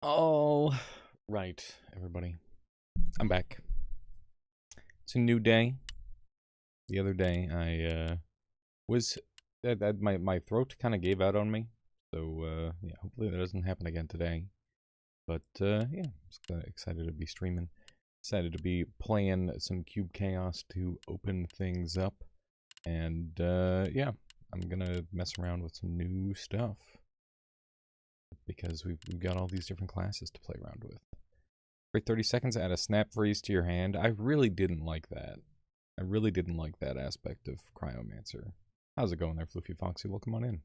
Oh, right, everybody. I'm back. It's a new day. The other day, I was my throat kind of gave out on me, so yeah, hopefully that doesn't happen again today. But yeah, just excited to be streaming. Excited to be playing some Cube Chaos to open things up, and yeah, I'm gonna mess around with some new stuff because we've got all these different classes to play around with. For 30 seconds, add a snap freeze to your hand. I really didn't like that. I really didn't like that aspect of Cryomancer. How's it going there, Floofy Foxy? Welcome on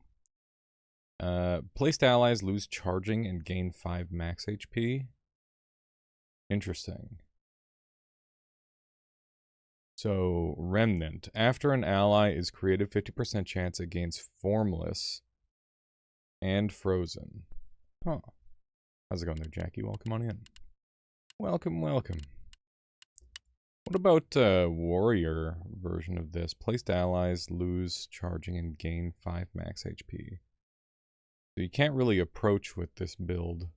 in. Placed allies lose charging and gain 5 max HP. Interesting. So, Remnant. After an ally is created, 50% chance it gains Formless and Frozen. Huh. How's it going there, Jackie? Welcome on in. Welcome, welcome. What about warrior version of this? Placed allies lose charging and gain 5 max HP. So you can't really approach with this build,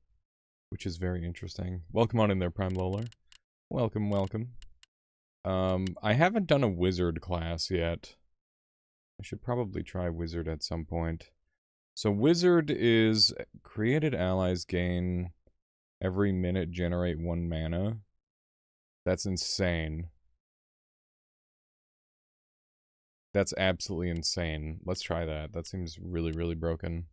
which is very interesting. Welcome on in there, Prime Lolar. Welcome, welcome. I haven't done a wizard class yet. I should probably try wizard at some point. So wizard is created allies gain every minute generate 1 mana. That's insane. That's absolutely insane. Let's try that. That seems really, really broken.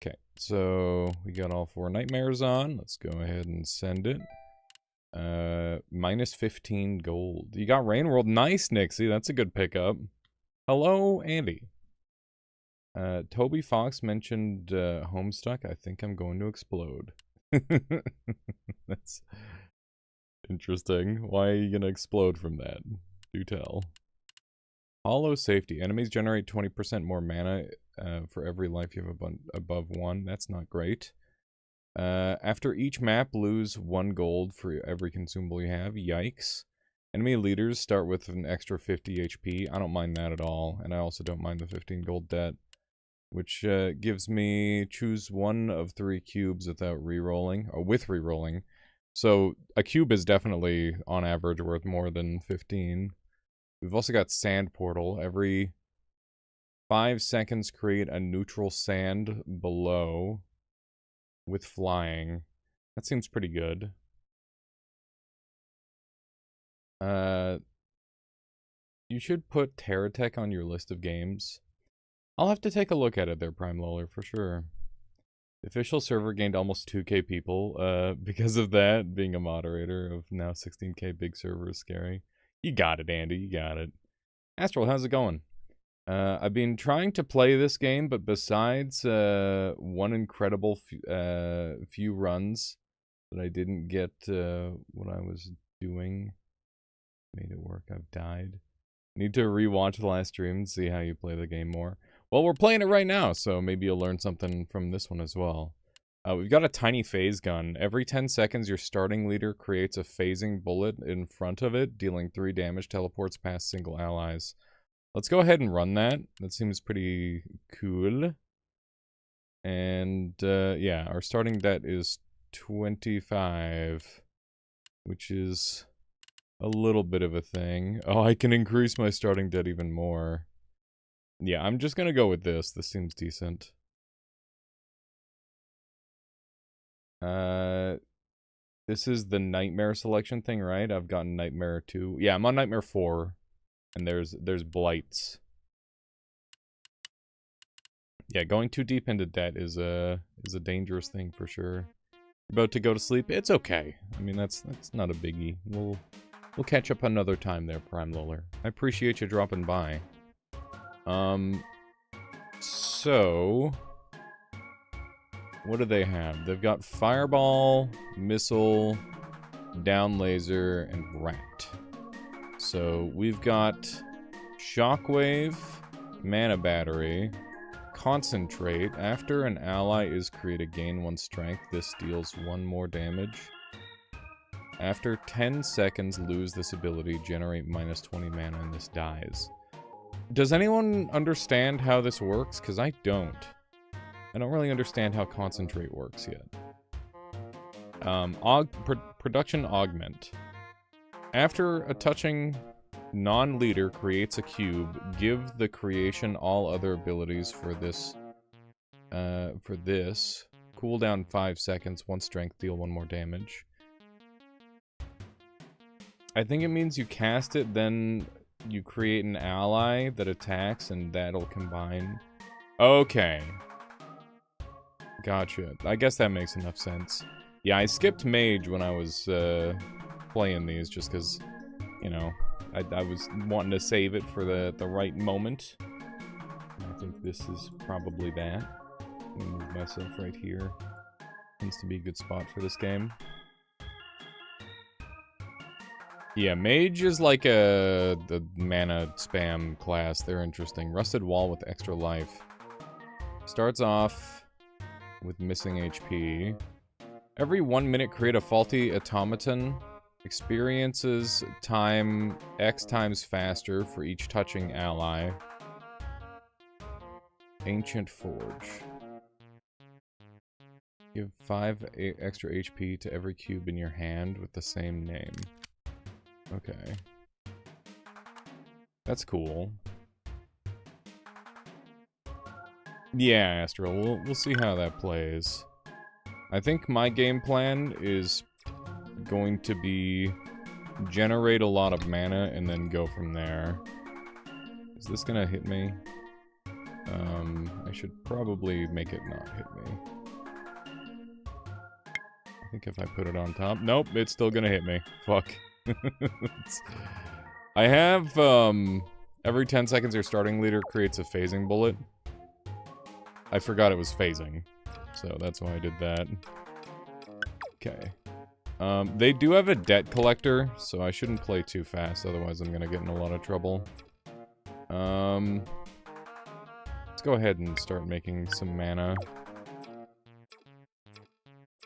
Okay, so we got all 4 nightmares on. Let's go ahead and send it. Minus 15 gold. You got Rain World. Nice, Nixie. That's a good pickup. Hello, Andy. Toby Fox mentioned Homestuck. I think I'm going to explode. That's interesting. Why are you going to explode from that? Do tell. Hollow Safety. Enemies generate 20% more mana for every life you have above 1. That's not great. After each map, lose 1 gold for every consumable you have. Yikes. Enemy leaders start with an extra 50 HP. I don't mind that at all. And I also don't mind the 15 gold debt. Which gives me choose 1 of 3 cubes without rerolling. Or with rerolling. So a cube is definitely, on average, worth more than 15. We've also got Sand Portal. Every 5 seconds, create a neutral sand below with flying. That seems pretty good. You should put Terratech on your list of games. I'll have to take a look at it there, Prime Loler, for sure. The official server gained almost 2k people because of that. Being a moderator of now 16k big server is scary. You got it, Andy. You got it. Astral, how's it going? I've been trying to play this game, but besides one incredible few runs that I didn't get what I was doing, made it work, I've died. Need to rewatch the last stream and see how you play the game more. Well, we're playing it right now, so maybe you'll learn something from this one as well. We've got a tiny phase gun. Every 10 seconds, your starting leader creates a phasing bullet in front of it, dealing 3 damage, teleports past single allies. Let's go ahead and run that. That seems pretty cool. And, yeah, our starting debt is 25, which is a little bit of a thing. Oh, I can increase my starting debt even more. Yeah, I'm just gonna go with this. This seems decent. This is the Nightmare selection thing, right? I've gotten Nightmare 2. Yeah, I'm on Nightmare 4. And there's Blights. Yeah, going too deep into debt is a dangerous thing for sure. About to go to sleep? It's okay. I mean, that's not a biggie. We'll catch up another time there, Prime Loler. I appreciate you dropping by. So what do they have? They've got Fireball, Missile, Down Laser, and Rat. So we've got Shockwave, Mana Battery, Concentrate. After an ally is created, gain 1 strength. This deals 1 more damage. After 10 seconds, lose this ability. Generate minus 20 mana and this dies. Does anyone understand how this works? Because I don't. I don't really understand how concentrate works yet. Production augment. After a touching non-leader creates a cube, give the creation all other abilities for this. Cooldown 5 seconds, 1 strength, deal 1 more damage. I think it means you cast it, then you create an ally that attacks, and that'll combine. Okay. Gotcha. I guess that makes enough sense. Yeah, I skipped Mage when I was playing these, just because, you know, I was wanting to save it for the right moment. I think this is probably that. I'm gonna move myself right here. Seems to be a good spot for this game. Yeah, Mage is like the mana spam class. They're interesting. Rusted Wall with extra life. Starts off with missing HP. Every 1 minute, create a faulty automaton. Experiences time X times faster for each touching ally. Ancient Forge. Give 5 extra HP to every cube in your hand with the same name. Okay. That's cool. Yeah, Astral, we'll see how that plays. I think my game plan is going to be generate a lot of mana and then go from there. Is this gonna hit me? I should probably make it not hit me. I think if I put it on top... Nope, it's still gonna hit me. Fuck. I have, every 10 seconds your starting leader creates a phasing bullet. I forgot it was phasing, so that's why I did that. Okay. They do have a debt collector, so I shouldn't play too fast, otherwise I'm gonna get in a lot of trouble. Let's go ahead and start making some mana.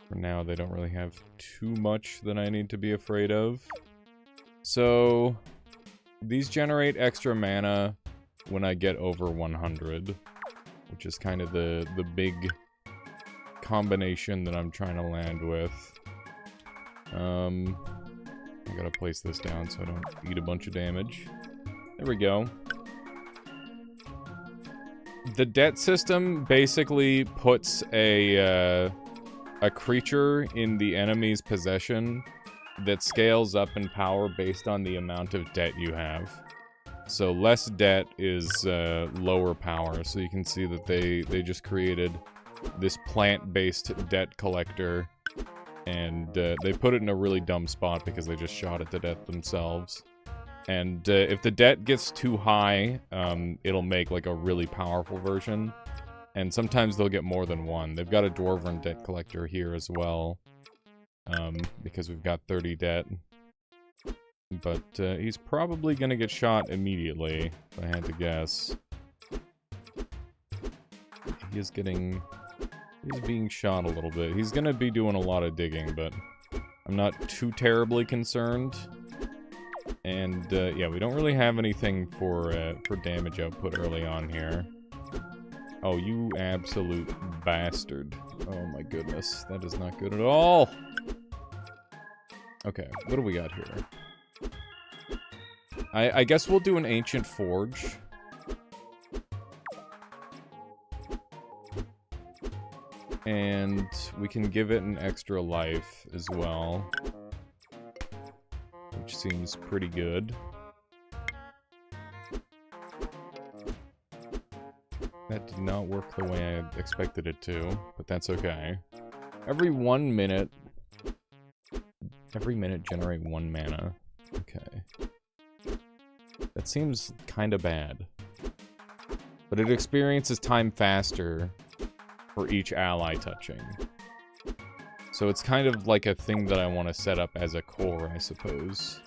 For now, they don't really have too much that I need to be afraid of. So, these generate extra mana when I get over 100, which is kind of the big combination that I'm trying to land with. I gotta place this down so I don't eat a bunch of damage. There we go. The debt system basically puts a creature in the enemy's possession that scales up in power based on the amount of debt you have. So less debt is lower power. So you can see that they just created this plant-based debt collector, and they put it in a really dumb spot because they just shot it to death themselves. And if the debt gets too high, it'll make like a really powerful version. And sometimes they'll get more than one. They've got a Dwarven debt collector here as well. Because we've got 30 debt. But he's probably gonna get shot immediately, if I had to guess. He's being shot a little bit. He's gonna be doing a lot of digging, but I'm not too terribly concerned. And yeah, we don't really have anything for damage output early on here. Oh, you absolute bastard. Oh my goodness, that is not good at all. Okay, what do we got here? I guess we'll do an Ancient Forge. And we can give it an extra life as well. Which seems pretty good. That did not work the way I expected it to, but that's okay. Every 1 minute... Every minute generate 1 mana. Okay. That seems kinda bad. But it experiences time faster for each ally touching. So it's kind of like a thing that I want to set up as a core, I suppose.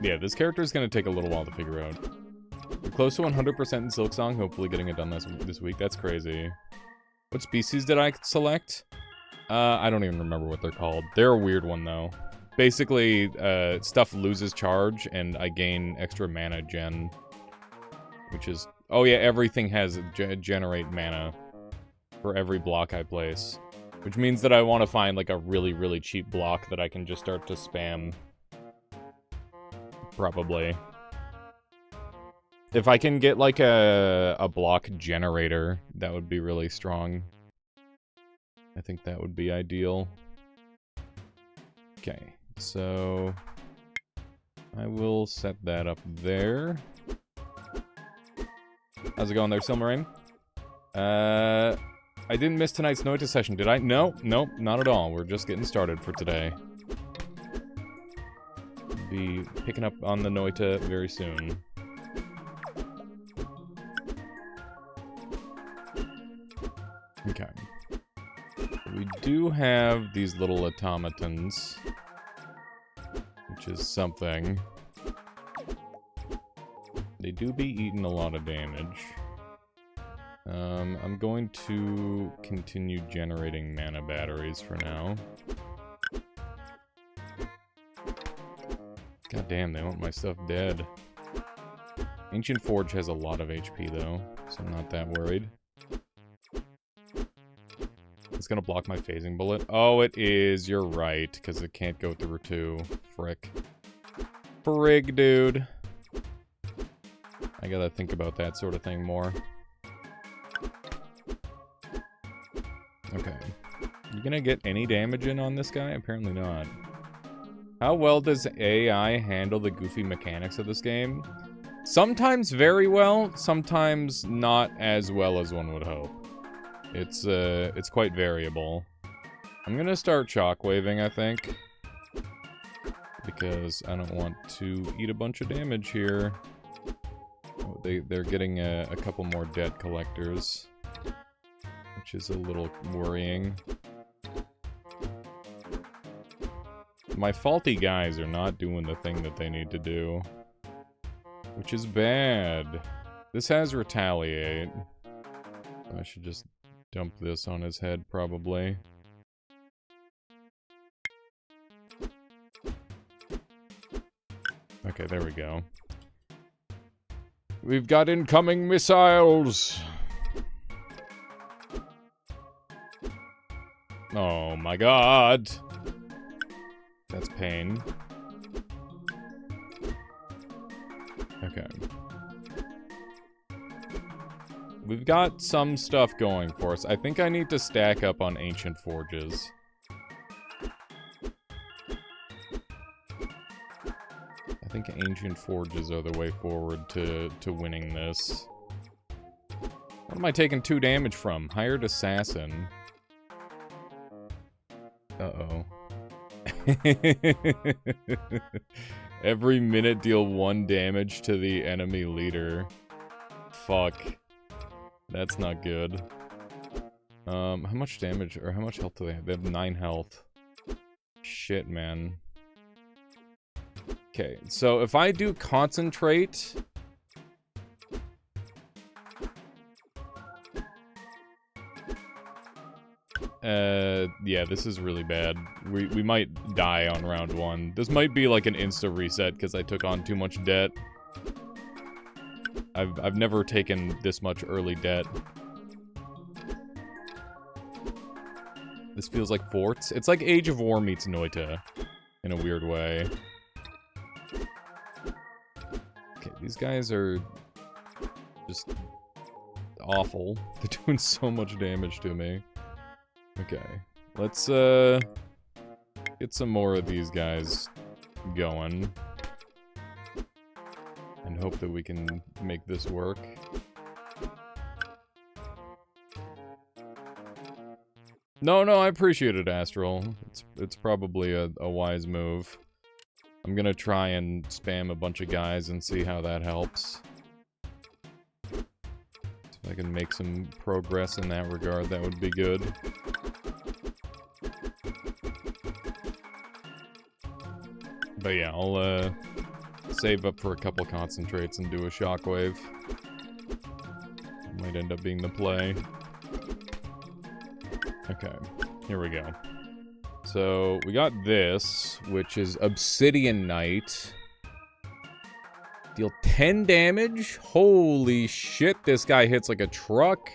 Yeah, this character is going to take a little while to figure out. We're close to 100% in Silksong, hopefully getting it done this week. That's crazy. What species did I select? I don't even remember what they're called. They're a weird one, though. basically, stuff loses charge, and I gain extra mana gen. Which is... Oh yeah, everything has generate mana for every block I place. Which means that I want to find, like, a really, really cheap block that I can just start to spam. Probably. If I can get, like, a block generator, that would be really strong. I think that would be ideal. Okay, so... I will set that up there. How's it going there, Silmarine? I didn't miss tonight's Noita session, did I? No, nope, not at all. We're just getting started for today. Be picking up on the Noita very soon. Okay. We do have these little automatons, which is something. They do be eating a lot of damage. I'm going to continue generating mana batteries for now. God damn, they want my stuff dead. Ancient Forge has a lot of HP though, so I'm not that worried. It's gonna block my phasing bullet. Oh, it is. You're right, because it can't go through 2. Frick. Frig, dude. I gotta think about that sort of thing more. Okay. You gonna get any damage in on this guy? Apparently not. How well does AI handle the goofy mechanics of this game? Sometimes very well, sometimes not as well as one would hope. It's quite variable. I'm gonna start shockwaving, I think. Because I don't want to eat a bunch of damage here. Oh, they're getting a couple more debt collectors. Which is a little worrying. My faulty guys are not doing the thing that they need to do. Which is bad. This has retaliate. I should just dump this on his head, probably. Okay, there we go. We've got incoming missiles! Oh my god! That's pain. Okay. We've got some stuff going for us. I think I need to stack up on Ancient Forges. I think Ancient Forges are the way forward to winning this. What am I taking 2 damage from? Hired Assassin. Uh-oh. Every minute deal 1 damage to the enemy leader. Fuck. That's not good. How much damage, or how much health do they have? They have 9 health. Shit, man. Okay, so if I do concentrate... yeah, this is really bad. We might die on round 1. This might be like an insta reset because I took on too much debt. I've never taken this much early debt. This feels like forts. It's like Age of War meets Noita in a weird way. Okay, these guys are just awful. They're doing so much damage to me. Okay, let's get some more of these guys going. And hope that we can make this work. No, I appreciate it, Astral. It's probably a wise move. I'm gonna try and spam a bunch of guys and see how that helps. If I can make some progress in that regard, that would be good. But yeah, I'll save up for a couple concentrates and do a shockwave. Might end up being the play. Okay, here we go. So, we got this, which is Obsidian Knight. Deal 10 damage? Holy shit, this guy hits like a truck.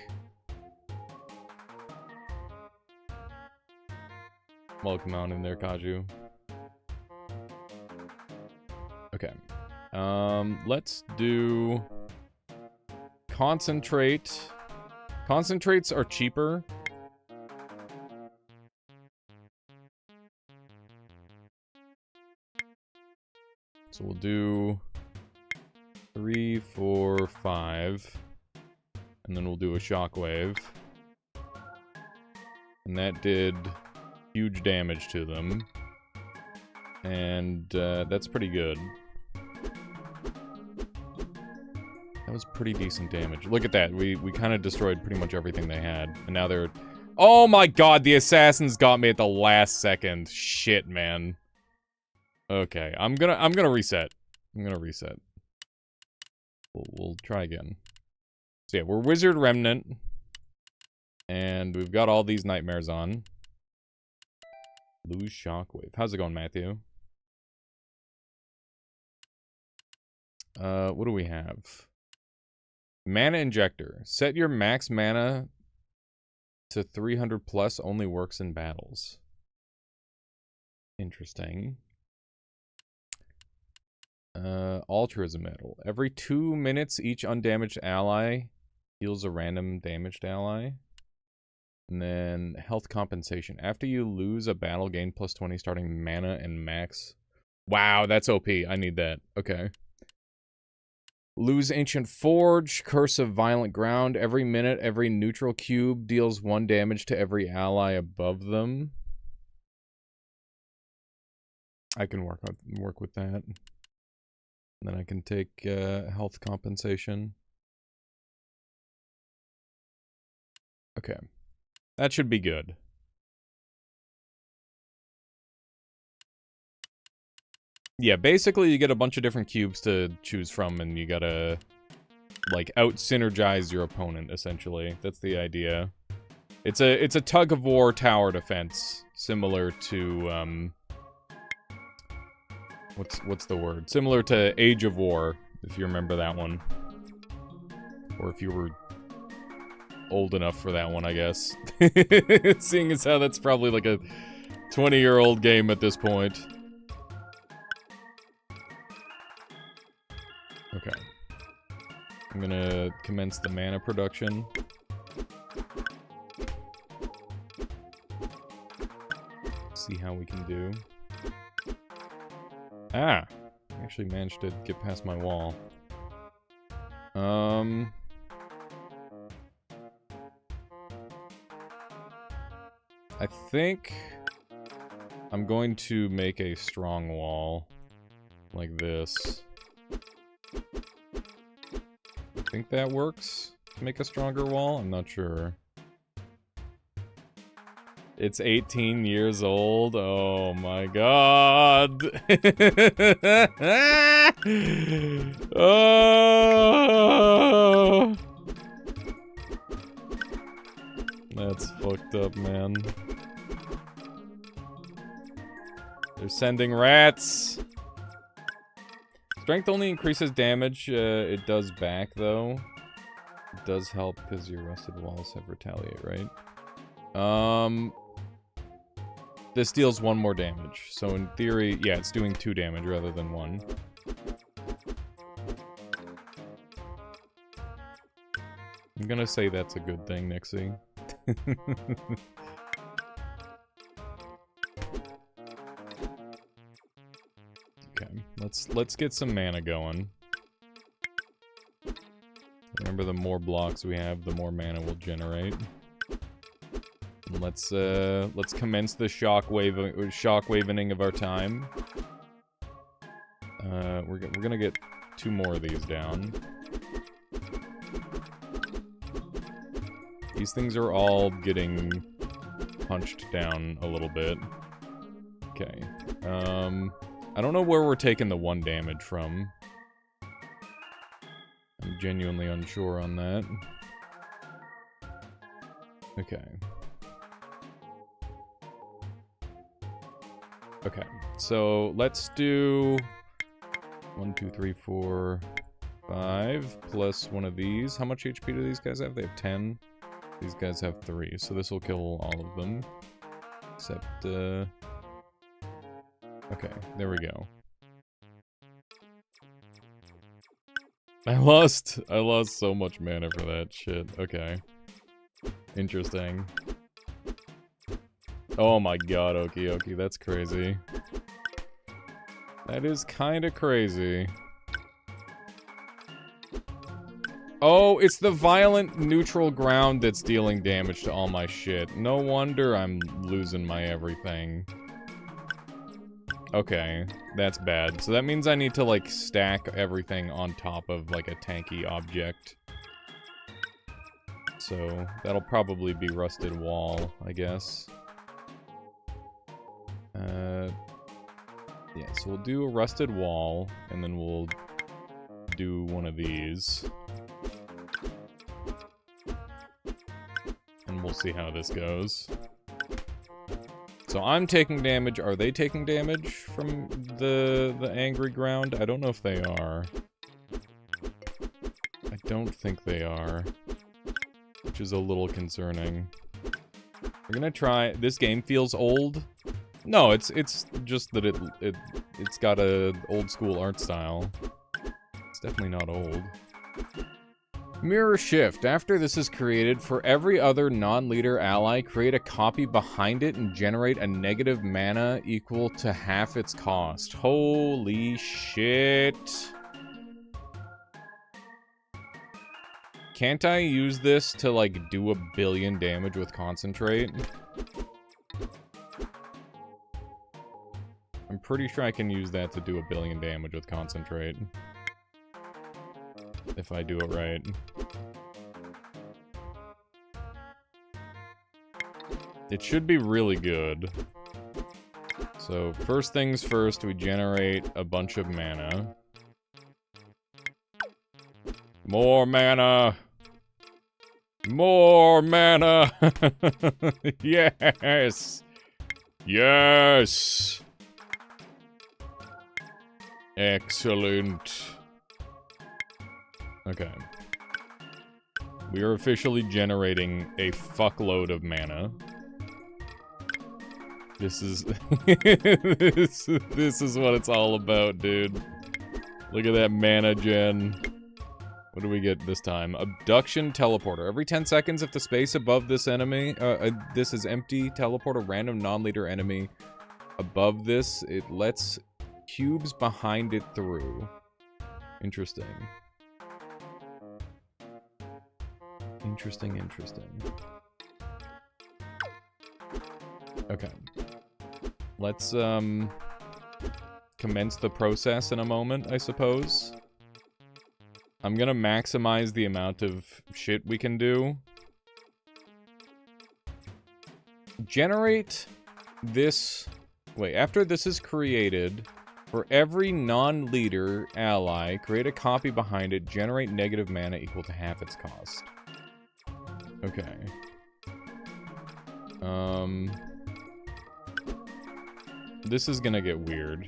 Welcome on in there, Kaju. Okay. Let's do... Concentrate. Concentrates are cheaper. So we'll do 3, 4, 5. And then we'll do a shockwave. And that did huge damage to them. And that's pretty good. That was pretty decent damage. Look at that. We kind of destroyed pretty much everything they had. And now they're... Oh my god, the assassins got me at the last second. Shit, man. Okay, I'm gonna reset. I'm gonna reset. We'll try again. So yeah, we're Wizard Remnant. And we've got all these nightmares on. Lose Shockwave. How's it going, Matthew? What do we have? Mana Injector. Set your max mana to 300 plus, only works in battles. Interesting. Altruism Medal. Every 2 minutes, each undamaged ally heals a random damaged ally. And then health compensation. After you lose a battle, gain plus 20 starting mana and max. Wow, that's OP. I need that. Okay. Lose Ancient Forge, Curse of Violent Ground. Every minute, every neutral cube deals 1 damage to every ally above them. I can work with that. And then I can take health compensation. Okay. That should be good. Yeah, basically you get a bunch of different cubes to choose from, and you gotta, like, out-synergize your opponent, essentially. That's the idea. It's a tug-of-war tower defense, similar to, what's the word? Similar to Age of War, if you remember that one. Or if you were old enough for that one, I guess. Seeing as how that's probably like a 20-year-old game at this point. Okay. I'm gonna commence the mana production. See how we can do. Ah! I actually managed to get past my wall. I think I'm going to make a strong wall like this. I think that works to make a stronger wall. I'm not sure. It's 18 years old. Oh my god. Oh. That's fucked up, man. They're sending rats. Strength only increases damage. It does back, though. It does help because your rusted walls have retaliate, right? This deals 1 more damage. So in theory, yeah, it's doing 2 damage rather than 1. I'm gonna say that's a good thing, Nixie. Okay, let's get some mana going. Remember, the more blocks we have, the more mana we'll generate. And let's commence the shockwavening of our time. We're gonna get 2 more of these down. These things are all getting punched down a little bit. Okay. I don't know where we're taking the 1 damage from. I'm genuinely unsure on that. Okay. Okay, so let's do 1, 2, 3, 4, 5 plus one of these. How much HP do these guys have? They have 10. These guys have 3, so this will kill all of them. Except, okay, there we go. I lost so much mana for that shit. Okay. Interesting. Oh my god, Okie, that's crazy. That is kinda crazy. Oh, it's the violent neutral ground that's dealing damage to all my shit. No wonder I'm losing my everything. Okay, that's bad. So that means I need to, like, stack everything on top of, like, a tanky object. So, that'll probably be rusted wall, I guess. Yeah, so we'll do a rusted wall, and then we'll do one of these. And we'll see how this goes. So I'm taking damage. Are they taking damage from the angry ground? I don't know if they are. I don't think they are. Which is a little concerning. We're gonna try... This game feels old. No, it's just that it's got a old school art style. It's definitely not old. Mirror shift. After this is created, for every other non-leader ally, create a copy behind it and generate a negative mana equal to half its cost. Holy shit. Can't I use this to, like, do 1 billion damage with concentrate? I'm pretty sure I can use that to do 1 billion damage with concentrate. If I do it right. It should be really good. So, first things first, we generate a bunch of mana. More mana! More mana! Yes! Yes! Excellent. Okay. We are officially generating a fuckload of mana. This is... this is what it's all about, dude. Look at that mana gen. What do we get this time? Abduction teleporter. Every 10 seconds, if the space above this enemy... this is empty, teleport a random non-leader enemy. Above this, it lets cubes behind it through. Interesting. Interesting. Okay. Let's, commence the process in a moment, I suppose. I'm gonna maximize the amount of shit we can do. Generate this... Wait, after this is created, for every non-leader ally, create a copy behind it, generate negative mana equal to half its cost. Okay. This is gonna get weird.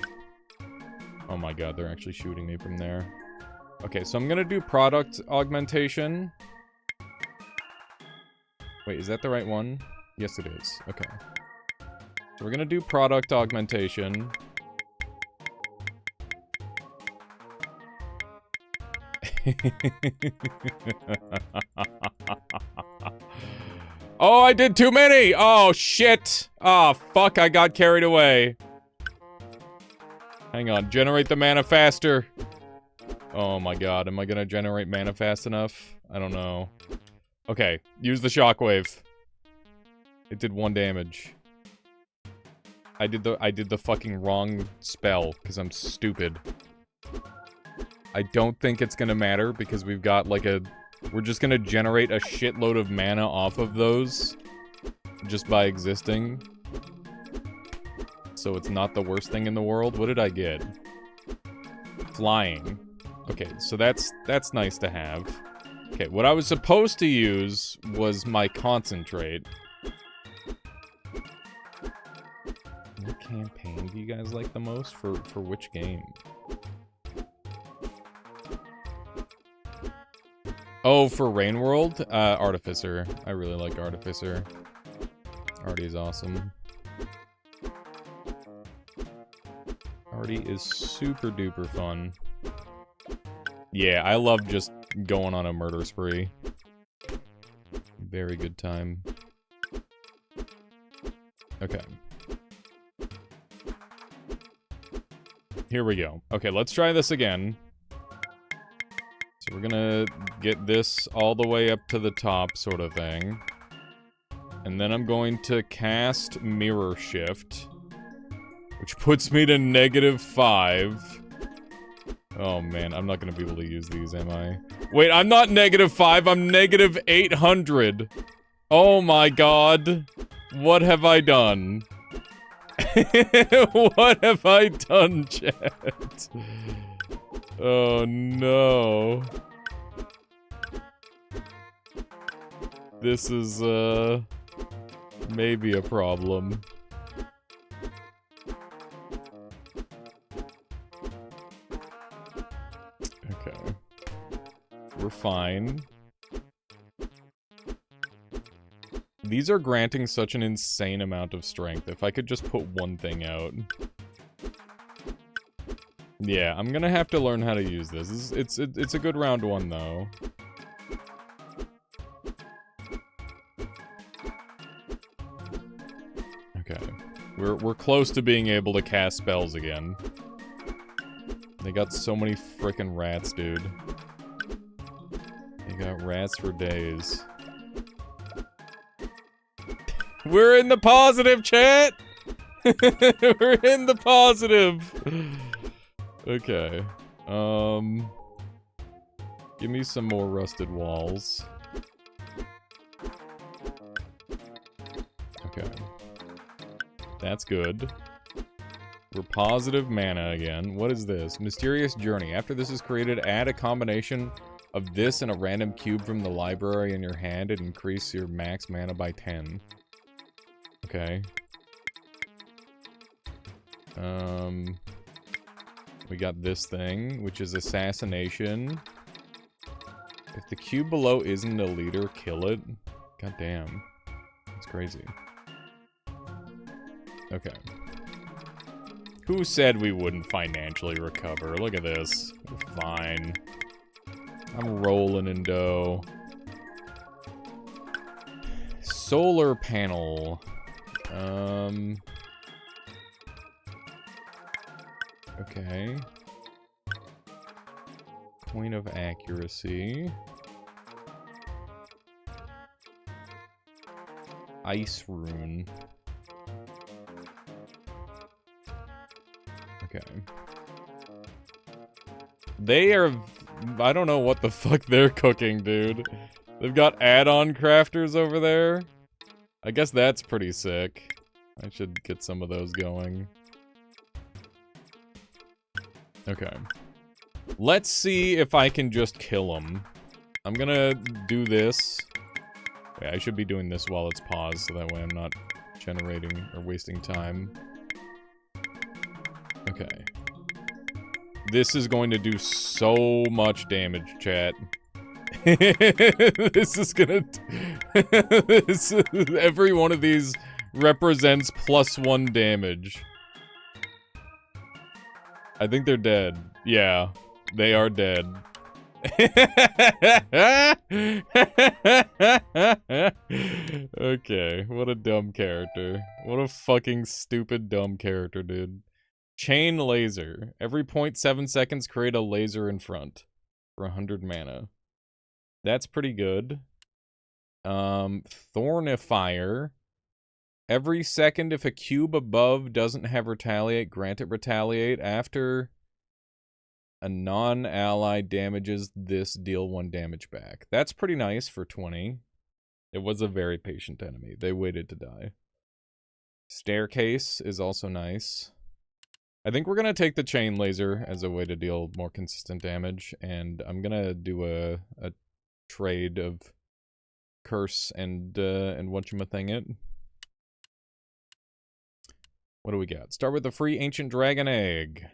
Oh my god, they're actually shooting me from there. Okay, so I'm gonna do product augmentation. Wait, is that the right one? Yes, it is. Okay. So we're gonna do product augmentation. Oh, I did too many! Oh, shit! Oh, fuck, I got carried away. Hang on, generate the mana faster. Oh my god, am I gonna generate mana fast enough? I don't know. Okay, use the shockwave. It did 1 damage. I did the fucking wrong spell, because I'm stupid. I don't think it's gonna matter, because we've got, like, we're just gonna generate a shitload of mana off of those. Just by existing. So it's not the worst thing in the world. What did I get? Flying. Okay, so that's nice to have. Okay, what I was supposed to use was my concentrate. What campaign do you guys like the most? For which game? Oh, for Rain World? Artificer. I really like Artificer. Artie is awesome. Artie is super duper fun. Yeah, I love just going on a murder spree. Very good time. Okay. Here we go. Okay, let's try this again. So we're gonna get this all the way up to the top sort of thing. And then I'm going to cast Mirror Shift, which puts me to -5. Oh man, I'm not gonna be able to use these, am I? Wait, I'm not -5, I'm -800. Oh my god. What have I done? What have I done, chat? Oh no. This is, maybe a problem. Okay. We're fine. These are granting such an insane amount of strength. If I could just put one thing out. Yeah, I'm gonna have to learn how to use this. It's a good round one, though. Okay. We're close to being able to cast spells again. They got so many frickin' rats, dude. They got rats for days. We're in the positive, chat! We're in the positive! Okay. Give me some more rusted walls. Okay. That's good. We're positive mana again. What is this? Mysterious Journey. After this is created, add a combination of this and a random cube from the library in your hand and increase your max mana by 10. Okay. We got this thing, which is Assassination. If the cube below isn't a leader, kill it. God damn. That's crazy. Okay. Who said we wouldn't financially recover? Look at this. We're fine. I'm rolling in dough. Solar panel. Okay. Point of accuracy. Ice rune. Okay. They are... I don't know what the fuck they're cooking, dude. They've got add-on crafters over there. I guess that's pretty sick. I should get some of those going. Okay. Let's see if I can just kill them. I'm gonna do this. Wait, I should be doing this while it's paused, so that way I'm not generating or wasting time. Okay. This is going to do so much damage, chat. This is gonna... every one of these represents +1 damage. I think they're dead. Yeah, they are dead. Okay, what a dumb character. What a fucking stupid dumb character, dude. Chain laser. Every 0.7 seconds, create a laser in front. For 100 mana. That's pretty good. Thornifier. Every second, if a cube above doesn't have retaliate, grant it retaliate. After a non-ally damages this, deal 1 damage back. That's pretty nice for 20. It was a very patient enemy. They waited to die. Staircase is also nice. I think we're gonna take the chain laser as a way to deal more consistent damage, and I'm gonna do a trade of curse and whatchamacallit. What do we got? Start with the free Ancient Dragon Egg.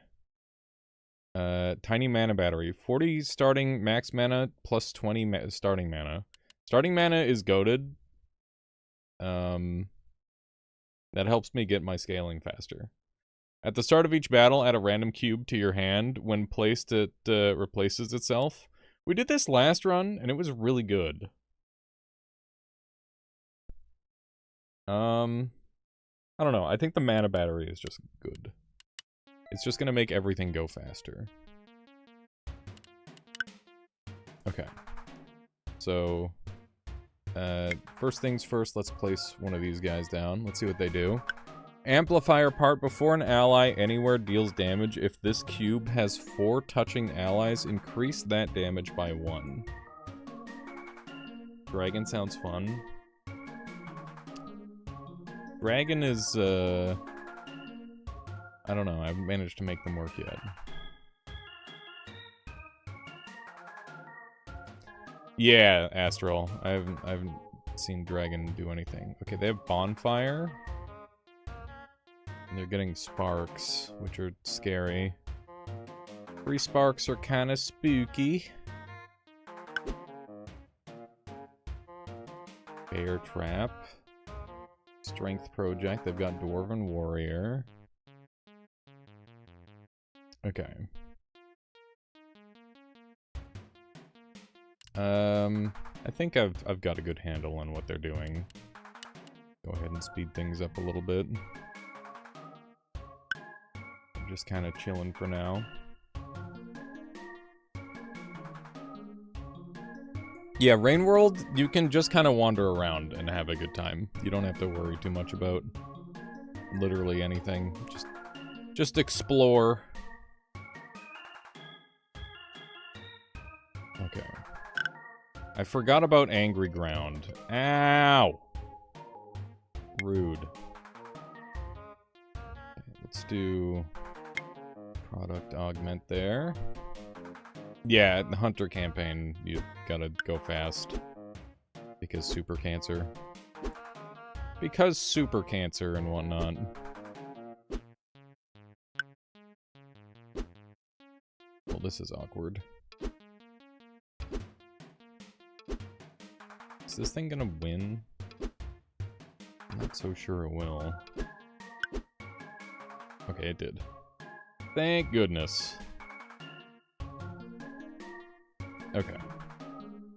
Tiny mana battery. 40 starting max mana plus 20 starting mana. Starting mana is goated. That helps me get my scaling faster. At the start of each battle, add a random cube to your hand. When placed, it replaces itself. We did this last run, and it was really good. I don't know. I think the mana battery is just good. It's just gonna make everything go faster. Okay. So, first things first, let's place one of these guys down. Let's see what they do. Amplifier part. Before an ally anywhere deals damage, if this cube has 4 touching allies, increase that damage by 1. Dragon sounds fun. Dragon is, I don't know. I haven't managed to make them work yet. Yeah, Astral. I haven't seen Dragon do anything. Okay, they have Bonfire. And they're getting Sparks, which are scary. Free Sparks are kind of spooky. Bear Trap. Strength Project. They've got Dwarven Warrior. Okay. I think I've got a good handle on what they're doing. Go ahead and speed things up a little bit. I'm just kind of chilling for now. Yeah, Rain World, you can just kind of wander around and have a good time. You don't have to worry too much about literally anything. Just explore. Okay. I forgot about Angry Ground. Ow! Rude. Okay, let's do product augment there. Yeah, the Hunter campaign, you gotta go fast. Because super cancer. Because super cancer and whatnot. Well, this is awkward. Is this thing gonna win? I'm not so sure it will. Okay, it did. Thank goodness. Okay.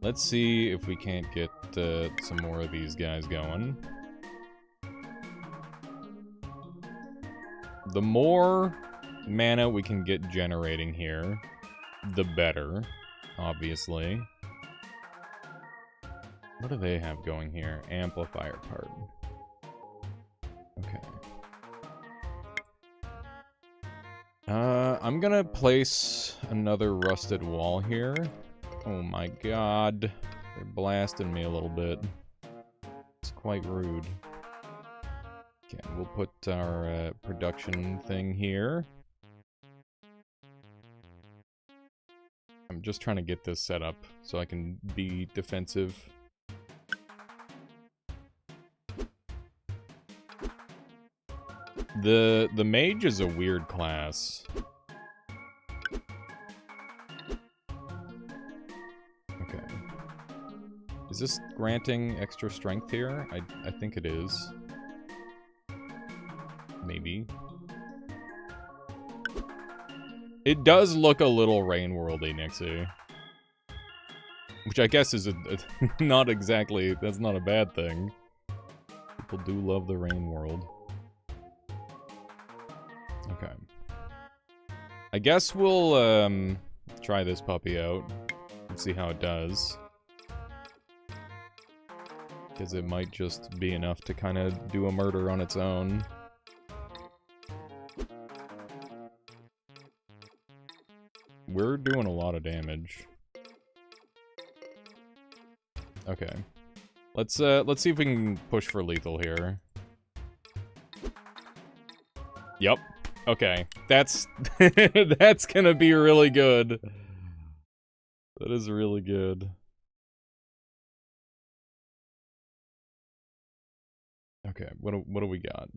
Let's see if we can't get some more of these guys going. The more mana we can get generating here, the better, obviously. What do they have going here? Amplifier part. Okay. I'm gonna place another rusted wall here. Oh my god. They're blasting me a little bit. It's quite rude. Okay, we'll put our production thing here. I'm just trying to get this set up so I can be defensive. The mage is a weird class. Okay. Is this granting extra strength here? I think it is. Maybe. It does look a little Rain Worldy, Nixie. Which I guess is not exactly, that's not a bad thing. People do love the Rain World. Okay. I guess we'll try this puppy out and see how it does. Because it might just be enough to kind of do a murder on its own. We're doing a lot of damage. Okay. Let's see if we can push for lethal here. Yep. Okay. That's that's gonna be really good. That is really good. Okay, what do we got?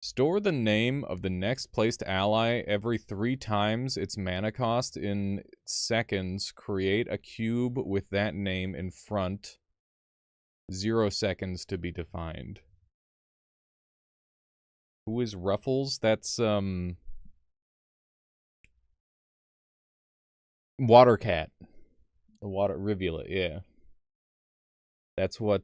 Store the name of the next placed ally every 3 times its mana cost in seconds. Create a cube with that name in front. 0 seconds to be defined. Who is Ruffles? That's, Water Cat. The water rivulet, yeah. That's what,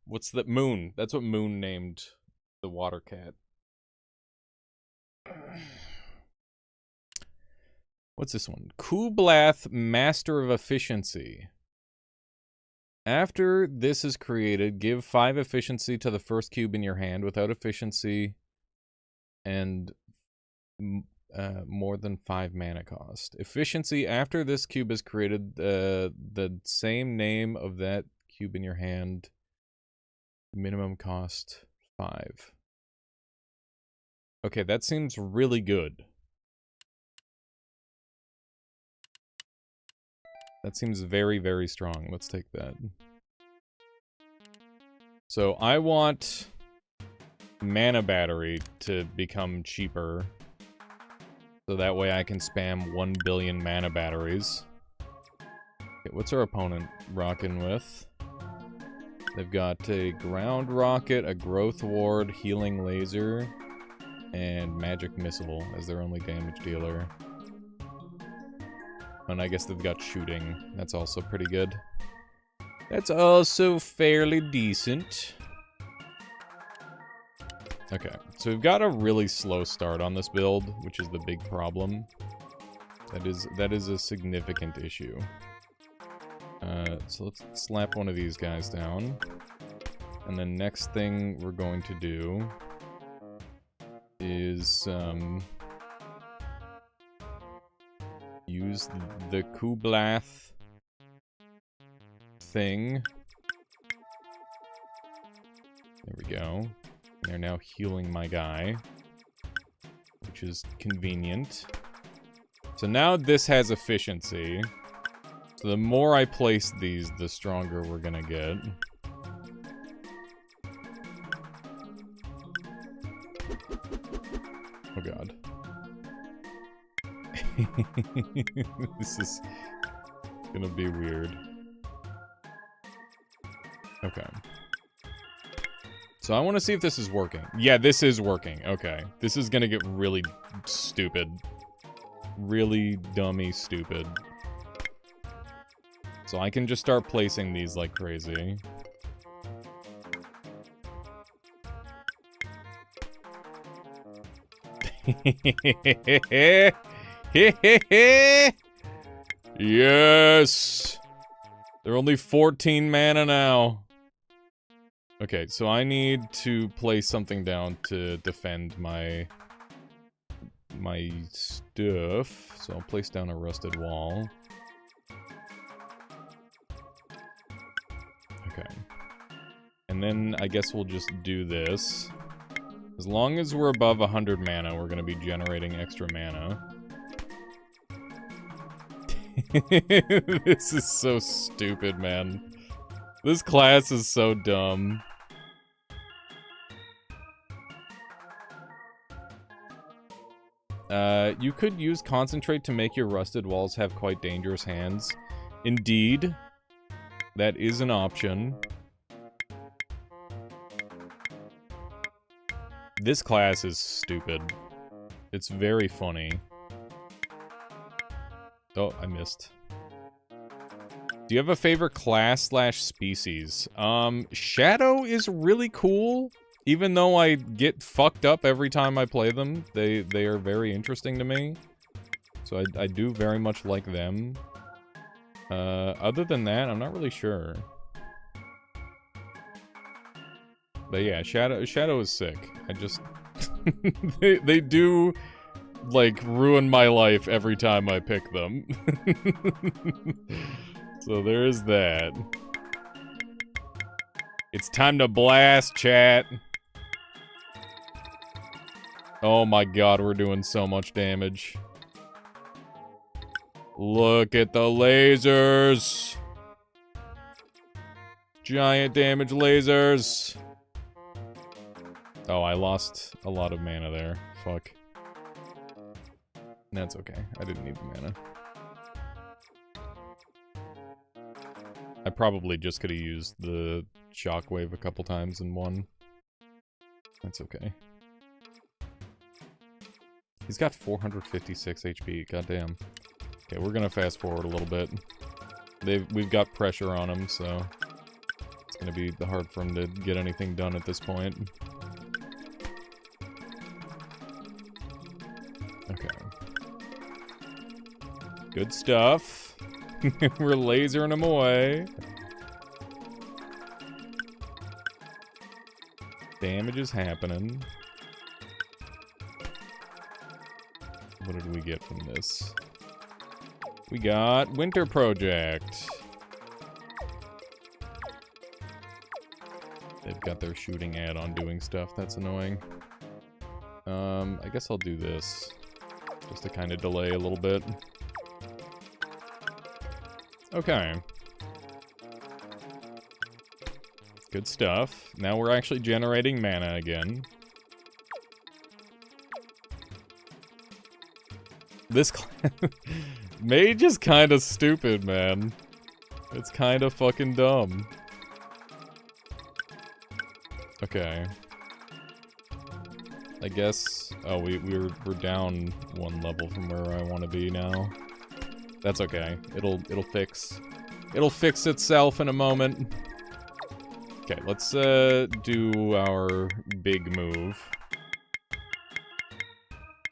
what's the Moon? That's what Moon named the Water Cat. What's this one? Kublath, Master of Efficiency. After this is created, give 5 efficiency to the first cube in your hand. Without efficiency and more than 5 mana cost. Efficiency, after this cube is created, the same name of that cube in your hand. Minimum cost 5. Okay, that seems really good. That seems very, very strong. Let's take that. So I want mana battery to become cheaper. So that way I can spam 1 billion mana batteries. Okay, what's our opponent rocking with? They've got a ground rocket, a growth ward, healing laser, and magic missile as their only damage dealer. And I guess they've got shooting. That's also pretty good. That's also fairly decent. Okay, so we've got a really slow start on this build, which is the big problem. That is a significant issue. So let's slap one of these guys down. And the next thing we're going to do is use the Kublath thing. There we go. They're now healing my guy, which is convenient. So now this has efficiency. So the more I place these, the stronger we're gonna get. Oh god. This is gonna be weird. Okay. So I want to see if this is working. Yeah, this is working. Okay. This is gonna get really stupid. Really dummy stupid. So I can just start placing these like crazy. Yes! They're only 14 mana now. Okay, so I need to place something down to defend my stuff. So I'll place down a rusted wall. Okay. And then I guess we'll just do this. As long as we're above 100 mana, we're gonna be generating extra mana. This is so stupid, man. This class is so dumb. You could use Concentrate to make your rusted walls have quite dangerous hands. Indeed. That is an option. This class is stupid. It's very funny. Oh, I missed. Do you have a favorite class / species? Shadow is really cool. Even though I get fucked up every time I play them, they are very interesting to me. So I do very much like them. Other than that, I'm not really sure. But yeah, Shadow is sick. I just... they do, like, ruin my life every time I pick them. So there is that. It's time to blast, chat. Oh my god, we're doing so much damage. Look at the lasers. Giant damage lasers. Oh, I lost a lot of mana there. Fuck. That's okay. I didn't need the mana. I probably just could have used the shockwave a couple times and won. That's okay. He's got 456 HP. Goddamn. Okay, we're gonna fast forward a little bit. We've got pressure on him, so it's gonna be hard for him to get anything done at this point. Okay. Good stuff. We're lasering him away. Damage is happening. What did we get from this? We got Winter Project. They've got their shooting add-on doing stuff. That's annoying. I guess I'll do this. Just to kind of delay a little bit. Okay. Good stuff. Now we're actually generating mana again. This mage is kind of stupid, man. It's kind of fucking dumb. Okay. I guess... Oh, we're down one level from where I want to be now. That's okay. It'll fix. It'll fix itself in a moment. Okay, let's do our big move.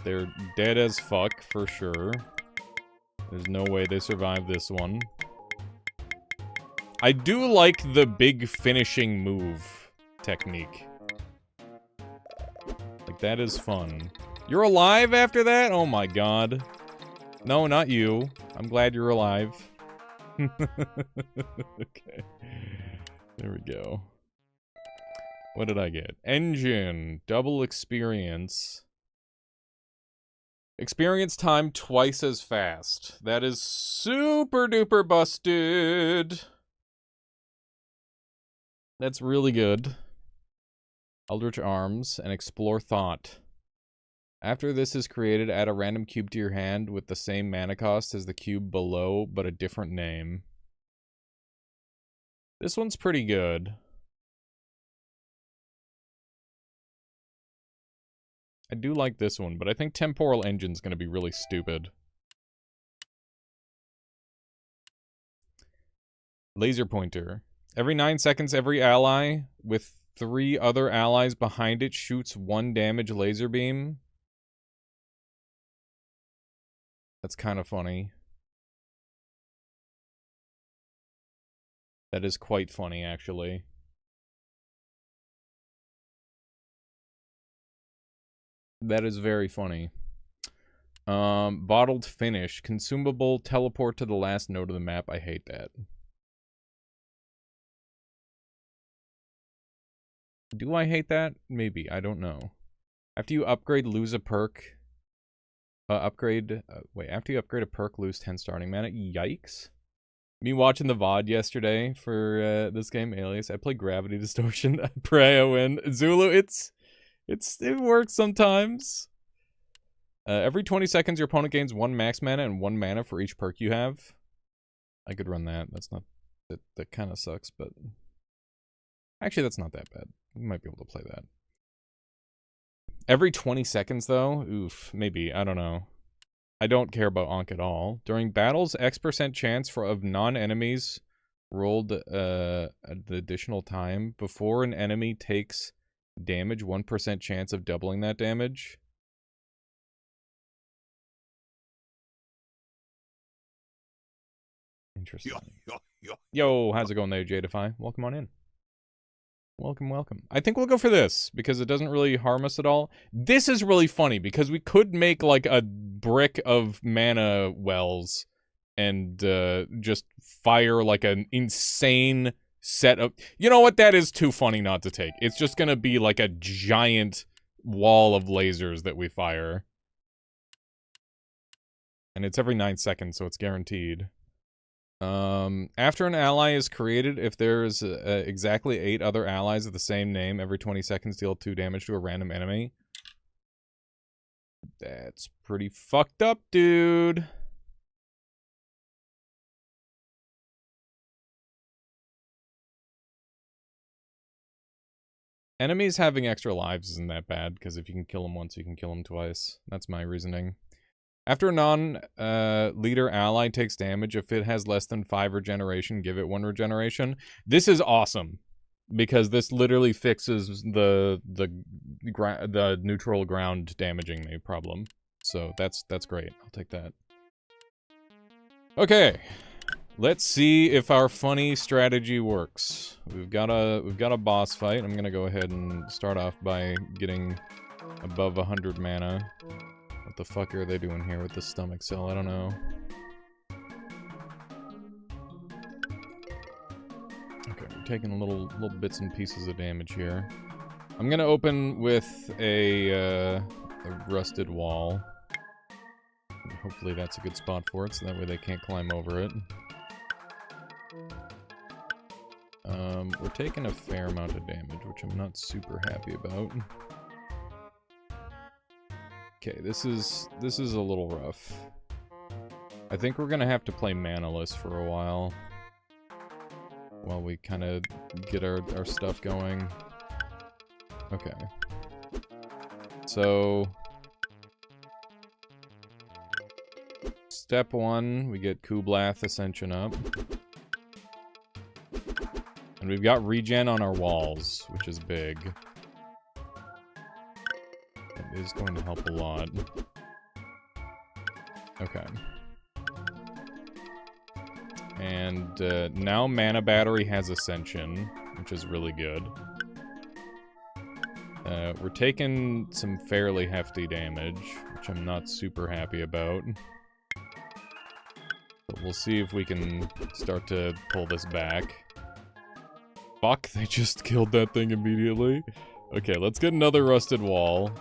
They're dead as fuck, for sure. There's no way they survive this one. I do like the big finishing move technique. Like, that is fun. You're alive after that? Oh my god. No, not you. I'm glad you're alive. Okay. There we go. What did I get? Engine. Double experience. Experience time twice as fast. That is super duper busted. That's really good. Eldritch Arms and Explore Thought. After this is created, add a random cube to your hand with the same mana cost as the cube below, but a different name. This one's pretty good. I do like this one, but I think Temporal Engine's gonna be really stupid. Laser Pointer. Every 9 seconds, every ally with 3 other allies behind it shoots 1 damage laser beam. That's kind of funny. That is quite funny, actually. That is very funny. Bottled Finish. Consumable, teleport to the last node of the map. I hate that. Do I hate that? Maybe. I don't know. After you upgrade, lose a perk. Wait, after you upgrade a perk, lose 10 starting mana. Yikes. Me watching the VOD yesterday for this game, Alias. I play Gravity Distortion. I pray I win. Zulu, it works sometimes. Every 20 seconds, your opponent gains 1 max mana and 1 mana for each perk you have. I could run that. That's not... That kind of sucks, but... Actually, that's not that bad. We might be able to play that. Every 20 seconds, though? Oof, maybe. I don't know. I don't care about Ankh at all. During battles, X% chance of non-enemies rolled the additional time. Before an enemy takes damage, 1% chance of doubling that damage. Interesting. Yo, how's it going there, Jadify? Welcome on in. Welcome, welcome. I think we'll go for this, because it doesn't really harm us at all. This is really funny, because we could make, like, a brick of mana wells and just fire, like, an insane set of... You know what? That is too funny not to take. It's just gonna be, like, a giant wall of lasers that we fire. And it's every 9 seconds, so it's guaranteed. After an ally is created, if there's exactly 8 other allies of the same name, every 20 seconds deal 2 damage to a random enemy. That's pretty fucked up, dude. Enemies having extra lives isn't that bad, because if you can kill them once, you can kill them twice. That's my reasoning. After a non-leader ally takes damage, if it has less than 5 regeneration, give it 1 regeneration. This is awesome, because this literally fixes the neutral ground damaging me problem. So that's great. I'll take that. Okay. Let's see if our funny strategy works. We've got a boss fight. I'm gonna go ahead and start off by getting above 100 mana. What the fuck are they doing here with the stomach cell? I don't know. Okay, we're taking little bits and pieces of damage here. I'm gonna open with a rusted wall. Hopefully that's a good spot for it, so that way they can't climb over it. We're taking a fair amount of damage, which I'm not super happy about. Okay, this is a little rough. I think we're gonna have to play manaless for a while we kind of get our stuff going. Okay. So step 1, we get Kublath Ascension up. And we've got regen on our walls, which is big. It is going to help a lot. Okay. And now Mana Battery has Ascension, which is really good. We're taking some fairly hefty damage, which I'm not super happy about. But we'll see if we can start to pull this back. Fuck, they just killed that thing immediately. Okay, let's get another rusted wall.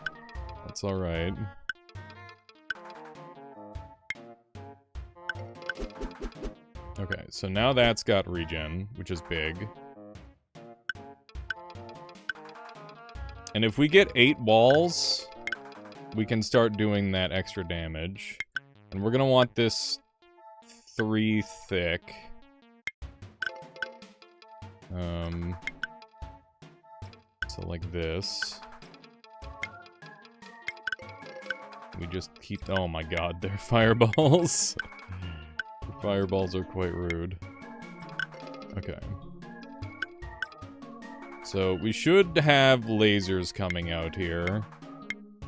That's alright. Okay, so now that's got regen, which is big. And if we get 8 walls, we can start doing that extra damage. And we're gonna want this 3 thick. So like this. We just keep, oh my god, they're fireballs. The fireballs are quite rude. Okay. So we should have lasers coming out here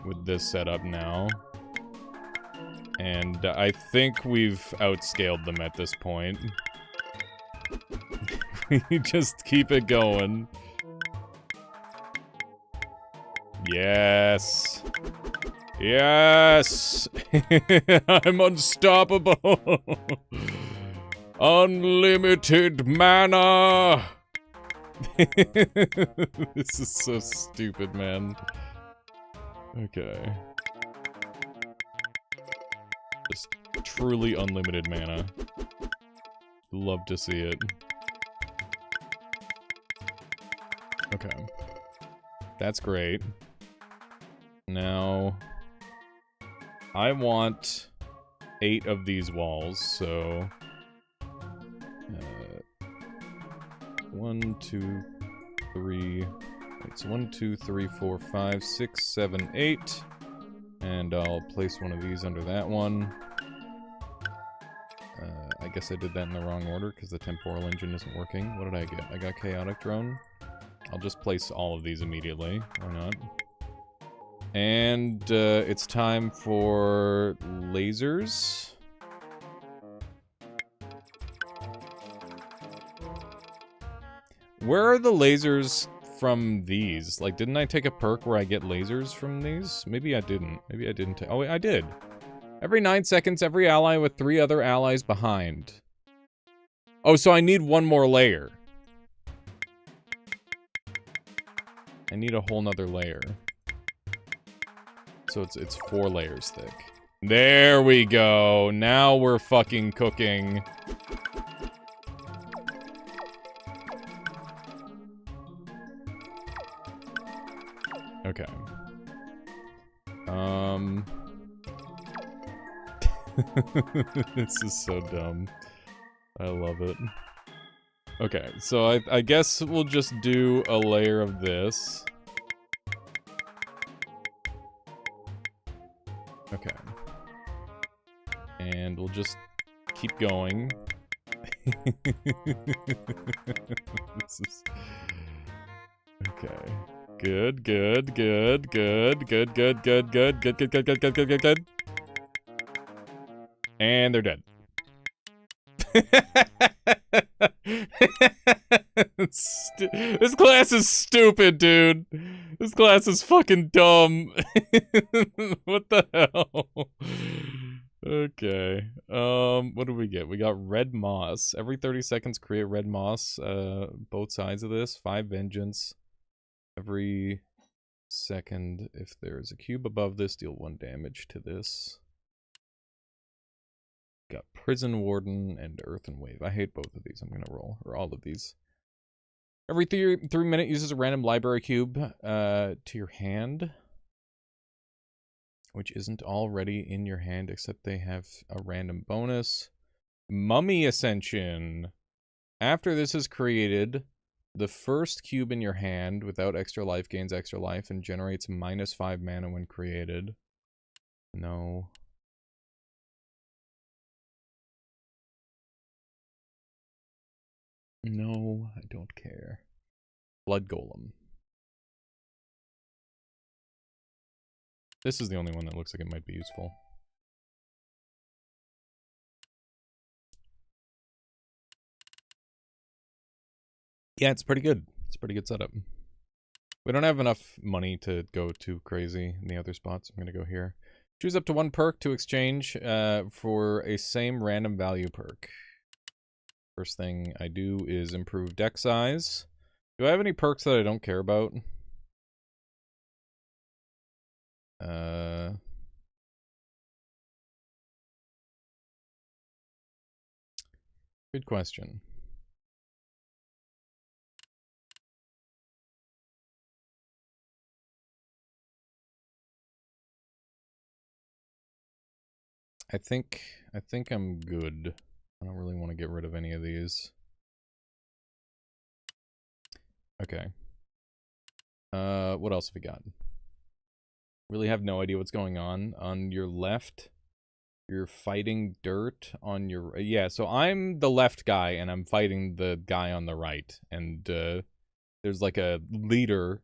with this setup now. And I think we've outscaled them at this point. We just keep it going. Yes. Yes. I'm unstoppable. Unlimited mana. This is so stupid, man. Okay. Just truly unlimited mana. Love to see it. Okay. That's great. Now, I want 8 of these walls, so 1, 2, 3. Wait, so 1, 2, 3, 4, 5, 6, 7, 8. And I'll place one of these under that one. I guess I did that in the wrong order because the temporal engine isn't working. What did I get? I got chaotic drone. I'll just place all of these immediately. Why not? And it's time for lasers. Where are the lasers from these? Like, didn't I take a perk where I get lasers from these? Maybe I didn't. Maybe I didn't. Oh, wait, I did. Every 9 seconds, every ally with 3 other allies behind. Oh, so I need 1 more layer. I need a whole nother layer. So it's 4 layers thick. There we go. Now we're fucking cooking. This is so dumb. I love it. Okay, so I guess we'll just do a layer of this. Okay. And we'll just keep going. This is... Okay. Good, good, good, good, good, good, good, good, good, good, good, good, good, good, good, good. And they're dead. This class is stupid, dude. This class is fucking dumb. What the hell? Okay. What do we get? We got red moss. Every 30 seconds create red moss. Both sides of this. 5 vengeance. Every second, if there's a cube above this, deal 1 damage to this. Got Prison Warden and Earthen Wave. I hate both of these. I'm gonna roll, or all of these. Every 3 minute uses a random library cube to your hand, which isn't already in your hand, except they have a random bonus. Mummy Ascension. After this is created, the first cube in your hand without extra life gains extra life and generates -5 mana when created. No. No, I don't care. Blood Golem. This is the only one that looks like it might be useful. Yeah, it's pretty good. It's a pretty good setup. We don't have enough money to go too crazy in the other spots. I'm going to go here. Choose up to 1 perk to exchange for a same random value perk. First thing I do is improve deck size. Do I have any perks that I don't care about? Good question. I think I'm good. I don't really want to get rid of any of these. Okay. What else have we got? Really have no idea what's going on. On your left, you're fighting dirt. On your... Yeah, so I'm the left guy, and I'm fighting the guy on the right. And there's like a leader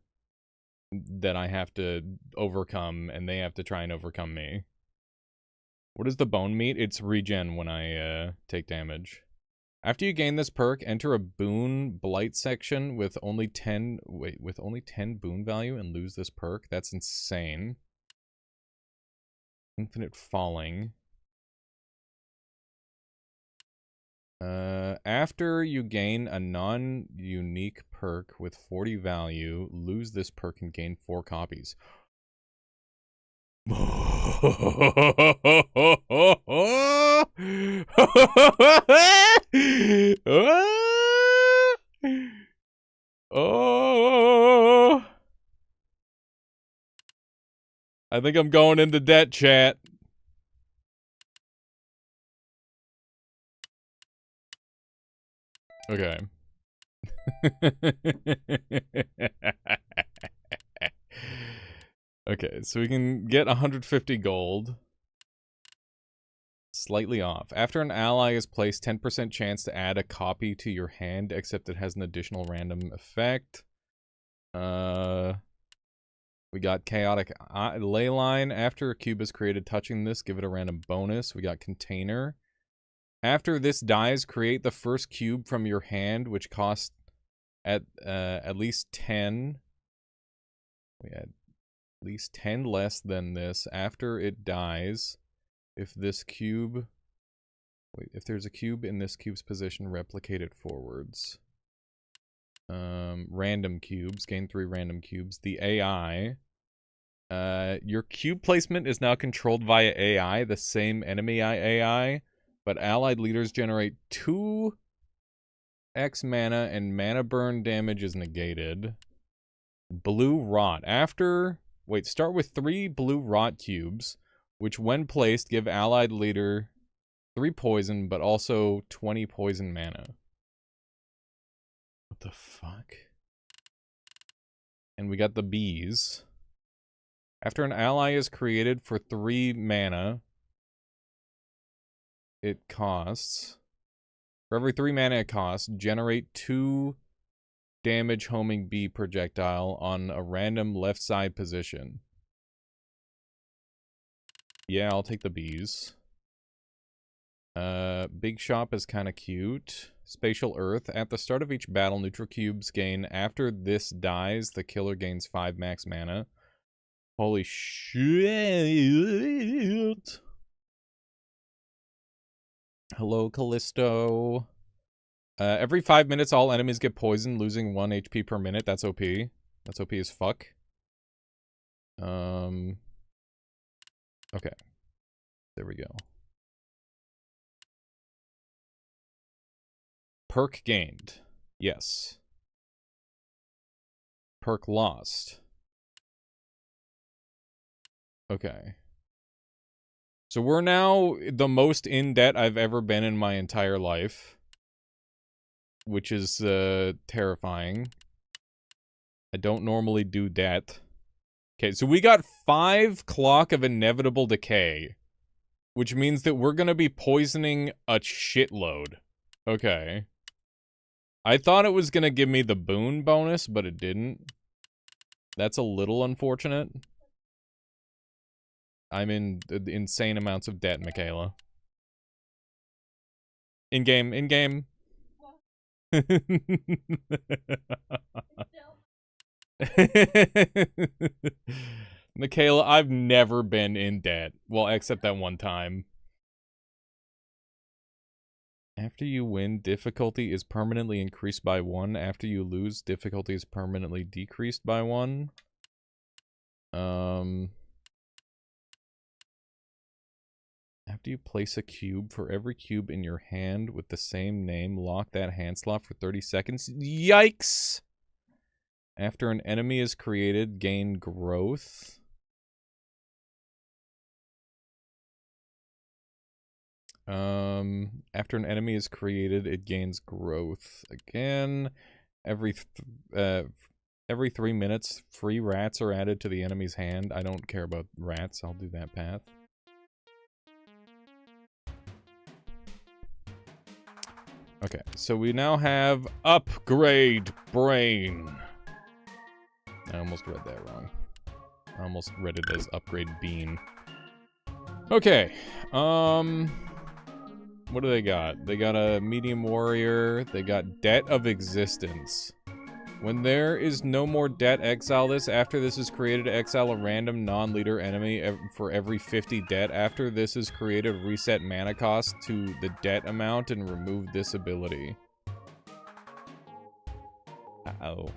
that I have to overcome, and they have to try and overcome me. What is the bone meat? It's regen when I take damage. After you gain this perk, enter a boon blight section with only 10 boon value and lose this perk. That's insane. Infinite falling. After you gain a non-unique perk with 40 value, lose this perk and gain 4 copies. Oh, I think I'm going into debt, chat. Okay. Okay, so we can get 150 gold. Slightly off. After an ally is placed, 10% chance to add a copy to your hand, except it has an additional random effect. We got Chaotic Leyline. After a cube is created touching this, give it a random bonus. We got Container. After this dies, create the first cube from your hand, which costs at least 10. We had at least 10 less than this. After it dies, if this cube... Wait, if there's a cube in this cube's position, replicate it forwards. Random cubes. Gain 3 random cubes. The AI. Your cube placement is now controlled via AI, the same enemy AI, but allied leaders generate 2x mana and mana burn damage is negated. Blue Rot. After Wait, start with 3 blue rot cubes, which when placed give allied leader 3 poison, but also 20 poison mana. What the fuck? And we got the bees. After an ally is created for 3 mana, it costs... For every 3 mana it costs, generate 2 damage homing bee projectile on a random left side position. Yeah, I'll take the bees. Big Shop is kind of cute. Spatial Earth. At the start of each battle, neutral cubes gain... After this dies, the killer gains 5 max mana. Holy shit! Hello, Callisto. Every 5 minutes, all enemies get poisoned, losing 1 HP per minute. That's OP. That's OP as fuck. Okay. There we go. Perk gained. Yes. Perk lost. Okay. So we're now the most in debt I've ever been in my entire life. Which is, terrifying. I don't normally do debt. Okay, so we got 5 Clock of Inevitable Decay. Which means that we're gonna be poisoning a shitload. Okay. I thought it was gonna give me the boon bonus, but it didn't. That's a little unfortunate. I'm in insane amounts of debt, Michaela. In-game, in-game. Michaela, I've never been in debt. Well, except that one time. After you win, difficulty is permanently increased by 1. After you lose, difficulty is permanently decreased by 1. After you place a cube, for every cube in your hand with the same name, lock that hand slot for 30 seconds. Yikes! After an enemy is created, gain growth. After an enemy is created, it gains growth again. Every 3 minutes, free rats are added to the enemy's hand. I don't care about rats. I'll do that path. Okay, so we now have Upgrade Brain. I almost read that wrong. I almost read it as Upgrade Bean. Okay, what do they got? They got a Medium Warrior. They got Debt of Existence. When there is no more debt, exile this. After this is created, exile a random non-leader enemy for every 50 debt. After this is created, reset mana cost to the debt amount and remove this ability. Uh-oh.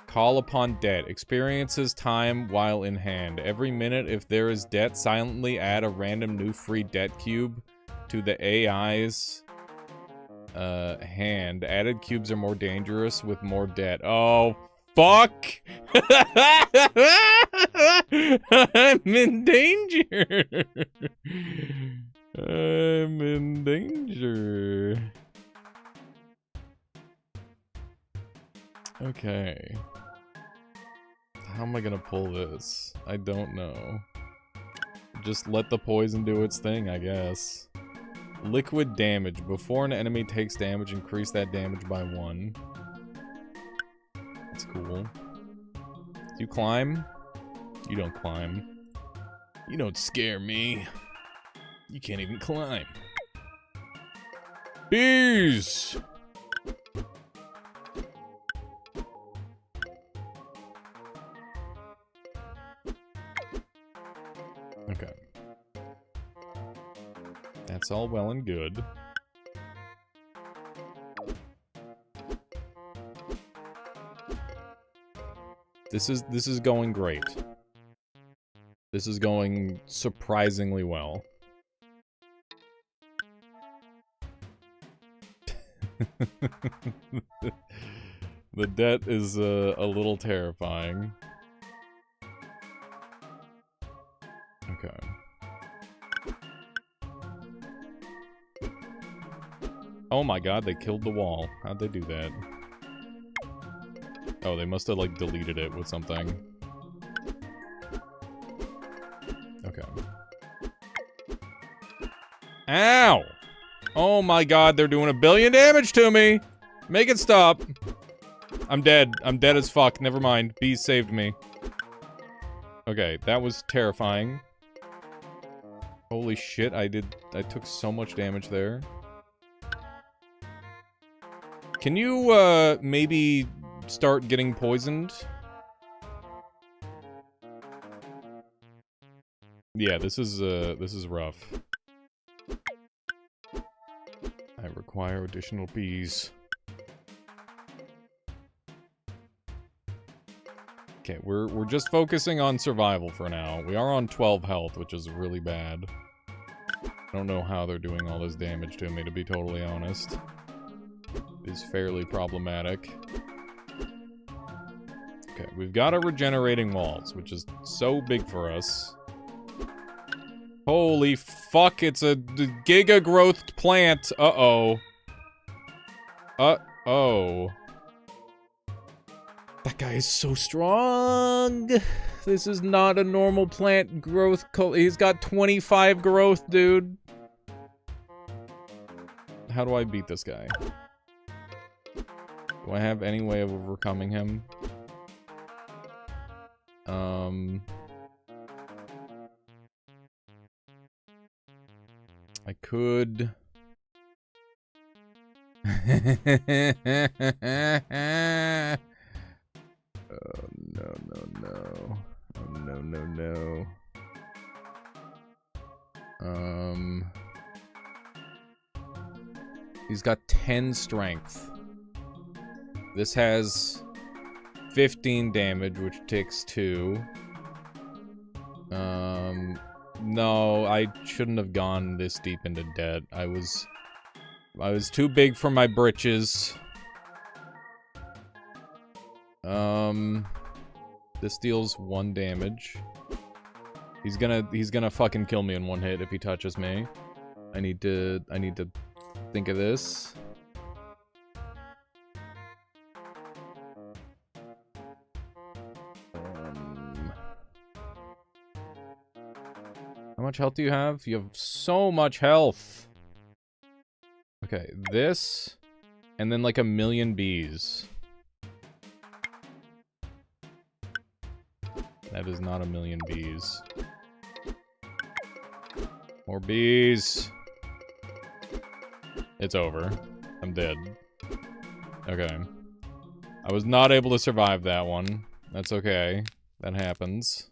Call upon debt. Experiences time while in hand. Every minute, if there is debt, silently add a random new free debt cube to the AI's hand. Added cubes are more dangerous with more debt. Oh, fuck! I'm in danger! I'm in danger. Okay. How am I gonna pull this? I don't know. Just let the poison do its thing, I guess. Liquid damage. Before an enemy takes damage, increase that damage by 1. That's cool. Do you climb? You don't climb. You don't scare me. You can't even climb. Bees! Okay. That's all well and good. This is going great. This is going surprisingly well. The debt is a little terrifying. Okay. Oh my god, they killed the wall. How'd they do that? Oh, they must have, like, deleted it with something. Okay. Ow! Oh my god, they're doing 1 billion damage to me! Make it stop! I'm dead. I'm dead as fuck. Never mind. Bees saved me. Okay, that was terrifying. Holy shit, I took so much damage there. Can you, maybe start getting poisoned? Yeah, this is rough. I require additional bees. Okay, we're just focusing on survival for now. We are on 12 health, which is really bad. I don't know how they're doing all this damage to me, to be totally honest. It is fairly problematic. Okay, we've got a regenerating walls, which is so big for us. Holy fuck, it's a giga growth plant. Uh-oh. Uh-oh. That guy is so strong. This is not a normal plant growth. He's got 25 growth, dude. How do I beat this guy? Do I have any way of overcoming him? I could... Oh, no, no, no. Oh, no, no, no. He's got 10 strength. This has 15 damage, which takes 2. No, I shouldn't have gone this deep into debt. I was too big for my britches. This deals 1 damage. He's gonna fucking kill me in 1 hit if he touches me. I need to think of this. How much health do you have? You have so much health. Okay, this, and then like 1,000,000 bees. That is not 1,000,000 bees. More bees. It's over. I'm dead. Okay. I was not able to survive that one. That's okay. That happens.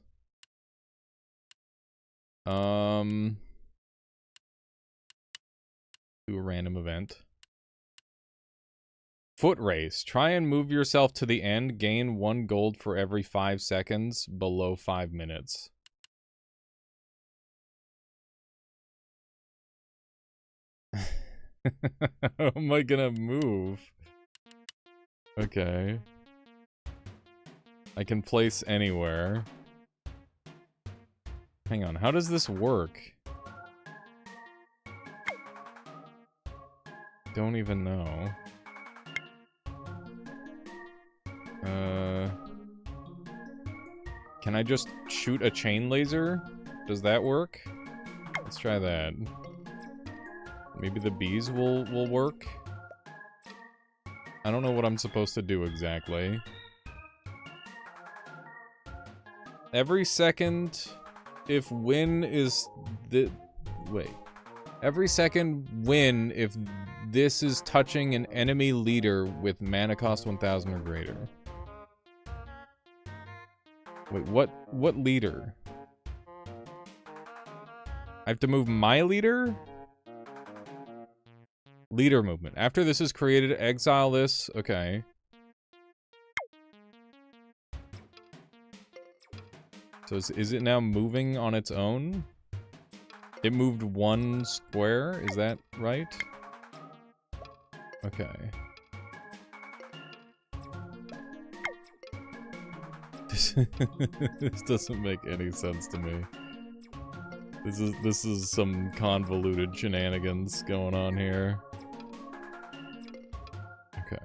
Do a random event. Foot race. Try and move yourself to the end. Gain 1 gold for every 5 seconds below 5 minutes. How am I gonna move? Okay. I can place anywhere. Hang on, how does this work? Don't even know. Can I just shoot a chain laser? Does that work? Let's try that. Maybe the bees will work? I don't know what I'm supposed to do exactly. Every second, if win is the... Wait. Every second win if this is touching an enemy leader with mana cost 1,000 or greater. Wait, what leader? I have to move my leader? Leader movement. After this is created, exile this. Okay. So is it now moving on its own? It moved 1 square, is that right? Okay. This doesn't make any sense to me. This is some convoluted shenanigans going on here. Okay.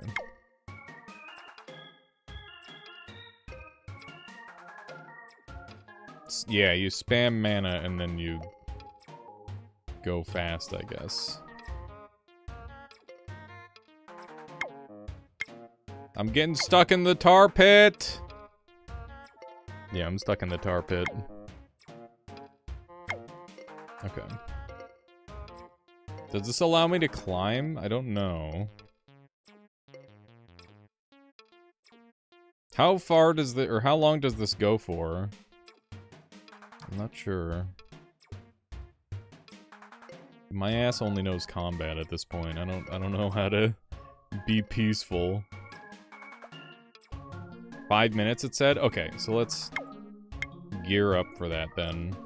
Yeah, you spam mana and then you go fast, I guess. I'm getting stuck in the tar pit! Yeah, I'm stuck in the tar pit. Okay. Does this allow me to climb? I don't know. How far does the, or how long does this go for? I'm not sure. My ass only knows combat at this point. I don't know how to be peaceful. 5 minutes, it said? Okay, so let's gear up for that then.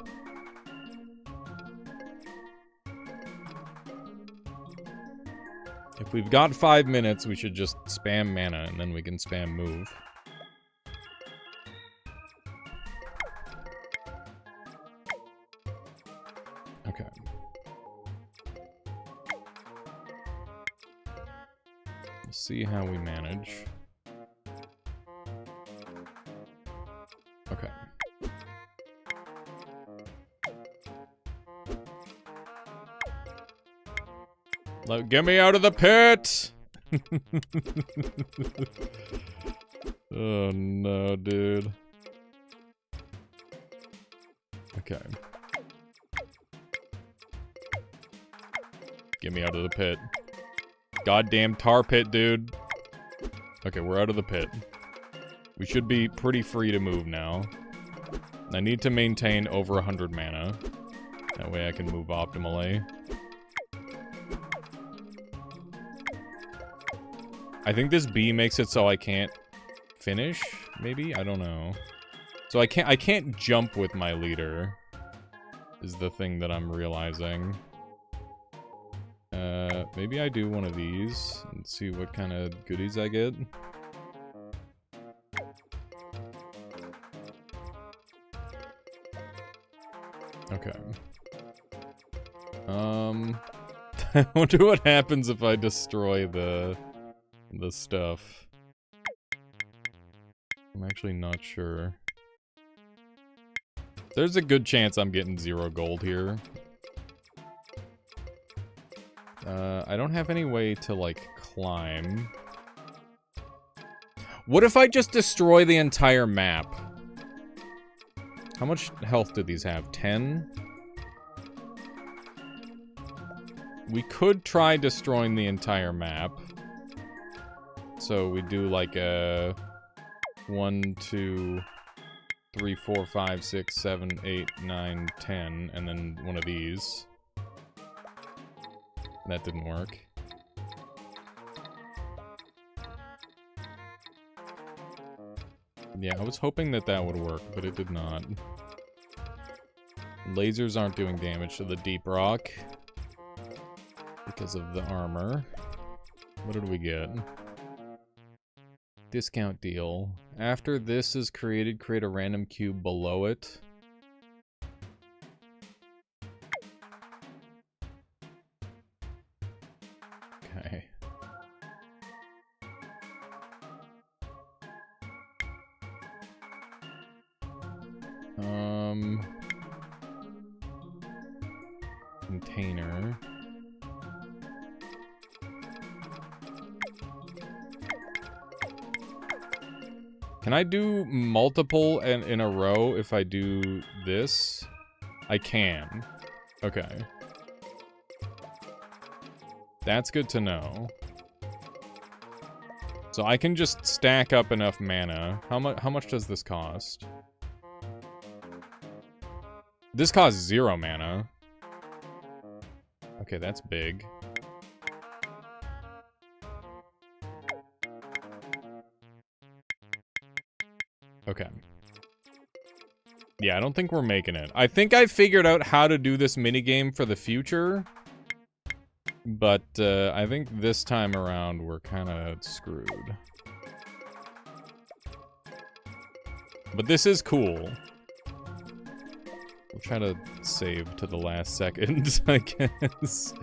If we've got 5 minutes, we should just spam mana, and then we can spam move. Okay. Let's see how we manage. Okay. Get me out of the pit! Oh no, dude. Okay. Get me out of the pit. Goddamn tar pit, dude. Okay, we're out of the pit. We should be pretty free to move now. I need to maintain over 100 mana. That way I can move optimally. I think this B makes it so I can't finish, maybe? I don't know. So I can't jump with my leader, is the thing that I'm realizing. Maybe I do one of these and see what kind of goodies I get. Okay. I wonder what happens if I destroy the stuff. I'm actually not sure. There's a good chance I'm getting 0 gold here. I don't have any way to, like, climb. What if I just destroy the entire map? How much health do these have? 10? We could try destroying the entire map. So we do like a 1, 2, 3, 4, 5, 6, 7, 8, 9, 10, and then one of these. That didn't work. Yeah, I was hoping that that would work, but it did not. Lasers aren't doing damage to the deep rock because of the armor. What did we get? Discount deal. After this is created, create a random cube below it. Okay. Container. Can I do multiple in a row if I do this? I can. Okay. That's good to know. So I can just stack up enough mana. How much does this cost? This costs 0 mana. Okay, that's big. Okay. Yeah, I don't think we're making it. I think I figured out how to do this minigame for the future. But, I think this time around we're kind of screwed. But this is cool. We'll try to save to the last second, I guess.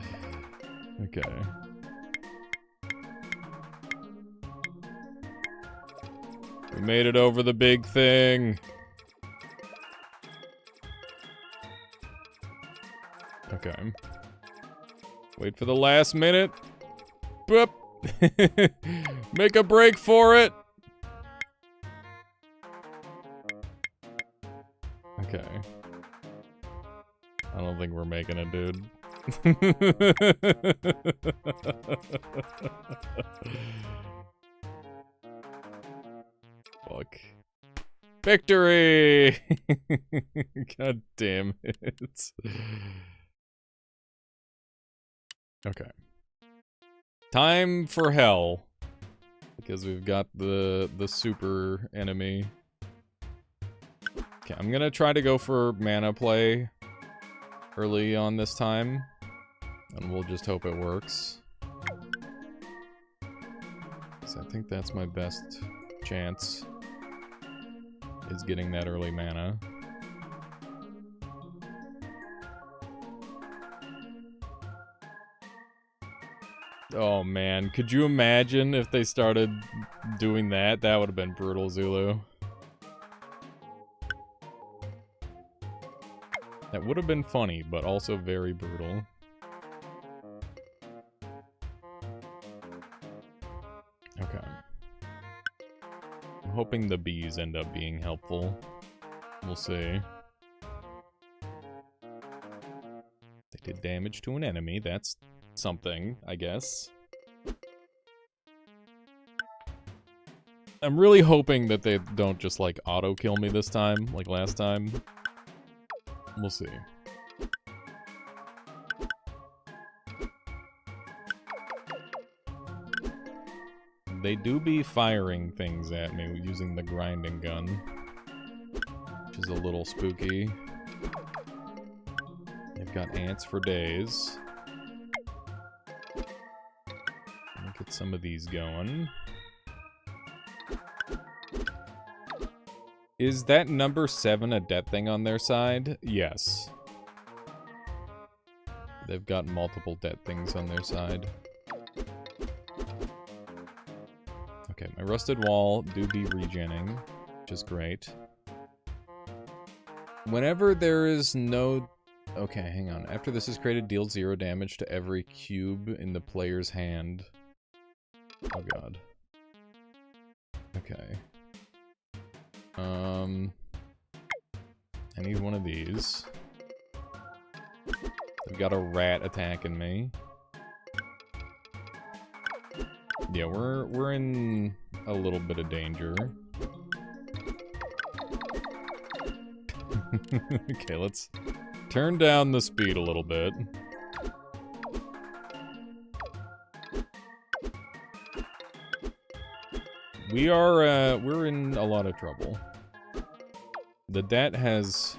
Okay. We made it over the big thing. Okay. Wait for the last minute. Boop. Make a break for it. Okay. I don't think we're making it, dude. Fuck. Victory! God damn it. Okay. Time for hell. Because we've got the super enemy. Okay, I'm gonna try to go for mana play early on this time. And we'll just hope it works. So I think that's my best chance. Is getting that early mana. Oh man, could you imagine if they started doing that? That would have been brutal, Zulu. That would have been funny, but also very brutal. Okay. I'm hoping the bees end up being helpful. We'll see. They did damage to an enemy, that's something, I guess. I'm really hoping that they don't just, like, auto-kill me this time, like last time. We'll see. They do be firing things at me using the grinding gun, which is a little spooky. They've got ants for days. Let me get some of these going. Is that number 7 a debt thing on their side? Yes. They've got multiple debt things on their side. Okay, my rusted wall do be regenning, which is great. Whenever there is no... Okay, hang on. After this is created, deal 0 damage to every cube in the player's hand. Oh god. Okay. I need one of these. I've got a rat attacking me. Yeah, we're in a little bit of danger. Okay, let's turn down the speed a little bit. We're in a lot of trouble. The debt has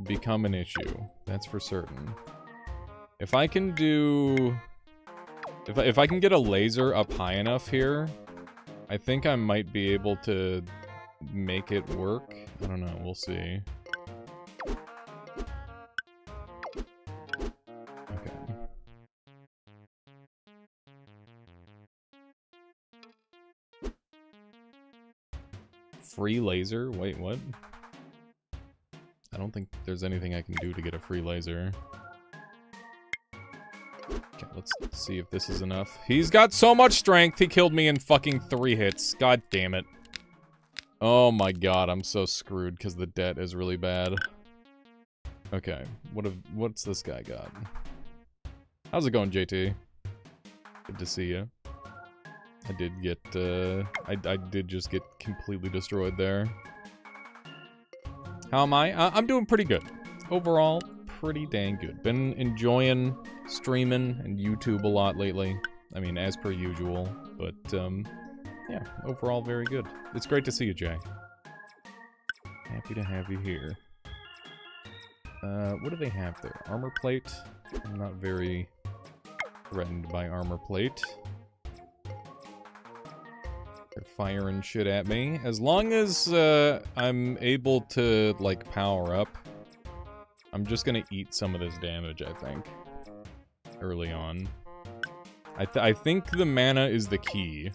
become an issue, that's for certain. If I can do... If I can get a laser up high enough here, I think I might be able to make it work. I don't know, we'll see. Okay. Free laser? Wait, what? I don't think there's anything I can do to get a free laser. Okay, let's see if this is enough. He's got so much strength, he killed me in fucking 3 hits. God damn it. Oh my god, I'm so screwed because the debt is really bad. Okay, what's this guy got? How's it going, JT? Good to see you. I did get, I did just get completely destroyed there. How am I? I'm doing pretty good. Overall, pretty dang good. Been enjoying streaming and YouTube a lot lately. I mean, as per usual. But, yeah, overall very good. It's great to see you, Jay. Happy to have you here. What do they have there? Armor plate? I'm not very threatened by armor plate. They're firing shit at me. As long as I'm able to, like, power up, I'm just gonna eat some of this damage, I think. Early on. I think the mana is the key.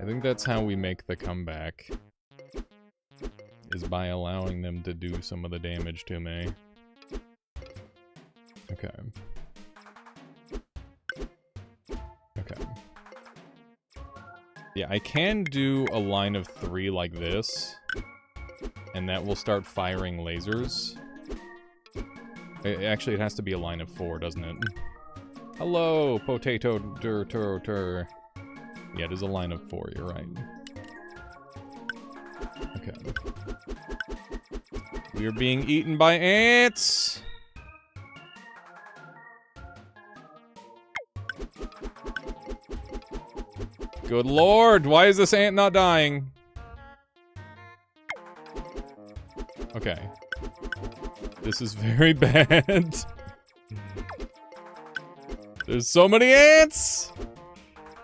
I think that's how we make the comeback. Is by allowing them to do some of the damage to me. Okay. Okay. Yeah, I can do a line of 3 like this. And that will start firing lasers. Actually, it has to be a line of 4, doesn't it? Hello, potato tur. Yeah, it is a line of 4, you're right. Okay. We are being eaten by ants! Good lord, why is this ant not dying? Okay. This is very bad. There's so many ants!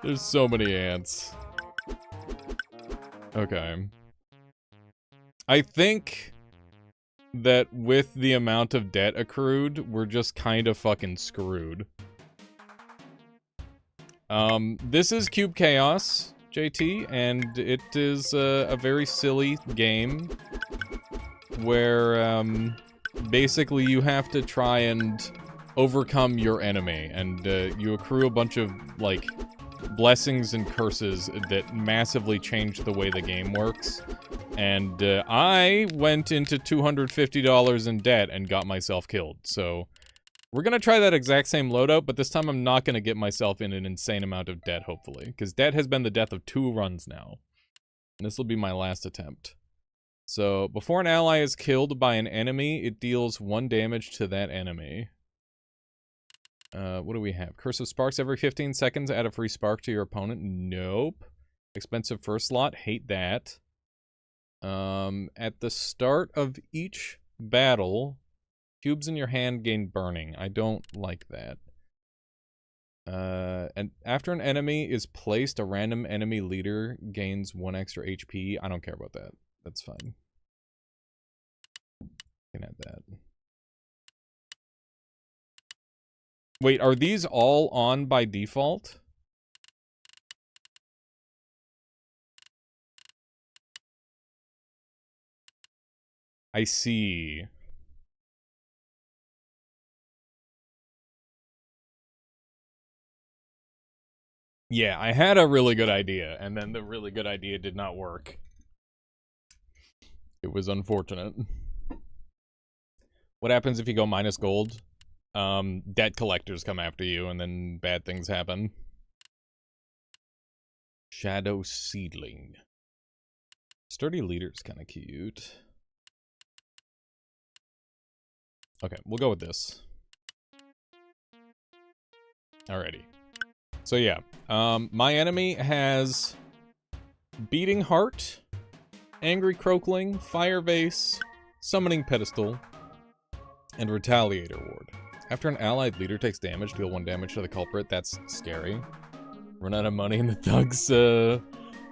There's so many ants. Okay. I think that with the amount of debt accrued, we're just kind of fucking screwed. This is Cube Chaos, JT, and it is a very silly game where, basically you have to try and overcome your enemy, and you accrue a bunch of, like, blessings and curses that massively change the way the game works. And I went into $250 in debt and got myself killed, so we're gonna try that exact same loadout, but this time I'm not gonna get myself in an insane amount of debt, hopefully, because debt has been the death of 2 runs now, and this will be my last attempt. So, before an ally is killed by an enemy, it deals 1 damage to that enemy. What do we have? Curse of Sparks. Every 15 seconds, add a free spark to your opponent. Nope. Expensive first slot. Hate that. At the start of each battle, cubes in your hand gain burning. I don't like that. And after an enemy is placed, a random enemy leader gains 1 extra HP. I don't care about that. That's fine. Can add that. Wait, are these all on by default? I see. Yeah, I had a really good idea, and then the really good idea did not work. It was unfortunate. What happens if you go minus gold? Debt collectors come after you, and then bad things happen. Shadow Seedling. Sturdy Leader's kind of cute. Okay, we'll go with this. Alrighty. So yeah, my enemy has Beating Heart, Angry Croakling, Fire Vase, Summoning Pedestal, and Retaliator Ward. After an allied leader takes damage, deal 1 damage to the culprit. That's scary. Run out of money and the thugs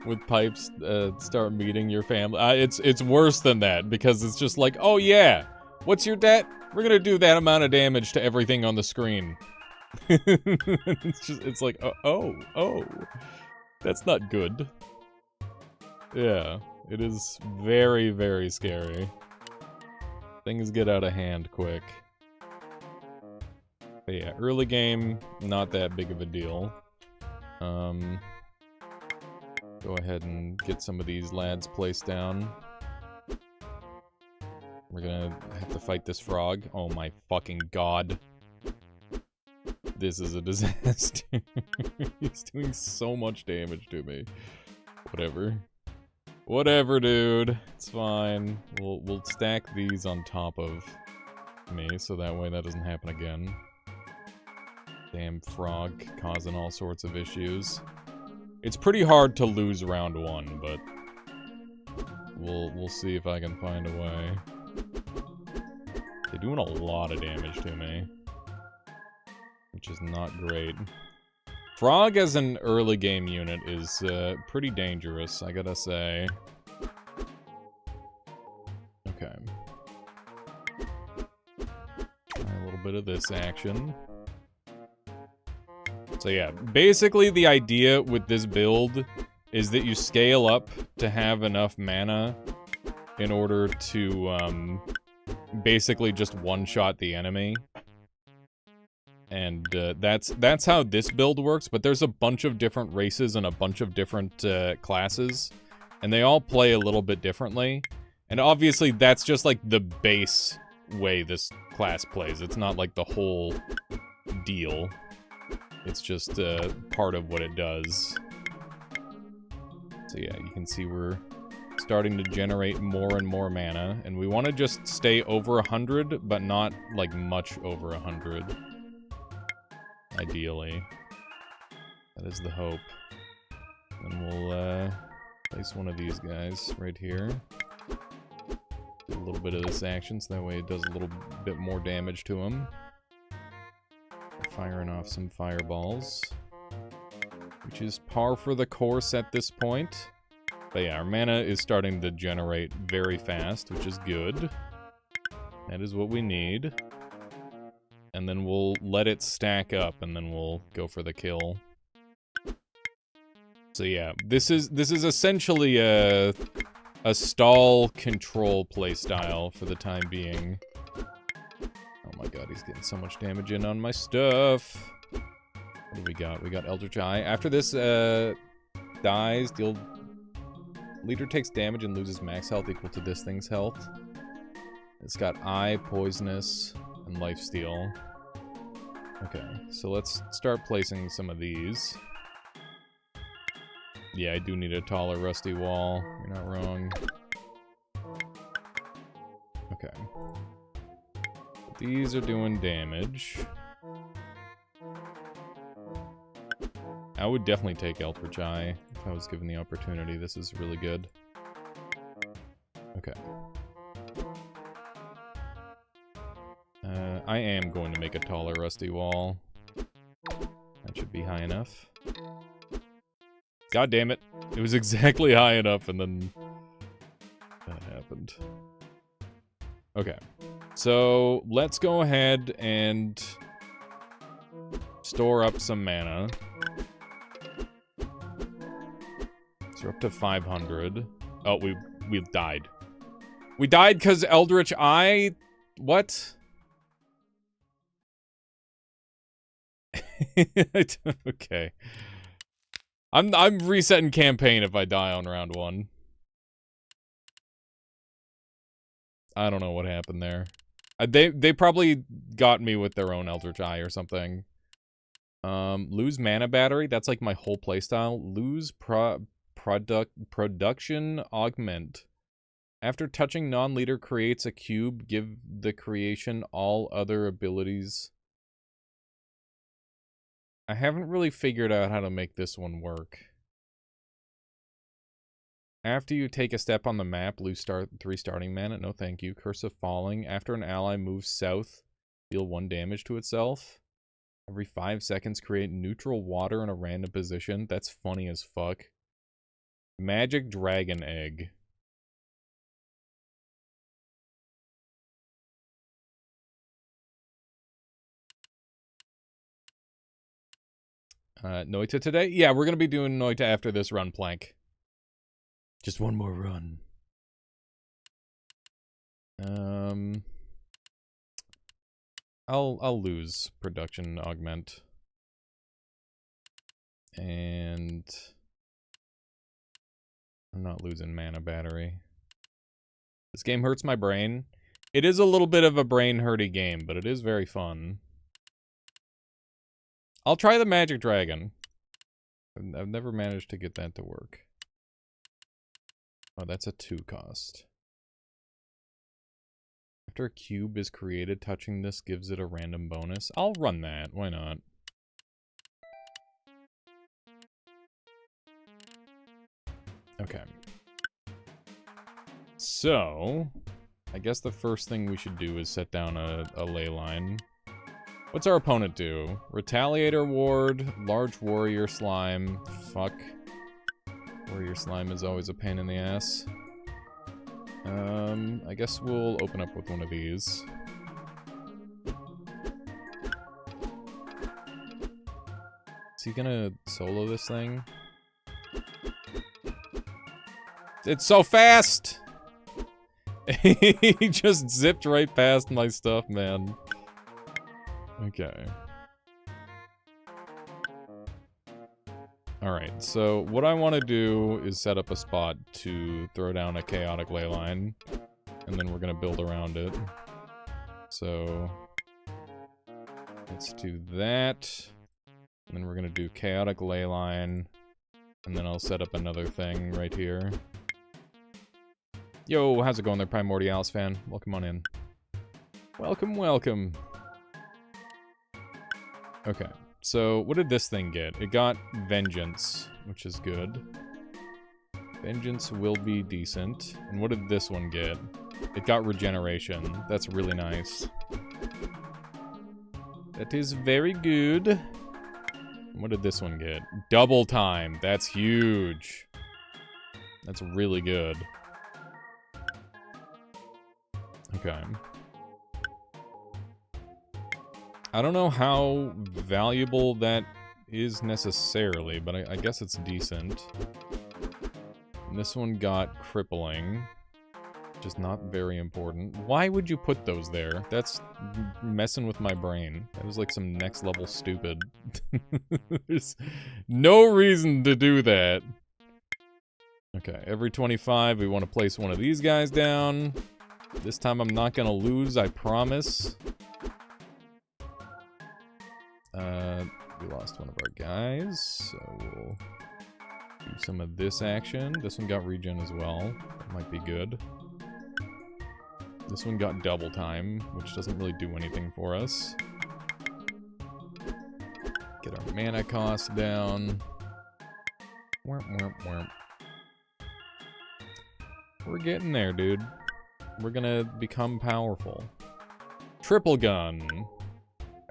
with pipes start meeting your family. It's worse than that, because it's just like, oh yeah, what's your debt? We're gonna do that amount of damage to everything on the screen. it's like, oh, that's not good. Yeah, it is very, very scary. Things get out of hand quick. But yeah, early game, not that big of a deal. Go ahead and get some of these lads placed down. We're gonna have to fight this frog. Oh my fucking god. This is a disaster. He's doing so much damage to me. Whatever. Whatever, dude. It's fine. We'll stack these on top of me, so that way that doesn't happen again. Damn frog causing all sorts of issues. It's pretty hard to lose round 1, but we'll see if I can find a way. They're doing a lot of damage to me, which is not great. Frog as an early game unit is pretty dangerous, I gotta say. Okay. bit of this action. So yeah, basically the idea with this build is that you scale up to have enough mana in order to basically just one-shot the enemy. And that's how this build works, but there's a bunch of different races and a bunch of different classes, and they all play a little bit differently. And obviously that's just like the base way this class plays. It's not like the whole deal. It's just part of what it does. So yeah, you can see we're starting to generate more and more mana, and we want to just stay over 100, but not like much over 100. Ideally. That is the hope. And we'll place one of these guys right here. Do a little bit of this action, so that way it does a little bit more damage to him. Firing off some fireballs, which is par for the course at this point. But yeah, our mana is starting to generate very fast, which is good. That is what we need. And then we'll let it stack up, and then we'll go for the kill. So yeah, this is essentially a stall control playstyle for the time being. Oh my god, he's getting so much damage in on my stuff. What do we got? We got Eldritch Eye. After this dies, the leader takes damage and loses max health equal to this thing's health. It's got Eye, Poisonous, and Lifesteal. Okay, so let's start placing some of these. Yeah, I do need a taller rusty wall. You're not wrong. Okay. These are doing damage. I would definitely take Eldritch Eye if I was given the opportunity. This is really good. Okay. I am going to make a taller rusty wall. That should be high enough. God damn it. It was exactly high enough, and then that happened. Okay. So, let's go ahead and store up some mana. So we're up to 500. Oh, we died. We died because Eldritch Eye... What? Okay. I'm resetting campaign if I die on round 1. I don't know what happened there. They probably got me with their own Eldritch Eye or something. Lose mana battery. That's like my whole playstyle. Lose production augment. After touching non-leader creates a cube. Give the creation all other abilities. I haven't really figured out how to make this one work. After you take a step on the map, lose 3 starting mana. No thank you. Curse of Falling. After an ally moves south, deal 1 damage to itself. Every 5 seconds, create neutral water in a random position. That's funny as fuck. Magic Dragon Egg. Noita today? Yeah, we're gonna be doing Noita after this run plank. Just one more run. I'll lose production augment. And I'm not losing mana battery. This game hurts my brain. It is a little bit of a brain-hurty game, but it is very fun. I'll try the Magic Dragon. I've never managed to get that to work. Oh, that's a 2 cost. After a cube is created, touching this gives it a random bonus. I'll run that. Why not? Okay. So, I guess the first thing we should do is set down a ley line. What's our opponent do? Retaliator Ward, Large Warrior Slime. Fuck. Warrior Slime is always a pain in the ass. I guess we'll open up with one of these. Is he gonna solo this thing? It's so fast! He just zipped right past my stuff, man. Okay. Alright, so what I want to do is set up a spot to throw down a chaotic ley line, and then we're gonna build around it. So let's do that, and then we're gonna do chaotic ley line, and then I'll set up another thing right here. Yo, how's it going there, Primordialis fan? Welcome on in. Welcome, welcome. Okay, so what did this thing get? It got Vengeance, which is good. Vengeance will be decent. And what did this one get? It got Regeneration. That's really nice. That is very good. And what did this one get? Double Time. That's huge. That's really good. Okay. I don't know how valuable that is necessarily, but I guess it's decent. And this one got Crippling, which is not very important. Why would you put those there? That's messing with my brain. That was like some next level stupid. There's no reason to do that. Okay, every 25 we want to place one of these guys down. This time I'm not gonna lose, I promise. We lost one of our guys, so we'll do some of this action. This one got regen as well. That might be good. This one got double time, which doesn't really do anything for us. Get our mana cost down. Womp, womp, womp. We're getting there, dude. We're gonna become powerful. Triple gun.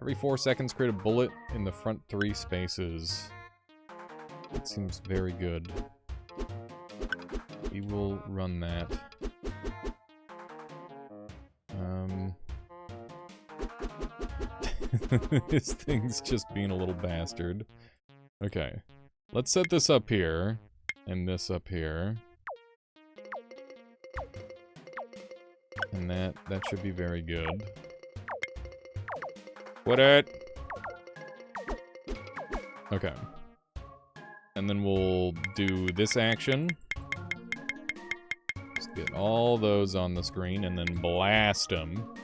Every 4 seconds, create a bullet in the front 3 spaces. That seems very good. We will run that. This thing's just being a little bastard. Okay. Let's set this up here. And this up here. And that should be very good. What it? Okay. And then we'll do this action. Just get all those on the screen and then blast them.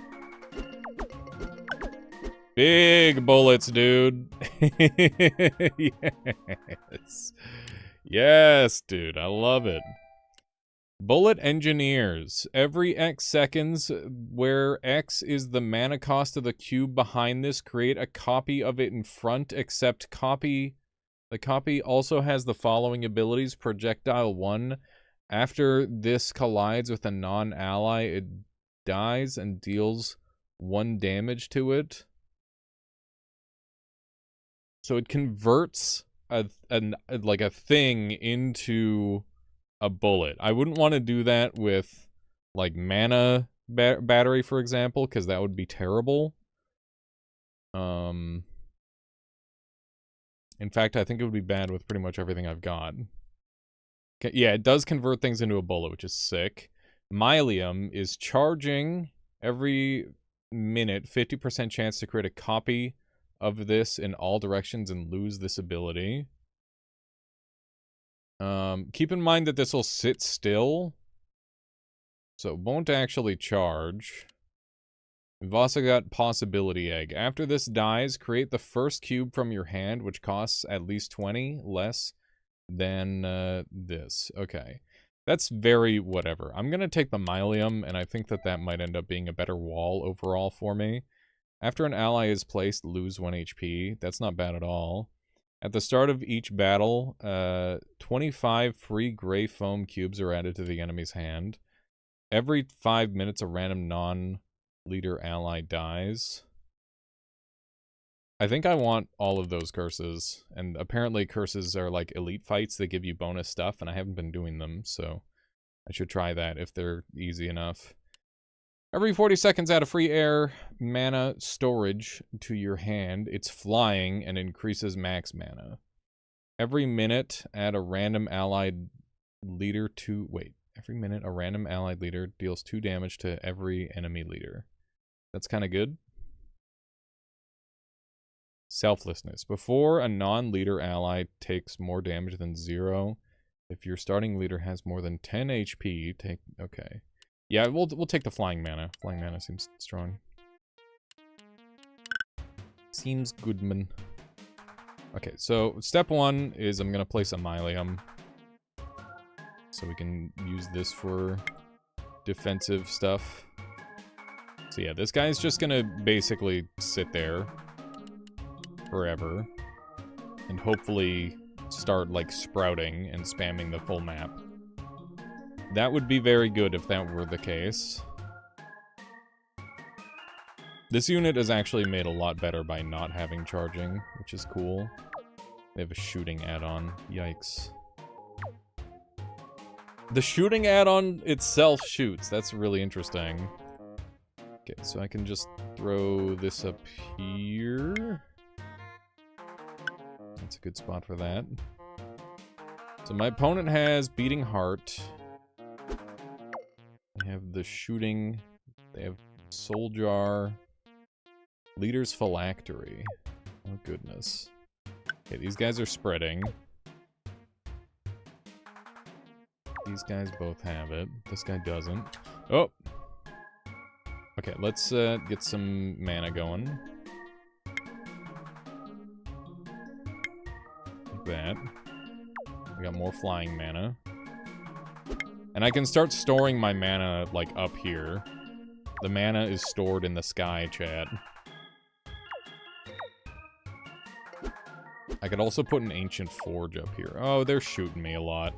Big bullets, dude. Yes. Yes, dude. I love it. Bullet Engineers. Every X seconds, where X is the mana cost of the cube behind this, create a copy of it in front, except the copy also has the following abilities. Projectile 1. After this collides with a non-ally, it dies and deals 1 damage to it. So it converts like a thing into a bullet. I wouldn't want to do that with, like, mana battery, for example, because that would be terrible. In fact, I think it would be bad with pretty much everything I've got. Okay, yeah, it does convert things into a bullet, which is sick. Mylium is charging every minute, 50% chance to create a copy of this in all directions and lose this ability. Keep in mind that this will sit still, so it won't actually charge. We've also got Possibility Egg. After this dies, create the first cube from your hand, which costs at least 20 less than this. Okay. That's very whatever. I'm going to take the Mylium, and I think that that might end up being a better wall overall for me. After an ally is placed, lose 1 HP. That's not bad at all. At the start of each battle, 25 free gray foam cubes are added to the enemy's hand. Every 5 minutes, a random non-leader ally dies. I think I want all of those curses. And apparently curses are like elite fights. They give you bonus stuff, and I haven't been doing them, so I should try that if they're easy enough. Every 40 seconds, add a free air mana storage to your hand. It's flying and increases max mana. Every minute, add a random allied leader to... Wait. Every minute, a random allied leader deals 2 damage to every enemy leader. That's kind of good. Selflessness. Before a non-leader ally takes more damage than 0, if your starting leader has more than 10 HP, take... Okay. Yeah, we'll take the flying mana. Flying mana seems strong. Seems good, man. Okay, so step 1 is I'm gonna place a Mylium. So we can use this for defensive stuff. So yeah, this guy's just gonna basically sit there forever. And hopefully start, like, sprouting and spamming the full map. That would be very good if that were the case. This unit is actually made a lot better by not having charging, which is cool. They have a shooting add-on. Yikes. The shooting add-on itself shoots. That's really interesting. Okay, so I can just throw this up here. That's a good spot for that. So my opponent has Beating Heart. They have the shooting. They have Soul Jar. Leader's Phylactery. Oh, goodness. Okay, these guys are spreading. These guys both have it. This guy doesn't. Oh! Okay, let's get some mana going. Like that. We got more flying mana. And I can start storing my mana, like, up here. The mana is stored in the sky, chat. I could also put an Ancient Forge up here. Oh, they're shooting me a lot.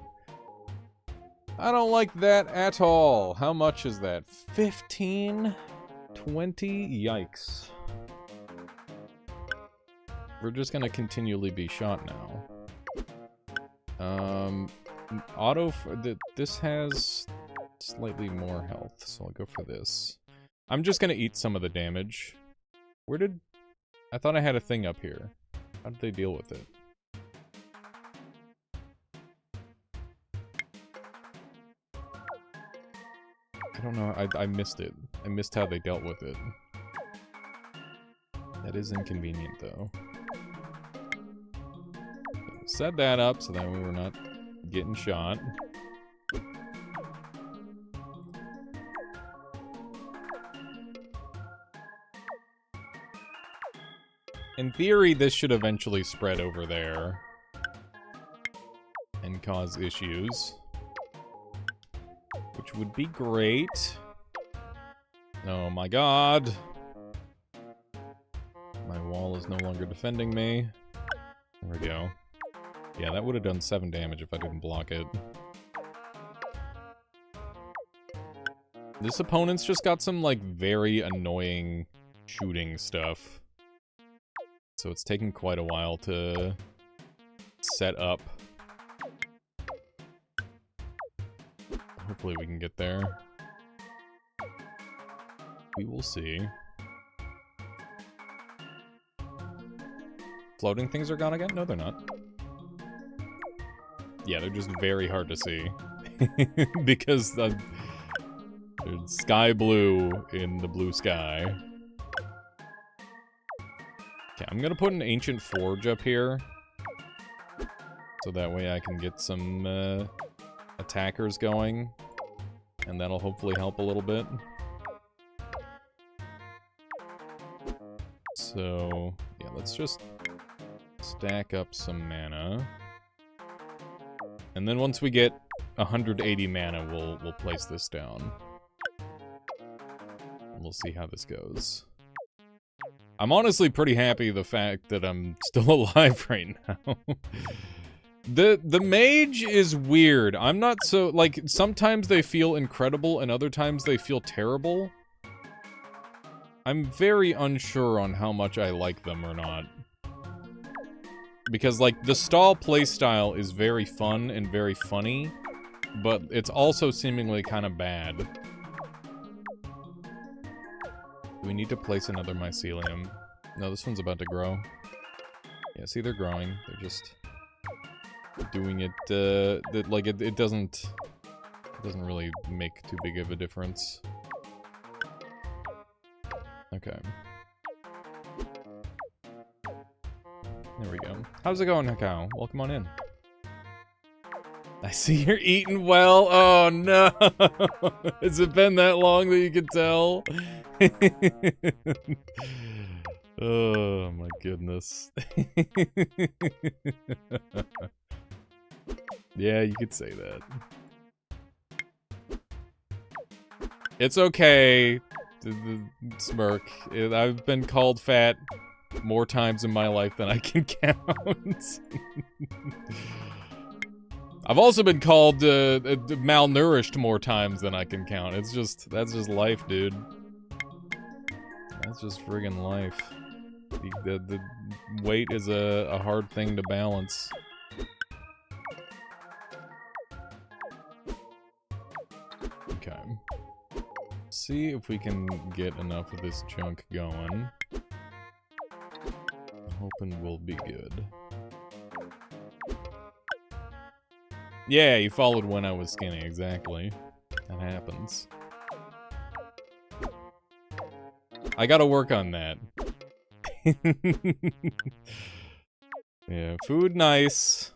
I don't like that at all. How much is that? 15? 20? Yikes. We're just gonna continually be shot now. This has slightly more health, so I'll go for this. I'm just gonna eat some of the damage. I thought I had a thing up here. How did they deal with it? I don't know, I missed it. I missed how they dealt with it. That is inconvenient, though. Set that up so that we were not getting shot. In theory, this should eventually spread over there and cause issues, which would be great. Oh my god. My wall is no longer defending me. There we go. Yeah, that would have done 7 damage if I didn't block it. This opponent's just got some, like, very annoying shooting stuff. So it's taking quite a while to set up. Hopefully we can get there. We will see. Floating things are gone again? No, they're not. Yeah, they're just very hard to see. Because there's sky blue in the blue sky. Okay, I'm gonna put an Ancient Forge up here. So that way I can get some attackers going. And that'll hopefully help a little bit. So, yeah, let's just stack up some mana. And then once we get 180 mana, we'll place this down. We'll see how this goes. I'm honestly pretty happy the fact that I'm still alive right now. The mage is weird. I'm not so, like, sometimes they feel incredible and other times they feel terrible. I'm very unsure on how much I like them or not. Because, like, the stall playstyle is very fun and very funny, but it's also seemingly kind of bad. Do we need to place another mycelium? No, this one's about to grow. Yeah, see, they're growing. They're just doing it, like, it doesn't really make too big of a difference. Okay. There we go. How's it going, Hakao? Welcome on in. I see you're eating well. Oh, no. Has it been that long that you can tell? Oh, my goodness. Yeah, you could say that. It's okay. The smirk. I've been called fat more times in my life than I can count. I've also been called malnourished more times than I can count. It's just, that's just life, dude. That's just friggin' life. The weight is a hard thing to balance. Okay. See if we can get enough of this junk going. I'm hoping we'll be good. Yeah, you followed when I was skinny, exactly. That happens. I gotta work on that. Yeah, food nice.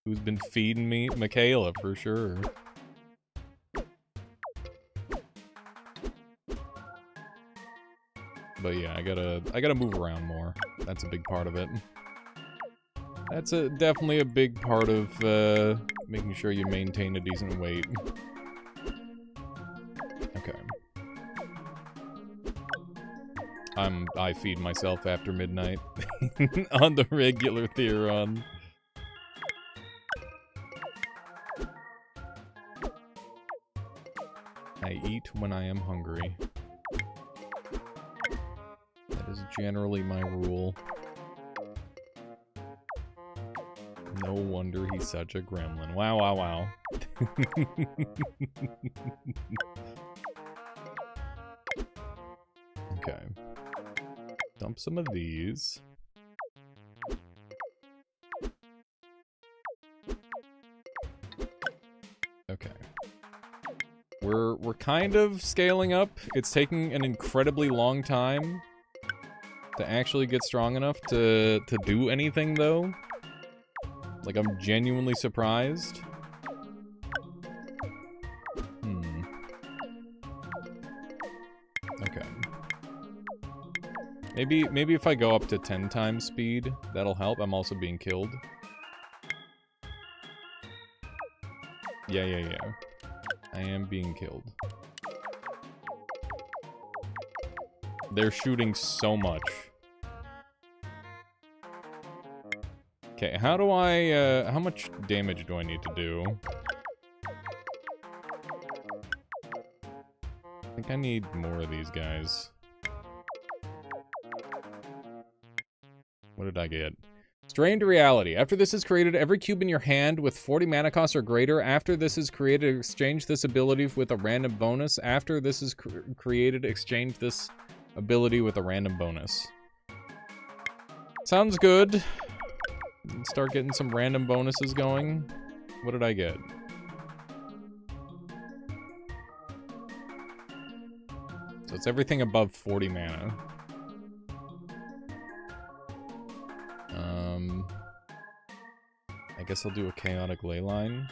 Who's been feeding me? Michaela, for sure. But yeah, I gotta move around more. That's a big part of it. That's definitely a big part of making sure you maintain a decent weight. Okay. I feed myself after midnight on the regular Theron. I eat when I am hungry. That is generally my rule. No wonder he's such a gremlin. Wow, wow, wow. Okay. Dump some of these. Okay. We're kind of scaling up. It's taking an incredibly long time to actually get strong enough to do anything, though. Like, I'm genuinely surprised. Okay. Maybe if I go up to 10 times speed, that'll help. I'm also being killed. Yeah. I am being killed. They're shooting so much. Okay, how do I, how much damage do I need to do? I think I need more of these guys. What did I get? Strained reality. After this is created, every cube in your hand with 40 mana cost or greater. After this is created, exchange this ability with a random bonus. After this is created, exchange this ability with a random bonus. Sounds good. Start getting some random bonuses going. What did I get? So it's everything above 40 mana. I guess I'll do a chaotic ley line.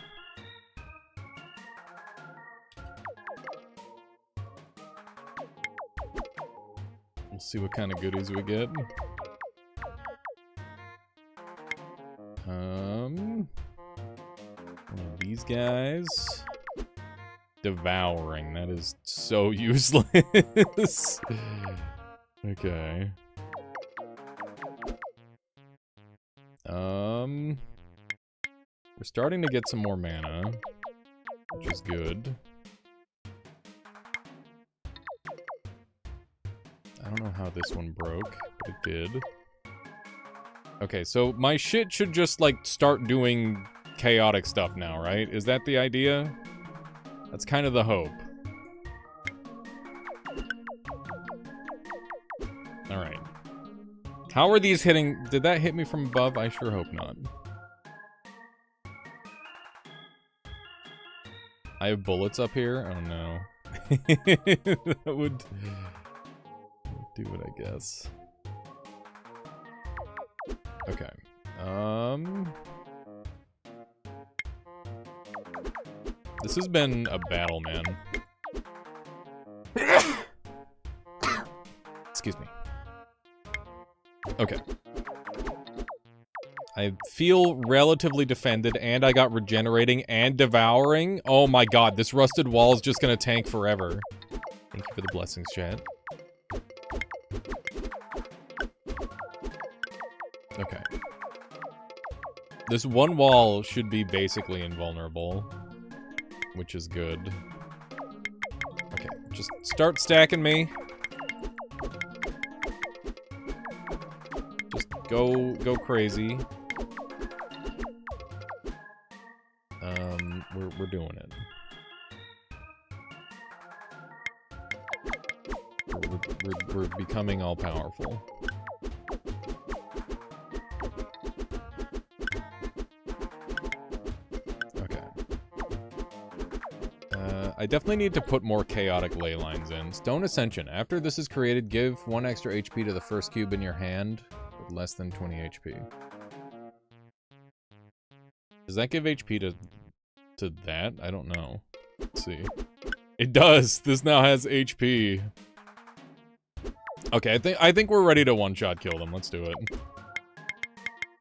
We'll see what kind of goodies we get. One of these guys. Devouring. That is so useless. Okay. We're starting to get some more mana, which is good. I don't know how this one broke, but it did. Okay, so my shit should just, like, start doing chaotic stuff now, right? Is that the idea? That's kind of the hope. Alright. How are these hitting? Did that hit me from above? I sure hope not. I have bullets up here? Oh no. That would do it, I guess. Okay. This has been a battle, man. Excuse me. Okay. I feel relatively defended, and I got regenerating and devouring. Oh my god, this rusted wall is just gonna tank forever. Thank you for the blessings, chat. Okay. This one wall should be basically invulnerable, which is good. Okay, just start stacking me. Just go crazy. We're doing it. We're becoming all powerful. Okay. I definitely need to put more chaotic ley lines in. Stone Ascension. After this is created, give 1 extra HP to the first cube in your hand with less than 20 HP. Does that give HP to that? I don't know. Let's see. It does. This now has HP. Okay, I think we're ready to one-shot kill them. Let's do it.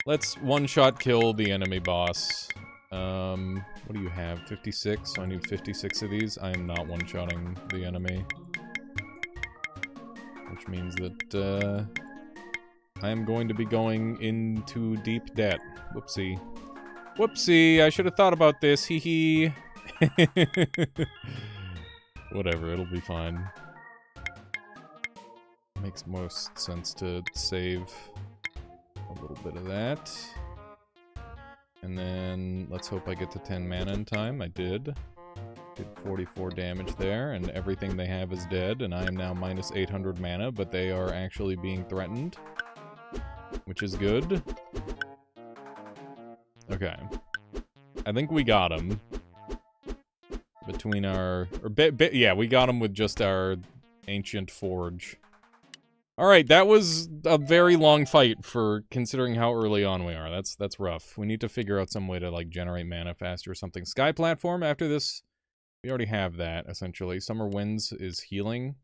Let's one-shot kill the enemy boss. What do you have? 56? So I need 56 of these. I am not one-shotting the enemy. Which means that, I am going to be going into deep debt. Whoopsie. Whoopsie, I should have thought about this, hee hee. Whatever, it'll be fine. Makes most sense to save a little bit of that. And then, let's hope I get to 10 mana in time. I did. Did 44 damage there, and everything they have is dead, and I am now minus 800 mana, but they are actually being threatened. Which is good. Okay. I think we got him. Between our... yeah, we got him with just our ancient forge. Alright, that was a very long fight for considering how early on we are. That's rough. We need to figure out some way to, like, generate mana faster or something. Sky Platform, after this, we already have that, essentially. Summer Winds is healing.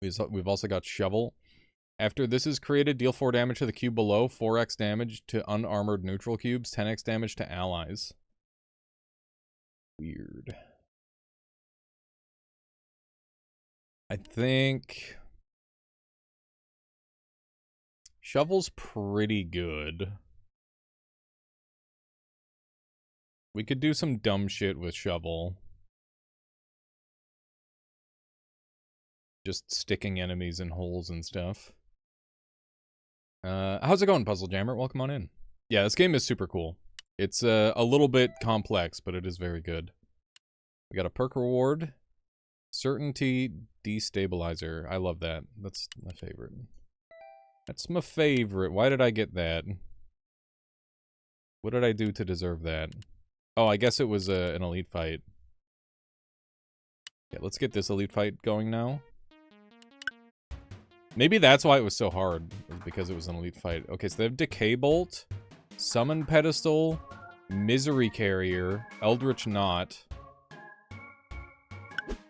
We've also got Shovel. After this is created, deal 4 damage to the cube below, 4x damage to unarmored neutral cubes, 10x damage to allies. Weird. I think... Shovel's pretty good. We could do some dumb shit with Shovel. Just sticking enemies in holes and stuff. How's it going, Puzzle Jammer? Welcome on in. Yeah, this game is super cool. It's a little bit complex, but it is very good. We got a perk reward. Certainty Destabilizer. I love that. That's my favorite. That's my favorite. Why did I get that? What did I do to deserve that? Oh, I guess it was an elite fight. Yeah, let's get this elite fight going now. Maybe that's why it was so hard, was because it was an elite fight. Okay, so they have Decay Bolt, Summon Pedestal, Misery Carrier, Eldritch Knot.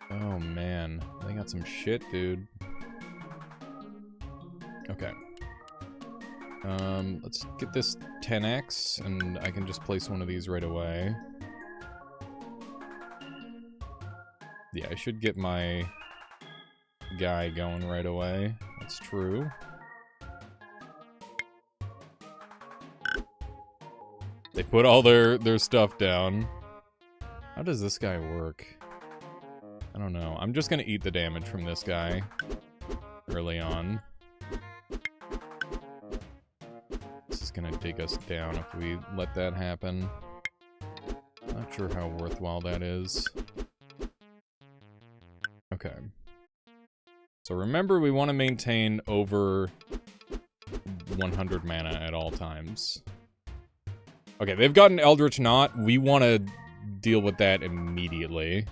Oh man, they got some shit, dude. Okay. Let's get this 10x, and I can just place one of these right away. Yeah, I should get my guy going right away. That's true. They put all their stuff down. How does this guy work? I don't know. I'm just gonna eat the damage from this guy early on. This is gonna dig us down if we let that happen. Not sure how worthwhile that is. Okay. So remember, we want to maintain over 100 mana at all times. Okay, they've got an Eldritch Knot. We want to deal with that immediately.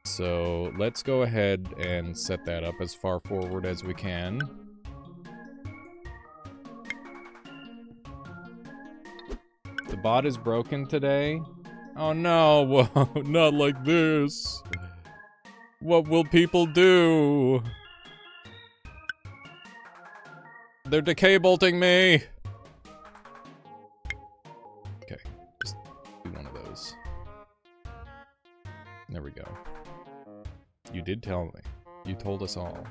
So let's go ahead and set that up as far forward as we can. The bot is broken today. Oh no, not like this. What will people do? They're decay bolting me. Okay, just do one of those. There we go. You did tell me. You told us all.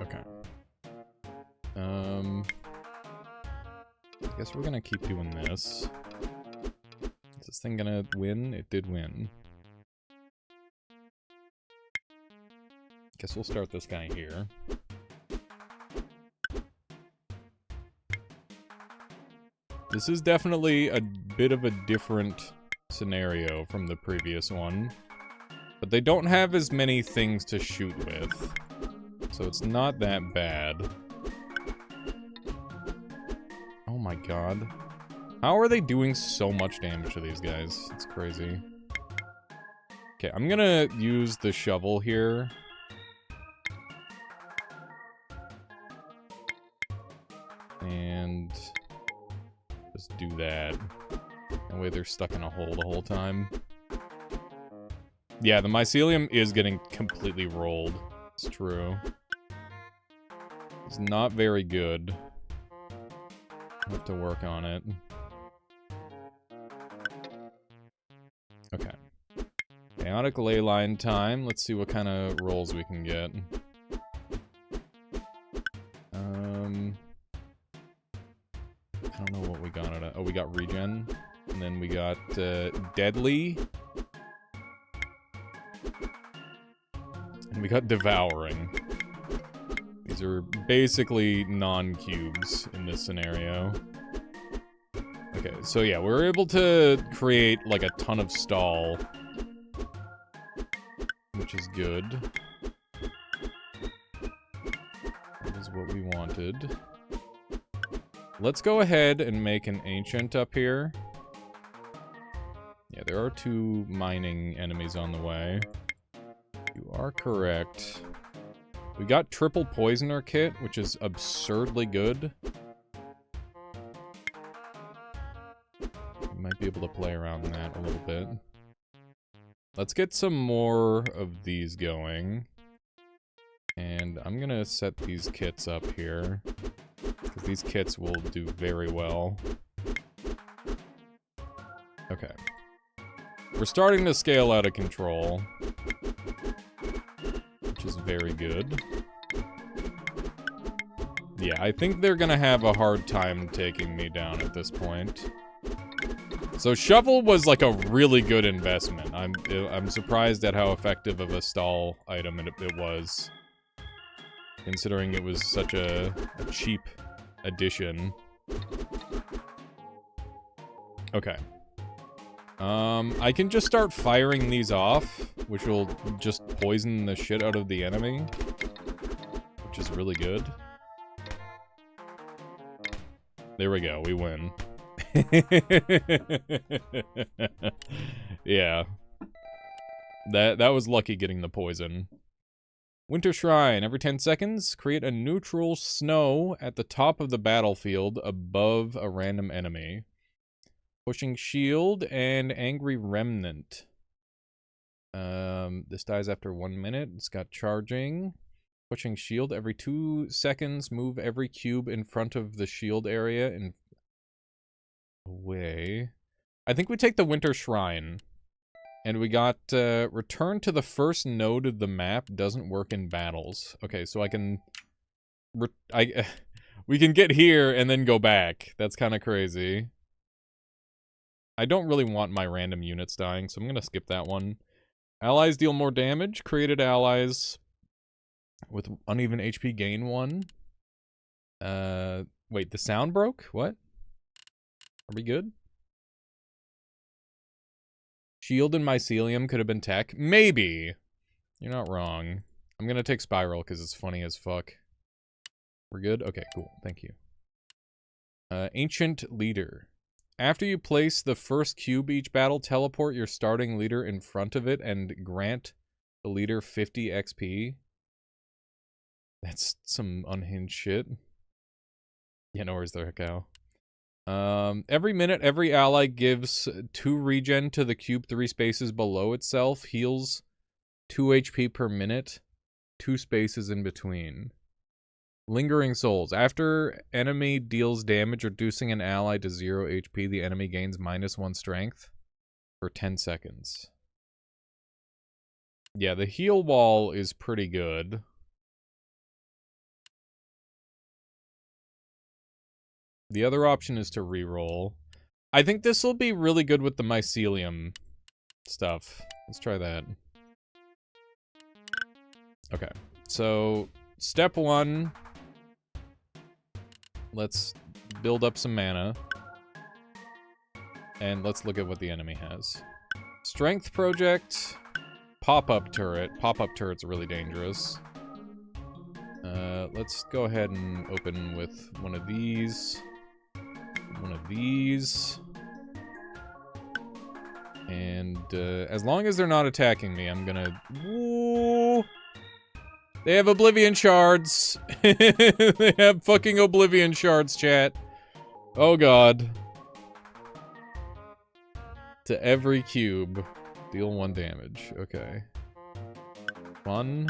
Okay. I guess we're gonna keep doing this. Is this thing gonna win? It did win. Guess we'll start this guy here. This is definitely a bit of a different scenario from the previous one. But they don't have as many things to shoot with. So it's not that bad. Oh my god. How are they doing so much damage to these guys? It's crazy. Okay, I'm gonna use the shovel here. And just do that. That way they're stuck in a hole the whole time. Yeah, the mycelium is getting completely rolled. It's true. It's not very good. I have to work on it. Okay. Chaotic ley line time. Let's see what kind of rolls we can get. I don't know what we got. Oh, we got regen. And then we got deadly. And we got devouring. These are basically non-cubes in this scenario. Okay, so yeah, we're able to create like a ton of stall. Which is good. That is what we wanted. Let's go ahead and make an ancient up here. Yeah, there are 2 mining enemies on the way. You are correct. We got triple poisoner kit, which is absurdly good. We might be able to play around that a little bit. Let's get some more of these going. And I'm gonna set these kits up here. Because these kits will do very well. Okay. We're starting to scale out of control. Which is very good. Yeah, I think they're gonna have a hard time taking me down at this point. So shovel was like a really good investment. I'm surprised at how effective of a stall item it was. Considering it was such a cheap addition. Okay. I can just start firing these off, which will just poison the shit out of the enemy. Which is really good. There we go, we win. Yeah. That was lucky getting the poison. Winter Shrine. Every 10 seconds, create a neutral snow at the top of the battlefield above a random enemy. Pushing Shield and Angry Remnant. This dies after 1 minute. It's got charging. Pushing Shield. Every 2 seconds, move every cube in front of the shield area and away. I think we take the Winter Shrine. And we got, return to the first node of the map doesn't work in battles. Okay, so I can... we can get here and then go back. That's kind of crazy. I don't really want my random units dying, so I'm gonna skip that one. Allies deal more damage. Created allies with uneven HP gain 1. Wait, the sound broke? What? Are we good? Shield and Mycelium could have been tech. Maybe. You're not wrong. I'm gonna take Spiral because it's funny as fuck. We're good? Okay, cool. Thank you. Ancient Leader. After you place the first cube each battle, teleport your starting leader in front of it and grant the leader 50 XP. That's some unhinged shit. Yeah, no worries there, cow. Every minute, every ally gives 2 regen to the cube 3 spaces below itself, heals 2 HP per minute, 2 spaces in between. Lingering Souls. After enemy deals damage, reducing an ally to 0 HP, the enemy gains -1 strength for 10 seconds. Yeah, the heal wall is pretty good. The other option is to reroll. I think this will be really good with the Mycelium stuff. Let's try that. Okay, so step 1. Let's build up some mana. And let's look at what the enemy has. Strength Project, Pop-Up Turret. Pop-Up Turret's really dangerous. Let's go ahead and open with one of these. One of these. And as long as they're not attacking me, I'm gonna... Woo! They have Oblivion Shards. They have fucking Oblivion Shards, chat. Oh god. To every cube, deal 1 damage. Okay. 1.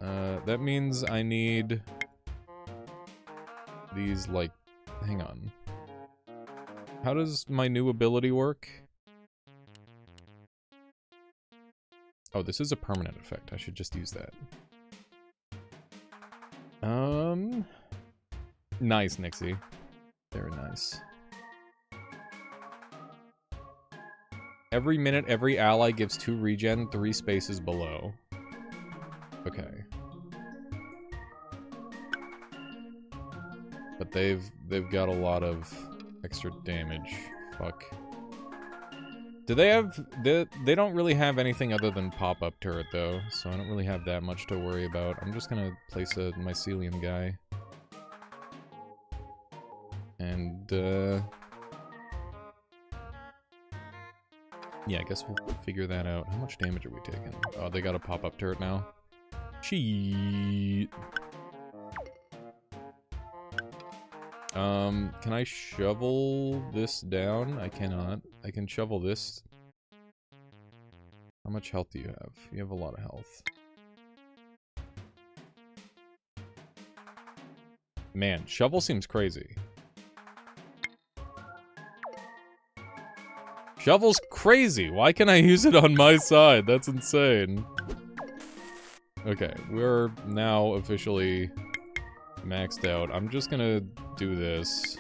That means I need these, like... Hang on. How does my new ability work? Oh, this is a permanent effect. I should just use that. Nice, Nixie. Very nice. Every minute, every ally gives 2 regen, 3 spaces below. Okay. But they've got a lot of extra damage. Fuck. Do they have... They don't really have anything other than pop-up turret, though, so I don't really have that much to worry about. I'm just gonna place a Mycelium guy. And, yeah, I guess we'll figure that out. How much damage are we taking? Oh, they got a pop-up turret now. Cheat! Can I shovel this down? I cannot. I can shovel this. How much health do you have? You have a lot of health. Man, shovel seems crazy. Shovel's crazy! Why can't I use it on my side? That's insane. Okay, we're now officially maxed out. I'm just gonna do this.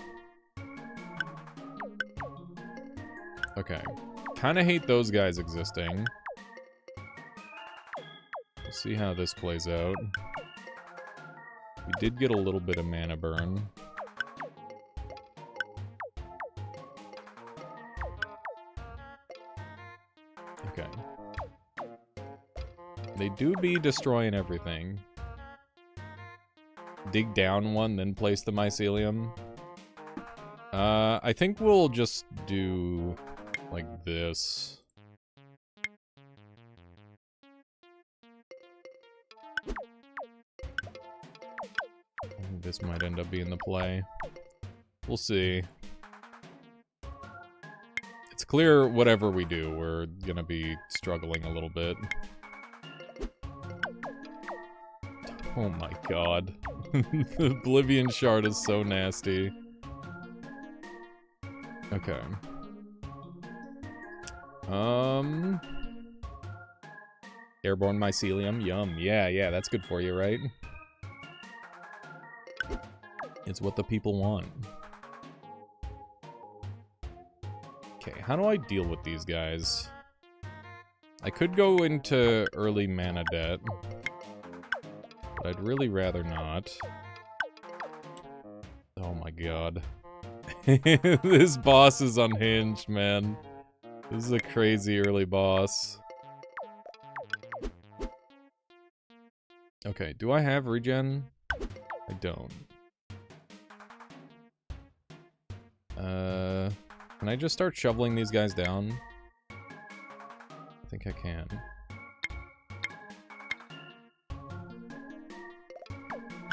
Okay. Kinda hate those guys existing. We'll see how this plays out. We did get a little bit of mana burn. Okay. They do be destroying everything. Dig down 1, then place the Mycelium. I think we'll just do like this. This might end up being the play. We'll see. It's clear whatever we do, we're gonna be struggling a little bit. Oh my god. The Oblivion Shard is so nasty. Okay. Airborne Mycelium, yum. Yeah, that's good for you, right? It's what the people want. Okay, how do I deal with these guys? I could go into early mana debt, but I'd really rather not. Oh my god. This boss is unhinged, man. This is a crazy early boss. Okay, do I have regen? I don't. Can I just start shoveling these guys down? I think I can.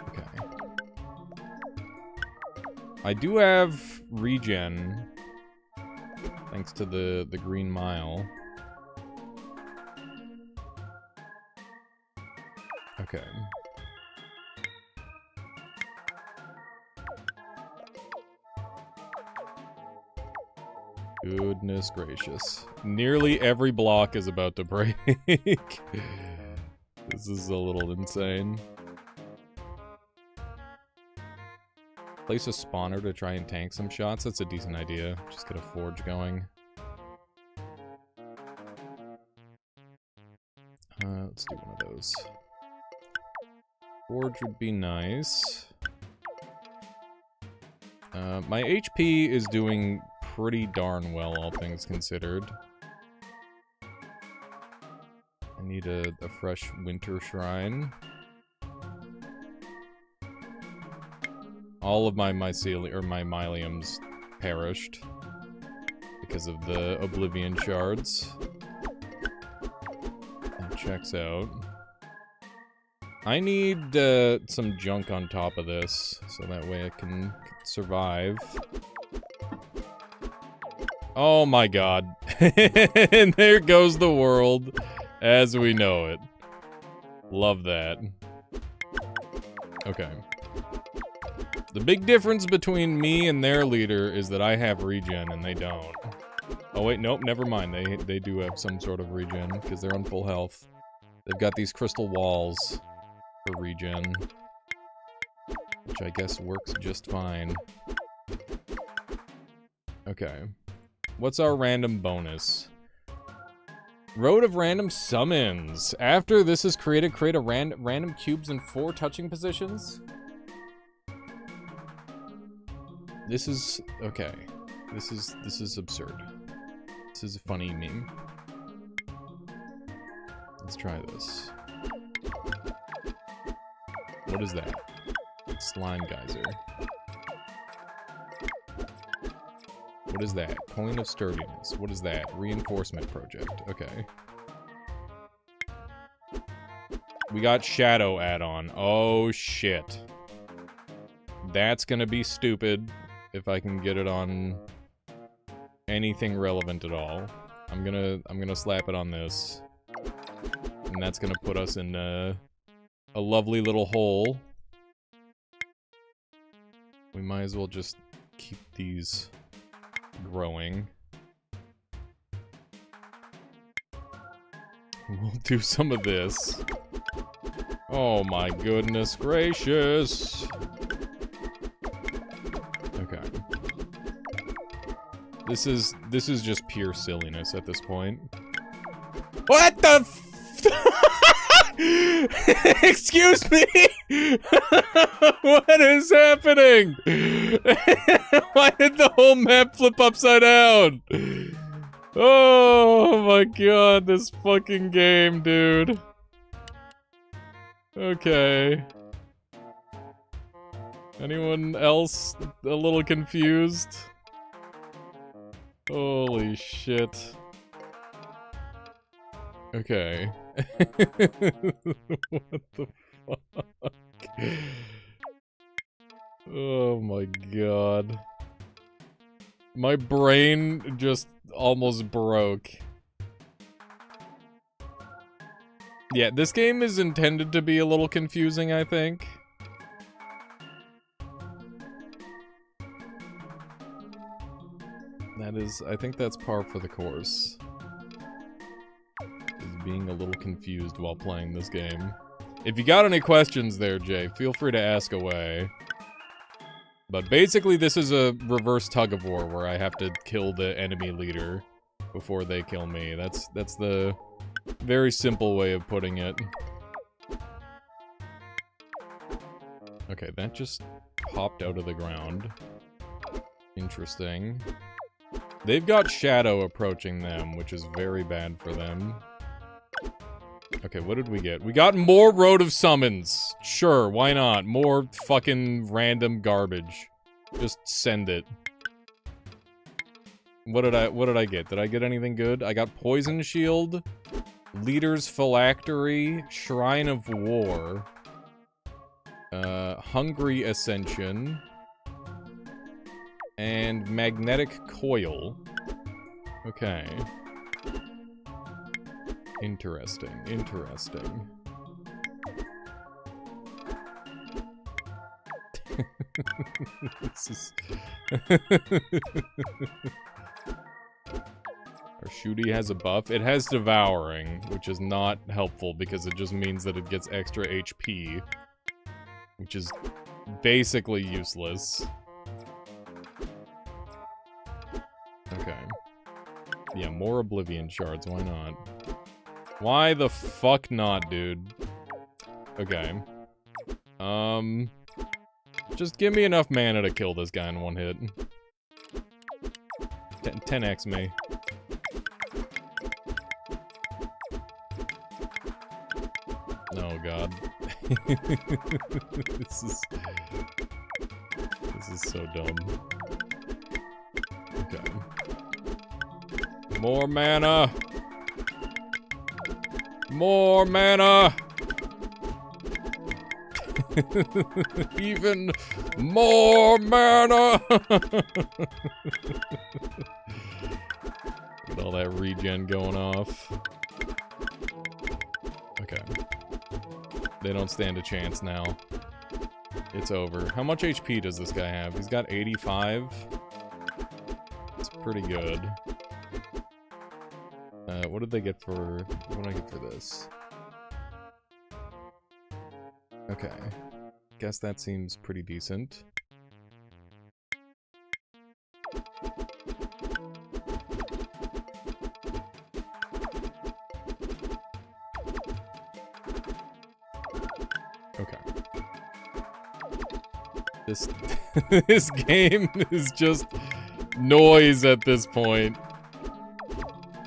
Okay. I do have regen, thanks to the green mile. Okay. Goodness gracious. Nearly every block is about to break. This is a little insane. Place a spawner to try and tank some shots. That's a decent idea. Just get a forge going. Let's do one of those. Forge would be nice. My HP is doing pretty darn well, all things considered. I need a fresh winter shrine. All of my myceliums perished because of the oblivion shards. That checks out. I need some junk on top of this, so that way I can survive. Oh my god. And there goes the world as we know it. Love that. Okay. The big difference between me and their leader is that I have regen and they don't. Oh wait, nope, never mind. They do have some sort of regen because they're on full health. They've got these crystal walls for regen, which I guess works just fine. Okay. What's our random bonus? Road of Random Summons. After this is created, create a random cubes in 4 touching positions. This is okay. This is absurd. This is a funny meme. Let's try this. What is that? Slime geyser. What is that? Coin of sturdiness. What is that? Reinforcement project. Okay. We got shadow add-on. Oh shit. That's gonna be stupid if I can get it on anything relevant at all. I'm gonna slap it on this. And that's gonna put us in a lovely little hole. We might as well just keep these growing. We'll do some of this. Oh my goodness gracious. Okay. This is just pure silliness at this point. What the Excuse me! What is happening? Why did the whole map flip upside down? Oh my god, this fucking game, dude. Okay. Anyone else a little confused? Holy shit. Okay. What the fuck? Oh my god. My brain just almost broke. Yeah, this game is intended to be a little confusing, I think. I think that's par for the course. Is being a little confused while playing this game. If you got any questions there, Jay, feel free to ask away. But basically, this is a reverse tug-of-war where I have to kill the enemy leader before they kill me. That's the very simple way of putting it. Okay, that just popped out of the ground. Interesting. They've got Shadow approaching them, which is very bad for them. Okay, what did we get? We got more Road of Summons. Sure, why not? More fucking random garbage. Just send it. What did I get? Did I get anything good? I got Poison Shield, Leader's Phylactery, Shrine of War, Hungry Ascension, and Magnetic Coil. Okay. Interesting, interesting. This is... Our Shooty has a buff. It has Devouring, which is not helpful because it just means that it gets extra HP. Which is basically useless. Okay. Yeah, more Oblivion Shards, why not? Why the fuck not, dude? Okay. Just give me enough mana to kill this guy in one hit. 10x me. Oh god. This is so dumb. Okay. More mana! More mana! Even more mana! Get all that regen going off. Okay. They don't stand a chance now. It's over. How much HP does this guy have? He's got 85. It's pretty good. What did they get for... What did I get for this? Okay. Guess that seems pretty decent. Okay. This game is just noise at this point.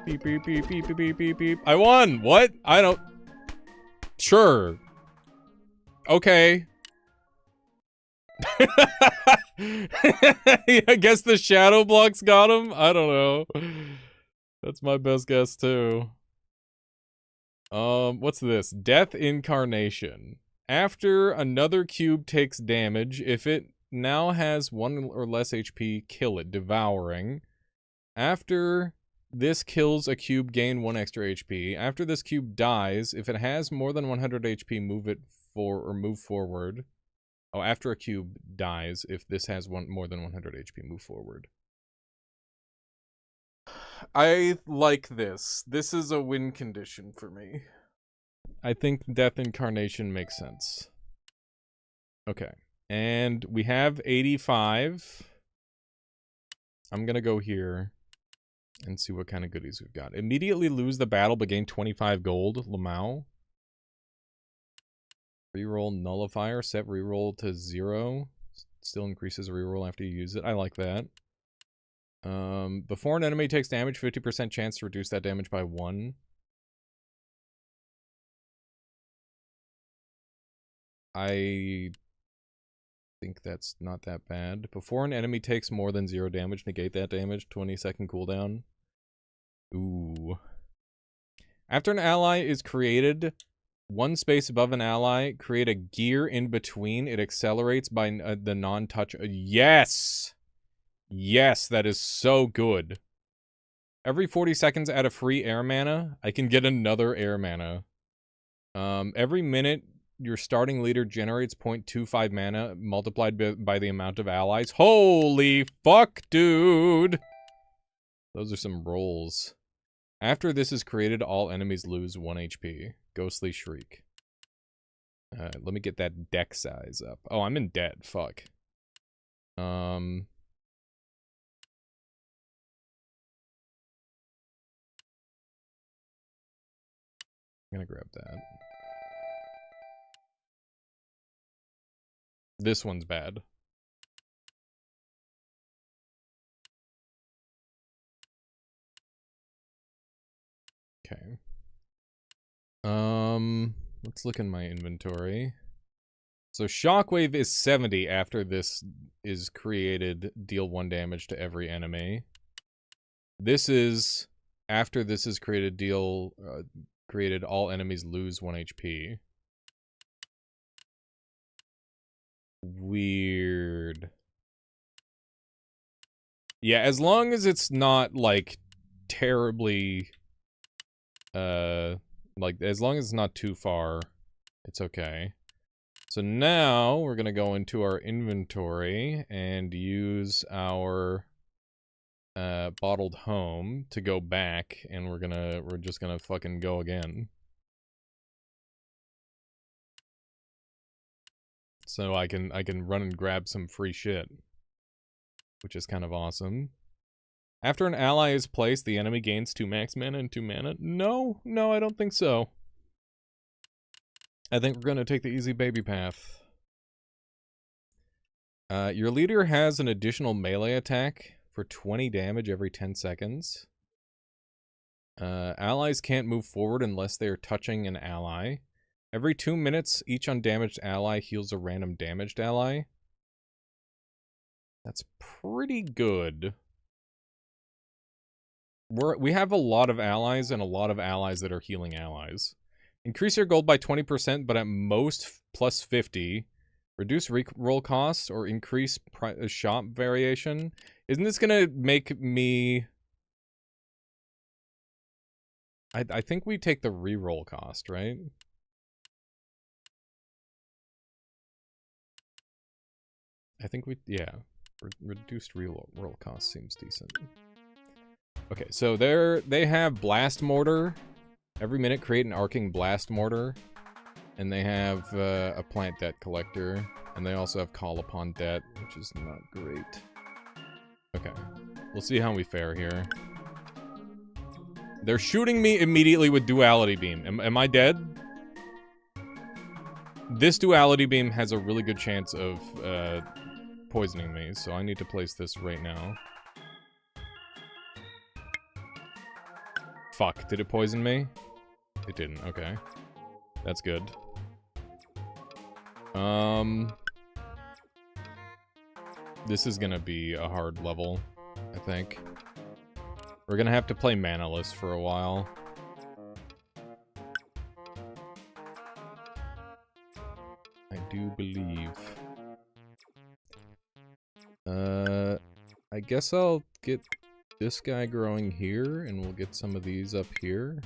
Beep, beep, beep, beep, beep, beep, beep, beep. I won! What? I don't... Sure. Okay. I guess the shadow blocks got him? I don't know. That's my best guess, too. What's this? Death Incarnation. After another cube takes damage, if it now has 1 or less HP, kill it. Devouring. After this kills a cube, gain 1 extra HP. After this cube dies, if it has more than 100 HP, move it move forward. Oh, after a cube dies, if this has more than 100 HP, move forward. I like this. This is a win condition for me. I think Death Incarnation makes sense. Okay. And we have 85. I'm gonna go here and see what kind of goodies we've got. Immediately lose the battle but gain 25 gold. Lamau. Reroll Nullifier. Set reroll to 0. Still increases reroll after you use it. I like that. Before an enemy takes damage, 50% chance to reduce that damage by 1. I think that's not that bad. Before an enemy takes more than 0 damage, negate that damage. 20-second cooldown. Ooh. After an ally is created, 1 space above an ally, create a gear in between. It accelerates by the non-touch. Yes! Yes, that is so good. Every 40 seconds, add a free air mana. I can get another air mana. Every minute, your starting leader generates 0.25 mana multiplied by the amount of allies. Holy fuck, dude! Those are some rolls. After this is created, all enemies lose 1 HP. Ghostly Shriek. Let me get that deck size up. Oh, I'm in debt. Fuck. I'm gonna grab that. This one's bad. Okay. Let's look in my inventory. So Shockwave is 70 after this is created, deal 1 damage to every enemy. This is after this is created, created, all enemies lose 1 HP. Weird. Yeah, as long as it's not, like, terribly, like, as long as it's not too far, it's okay. So now, we're gonna go into our inventory and use our, bottled home to go back, and we're just gonna fucking go again. So I can run and grab some free shit, which is kind of awesome. After an ally is placed, the enemy gains 2 max mana and 2 mana. No, I don't think so. I think we're gonna take the easy baby path. Your leader has an additional melee attack for 20 damage every 10 seconds. Allies can't move forward unless they are touching an ally. Every 2 minutes, each undamaged ally heals a random damaged ally. That's pretty good. We have a lot of allies and a lot of allies that are healing allies. Increase your gold by 20%, but at most plus 50. Reduce reroll costs or increase shop variation. Isn't this gonna make me... I think we take the reroll cost, right? I think we... yeah. Reduced reroll cost seems decent. Okay, so they have Blast Mortar. Every minute create an arcing Blast Mortar. And they have a Plant Debt Collector. And they also have Call Upon Debt, which is not great. Okay, we'll see how we fare here. They're shooting me immediately with Duality Beam. Am I dead? This Duality Beam has a really good chance of poisoning me, so I need to place this right now. Fuck, did it poison me? It didn't, okay. That's good. This is gonna be a hard level, I think. We're gonna have to play Manaless for a while. I do believe. I guess I'll get this guy growing here, and we'll get some of these up here.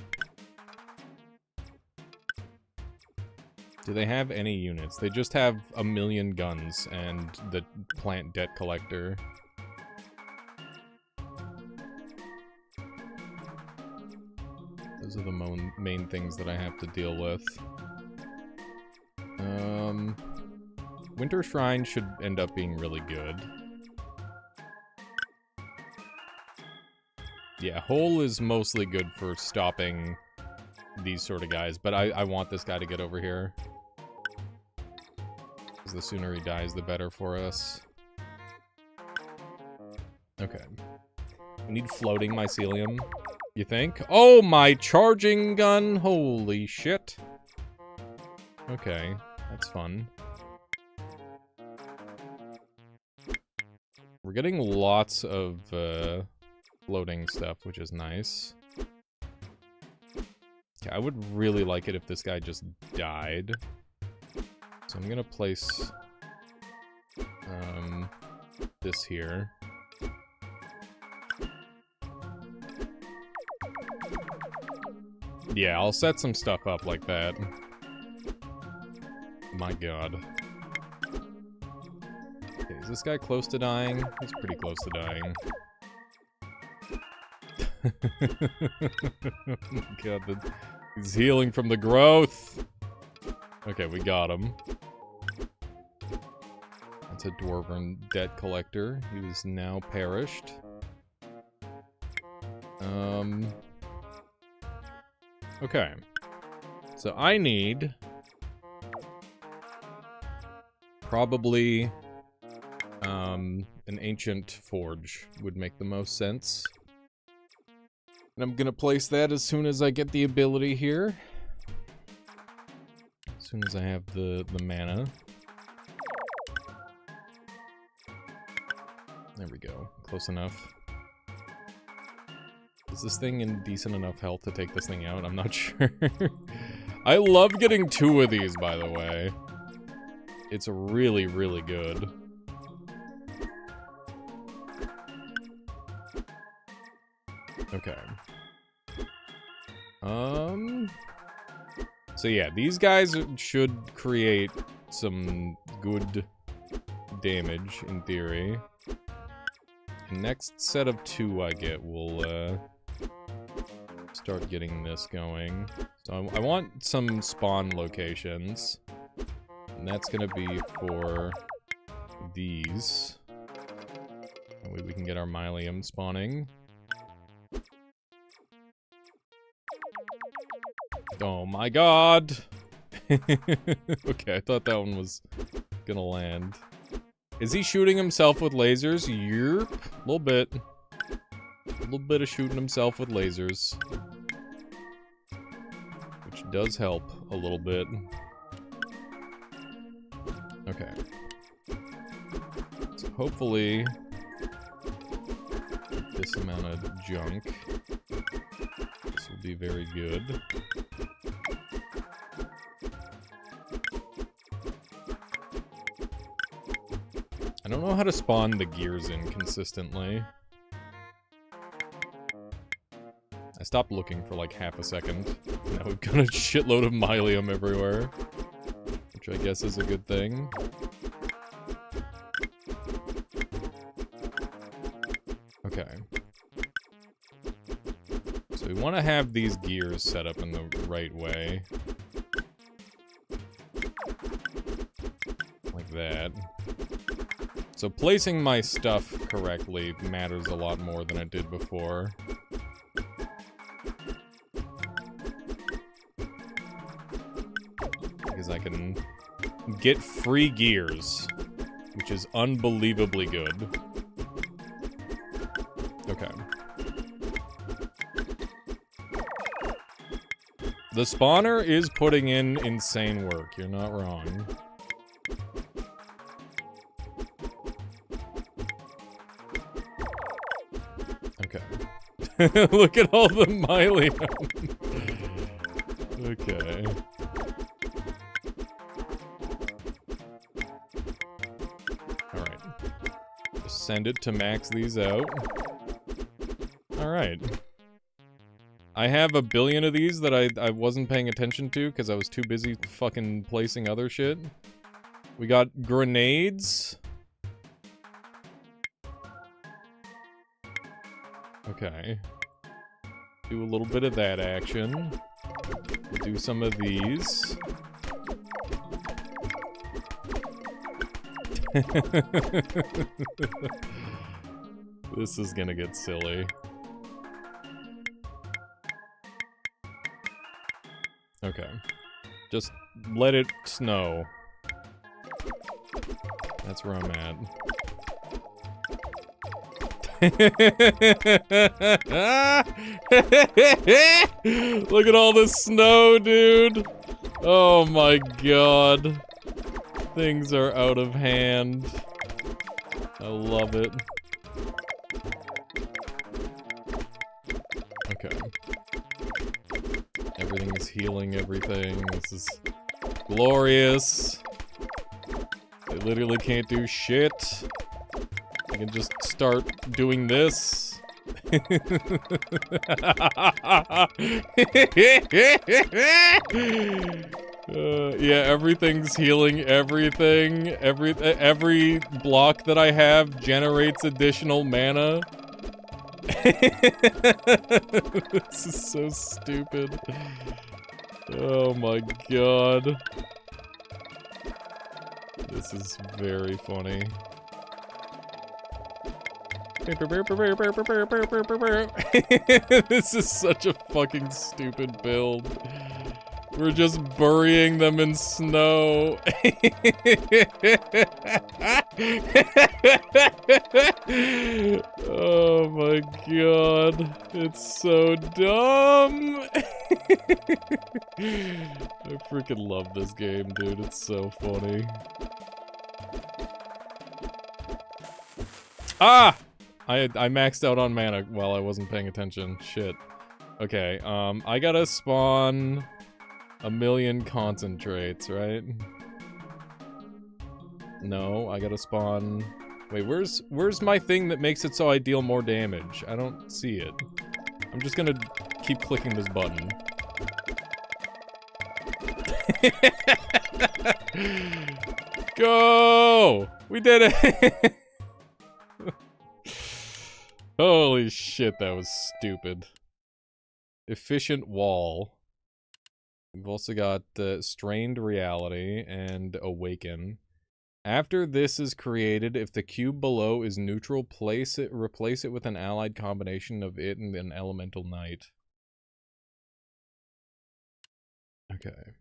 Do they have any units? They just have 1,000,000 guns and the Plant Debt Collector. Those are the main things that I have to deal with. Winter Shrine should end up being really good. Yeah, Hole is mostly good for stopping these sort of guys, but I want this guy to get over here. Because the sooner he dies, the better for us. Okay. We need floating mycelium, you think? Oh, my charging gun! Holy shit. Okay, that's fun. We're getting lots of floating stuff, which is nice. Okay, I would really like it if this guy just died. So I'm gonna place this here. Yeah, I'll set some stuff up like that. My god. Okay, is this guy close to dying? He's pretty close to dying. Oh my god, he's healing from the growth! Okay, we got him. That's a Dwarven Debt Collector. He is now perished. Okay. So I need... probably... an ancient forge would make the most sense. And I'm gonna place that as soon as I get the ability here. As soon as I have the mana. There we go. Close enough. Is this thing in decent enough health to take this thing out? I'm not sure. I love getting 2 of these, by the way. It's really, really good. Okay. So yeah, these guys should create some good damage, in theory. The next set of 2 I get will, start getting this going. So I want some spawn locations. And that's gonna be for these. That way we can get our mylium spawning. Oh my god! Okay, I thought that one was gonna land. Is he shooting himself with lasers? Yerp. A little bit. A little bit of shooting himself with lasers. Which does help a little bit. Okay. So hopefully, this amount of junk. This will be very good. I don't know how to spawn the gears in consistently. I stopped looking for like half a second. Now we've got a shitload of mylium everywhere. Which I guess is a good thing. Okay. So we want to have these gears set up in the right way. Like that. So placing my stuff correctly matters a lot more than it did before. Because I can get free gears, which is unbelievably good. Okay. The spawner is putting in insane work, you're not wrong. Okay. Look at all the mylium. Okay. Alright. Just send it to max these out. Alright. I have a billion of these that I wasn't paying attention to because I was too busy fucking placing other shit. We got grenades. Okay. Do a little bit of that action. Do some of these. This is gonna get silly. Okay. Just let it snow. That's where I'm at. Look at all this snow, dude. Oh my god. Things are out of hand. I love it. Okay. Everything is healing everything. This is glorious. I literally can't do shit. I can just start doing this. Yeah, everything's healing everything. Every block that I have generates additional mana. This is so stupid. Oh my god. This is very funny. This is such a fucking stupid build. We're just burying them in snow. Oh my god. It's so dumb. I freaking love this game, dude. It's so funny. Ah! I maxed out on mana while I wasn't paying attention. Shit. Okay, I gotta spawn 1,000,000 concentrates, right? No, I gotta spawn... Wait, where's my thing that makes it so I deal more damage? I don't see it. I'm just gonna keep clicking this button. Go! We did it! Holy shit, that was stupid. Efficient wall. We've also got Strained Reality and Awaken. After this is created, if the cube below is neutral, replace it with an allied combination of it and an elemental knight. Okay.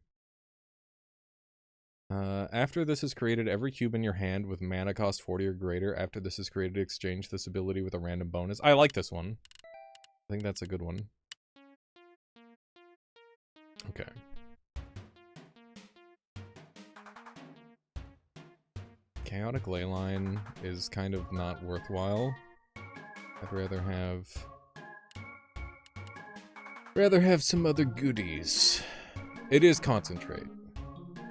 After this is created, every cube in your hand with mana cost 40 or greater, after this is created, exchange this ability with a random bonus. I like this one. I think that's a good one. Okay. Chaotic Leyline is kind of not worthwhile. I'd rather have some other goodies. It is Concentrate.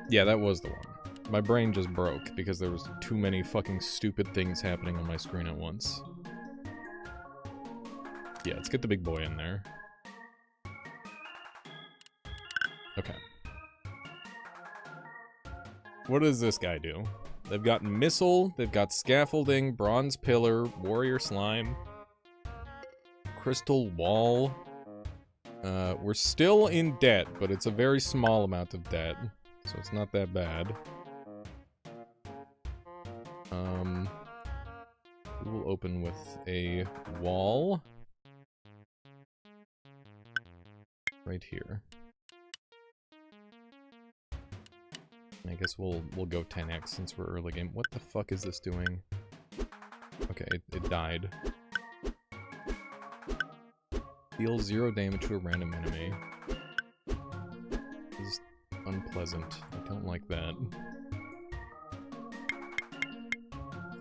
Yeah, that was the one. My brain just broke because there was too many fucking stupid things happening on my screen at once. Yeah, let's get the big boy in there. Okay. What does this guy do? They've got Missile, they've got Scaffolding, Bronze Pillar, Warrior Slime, Crystal Wall. We're still in debt, but it's a very small amount of debt, so it's not that bad. We will open with a wall. Right here. I guess we'll go 10x since we're early game. What the fuck is this doing? Okay, it died. Deal 0 damage to a random enemy. This is unpleasant. I don't like that.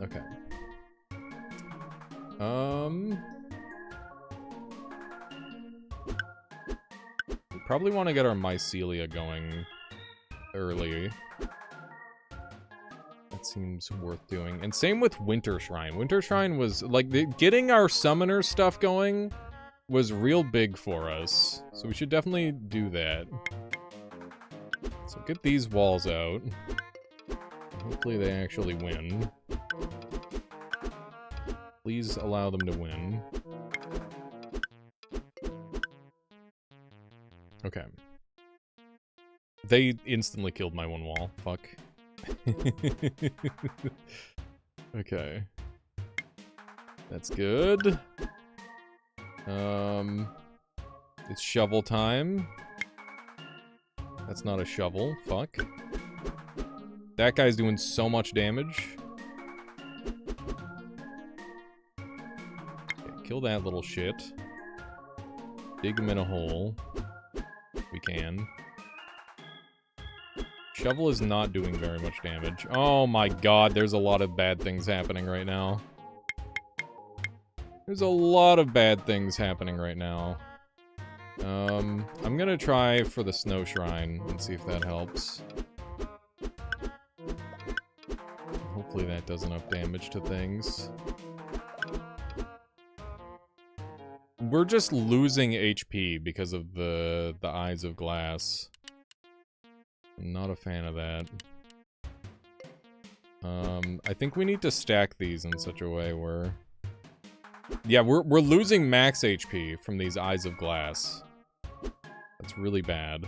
Okay. We probably want to get our Mycelia going early. That seems worth doing. And same with Winter Shrine. Winter Shrine was, like, getting our summoner stuff going was real big for us. So we should definitely do that. So get these walls out. Hopefully they actually win. Please allow them to win. Okay. They instantly killed my one wall. Fuck. Okay. That's good. It's shovel time. That's not a shovel. Fuck. That guy's doing so much damage. Okay, kill that little shit. Dig him in a hole. We can. Shovel is not doing very much damage. Oh my god, there's a lot of bad things happening right now. There's a lot of bad things happening right now. I'm gonna try for the Snow Shrine and see if that helps. Hopefully that does enough damage to things. We're just losing HP because of the Eyes of Glass. I'm not a fan of that. I think we need to stack these in such a way where... Yeah, we're losing max HP from these Eyes of Glass. That's really bad.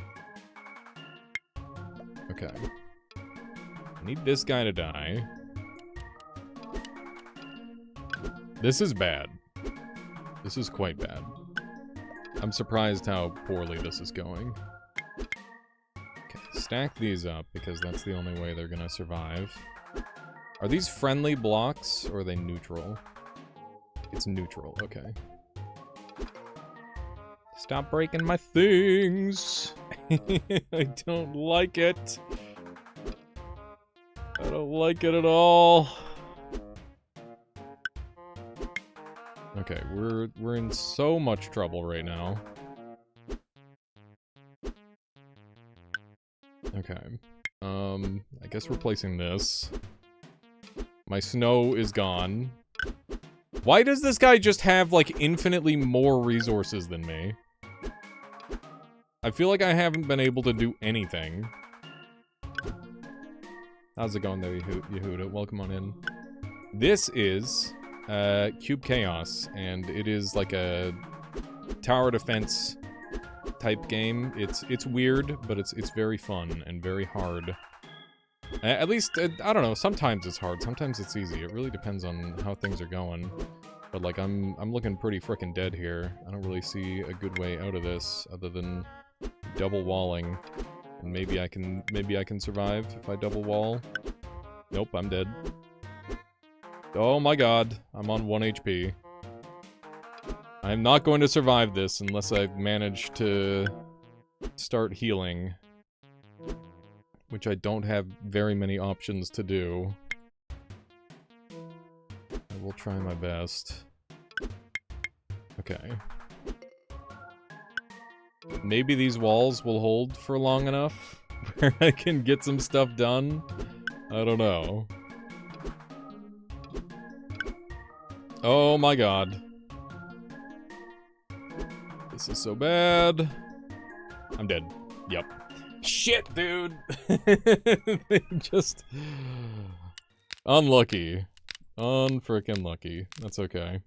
Okay. I need this guy to die. This is bad. This is quite bad. I'm surprised how poorly this is going. stack these up, because that's the only way they're gonna survive. Are these friendly blocks, or are they neutral? It's neutral, okay. Stop breaking my things! I don't like it! I don't like it at all! Okay, we're in so much trouble right now. Okay. I guess replacing this. My snow is gone. Why does this guy just have, like, infinitely more resources than me? I feel like I haven't been able to do anything. How's it going there, Yehuda? Welcome on in. This is, Cube Chaos, and it is like a tower defense type game. It's weird, but it's very fun and very hard. At least, I don't know, sometimes it's hard, sometimes it's easy. It really depends on how things are going. But, like, I'm looking pretty frickin' dead here. I don't really see a good way out of this, other than double walling. And maybe I can survive if I double wall. Nope, I'm dead. Oh my god, I'm on 1 HP. I'm not going to survive this unless I manage to start healing. Which I don't have very many options to do. I will try my best. Okay. Maybe these walls will hold for long enough where I can get some stuff done. I don't know. Oh my god. This is so bad. I'm dead. Yep. Shit, dude! Just... unlucky. Unfrickin' lucky. That's okay.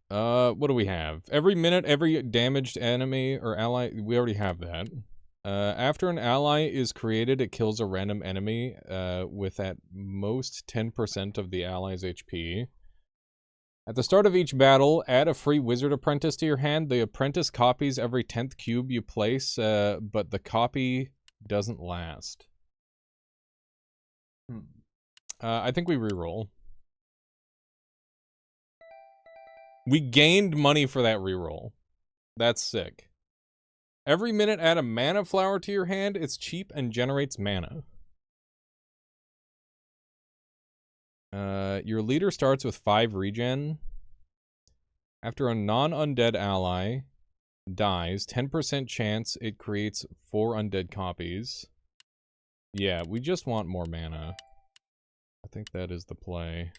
What do we have? Every minute, every damaged enemy or ally... we already have that. After an ally is created, it kills a random enemy, with at most 10% of the ally's HP. At the start of each battle, add a free wizard apprentice to your hand. The apprentice copies every 10th cube you place, but the copy doesn't last. I think we reroll. We gained money for that reroll. That's sick. Every minute, add a mana flower to your hand. It's cheap and generates mana. Your leader starts with 5 regen. After a non-undead ally dies, 10% chance it creates 4 undead copies. Yeah, we just want more mana. I think that is the play.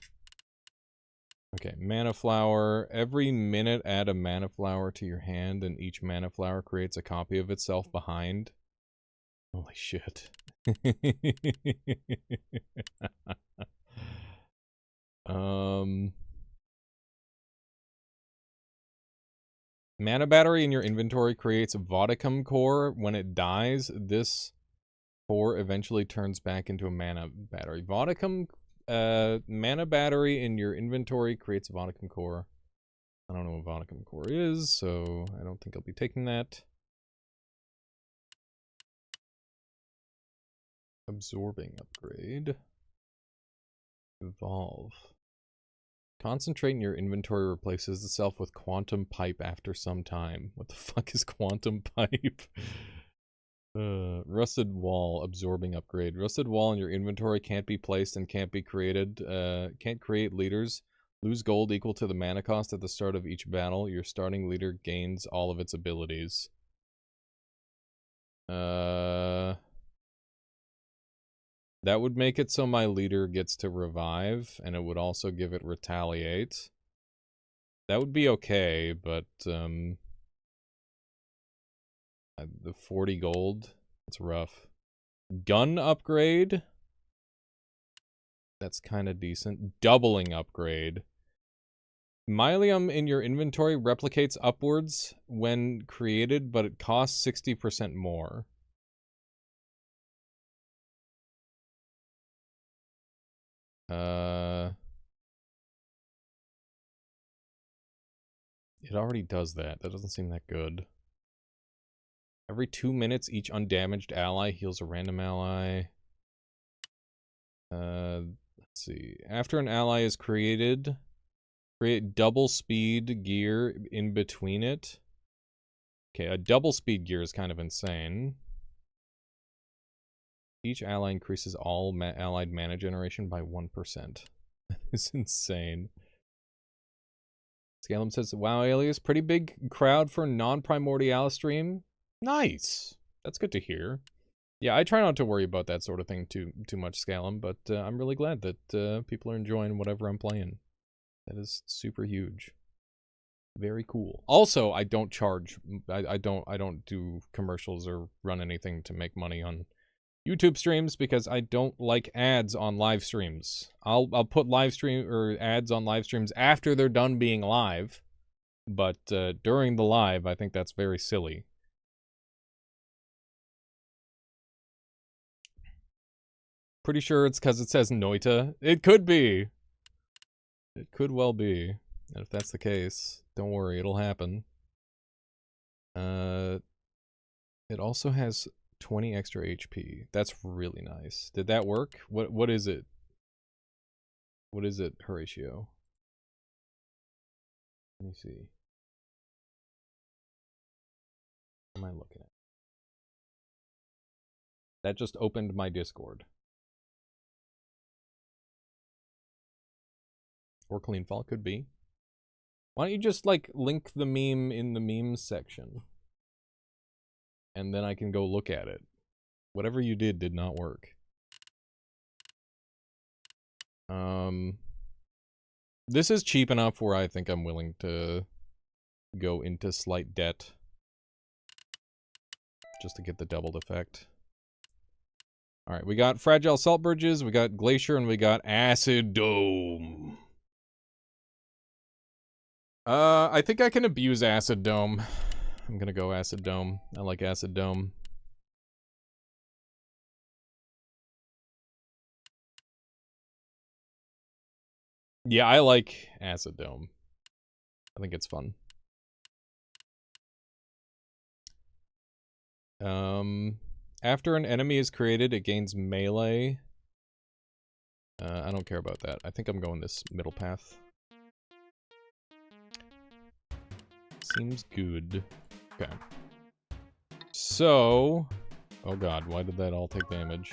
Okay, mana flower. Every minute, add a mana flower to your hand, and each mana flower creates a copy of itself behind. Holy shit. Mana battery in your inventory creates a Vodicum core. When it dies, this core eventually turns back into a mana battery. Vodicum, mana battery in your inventory creates a Vodicum core. I don't know what Vodicum core is, so I don't think I'll be taking that. Absorbing upgrade. Evolve. Concentrate in your inventory replaces itself with quantum pipe after some time. What the fuck is quantum pipe? Rusted wall, absorbing upgrade. Rusted wall in your inventory can't be placed and can't be created. Can't create leaders. Lose gold equal to the mana cost at the start of each battle. Your starting leader gains all of its abilities. That would make it so my leader gets to revive, and it would also give it retaliate. That would be okay, but, the 40 gold, that's rough. Gun upgrade? That's kind of decent. Doubling upgrade. Mylium in your inventory replicates upwards when created, but it costs 60% more. It already does that. That doesn't seem that good. Every 2 minutes, each undamaged ally heals a random ally. Let's see. After an ally is created, create double speed gear in between it. Okay, a double speed gear is kind of insane. Each ally increases all allied mana generation by 1%. It's insane. Scalum says, wow, Alias, pretty big crowd for non-Primordialis stream. Nice. That's good to hear. Yeah, I try not to worry about that sort of thing too much, Scalum, but I'm really glad that people are enjoying whatever I'm playing. That is super huge. Very cool. Also, I don't charge. I don't do commercials or run anything to make money on YouTube streams because I don't like ads on live streams. I'll put live stream or ads on live streams after they're done being live, but during the live, I think that's very silly. Pretty sure it's because it says Noita. It could be. It could well be. And if that's the case, don't worry, it'll happen. It also has 20 extra HP. That's really nice. Did that work? What is it? What is it, Horatio? Let me see. What am I looking at? That just opened my Discord. Or Cleanfall, could be. Why don't you just, like, link the meme in the memes section? And then I can go look at it. Whatever you did not work. This is cheap enough where I think I'm willing to go into slight debt. Just to get the doubled effect. Alright, we got Fragile Salt Bridges, we got Glacier, and we got Acid Dome. I think I can abuse Acid Dome. I'm gonna go Acid Dome. I like Acid Dome. Yeah, I like Acid Dome. I think it's fun. After an enemy is created, it gains melee. I don't care about that. I think I'm going this middle path. Seems good. Okay. So... Oh god, why did that all take damage?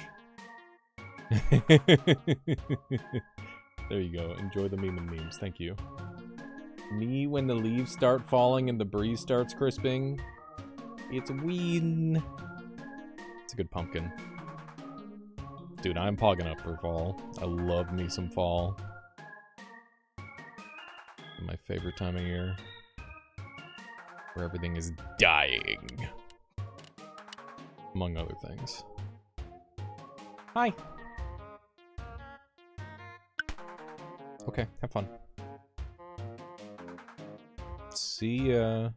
There you go. Enjoy the meme and memes. Thank you. Me when the leaves start falling and the breeze starts crisping. It's a win. It's a good pumpkin. Dude, I'm pogging up for fall. I love me some fall. My favorite time of year. Where everything is dying. Among other things. Hi! Okay, have fun. See ya.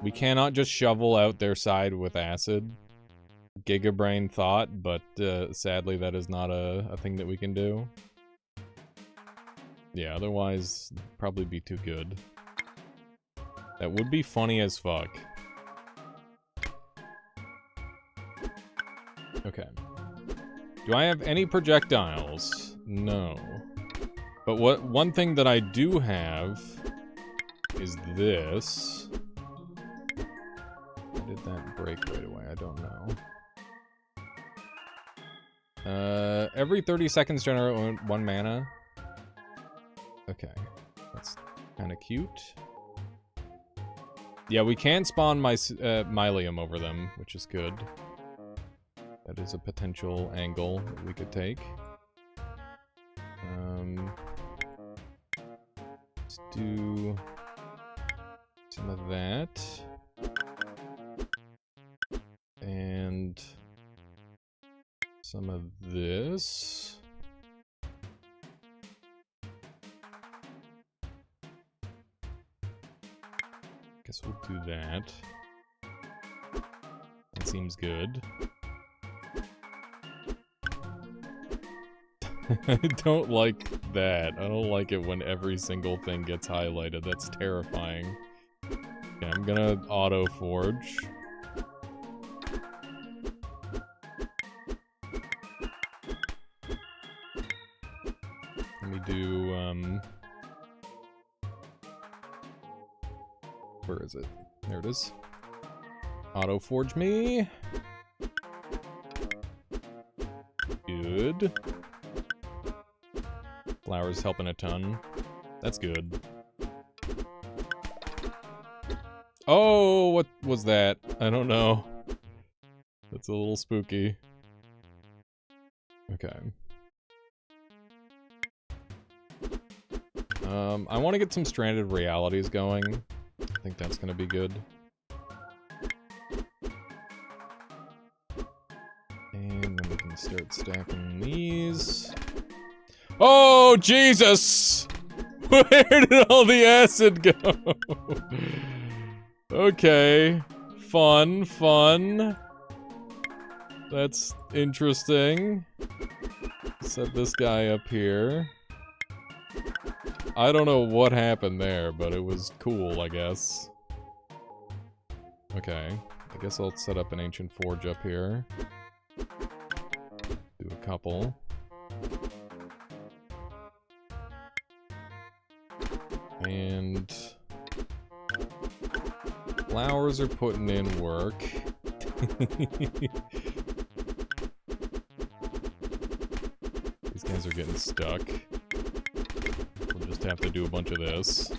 We cannot just shovel out their side with acid. Gigabrain thought, but sadly that is not a thing that we can do. Yeah, otherwise, probably be too good. That would be funny as fuck. Okay. Do I have any projectiles? No. But one thing that I do have is this. Why did that break right away? I don't know. Every 30 seconds generate 1 mana. Okay. That's kind of cute. Yeah, we can spawn Mylium over them, which is good. That is a potential angle that we could take. Let's do some of that. And some of this. Guess we'll do that. That seems good. I don't like that. I don't like it when every single thing gets highlighted. That's terrifying. Okay, I'm gonna auto forge. Let me do, where is it? There it is. Auto forge me. Good. Flowers helping a ton. That's good. Oh, what was that? I don't know. That's a little spooky. Okay. I want to get some stranded realities going. I think that's gonna be good. And then we can start stacking these. Oh, Jesus! Where did all the acid go? Okay. Fun, fun. That's interesting. Set this guy up here. I don't know what happened there, but it was cool, I guess. Okay. I guess I'll set up an ancient forge up here. Do a couple. And flowers are putting in work. These guys are getting stuck. We'll just have to do a bunch of this.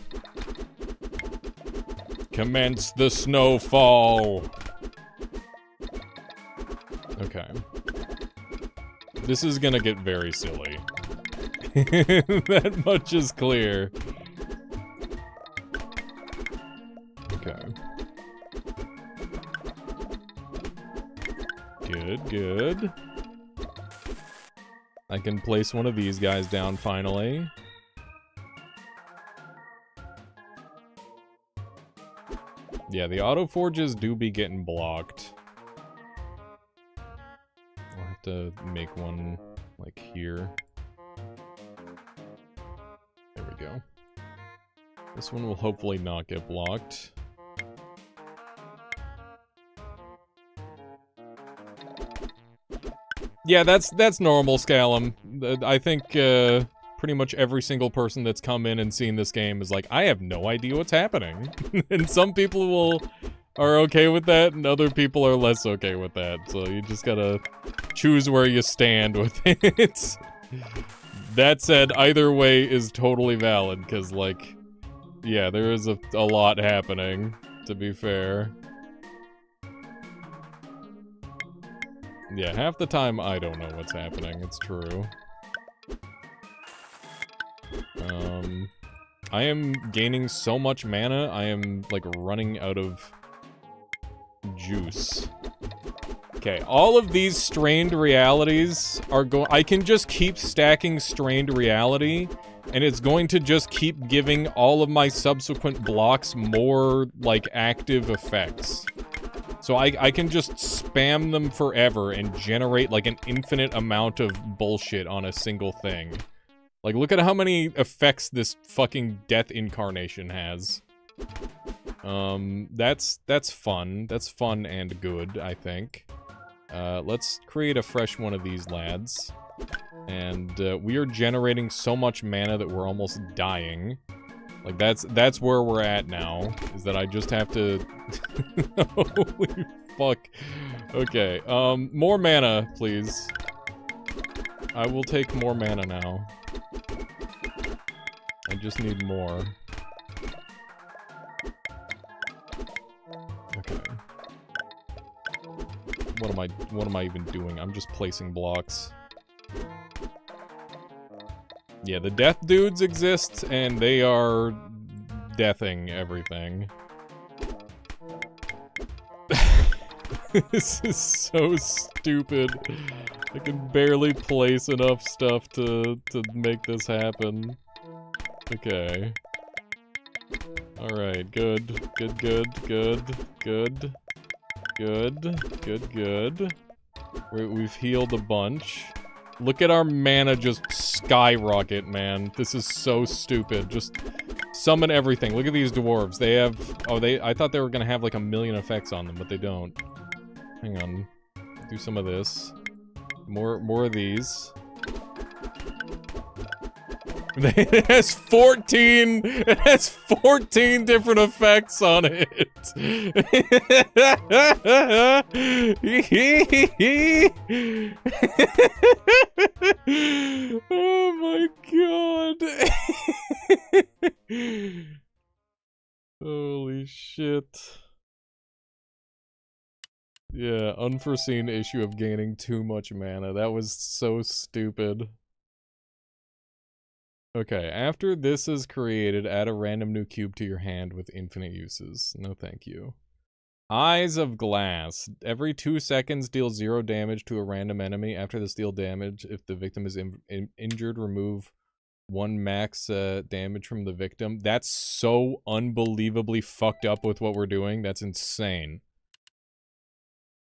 Commence the snowfall! Okay. This is gonna get very silly. That much is clear. Okay. Good, good. I can place one of these guys down finally. Yeah, the auto forges do be getting blocked. I'll have to make one, like, here. There we go. This one will hopefully not get blocked. Yeah, that's normal, Scallum. I think, pretty much every single person that's come in and seen this game is like, I have no idea what's happening. And some people are okay with that, and other people are less okay with that. So you just gotta choose where you stand with it. That said, either way is totally valid, because, like, yeah, there is a lot happening, to be fair. Yeah, half the time I don't know what's happening, it's true. I am gaining so much mana, I am, like, running out of juice. Okay, all of these strained realities are I can just keep stacking strained reality, and it's going to just keep giving all of my subsequent blocks more, like, active effects. So I can just spam them forever and generate, like, an infinite amount of bullshit on a single thing. Like, look at how many effects this fucking death incarnation has. That's fun. That's fun and good, I think. Let's create a fresh one of these lads. And, we are generating so much mana that we're almost dying. Like, that's where we're at now, is that I just have to... Holy fuck. Okay, more mana, please. I will take more mana now. I just need more. Okay. What am I even doing? I'm just placing blocks. Yeah, the death dudes exist, and they are deathing everything. This is so stupid. I can barely place enough stuff to make this happen. Okay. Alright, good. Good, good, good, good. Good, good, good. We've healed a bunch. Look at our mana just skyrocket, man. This is so stupid. Just summon everything. Look at these dwarves. They have... Oh, I thought they were gonna have like a million effects on them, but they don't. Hang on. Do some of this. More of these. It has 14! It has 14 different effects on it! Oh my god! Holy shit. Yeah, unforeseen issue of gaining too much mana. That was so stupid. Okay, after this is created, add a random new cube to your hand with infinite uses. No thank you. Eyes of Glass. Every 2 seconds, deal 0 damage to a random enemy. After this deal damage, if the victim is injured, remove 1 max damage from the victim. That's so unbelievably fucked up with what we're doing. That's insane.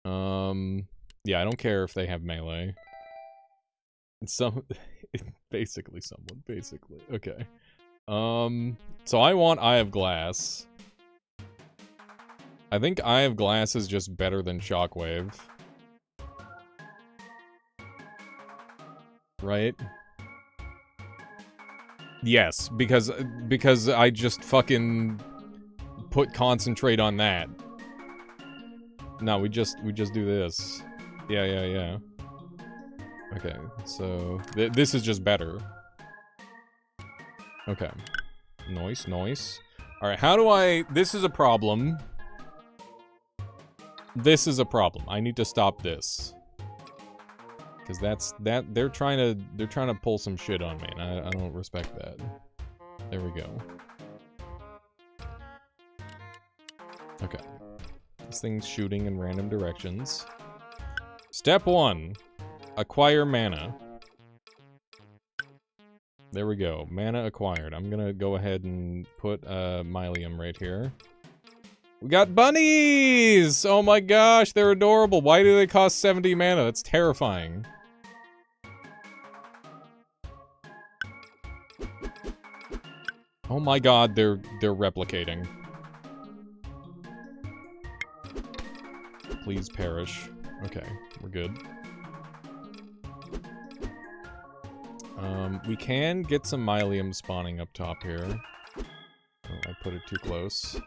Yeah, I don't care if they have melee. Basically someone, basically. Okay. So I want Eye of Glass. I think Eye of Glass is just better than Shockwave. Right? Yes, because I just fucking put concentrate on that. No, we just do this. Yeah. Okay, so this is just better. Okay. Nice. Alright, how do I... This is a problem. This is a problem. I need to stop this. Because they're trying to pull some shit on me, and I don't respect that. There we go. Okay. This thing's shooting in random directions. Step 1. Acquire mana. There we go. Mana acquired. I'm gonna go ahead and put Mylium right here. We got bunnies! Oh my gosh, they're adorable. Why do they cost 70 mana? That's terrifying. Oh my god, they're replicating. Please perish. Okay, we're good. We can get some Mylium spawning up top here. Oh, I put it too close.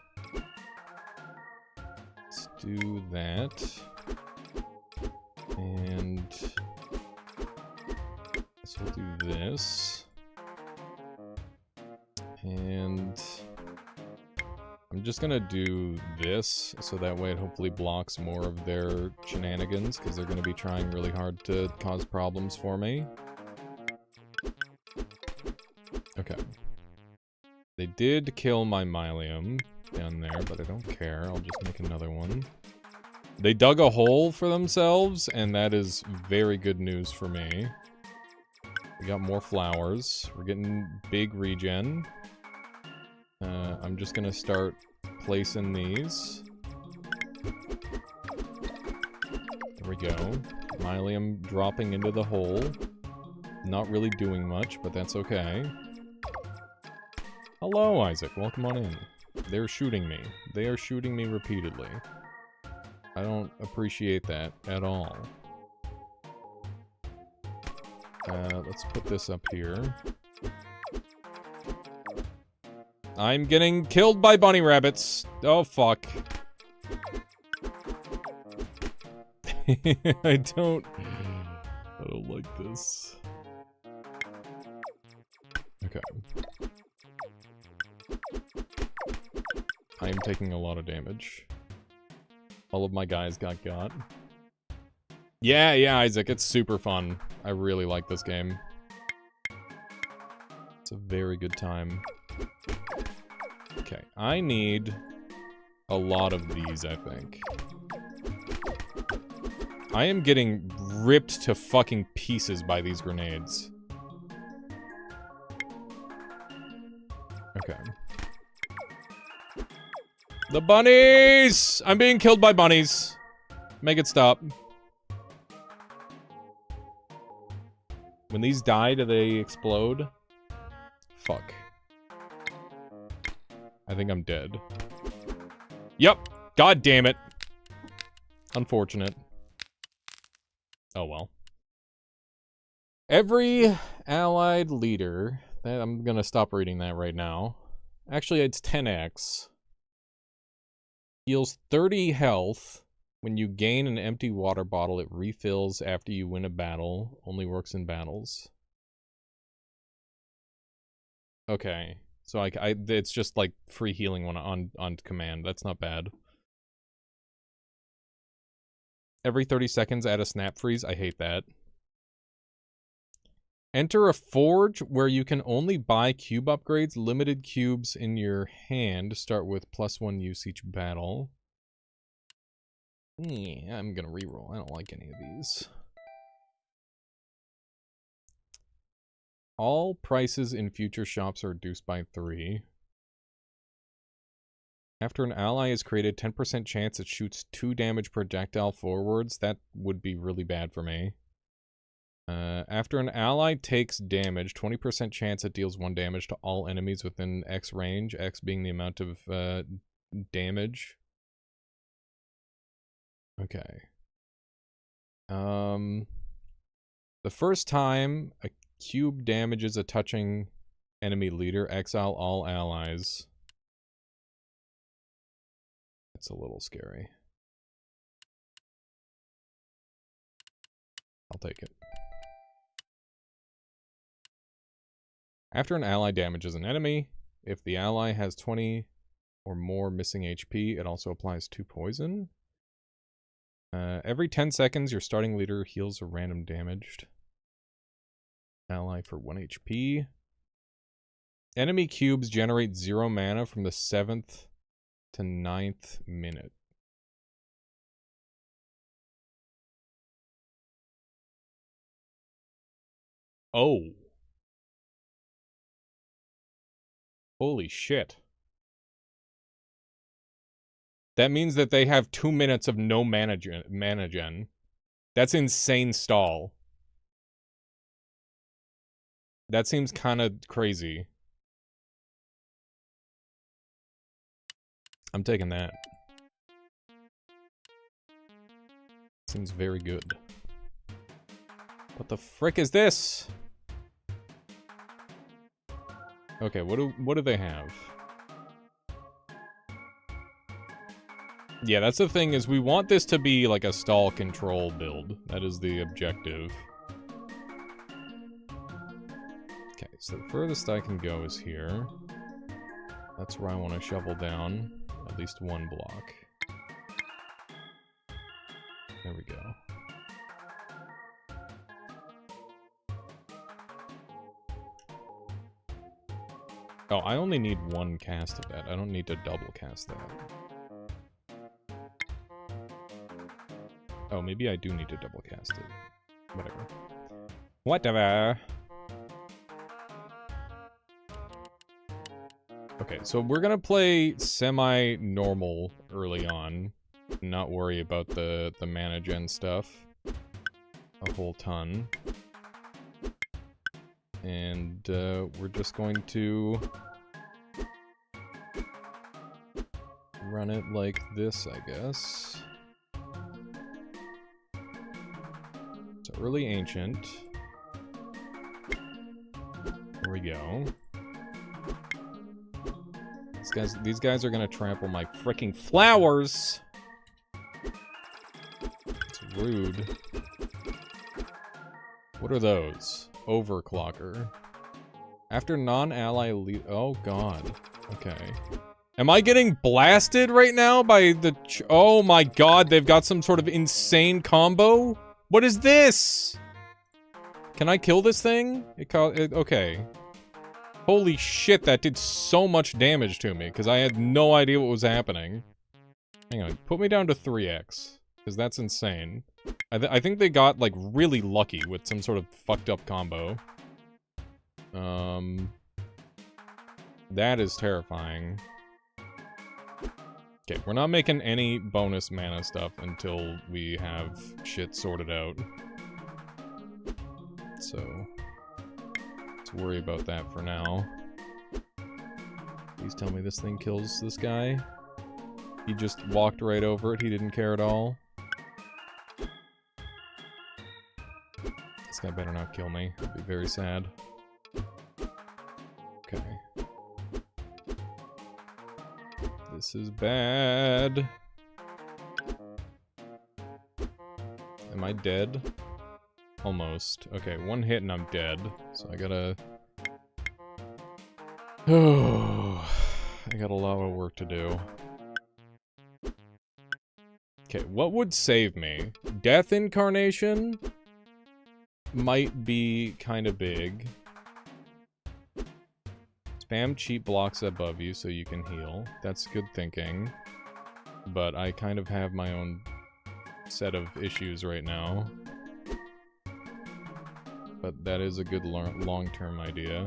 Let's do that. And... so we'll do this. And... I'm just gonna do this, so that way it hopefully blocks more of their shenanigans, because they're gonna be trying really hard to cause problems for me. Okay. They did kill my Mylium down there, but I don't care. I'll just make another one. They dug a hole for themselves, and that is very good news for me. We got more flowers. We're getting big regen. I'm just gonna start placing these. There we go. Mylium dropping into the hole. Not really doing much, but that's okay. Hello, Isaac. Welcome on in. They're shooting me. They are shooting me repeatedly. I don't appreciate that at all. Let's put this up here. I'm getting killed by bunny rabbits. Oh, fuck. I don't like this. Okay. I am taking a lot of damage. All of my guys got. Yeah, Isaac, it's super fun. I really like this game. It's a very good time. Okay, I need a lot of these, I think. I am getting ripped to fucking pieces by these grenades. Okay. The bunnies! I'm being killed by bunnies. Make it stop. When these die, do they explode? Fuck. I think I'm dead. Yep. God damn it. Unfortunate. Oh well. Every allied leader... I'm gonna stop reading that right now. Actually, it's 10x. Heals 30 health. When you gain an empty water bottle, it refills after you win a battle. Only works in battles. Okay. So it's just like free healing on command. That's not bad. Every 30 seconds add a snap freeze. I hate that. Enter a forge where you can only buy cube upgrades. Limited cubes in your hand. Start with +1 use each battle. Yeah, I'm gonna reroll. I don't like any of these. All prices in future shops are reduced by 3. After an ally is created, 10% chance it shoots 2 damage projectile forwards. That would be really bad for me. After an ally takes damage, 20% chance it deals 1 damage to all enemies within X range, X being the amount of damage. Okay. The first time a cube damages a touching enemy leader, exile all allies. That's a little scary. I'll take it. After an ally damages an enemy, if the ally has 20 or more missing HP, it also applies 2 poison. Every 10 seconds, your starting leader heals a random damaged ally for 1 HP. Enemy cubes generate 0 mana from the 7th to 9th minute. Oh. Holy shit. That means that they have 2 minutes of no mana gen. That's insane stall. That seems kind of crazy. I'm taking that. Seems very good. What the frick is this? Okay, what do they have? Yeah, that's the thing, is we want this to be like a stall control build. That is the objective. Okay, so the furthest I can go is here. That's where I want to shovel down at least 1 block. There we go. Oh, I only need 1 cast of that. I don't need to double cast that. Oh, maybe I do need to double cast it. Whatever. Whatever. Okay, so we're gonna play semi-normal early on. Not worry about the mana gen stuff a whole ton. And we're just going to run it like this, I guess. So early ancient. There we go. These guys are gonna trample my freaking flowers! It's rude. What are those? Overclocker. After non-ally lead... Oh god. Okay. Am I getting blasted right now by the... Oh my god, they've got some sort of insane combo? What is this? Can I kill this thing? Okay. Holy shit, that did so much damage to me, because I had no idea what was happening. Hang on, put me down to 3x, because that's insane. I think they got, like, really lucky with some sort of fucked up combo. That is terrifying. Okay, we're not making any bonus mana stuff until we have shit sorted out. So, Let's worry about that for now. Please tell me this thing kills this guy. He just walked right over it. He didn't care at all. This guy better not kill me. I'd be very sad. Okay. This is bad. Am I dead? Almost. Okay, one hit and I'm dead. So I gotta... Oh, I got a lot of work to do. Okay, what would save me? Death Incarnation might be kind of big. Spam cheat blocks above you so you can heal. That's good thinking. But I kind of have my own set of issues right now. But that is a good long-term idea.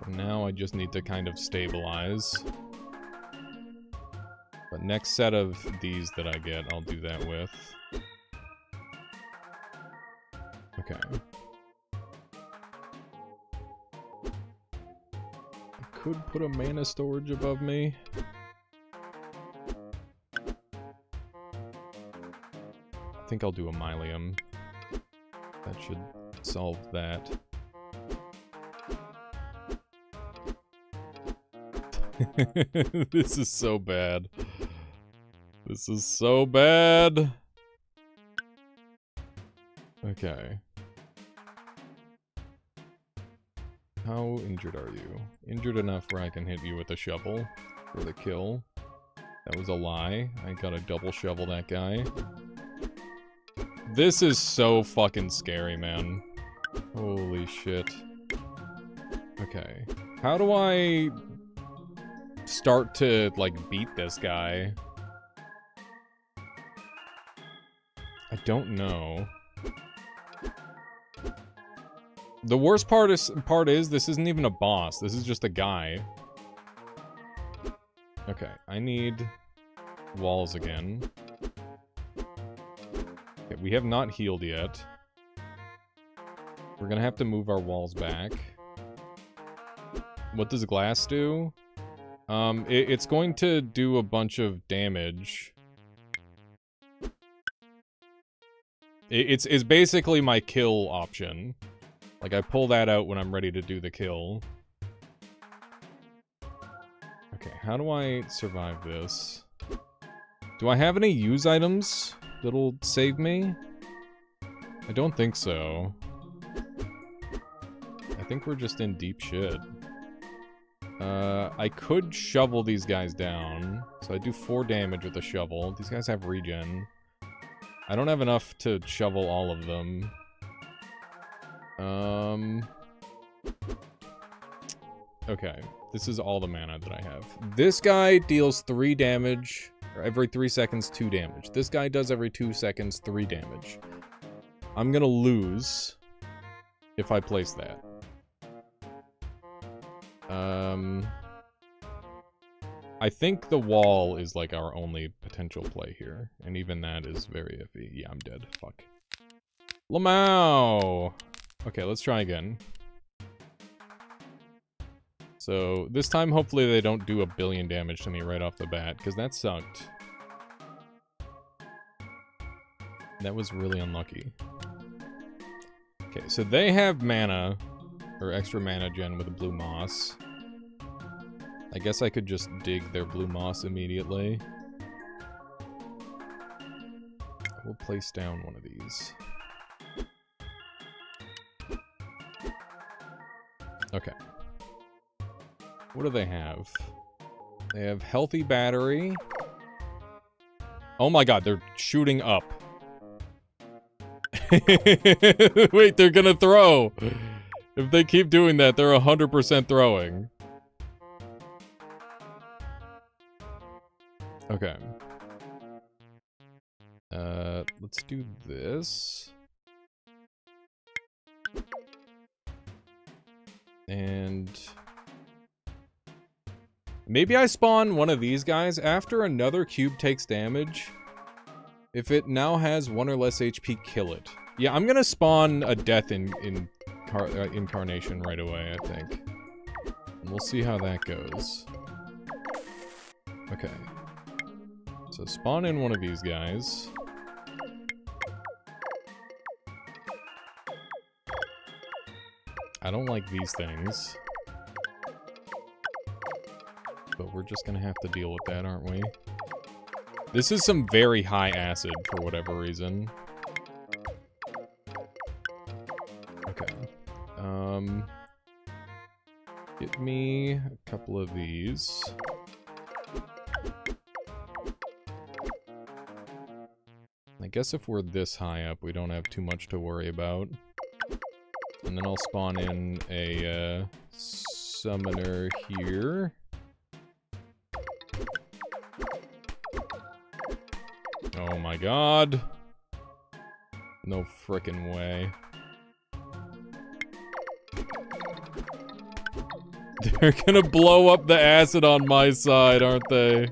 For now, I just need to kind of stabilize. But next set of these that I get, I'll do that with. Okay. I could put a mana storage above me. I think I'll do a Mylium. That should solve that. This is so bad. This is so bad. Okay. How injured are you? Injured enough where I can hit you with a shovel for the kill. That was a lie. I gotta double shovel that guy. This is so fucking scary, man. Holy shit. Okay. How do I start to, like, beat this guy? I don't know. The worst part is this isn't even a boss. This is just a guy. Okay, I need walls again. Okay, we have not healed yet. We're gonna have to move our walls back. What does glass do? It's going to do a bunch of damage. It's basically my kill option. Like, I pull that out when I'm ready to do the kill. Okay, how do I survive this? Do I have any use items that'll save me? I don't think so. I think we're just in deep shit. I could shovel these guys down. So I do 4 damage with a shovel. These guys have regen. I don't have enough to shovel all of them. Okay. This is all the mana that I have. This guy deals 3 damage, or every 3 seconds, 2 damage. This guy does every 2 seconds, 3 damage. I'm gonna lose if I place that. I think the wall is like our only potential play here. And even that is very iffy. Yeah, I'm dead. Fuck. Lamau! Okay, let's try again. So, this time hopefully they don't do a billion damage to me right off the bat, because that sucked. That was really unlucky. Okay, so they have mana, or extra mana gen with a blue moss. I guess I could just dig their blue moss immediately. We'll place down one of these. Okay. What do they have? They have healthy battery. Oh my god, they're shooting up. Wait, they're gonna throw. If they keep doing that, they're 100% throwing. Okay. Let's do this. And maybe I spawn one of these guys after another cube takes damage. If it now has 1 or less HP, kill it. Yeah, I'm gonna spawn a death incarnation right away, I think. And we'll see how that goes. Okay. So spawn in one of these guys. I don't like these things. But we're just gonna have to deal with that, aren't we? This is some very high acid for whatever reason. Okay. Get me a couple of these. I guess if we're this high up, we don't have too much to worry about. And then I'll spawn in a summoner here. Oh my god. No frickin' way. They're gonna blow up the acid on my side, aren't they?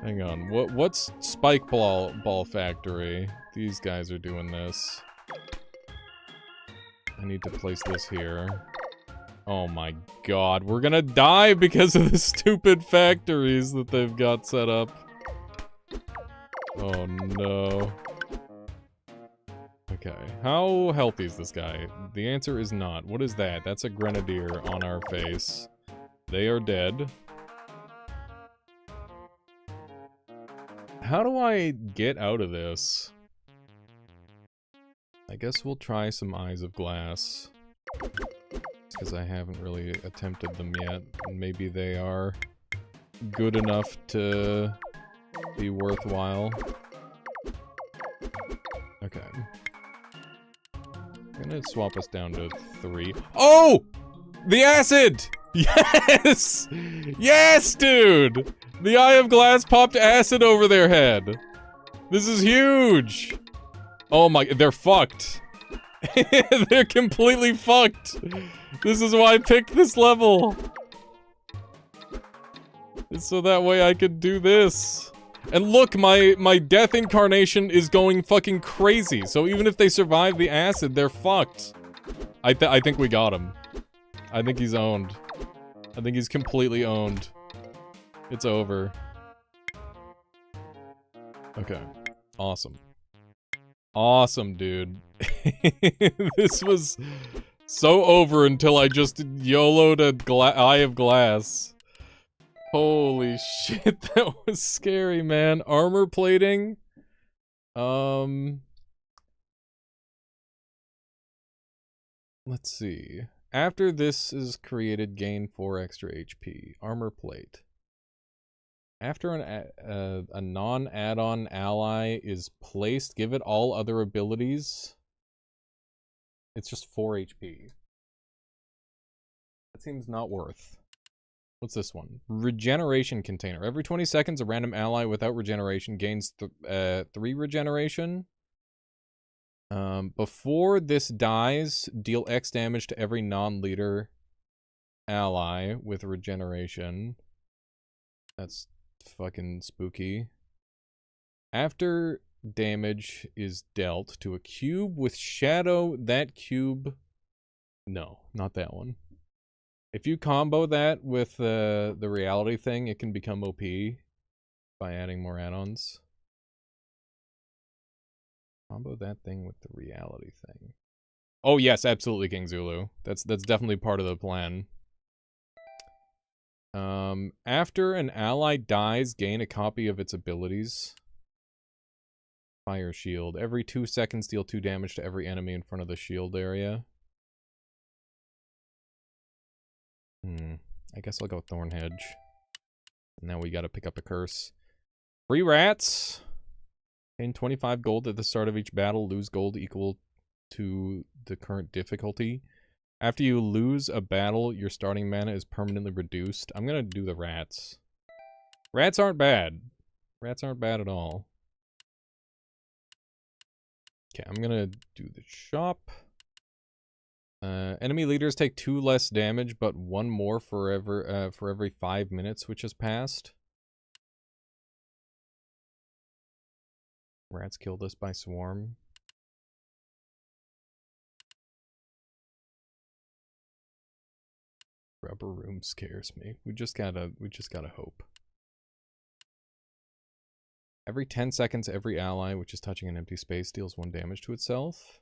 Hang on, what's Spike Ball Factory? These guys are doing this. I need to place this here. Oh my god, we're gonna die because of the stupid factories that they've got set up. Oh no. Okay, how healthy is this guy? The answer is not. What is that? That's a grenadier on our face. They are dead. How do I get out of this? I guess we'll try some Eyes of Glass. Because I haven't really attempted them yet. Maybe they are good enough to be worthwhile. Okay. I'm gonna swap us down to 3. Oh! The acid! Yes! Yes, dude! The Eye of Glass popped acid over their head. This is huge! Oh my, they're fucked. They're completely fucked. This is why I picked this level. So that way I could do this. And look, my death incarnation is going fucking crazy. So even if they survive the acid, they're fucked. I think we got him. I think he's owned. I think he's completely owned. It's over. Okay. Awesome. Awesome, dude. This was so over until I just YOLO'd a Eye of Glass. Holy shit, that was scary, man. Armor plating. Let's see. After this is created, gain 4 extra HP. Armor plate. After a non-add-on ally is placed, give it all other abilities. It's just 4 HP. That seems not worth. What's this one? Regeneration container. Every 20 seconds, a random ally without regeneration gains 3 regeneration. Before this dies, deal X damage to every non-leader ally with regeneration. That's fucking spooky. After damage is dealt to a cube with shadow, that cube... No, not that one. If you combo that with the reality thing, it can become OP by adding more add-ons. Combo that thing with the reality thing. Oh yes, absolutely, King Zulu. That's definitely part of the plan. After an ally dies, gain a copy of its abilities. Fire shield. Every 2 seconds, deal 2 damage to every enemy in front of the shield area. I guess I'll go Thorn Hedge. Now we gotta pick up a curse. Free rats! Gain 25 gold at the start of each battle. Lose gold equal to the current difficulty. After you lose a battle, your starting mana is permanently reduced. I'm gonna do the rats. Rats aren't bad. Rats aren't bad at all. Okay, I'm gonna do the shop. Enemy leaders take 2 less damage, but 1 more for every 5 minutes which has passed. Rats killed us by swarm. Rubber room scares me. We just gotta hope. Every 10 seconds, every ally which is touching an empty space deals 1 damage to itself.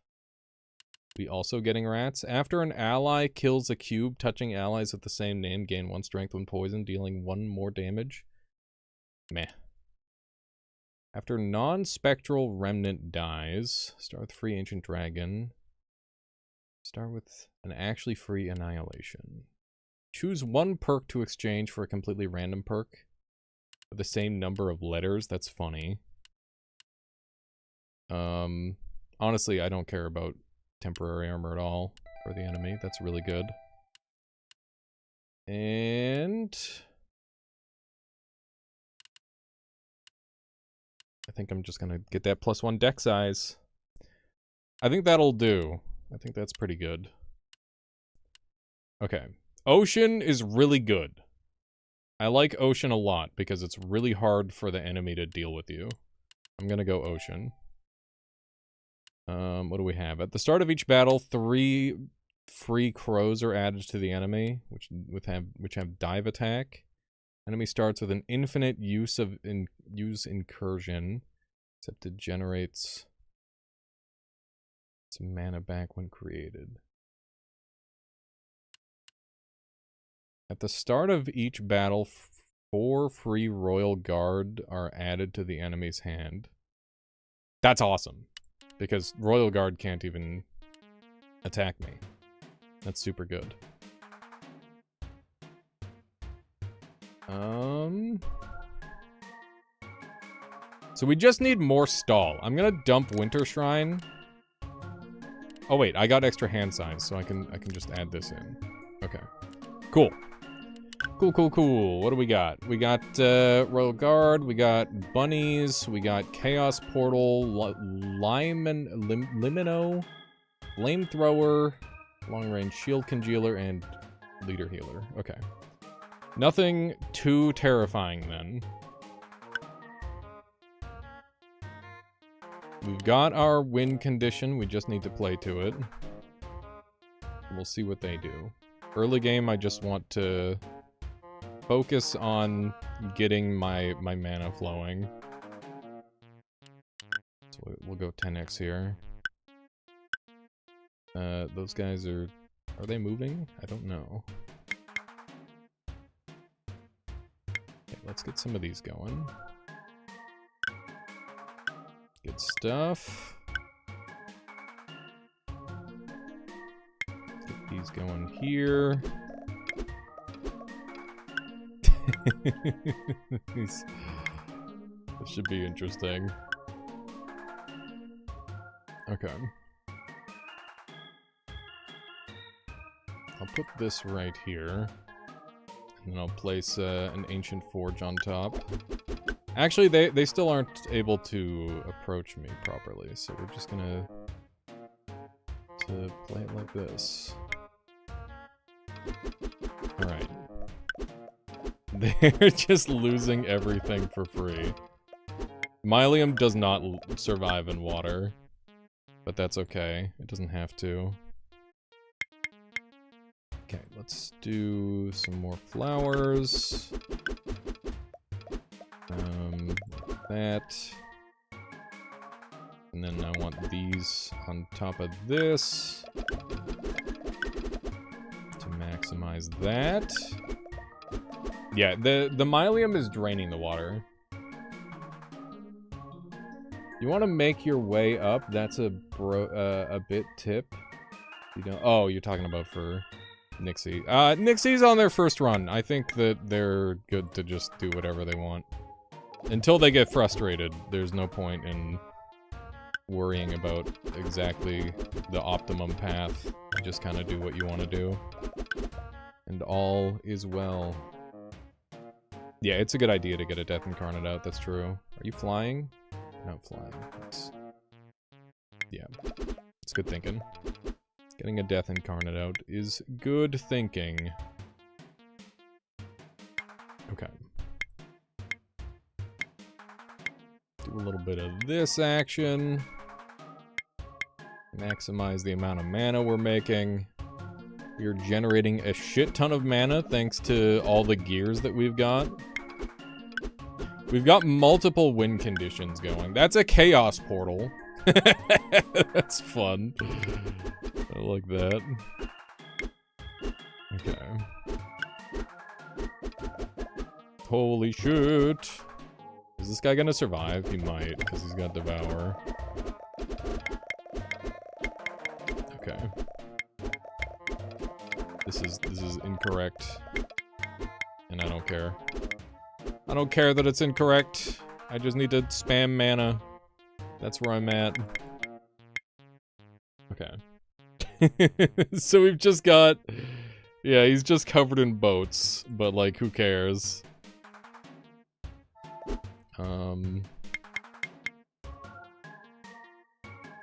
We also getting rats. After an ally kills a cube, touching allies with the same name gain 1 strength when poisoned, dealing 1 more damage. Meh. After non-spectral remnant dies, start with free ancient dragon. Start with an actually free annihilation. Choose 1 perk to exchange for a completely random perk with the same number of letters. That's funny. Honestly, I don't care about temporary armor at all for the enemy. That's really good. And I think I'm just gonna get that +1 deck size. I think that'll do. I think that's pretty good. Okay. Ocean is really good. I like Ocean a lot because it's really hard for the enemy to deal with you. I'm gonna go Ocean. What do we have? At the start of each battle, 3 free crows are added to the enemy, which have dive attack. Enemy starts with an infinite use incursion, except it generates some mana back when created. At the start of each battle, 4 free Royal Guard are added to the enemy's hand. That's awesome, because Royal Guard can't even attack me. That's super good. So we just need more stall. I'm gonna dump Winter Shrine. Oh wait, I got extra hand size, so I can just add this in. Okay. Cool. Cool. What do we got? We got Royal Guard, we got bunnies, we got Chaos Portal, Limino, Flamethrower, Long Range Shield Congealer, and Leader Healer. Okay. Nothing too terrifying then. We've got our win condition, we just need to play to it. We'll see what they do. Early game, I just want to focus on getting my mana flowing. So we'll go 10x here. Those guys are they moving? I don't know. Okay, let's get some of these going. Good stuff. Get these going here. This should be interesting. Okay. I'll put this right here. And then I'll place an Ancient Forge on top. Actually, they still aren't able to approach me properly, so we're just gonna play it like this. Alright. They're just losing everything for free. Mylium does not survive in water, but that's okay. It doesn't have to. Okay, let's do some more flowers. Like that. And then I want these on top of this to maximize that. Yeah, the Mylium is draining the water. You want to make your way up? That's a bit tip. You don't. Oh, you're talking about for Nixie. Nixie's on their first run. I think that they're good to just do whatever they want. Until they get frustrated, there's no point in worrying about exactly the optimum path. You just kind of do what you want to do. And all is well. Yeah, it's a good idea to get a Death Incarnate out, that's true. Are you flying? You're not flying. Yeah, it's good thinking. Getting a Death Incarnate out is good thinking. Okay. Do a little bit of this action. Maximize the amount of mana we're making. We're generating a shit ton of mana thanks to all the gears that we've got. We've got multiple win conditions going. That's a chaos portal. That's fun. I like that. Okay. Holy shit. Is this guy gonna survive? He might, because he's got Devour. Okay. This is incorrect. And I don't care. I don't care that it's incorrect. I just need to spam mana. That's where I'm at. Okay. So we've just got... Yeah, he's just covered in boats. But, like, who cares?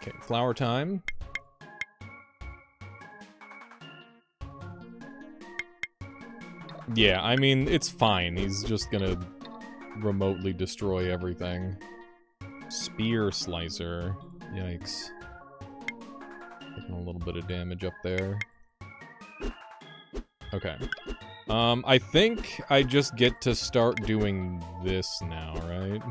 Okay, flower time. Yeah, I mean, it's fine. He's just gonna remotely destroy everything. Spear slicer. Yikes. Taking a little bit of damage up there. Okay. I think I just get to start doing this now, right?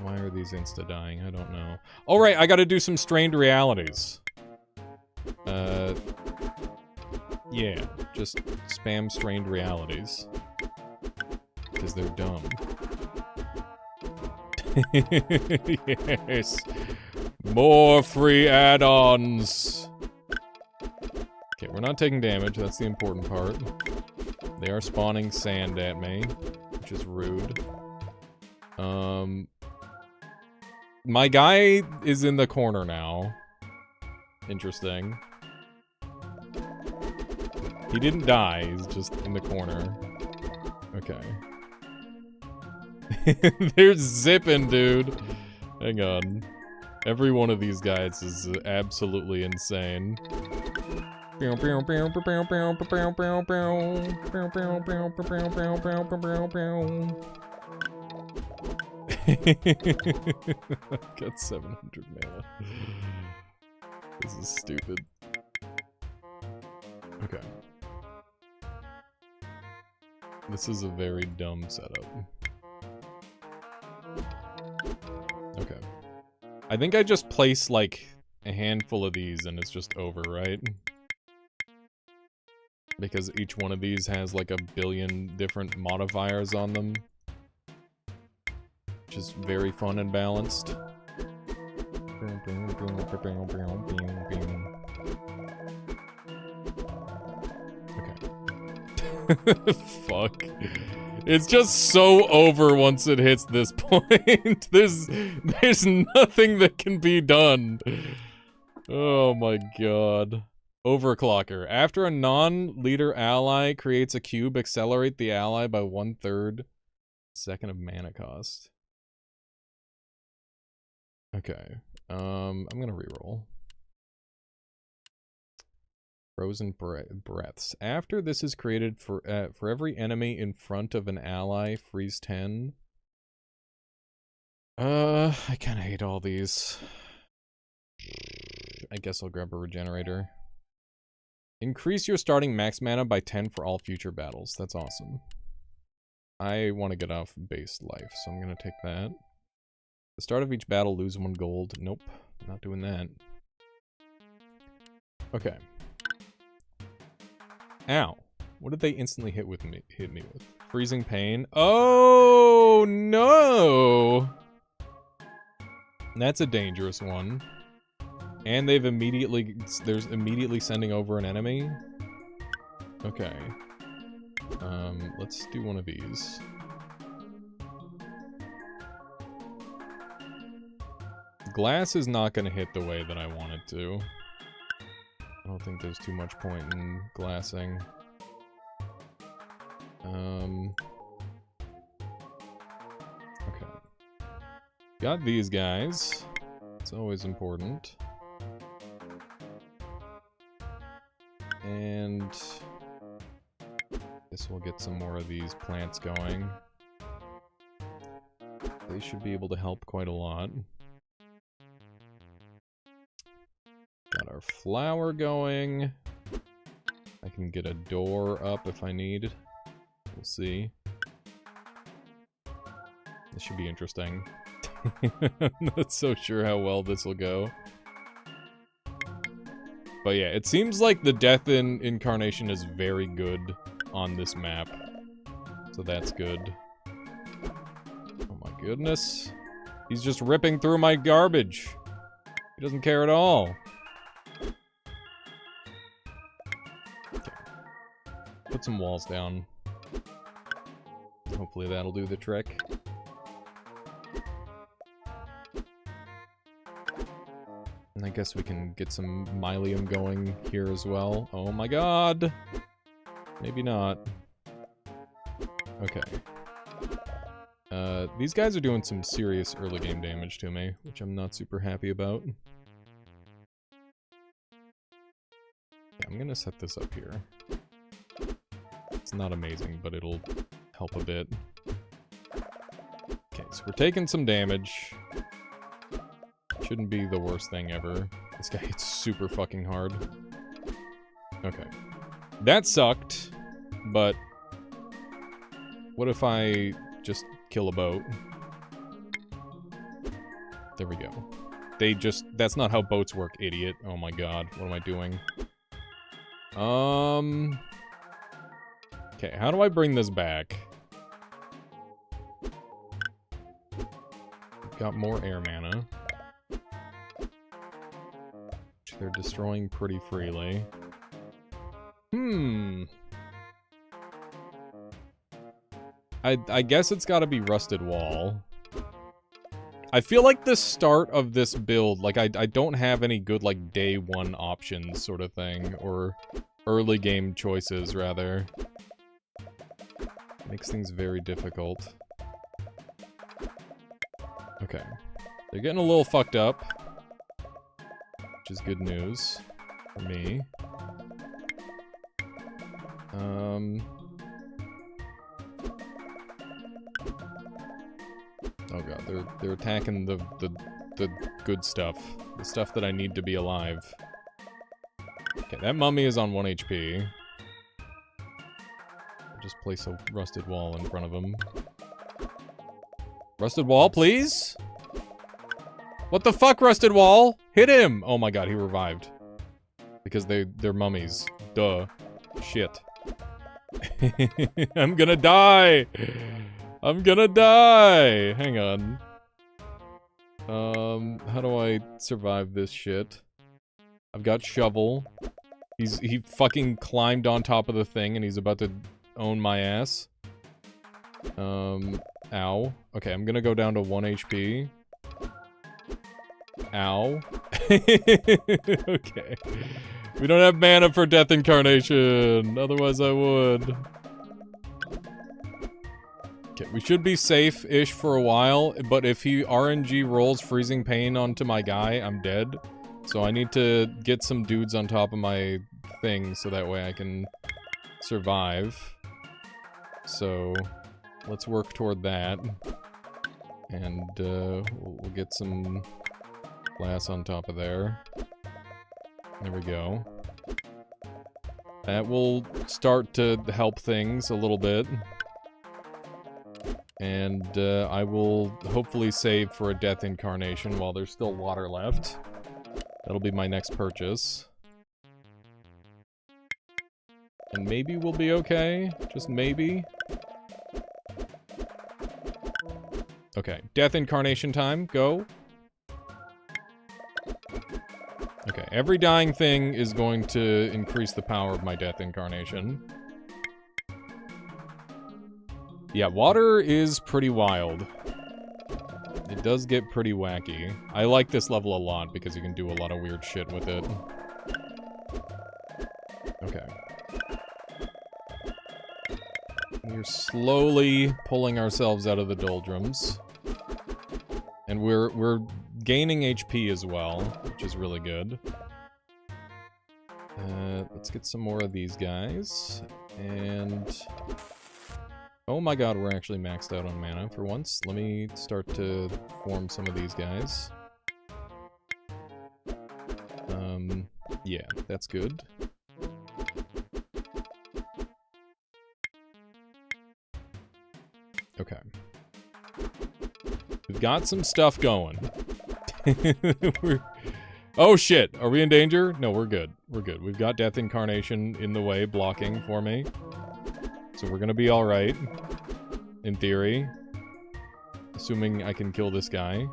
Why are these insta-dying? I don't know. Oh, right, I gotta do some strained realities. Yeah, just spam strained realities. Because they're dumb. Yes. More free add-ons. Okay, we're not taking damage, that's the important part. They are spawning sand at me, which is rude. My guy is in the corner now. Interesting. He didn't die, he's just in the corner. Okay. They're zipping, dude. Hang on. Every one of these guys is absolutely insane. Got 700 mana. This is stupid. Okay. This is a very dumb setup. Okay. I think I just place, like, a handful of these and it's just over, right? Because each one of these has, like, a billion different modifiers on them. Which is very fun and balanced. Okay. Fuck. It's just so over once it hits this point. There's nothing that can be done. Oh my god. Overclocker. After a non-leader ally creates a cube, accelerate the ally by 1/3 second of mana cost. Okay. I'm gonna reroll. Frozen breaths. After this is created for every enemy in front of an ally, freeze 10. I kind of hate all these. I guess I'll grab a regenerator. Increase your starting max mana by 10 for all future battles. That's awesome. I want to get off base life, so I'm gonna take that. The start of each battle, lose 1 gold. Nope, not doing that. Okay. Ow. What did they instantly hit me with? Freezing pain. Oh no! That's a dangerous one. And they've there's immediately sending over an enemy. Okay. Let's do one of these. Glass is not gonna hit the way that I want it to. I don't think there's too much point in glassing. Okay. Got these guys. It's always important. And guess we'll get some more of these plants going. They should be able to help quite a lot. Got our flower going. I can get a door up if I need. We'll see. This should be interesting. I'm not so sure how well this will go. But yeah, it seems like the Death Incarnation is very good on this map. So that's good. Oh my goodness. He's just ripping through my garbage. He doesn't care at all. Okay. Put some walls down. Hopefully that'll do the trick. And I guess we can get some myelium going here as well. Oh my god! Maybe not. Okay. These guys are doing some serious early game damage to me, which I'm not super happy about. Yeah, I'm gonna set this up here. It's not amazing, but it'll help a bit. Okay, so we're taking some damage. Shouldn't be the worst thing ever. This guy hits super fucking hard. Okay. That sucked, but what if I just kill a boat? There we go. They just... That's not how boats work, idiot. Oh my god, what am I doing? Okay, how do I bring this back? Got more air mana. Which they're destroying pretty freely. I guess it's gotta be Rusted Wall. I feel like the start of this build, like, I don't have any good, like, day one options sort of thing, or early game choices, rather. Makes things very difficult. Okay. They're getting a little fucked up, which is good news for me. Oh god, they're attacking the good stuff. The stuff that I need to be alive. Okay, that mummy is on 1 HP. I'll just place a rusted wall in front of him. Rusted wall, please? What the fuck, rusted wall? Hit him! Oh my god, he revived. Because they're mummies. Duh. Shit. I'm gonna die! I'm gonna die! Hang on. How do I survive this shit? I've got shovel. He fucking climbed on top of the thing and he's about to own my ass. Ow. Okay, I'm gonna go down to 1 HP. Ow. Okay. We don't have mana for Death Incarnation. Otherwise I would. Okay, we should be safe-ish for a while, but if he RNG rolls Freezing Pain onto my guy, I'm dead. So I need to get some dudes on top of my thing so that way I can survive. So let's work toward that. And we'll get some glass on top of there. There we go. That will start to help things a little bit. And I will hopefully save for a Death Incarnation while there's still water left. That'll be my next purchase. And maybe we'll be okay. Just maybe. Okay, Death Incarnation time. Go. Okay, every dying thing is going to increase the power of my Death Incarnation. Yeah, water is pretty wild. It does get pretty wacky. I like this level a lot because you can do a lot of weird shit with it. Okay. We're slowly pulling ourselves out of the doldrums. And we're gaining HP as well, which is really good. Let's get some more of these guys. And Oh my god, we're actually maxed out on mana for once. Let me start to form some of these guys. Yeah, that's good. Okay. We've got some stuff going. Oh shit, are we in danger? No, we're good. We're good. We've got Death Incarnation in the way, blocking for me. So we're gonna be alright. In theory. Assuming I can kill this guy.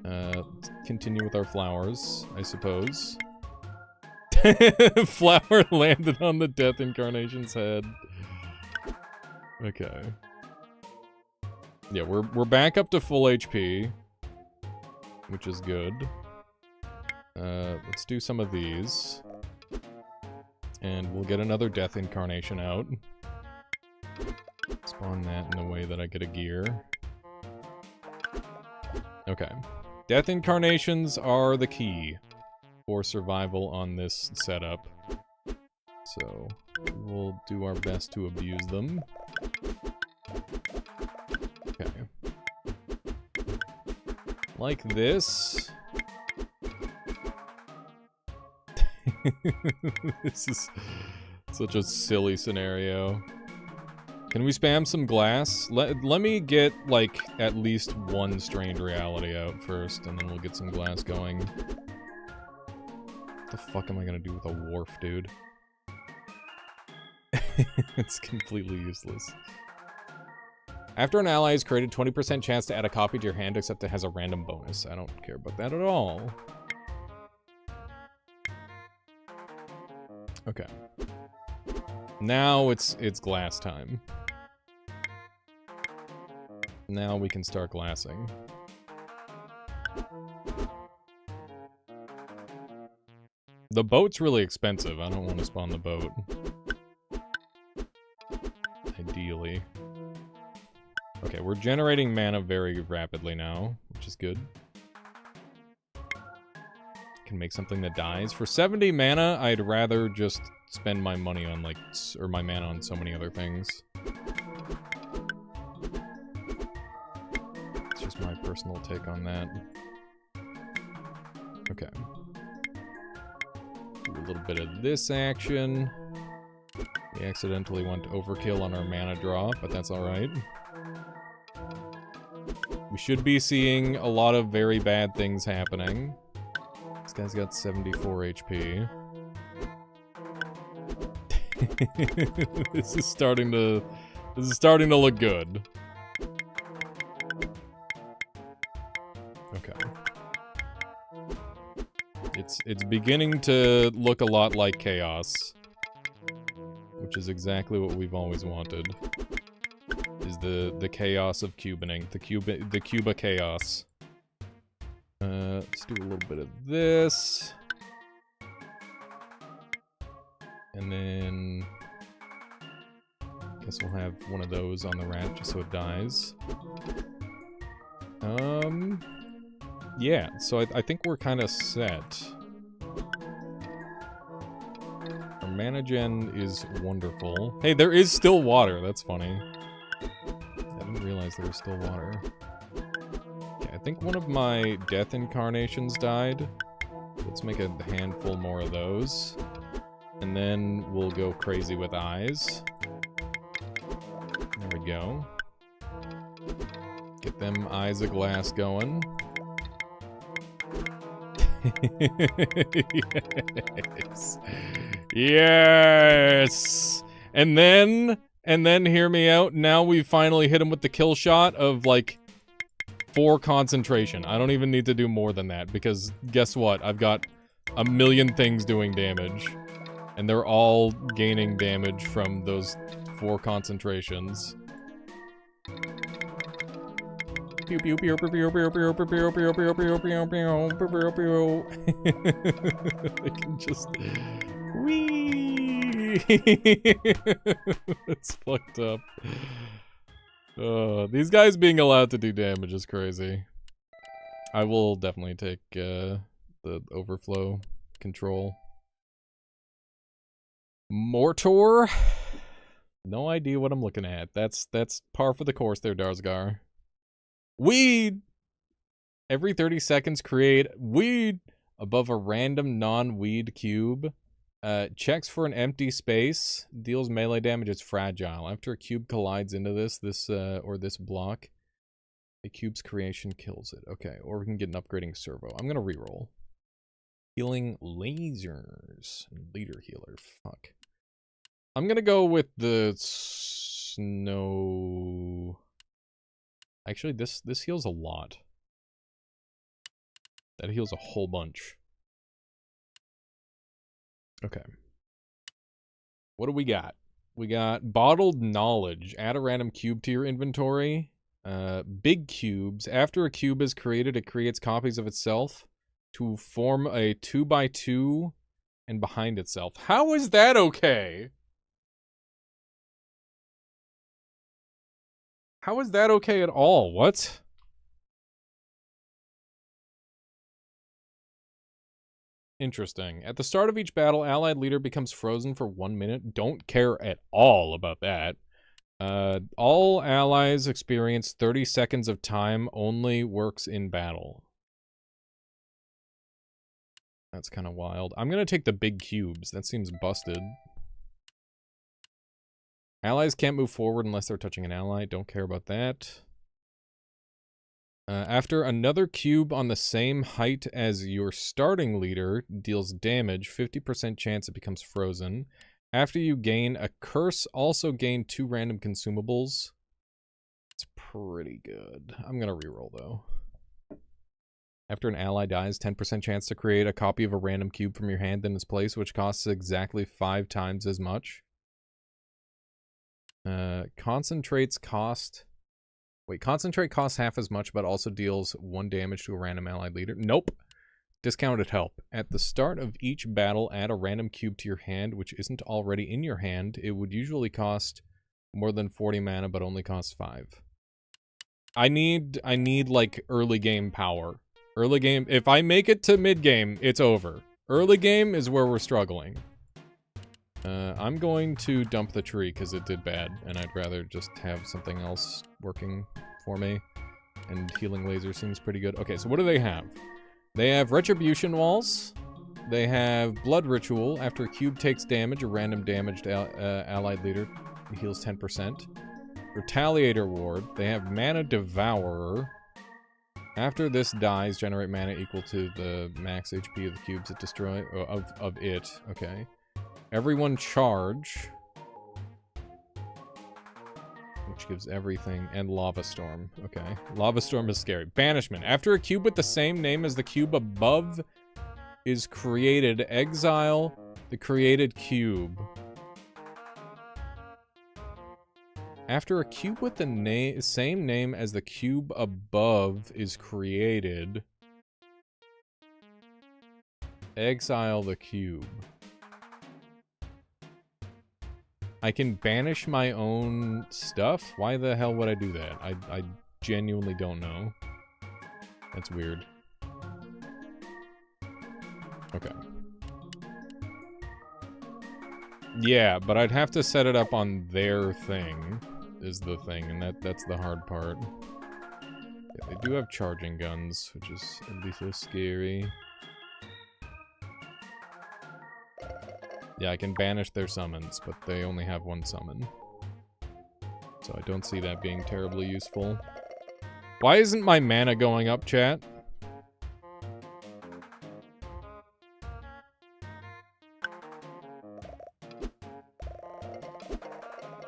Let's continue with our flowers, I suppose. Flower landed on the Death Incarnation's head. Okay. Yeah, we're back up to full HP. Which is good. Let's do some of these. And we'll get another Death Incarnation out. Spawn that in a way that I get a gear. Okay. Death Incarnations are the key for survival on this setup. So, we'll do our best to abuse them. Okay. Like this. This is such a silly scenario. Can we spam some glass? Let me get, like, at least one Strained Reality out first, and then we'll get some glass going. What the fuck am I gonna do with a wharf, dude? It's completely useless. After an ally is created, 20% chance to add a copy to your hand, except it has a random bonus. I don't care about that at all. Okay. Now it's glass time. Now we can start glassing. The boat's really expensive. I don't want to spawn the boat. Ideally. Okay, we're generating mana very rapidly now, which is good. Can make something that dies. For 70 mana, I'd rather just spend my money on, like, or my mana on so many other things. It's just my personal take on that. Okay. Do a little bit of this action. We accidentally went overkill on our mana draw, but that's alright. We should be seeing a lot of very bad things happening. This guy's got 74 HP. This is starting to look good. Okay. It's beginning to look a lot like chaos. Which is exactly what we've always wanted. Is the chaos of cubaning. The Cuba chaos. Let's do a little bit of this. And then... guess we'll have one of those on the rat just so it dies. Yeah, so I think we're kind of set. Our mana gen is wonderful. Hey, there is still water. That's funny. I didn't realize there was still water. Okay, I think one of my Death Incarnations died. Let's make a handful more of those. And then we'll go crazy with eyes. There we go. Get them eyes of glass going. Yes. Yes. And then hear me out. Now we've finally hit him with the kill shot of like 4 concentration. I don't even need to do more than that because guess what? I've got a million things doing damage. And they're all gaining damage from those 4 concentrations. Pew pew pew pew pew pew pew pew pew pew pew pew pew pew. I can just whee. It's fucked up. These guys being allowed to do damage is crazy. I will definitely take the overflow control. Mortor. No idea what I'm looking at. That's par for the course there, Darzgar. Weed! Every 30 seconds, create weed above a random non-weed cube. Checks for an empty space. Deals melee damage. It's fragile. After a cube collides into this block, the cube's creation kills it. Okay, or we can get an upgrading servo. I'm gonna reroll. Healing lasers. Leader healer. Fuck. I'm gonna go with the snow. Actually, this heals a lot. That heals a whole bunch. Okay. What do we got? We got bottled knowledge. Add a random cube to your inventory. Big cubes. After a cube is created, it creates copies of itself to form a 2x2 and behind itself. How is that okay? How is that okay at all? What? Interesting. At the start of each battle, allied leader becomes frozen for 1 minute. Don't care at all about that. All allies experience 30 seconds of time, only works in battle. That's kind of wild. I'm gonna take the big cubes. That seems busted. Allies can't move forward unless they're touching an ally. Don't care about that. After another cube on the same height as your starting leader deals damage, 50% chance it becomes frozen. After you gain a curse, also gain 2 random consumables. It's pretty good. I'm gonna reroll though. After an ally dies, 10% chance to create a copy of a random cube from your hand in its place, which costs exactly 5 times as much. Concentrates cost... Wait, concentrate costs half as much, but also deals 1 damage to a random allied leader. Nope. Discounted help. At the start of each battle, add a random cube to your hand, which isn't already in your hand. It would usually cost more than 40 mana, but only costs 5. I need like early game power. Early game, if I make it to mid game, it's over. Early game is where we're struggling. I'm going to dump the tree because it did bad, and I'd rather just have something else working for me. And healing laser seems pretty good. Okay, so what do they have? They have retribution walls. They have blood ritual. After a cube takes damage, a random damaged allied leader heals 10%. Retaliator ward. They have mana devourer. After this dies, generate mana equal to the max HP of the cubes it destroys. Of it. Okay. Everyone charge. Which gives everything. And Lava Storm. Okay. Lava Storm is scary. Banishment. After a cube with the same name as the cube above is created, exile the created cube. After a cube with the same name as the cube above is created, exile the cube. I can banish my own stuff? Why the hell would I do that? I genuinely don't know. That's weird. Okay. Yeah, but I'd have to set it up on their thing, is the thing, and that's the hard part. Yeah, they do have charging guns, which is at least so scary. Yeah, I can banish their summons, but they only have 1 summon. So I don't see that being terribly useful. Why isn't my mana going up, chat?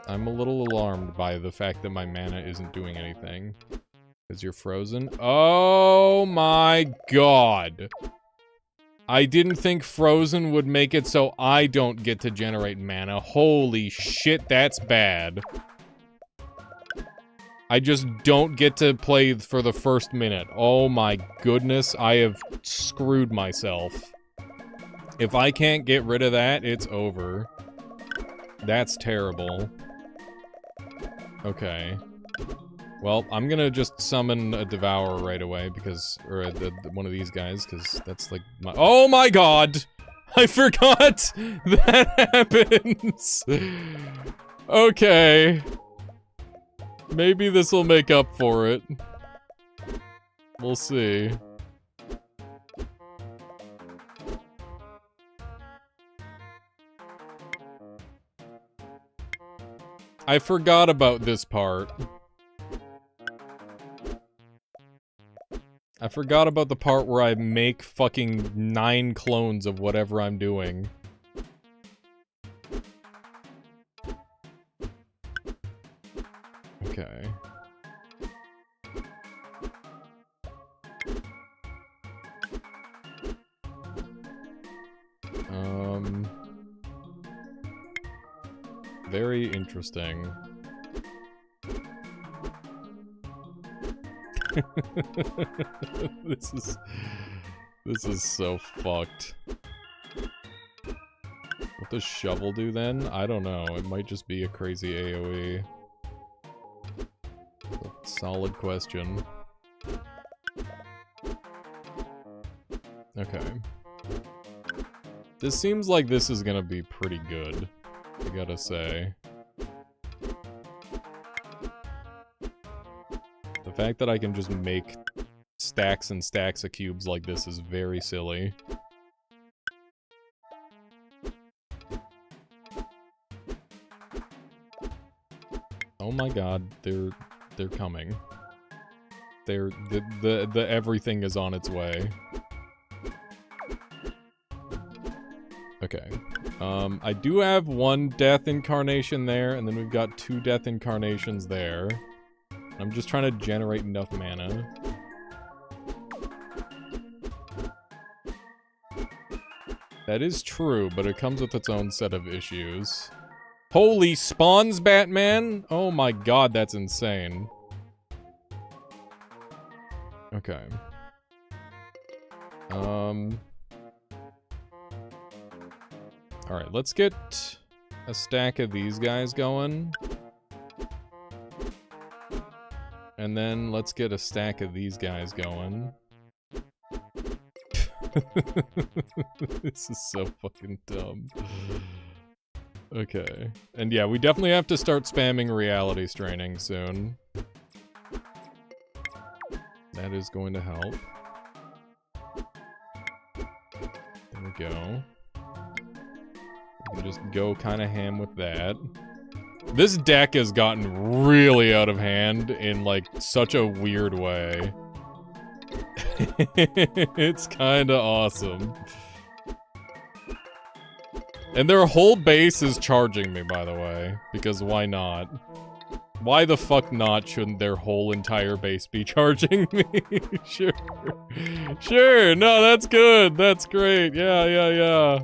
I'm a little alarmed by the fact that my mana isn't doing anything. Because you're frozen? Oh my god! I didn't think frozen would make it so I don't get to generate mana. Holy shit, that's bad. I just don't get to play for the first minute. Oh my goodness, I have screwed myself. If I can't get rid of that, it's over. That's terrible. Okay. Well, I'm gonna just summon a Devourer right away, because... Or one of these guys, because that's like my... Oh my god! I forgot that happens! Okay. Maybe this will make up for it. We'll see. I forgot about this part. I forgot about the part where I make fucking 9 clones of whatever I'm doing. Okay. Very interesting. This is so fucked. What does shovel do then? I don't know. It might just be a crazy AoE. Solid question. Okay. This seems like this is gonna be pretty good, I gotta say. The fact that I can just make stacks and stacks of cubes like this is very silly. Oh my god, they're coming. The everything is on its way. Okay. I do have 1 death incarnation there, and then we've got 2 death incarnations there. I'm just trying to generate enough mana. That is true, but it comes with its own set of issues. Holy spawns, Batman! Oh my god, that's insane. Okay. Alright, let's get a stack of these guys going. And then let's get a stack of these guys going. This is so fucking dumb. Okay. And yeah, we definitely have to start spamming reality straining soon. That is going to help. There we go. We can just go kind of ham with that. This deck has gotten really out of hand in, like, such a weird way. It's kinda awesome. And their whole base is charging me, by the way. Because why not? Why the fuck not shouldn't their whole entire base be charging me? Sure. Sure, no, that's good. That's great. Yeah.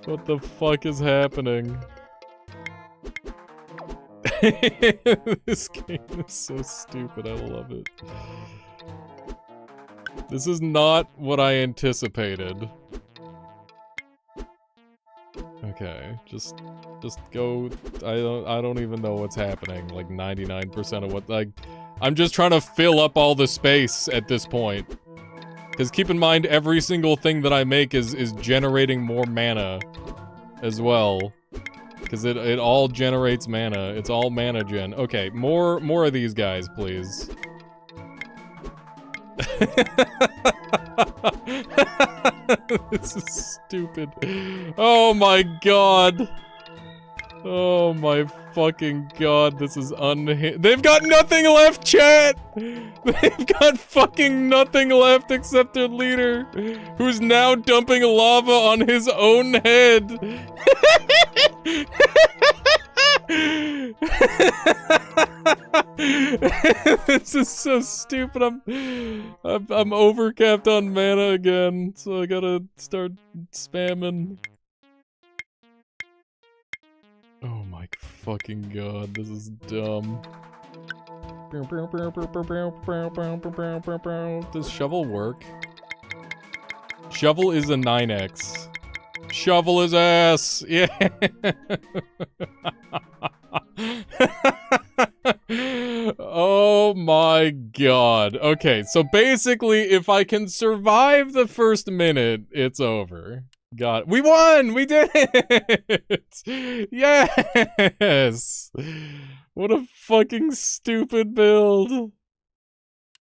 What the fuck is happening? This game is so stupid, I love it. This is not what I anticipated. Okay, just go. I don't even know what's happening. Like 99% of what, like, I'm just trying to fill up all the space at this point. Because keep in mind, every single thing that I make is generating more mana as well. Because it all generates mana. It's all mana gen. Okay, more of these guys, please. This is stupid. Oh my god. Oh my fucking god, this is They've got nothing left, chat! They've got fucking nothing left except their leader, who's now dumping lava on his own head. This is so stupid. I'm overcapped on mana again, so I gotta start spamming. Oh my fucking god, this is dumb. Does shovel work? Shovel is a 9x. Shovel his ass! Yeah! Oh my god. Okay, so basically, if I can survive the first minute, it's over. God, we won! We did it! Yes! What a fucking stupid build.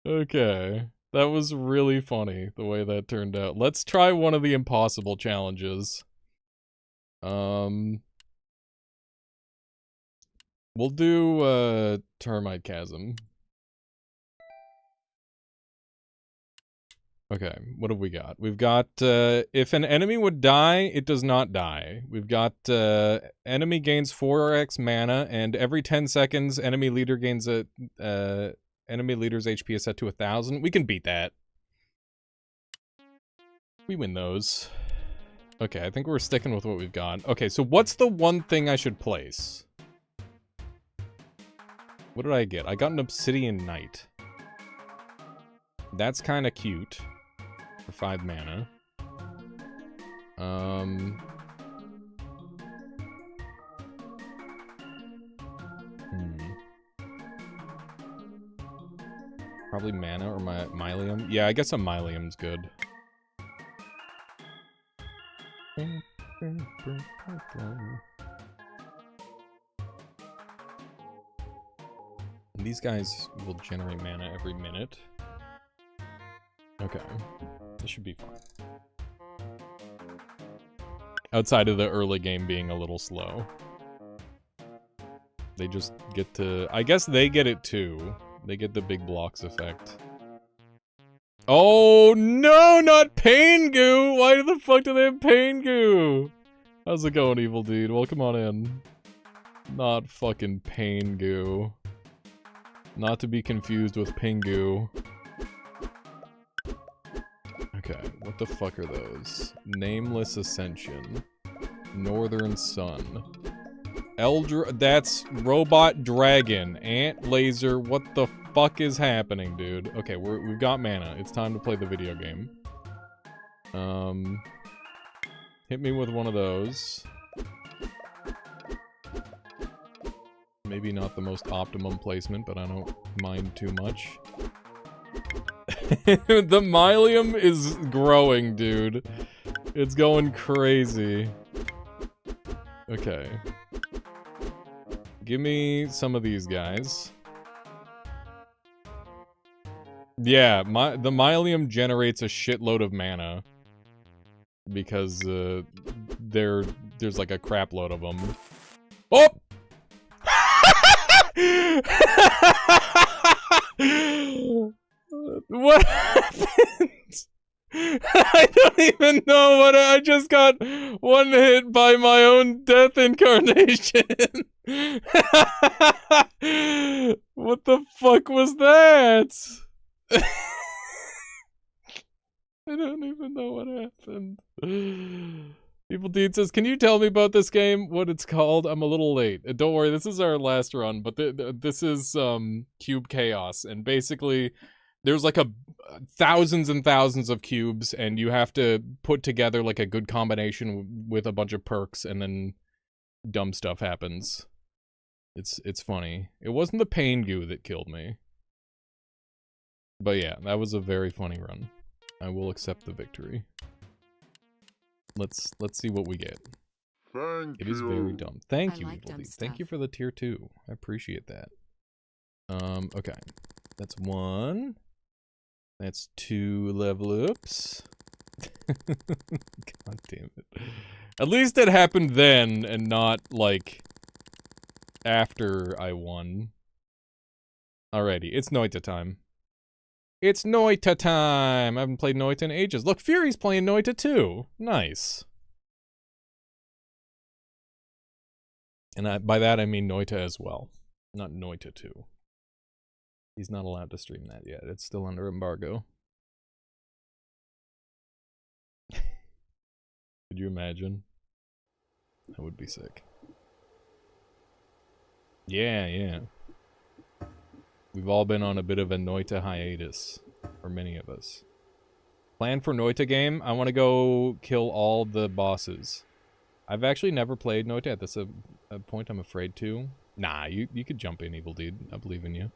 Okay. That was really funny, the way that turned out. Let's try one of the impossible challenges. We'll do, Termite Chasm. Okay, what have we got? We've got, if an enemy would die, it does not die. We've got, enemy gains 4x mana, and every 10 seconds, enemy leader gains enemy leader's HP is set to 1,000. We can beat that. We win those. Okay, I think we're sticking with what we've got. Okay, so what's the one thing I should place? What did I get? I got an Obsidian Knight. That's kind of cute. For 5 mana. Probably mana or Mylium. Yeah, I guess a Mylium's good. And these guys will generate mana every minute. Okay. This should be fine. Outside of the early game being a little slow. They just get to... I guess they get it too. They get the big blocks effect. Oh, no! Not Pain Goo! Why the fuck do they have Pain Goo? How's it going, Evil Dude? Welcome on in. Not fucking Pain Goo. Not to be confused with Pingu. Okay, what the fuck are those? Nameless Ascension. Northern Sun. That's Robot Dragon. Ant Laser. What the fuck is happening, dude? Okay, we've got mana. It's time to play the video game. Hit me with one of those. Maybe not the most optimum placement, but I don't mind too much. The Mylium is growing, dude. It's going crazy. Okay. Give me some of these guys. Yeah, the Mylium generates a shitload of mana. Because, there's like a crap load of them. Oh! What happened? I don't even know what I just got one hit by my own death incarnation. What the fuck was that? I don't even know what happened. Evil Deed says, can you tell me about this game? What it's called? I'm a little late. Don't worry, this is our last run, but this is Cube Chaos, and basically there's like thousands and thousands of cubes, and you have to put together like a good combination with a bunch of perks, and then dumb stuff happens. It's funny. It wasn't the Pain Goo that killed me. But yeah, that was a very funny run. I will accept the victory. Let's see what we get. Thank you. It is very dumb. Thank you, Evil Deed. Thank you for the tier 2. I appreciate that. Okay. That's 1. That's 2 level ups. God damn it. At least it happened then and not, like, after I won. Alrighty, it's Noita time. It's Noita time! I haven't played Noita in ages. Look, Fury's playing Noita too. Nice. And by that I mean Noita as well. Not Noita 2. He's not allowed to stream that yet. It's still under embargo. Could you imagine? That would be sick. Yeah. We've all been on a bit of a Noita hiatus. For many of us. Plan for Noita game? I want to go kill all the bosses. I've actually never played Noita. That's a point I'm afraid to. Nah, you could jump in, Evil Dude. I believe in you.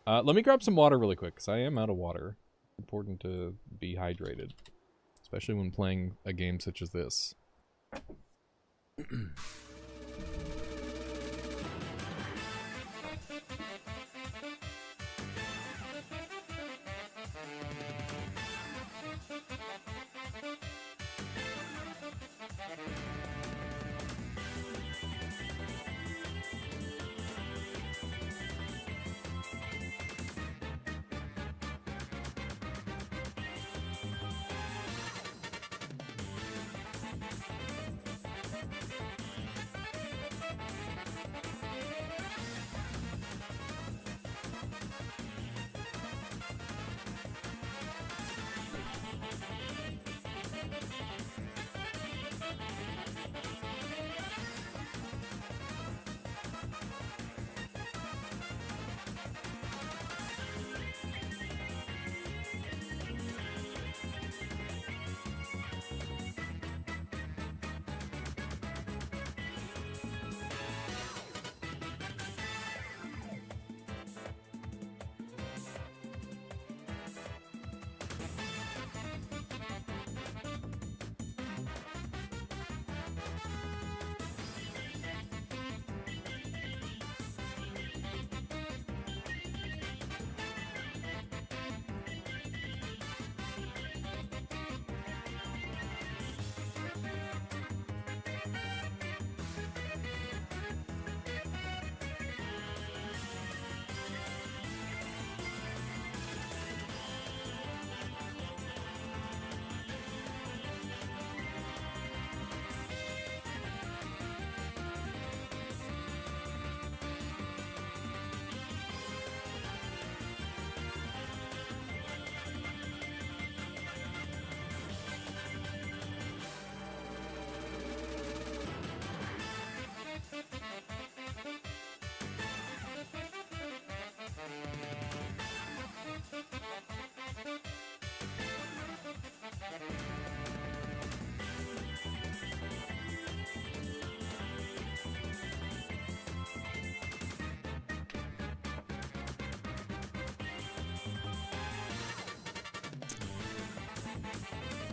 Let me grab some water really quick, because I am out of water. It's important to be hydrated. especially when playing a game such as this.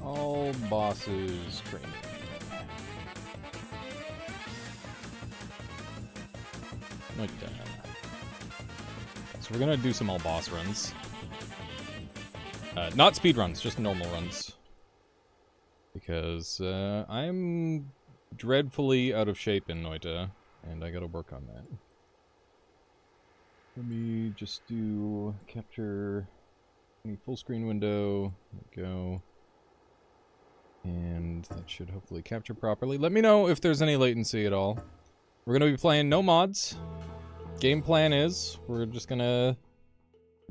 All bosses training. Like that. So we're gonna do some all boss runs. Not speed runs, just normal runs. Because I'm dreadfully out of shape in Noita, and I gotta work on that. Let me just do capture any full screen window. There we go. And that should hopefully capture properly. Let me know if there's any latency at all. We're going to be playing no mods. Game plan is we're just going to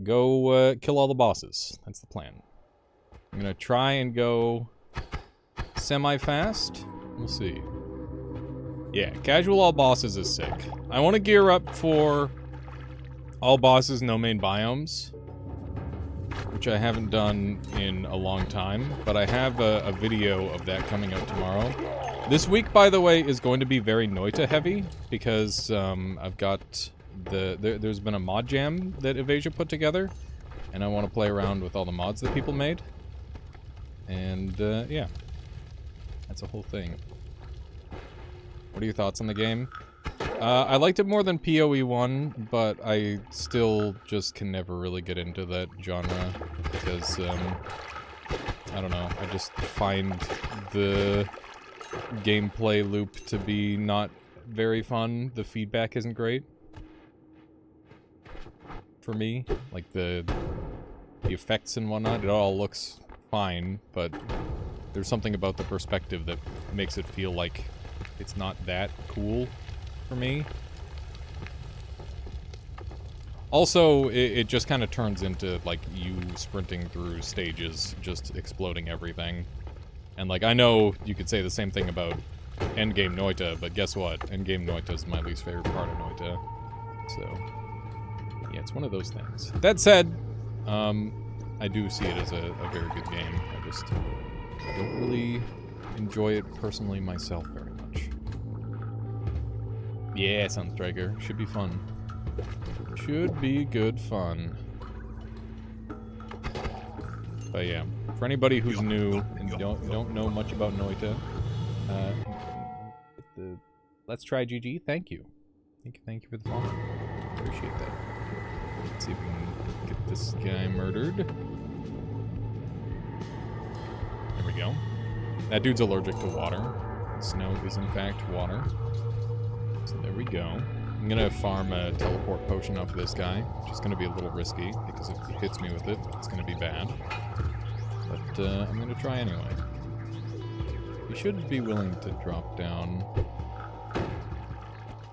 go kill all the bosses. That's the plan. I'm going to try and go semi-fast. We'll see. Yeah, casual all bosses is sick. I want to gear up for all bosses, no main biomes, which I haven't done in a long time, but I have a video of that coming out tomorrow. This week, by the way, is going to be very Noita heavy, because I've got there's been a mod jam that Evasia put together, and I want to play around with all the mods that people made. And, yeah. That's a whole thing. What are your thoughts on the game? I liked it more than PoE 1, but I still just can never really get into that genre because, I don't know, I just find the gameplay loop to be not very fun. The feedback isn't great for me. Like, the effects and whatnot, it all looks fine, but there's something about the perspective that makes it feel like it's not that cool for me. Also, it just kind of turns into, like, you sprinting through stages, just exploding everything. And, like, I know you could say the same thing about Endgame Noita, but guess what? Endgame Noita is my least favorite part of Noita. So, yeah, it's one of those things. That said, I do see it as a very good game. I just don't really enjoy it personally myself very much. Yeah, Sunstriker. Should be fun. Should be good fun. But yeah, for anybody who's new and don't know much about Noita, let's try GG. Thank you. Thank you for the follow. Appreciate that. Let's see if we can get this guy murdered. There we go. That dude's allergic to water. Snow is in fact water. So there we go. I'm gonna farm a teleport potion off of this guy, which is gonna be a little risky, because if he hits me with it, it's gonna be bad. But I'm gonna try anyway. He should be willing to drop down.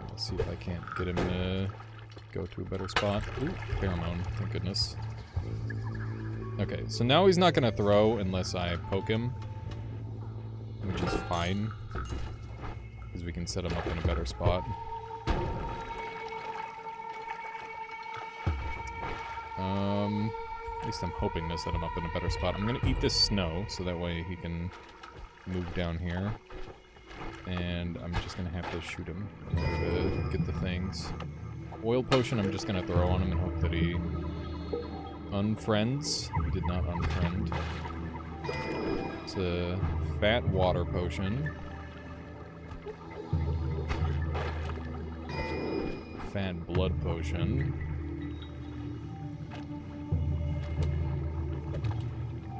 Let's see if I can't get him to go to a better spot. Ooh, pheromone, thank goodness. Okay, so now he's not gonna throw unless I poke him, which is fine, because we can set him up in a better spot. At least I'm hoping to set him up in a better spot. I'm gonna eat this snow, so that way he can move down here. And I'm just gonna have to shoot him in order to get the things. Oil potion I'm just gonna throw on him and hope that he unfriends. He did not unfriend. It's a fat water potion. Fat blood potion.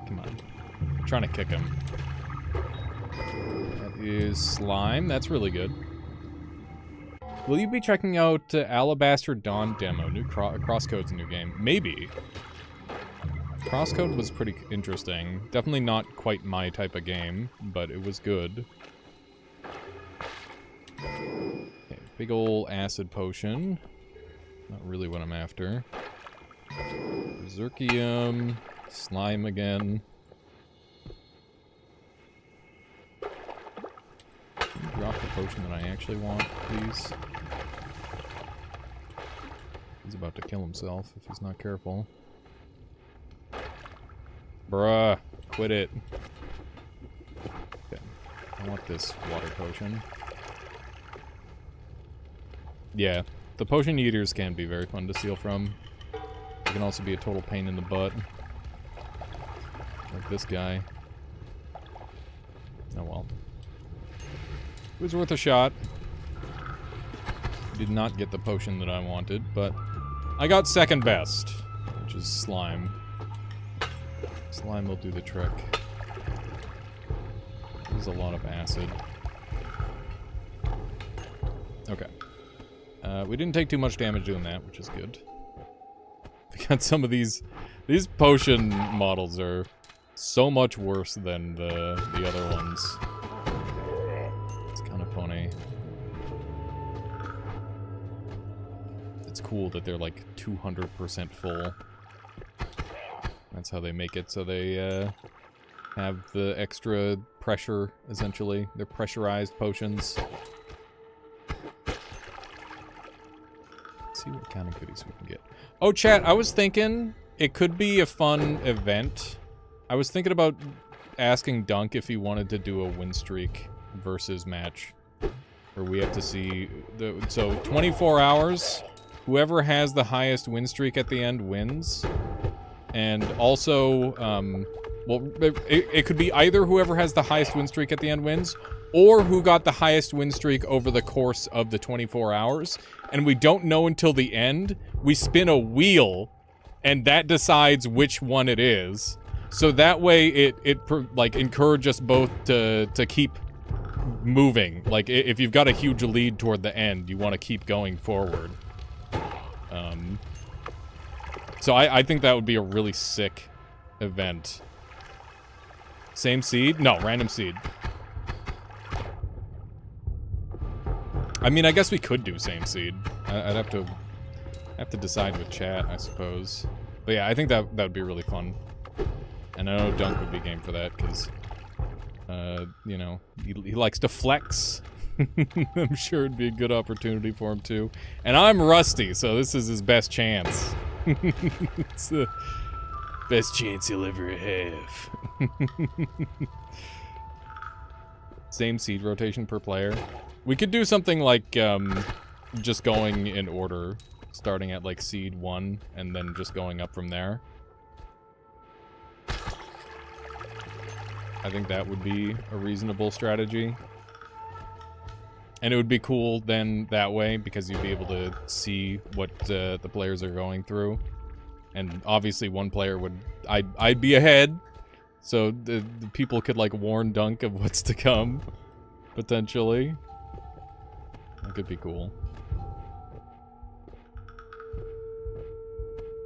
Come on. I'm trying to kick him. That is slime. That's really good. Will you be checking out Alabaster Dawn demo? New Crosscode's a new game. Maybe. Crosscode was pretty interesting. Definitely not quite my type of game, but it was good. Okay, big ol' acid potion. Not really what I'm after. Berserkium. Slime again. Can you drop the potion that I actually want, please? He's about to kill himself if he's not careful. Bruh, quit it. Okay, I want this water potion. Yeah, the potion eaters can be very fun to steal from. They can also be a total pain in the butt. Like this guy. Oh well. It was worth a shot. Did not get the potion that I wanted, but I got second best, which is slime. Slime will do the trick. There's a lot of acid. Okay. We didn't take too much damage doing that, which is good. We got some of these potion models are so much worse than the other ones. It's kind of funny. It's cool that they're like 200% full. That's how they make it, so they have the extra pressure, essentially. They're pressurized potions. Let's see what kind of goodies we can get. Oh, chat, I was thinking it could be a fun event. I was thinking about asking Dunk if he wanted to do a win streak versus match. Where we have to see... So, 24 hours, whoever has the highest win streak at the end wins. And also, well, it could be either whoever has the highest win streak at the end wins, or who got the highest win streak over the course of the 24 hours. And we don't know until the end. We spin a wheel, and that decides which one it is. So that way, it like, encourages us both to keep moving. Like, if you've got a huge lead toward the end, you want to keep going forward. So I think that would be a really sick event. Same seed? No, random seed. I mean, I guess we could do same seed. I'd have to decide with chat, I suppose. But yeah, I think that would be really fun. And I know Dunk would be game for that, because, you know, he likes to flex. I'm sure it'd be a good opportunity for him, too. And I'm rusty, so this is his best chance. It's the best chance he'll ever have. Same seed rotation per player. We could do something like, just going in order. Starting at, like, seed 1, and then just going up from there. I think that would be a reasonable strategy. And it would be cool then that way, because you'd be able to see what the players are going through. And obviously one player would... I'd be ahead, so the people could, like, warn Dunk of what's to come, potentially. That could be cool.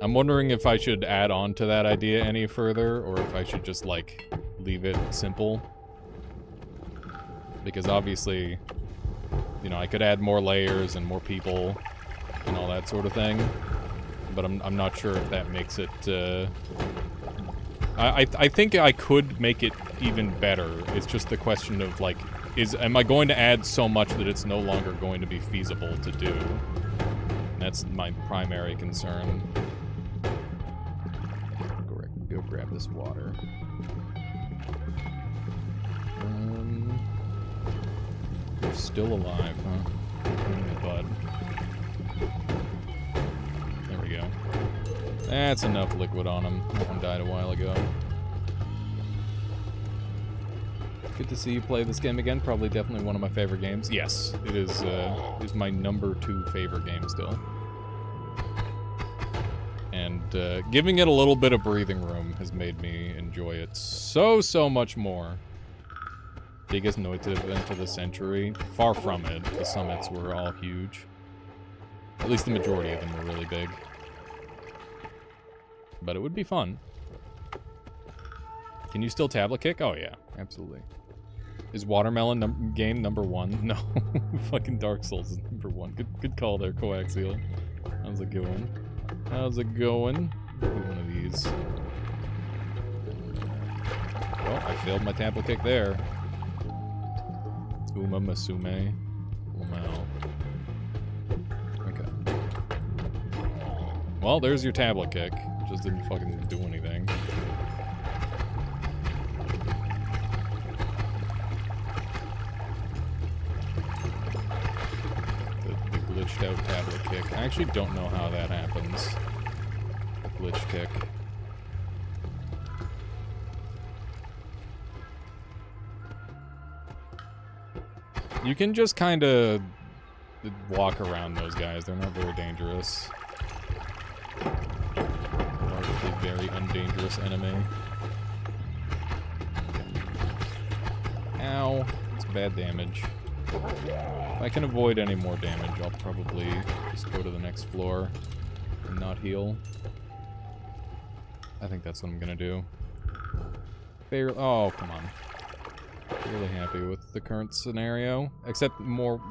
I'm wondering if I should add on to that idea any further, or if I should just, like, leave it simple. Because obviously, you know, I could add more layers and more people and all that sort of thing. But I'm not sure if that makes it, I think I could make it even better. It's just the question of, like, am I going to add so much that it's no longer going to be feasible to do? That's my primary concern. Go grab this water. You're still alive, huh? Bud. There we go. That's enough liquid on him. That one died a while ago. Good to see you play this game again. Probably definitely one of my favorite games. Yes, it is my number 2 favorite game still. And giving it a little bit of breathing room has made me enjoy it so much more. Biggest Noita event of the century? Far from it. The summits were all huge. At least the majority of them were really big. But it would be fun. Can you still tablet kick? Oh yeah, absolutely. Is Watermelon game number 1? No. Fucking Dark Souls is number 1. Good call there, Coaxial. How's it going? How's it going? Do one of these. Well, I failed my tablet kick there. Uma Masume. Lamau. Okay. Well, there's your tablet kick. Just didn't fucking do anything. The glitched out tablet kick. I actually don't know how that happens. The glitch kick. You can just kind of walk around those guys. They're not very dangerous. Largely very undangerous enemy. Ow. It's bad damage. If I can avoid any more damage, I'll probably just go to the next floor and not heal. I think that's what I'm gonna do. Oh, come on. Really happy with the current scenario. Except more,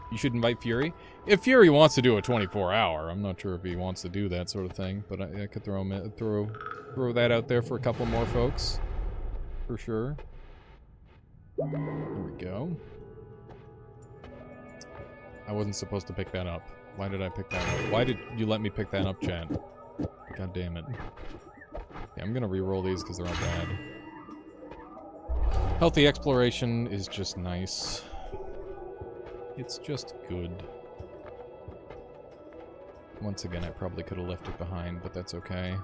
you should invite Fury. If Fury wants to do a 24-hour, I'm not sure if he wants to do that sort of thing, but I could throw that out there for a couple more folks, for sure. There we go. I wasn't supposed to pick that up. Why did I pick that up? Why did you let me pick that up, chat? God damn it. Yeah, I'm gonna re-roll these because they're not bad. Healthy exploration is just nice. It's just good. Once again, I probably could have left it behind, but that's okay.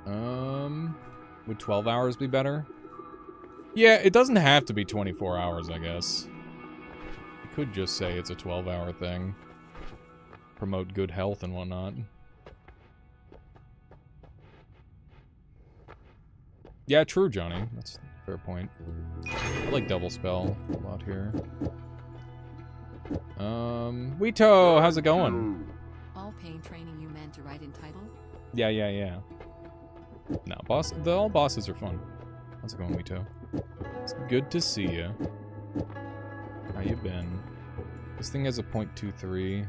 Would 12 hours be better? Yeah, it doesn't have to be 24 hours, I guess. You could just say it's a 12-hour thing. Promote good health and whatnot. Yeah, true, Johnny. That's a fair point. I like double spell a lot here. Weeto, how's it going? All pain training you meant to write in title? Yeah. No, all bosses are fun. How's it going, Weeto? It's good to see you. How you been? This thing has a .23.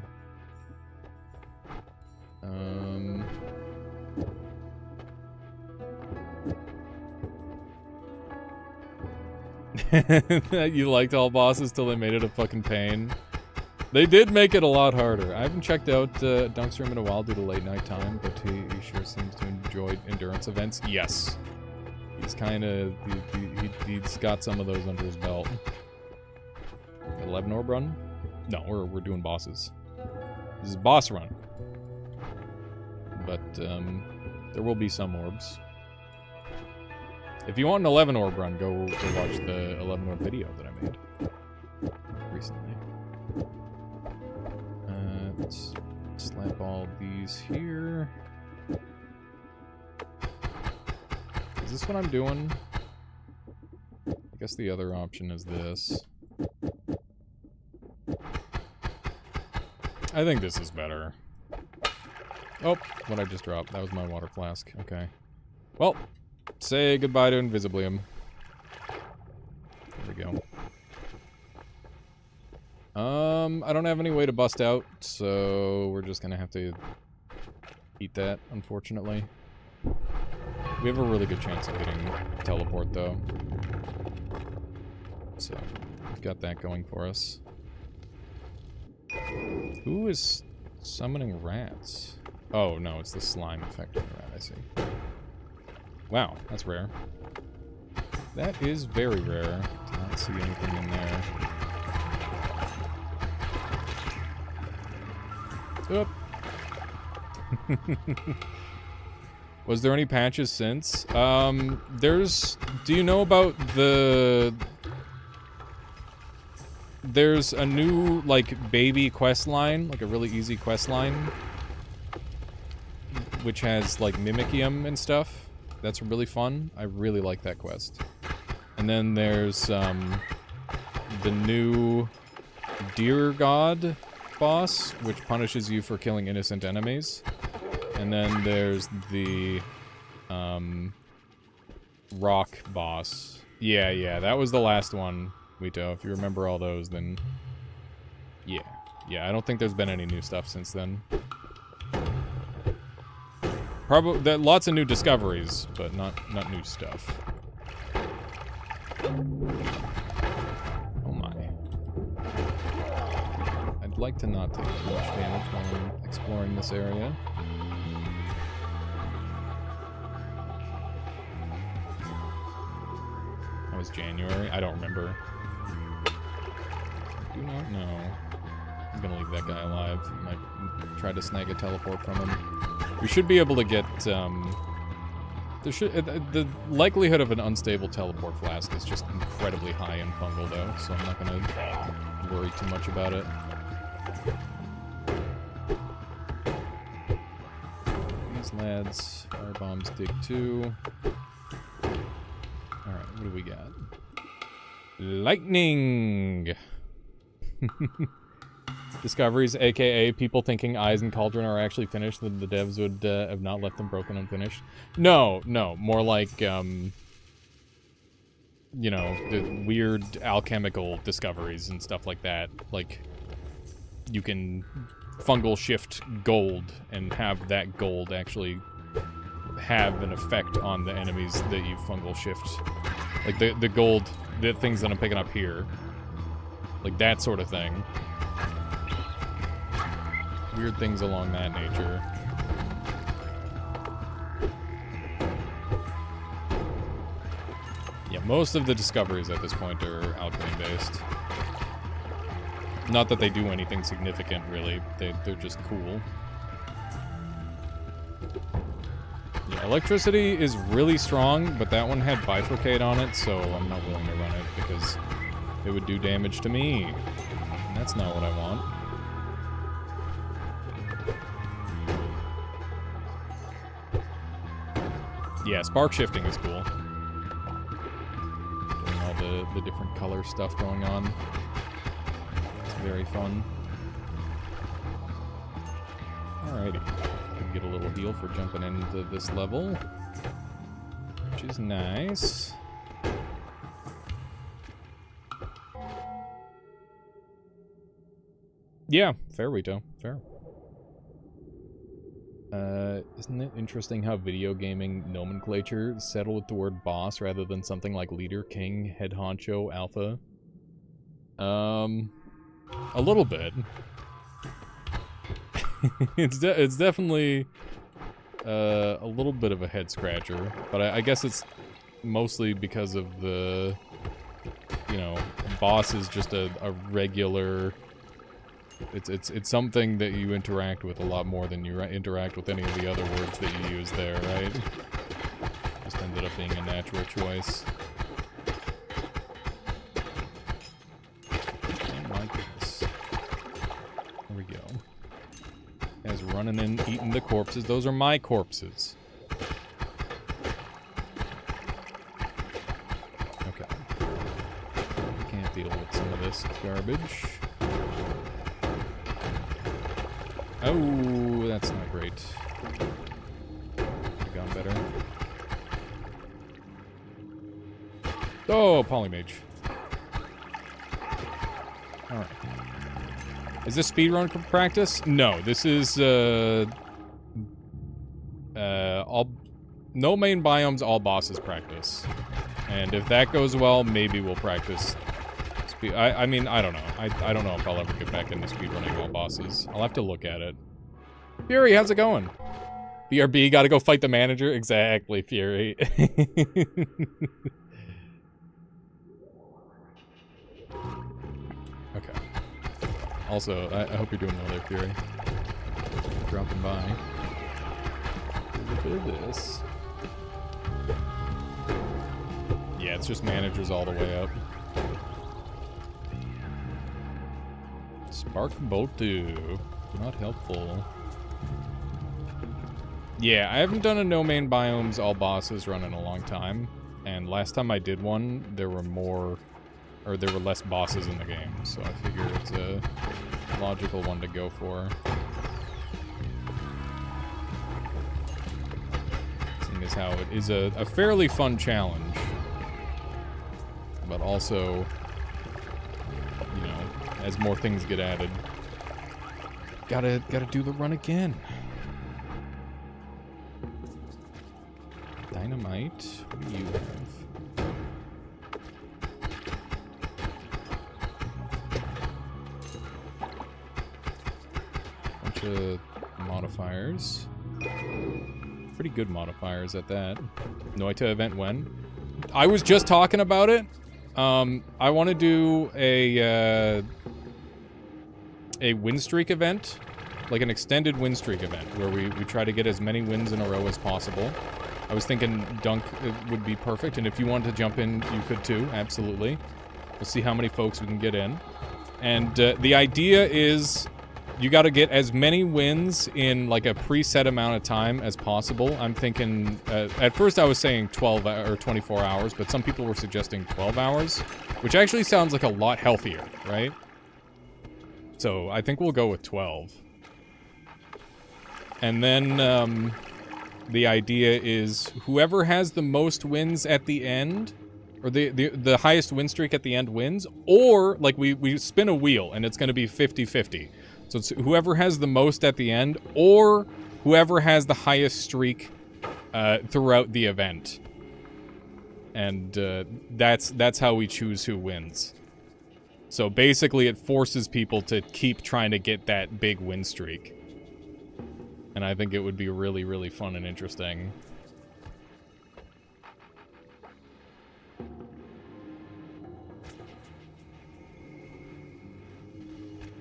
You liked all bosses till they made it a fucking pain. They did make it a lot harder. I haven't checked out Dunk's room in a while due to late night time, but he sure seems to enjoy endurance events. Yes. He's kind of... He's got some of those under his belt. 11 orb run? No, we're doing bosses. This is boss run. But, there will be some orbs. If you want an 11 orb run, go watch the 11 orb video that I made recently. Let's slap all these here. Is this what I'm doing? I guess the other option is this. I think this is better. Oh, what I just dropped. That was my water flask. Okay. Well, say goodbye to Invisiblium. There we go. I don't have any way to bust out, so we're just gonna have to eat that, unfortunately. We have a really good chance of getting teleport, though. So, we've got that going for us. Who is summoning rats? Oh, no, it's the slime affecting the rat, I see. Wow, that's rare. That is very rare. Do not see anything in there. Oop. Was there any patches since? There's... Do you know about the... There's a new, like, baby quest line, like a really easy quest line, which has, like, Mimicium and stuff. That's really fun. I really like that quest. And then there's, the new Deer God boss, which punishes you for killing innocent enemies. And then there's the, rock boss. Yeah, that was the last one, Wito. If you remember all those, then... Yeah, I don't think there's been any new stuff since then. Probably, lots of new discoveries, but not new stuff. Oh my. I'd like to not take too much damage while I'm exploring this area. That was January? I don't remember. I do not know. I'm gonna leave that guy alive. Might try to snag a teleport from him. We should be able to get, the likelihood of an unstable teleport flask is just incredibly high in fungal, though, so I'm not gonna worry too much about it. These lads, firebombs dig too. Alright, what do we got? Lightning! Discoveries, aka people thinking Eyes and Cauldron are actually finished, that the devs would have not left them broken unfinished. No, more like, you know, the weird alchemical discoveries and stuff like that. Like, you can fungal shift gold and have that gold actually have an effect on the enemies that you fungal shift. Like the gold, the things that I'm picking up here. Like that sort of thing. Weird things along that nature. Yeah, most of the discoveries at this point are alchemy based. Not that they do anything significant, really. They're just cool. Yeah, electricity is really strong, but that one had bifurcate on it, so I'm not willing to run it because it would do damage to me. And that's not what I want. Yeah, spark shifting is cool. Doing all the different color stuff going on. It's very fun. Alrighty. Could get a little heal for jumping into this level, which is nice. Yeah, fair, Rito. Fair. Isn't it interesting how video gaming nomenclature settled with the word boss rather than something like leader, king, head honcho, alpha? A little bit. It's definitely a little bit of a head scratcher, but I guess it's mostly because of the, you know, boss is just a regular. It's something that you interact with a lot more than you interact with any of the other words that you use there, right? Just ended up being a natural choice. Oh my goodness. There we go. Guys running in, eating the corpses. Those are my corpses. Okay. Can't deal with some of this garbage. Oh, that's not great. Could've gone better. Oh, Polymage. Alright. Is this speedrun practice? No, this is, all... No main biomes, all bosses practice. And if that goes well, maybe we'll practice... I mean, I don't know. I don't know if I'll ever get back into speedrunning all bosses. I'll have to look at it. Fury, how's it going? BRB, gotta go fight the manager? Exactly, Fury. Okay. Also, I hope you're doing well there, Fury. Dropping by. Look at this. Yeah, it's just managers all the way up. Spark Boat 2. Not helpful. Yeah, I haven't done a no main biomes all bosses run in a long time. And last time I did one, there were more... Or there were less bosses in the game. So I figure it's a logical one to go for. Seeing as how it is a fairly fun challenge. But also... You know, as more things get added, gotta do the run again. Dynamite, what do you have? Bunch of modifiers. Pretty good modifiers at that. Noita event when? I was just talking about it. I want to do a win streak event, like an extended win streak event, where we try to get as many wins in a row as possible. I was thinking Dunk would be perfect, and if you wanted to jump in, you could too, absolutely. We'll see how many folks we can get in. And the idea is you got to get as many wins in like a preset amount of time as possible. I'm thinking, at first I was saying 12 or 24 hours, but some people were suggesting 12 hours, which actually sounds like a lot healthier, right? So I think we'll go with 12. And then the idea is whoever has the most wins at the end, or the highest win streak at the end wins, or like we spin a wheel and it's going to be 50-50. So it's whoever has the most at the end, or whoever has the highest streak throughout the event. And that's how we choose who wins. So basically it forces people to keep trying to get that big win streak. And I think it would be really, really fun and interesting.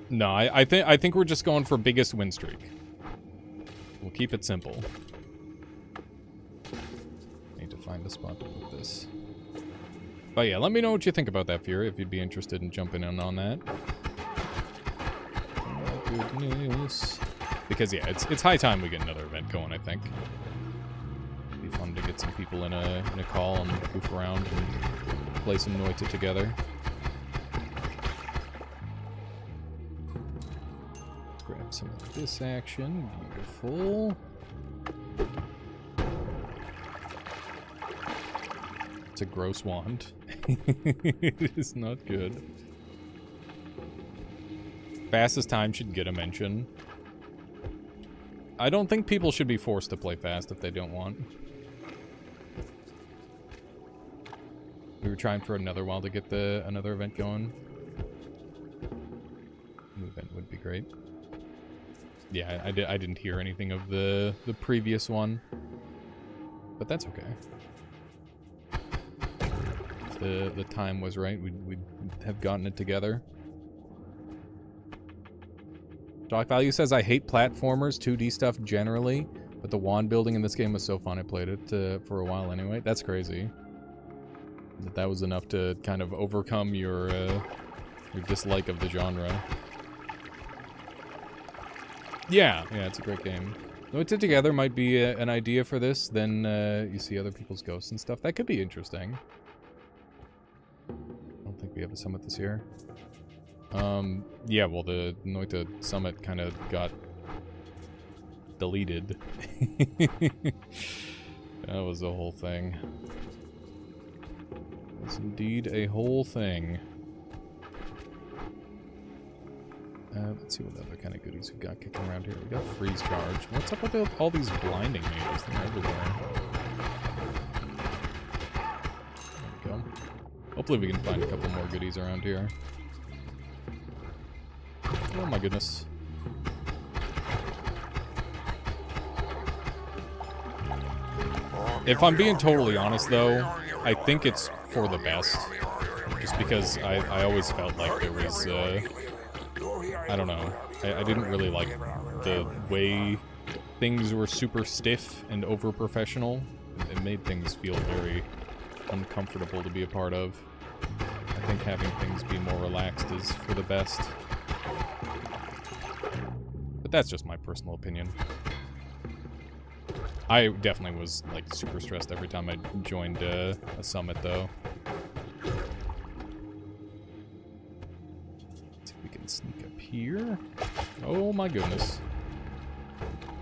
No, I think we're just going for biggest win streak. We'll keep it simple. Need to find a spot to put this. But yeah, let me know what you think about that, Fury, if you'd be interested in jumping in on that. Oh, goodness. Because yeah, it's high time we get another event going, I think. It'd be fun to get some people in a call and goof around and play some Noita together. Grab some of this action. Beautiful. It's a gross wand. It is not good. Fastest time should get a mention. I don't think people should be forced to play fast if they don't want. We were trying for another while to get another event going. New event would be great. Yeah, I didn't hear anything of the previous one, but that's okay. If the time was right, we'd have gotten it together. Doc Value says, I hate platformers, 2D stuff generally. But the wand building in this game was so fun. I played it for a while anyway. That's crazy. That was enough to kind of overcome your dislike of the genre. Yeah, it's a great game. Noita Together might be an idea for this. Then you see other people's ghosts and stuff. That could be interesting. I don't think we have a summit this year. Yeah, well, the Noita summit kind of got deleted. That was a whole thing. It was indeed a whole thing. Let's see what other kind of goodies we've got kicking around here. We got freeze charge. What's up with all these blinding mages? They're everywhere. There we go. Hopefully we can find a couple more goodies around here. Oh my goodness. If I'm being totally honest though, I think it's for the best. Just because I always felt like there was, I don't know. I didn't really like the way things were super stiff and over-professional. It made things feel very uncomfortable to be a part of. I think having things be more relaxed is for the best. But that's just my personal opinion. I definitely was, like, super stressed every time I joined a summit, though. Let's see if we can sneak up here. Oh my goodness.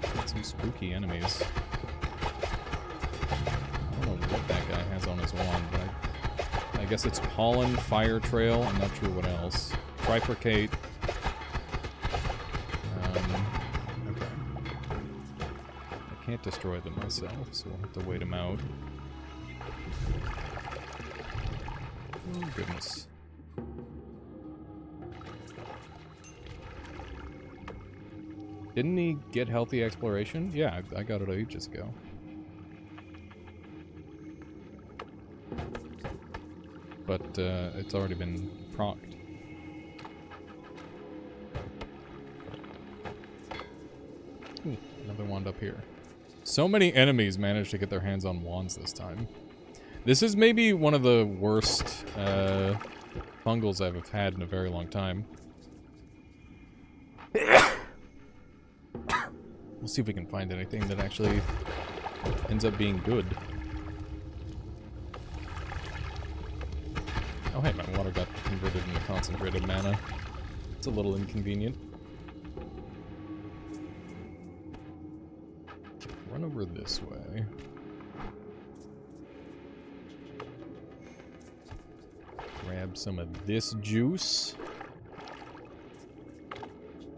Got some spooky enemies. I don't know what that guy has on his wand, but I guess it's pollen, fire trail, I'm not sure what else. Trifurcate. Okay. I can't destroy them myself, so we'll have to wait them out. Oh goodness. Didn't he get healthy exploration? Yeah, I got it ages ago. But it's already been procced. Ooh, another wand up here. So many enemies managed to get their hands on wands this time. This is maybe one of the worst fungals I've had in a very long time. We'll see if we can find anything that actually ends up being good. Oh hey, my water got converted into concentrated mana. It's a little inconvenient. Run over this way. Grab some of this juice.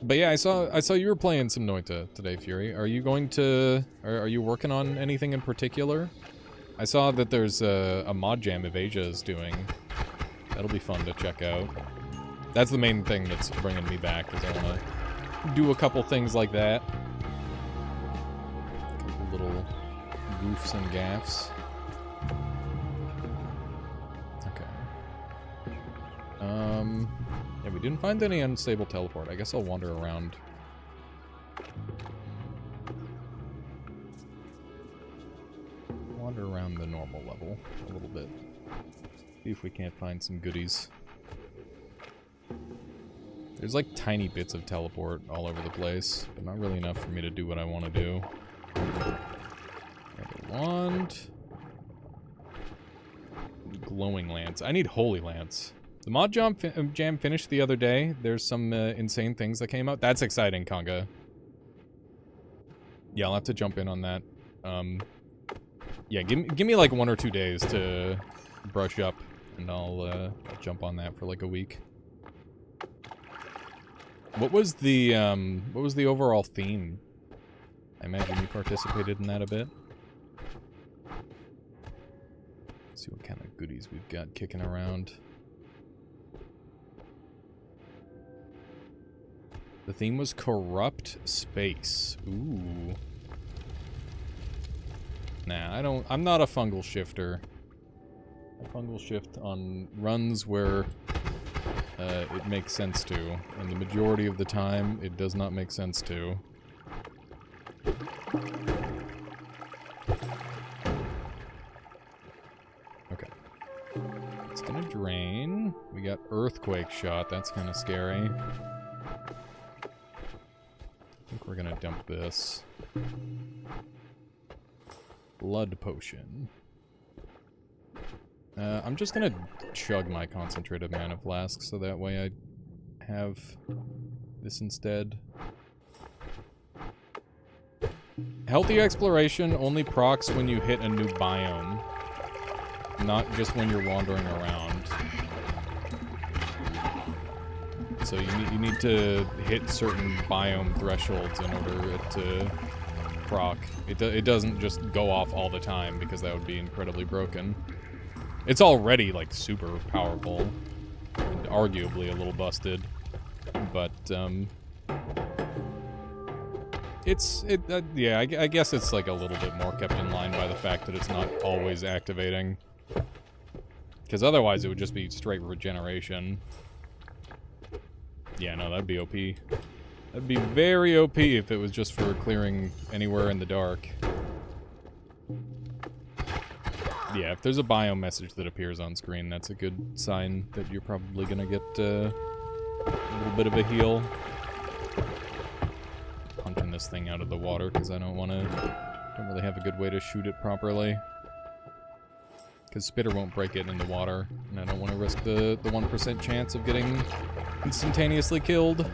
But yeah, I saw you were playing some Noita today, Fury. Are you going to... Are you working on anything in particular? I saw that there's a mod jam Evasia is doing. That'll be fun to check out. That's the main thing that's bringing me back, is I want to do a couple things like that. A couple little goofs and gaffs. Okay. Yeah, we didn't find any unstable teleport. I guess I'll wander around. Wander around the normal level a little bit. See if we can't find some goodies. There's like tiny bits of teleport all over the place, but not really enough for me to do what I want to do. Grab a wand. Glowing lance. I need holy lance. The mod jam finished the other day. There's some insane things that came out. That's exciting, Conga. Yeah, I'll have to jump in on that. Yeah, give me like 1 or 2 days to brush up, and I'll jump on that for like a week. What was the overall theme? I imagine you participated in that a bit. Let's see what kind of goodies we've got kicking around. The theme was corrupt space. Ooh. Nah, I'm not a fungal shifter. I fungal shift on runs where it makes sense to, and the majority of the time, it does not make sense to. Okay. It's gonna drain. We got earthquake shot. That's kind of scary. I think we're gonna dump this. Blood potion. I'm just gonna chug my concentrated mana flask so that way I have this instead. Healthy exploration only procs when you hit a new biome, not just when you're wandering around. So you need to hit certain biome thresholds in order to proc. It doesn't just go off all the time because that would be incredibly broken. It's already like super powerful and arguably a little busted, but yeah, I guess it's like a little bit more kept in line by the fact that it's not always activating. Because otherwise it would just be straight regeneration. Yeah, no, that'd be OP. That'd be very OP if it was just for clearing anywhere in the dark. Yeah, if there's a biome message that appears on screen, that's a good sign that you're probably gonna get a little bit of a heal. Punching this thing out of the water because I don't really have a good way to shoot it properly. Because Spitter won't break it in the water, and I don't want to risk the 1% chance of getting instantaneously killed.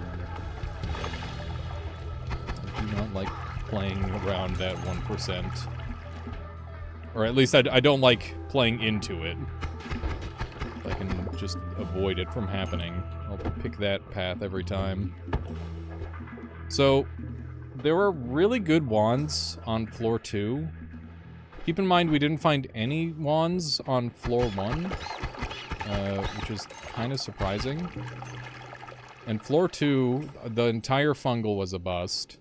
I do not like playing around that 1%. Or at least I don't like playing into it. If I can just avoid it from happening, I'll pick that path every time. So, there were really good wands on floor 2. Keep in mind we didn't find any wands on floor 1, which is kind of surprising. And floor 2, the entire fungal was a bust.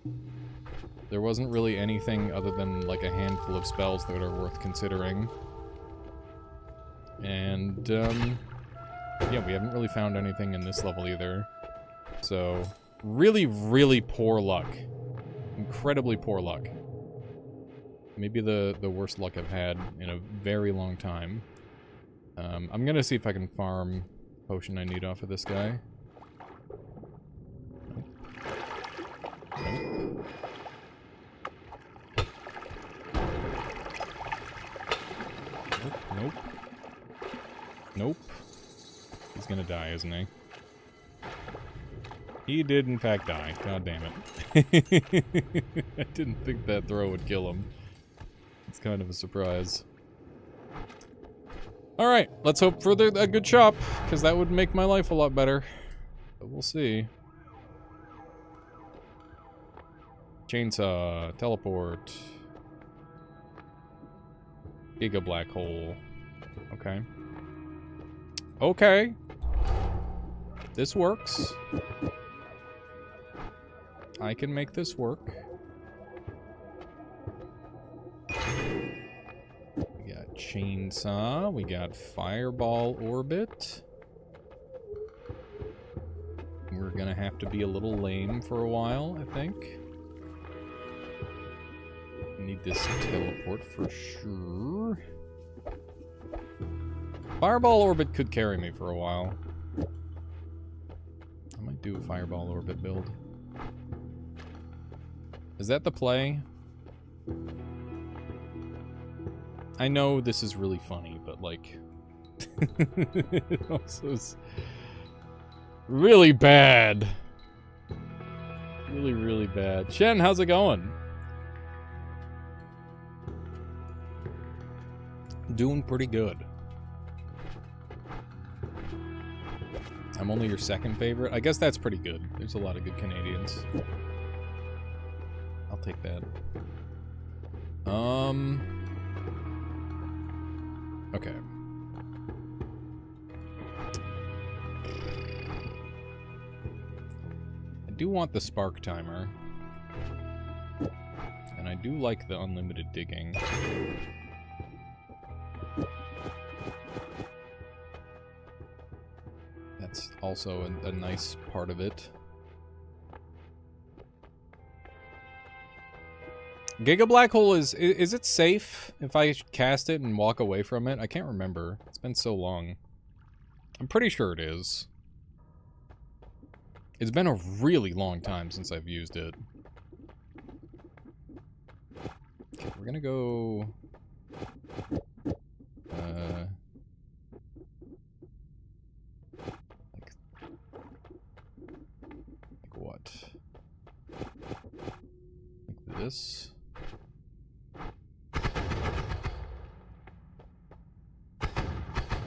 There wasn't really anything other than like a handful of spells that are worth considering. And, yeah, we haven't really found anything in this level either. So, really, really poor luck. Incredibly poor luck. Maybe the worst luck I've had in a very long time. I'm gonna see if I can farm potion I need off of this guy. Nope. Nope. Nope. He's gonna die, isn't he? He did, in fact, die. God damn it. I didn't think that throw would kill him. It's kind of a surprise. Alright, let's hope for a good shop, because that would make my life a lot better. But we'll see. Chainsaw, teleport. Giga black hole. Okay. Okay. This works. I can make this work. We got chainsaw. We got fireball orbit. We're gonna have to be a little lame for a while, I think. Need this teleport for sure. Fireball orbit could carry me for a while. I might do a fireball orbit build. Is that the play? I know this is really funny, but like... it also is really bad. Really, really bad. Shen, how's it going? Doing pretty good. I'm only your second favorite. I guess that's pretty good. There's a lot of good Canadians. I'll take that. Okay. I do want the spark timer. And I do like the unlimited digging. That's also a nice part of it. Giga Black Hole is it safe if I cast it and walk away from it? I can't remember. It's been so long. I'm pretty sure it is. It's been a really long time since I've used it. Okay, we're gonna go... like what? Like this?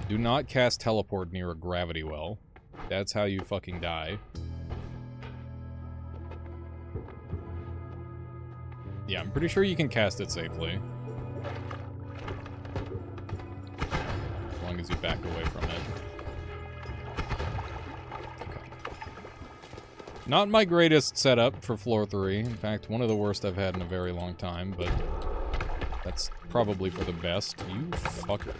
Do not cast teleport near a gravity well. That's how you fucking die. Yeah, I'm pretty sure you can cast it safely. As long as you back away from it. Okay. Not my greatest setup for floor 3. In fact, one of the worst I've had in a very long time, but that's probably for the best. You fucker.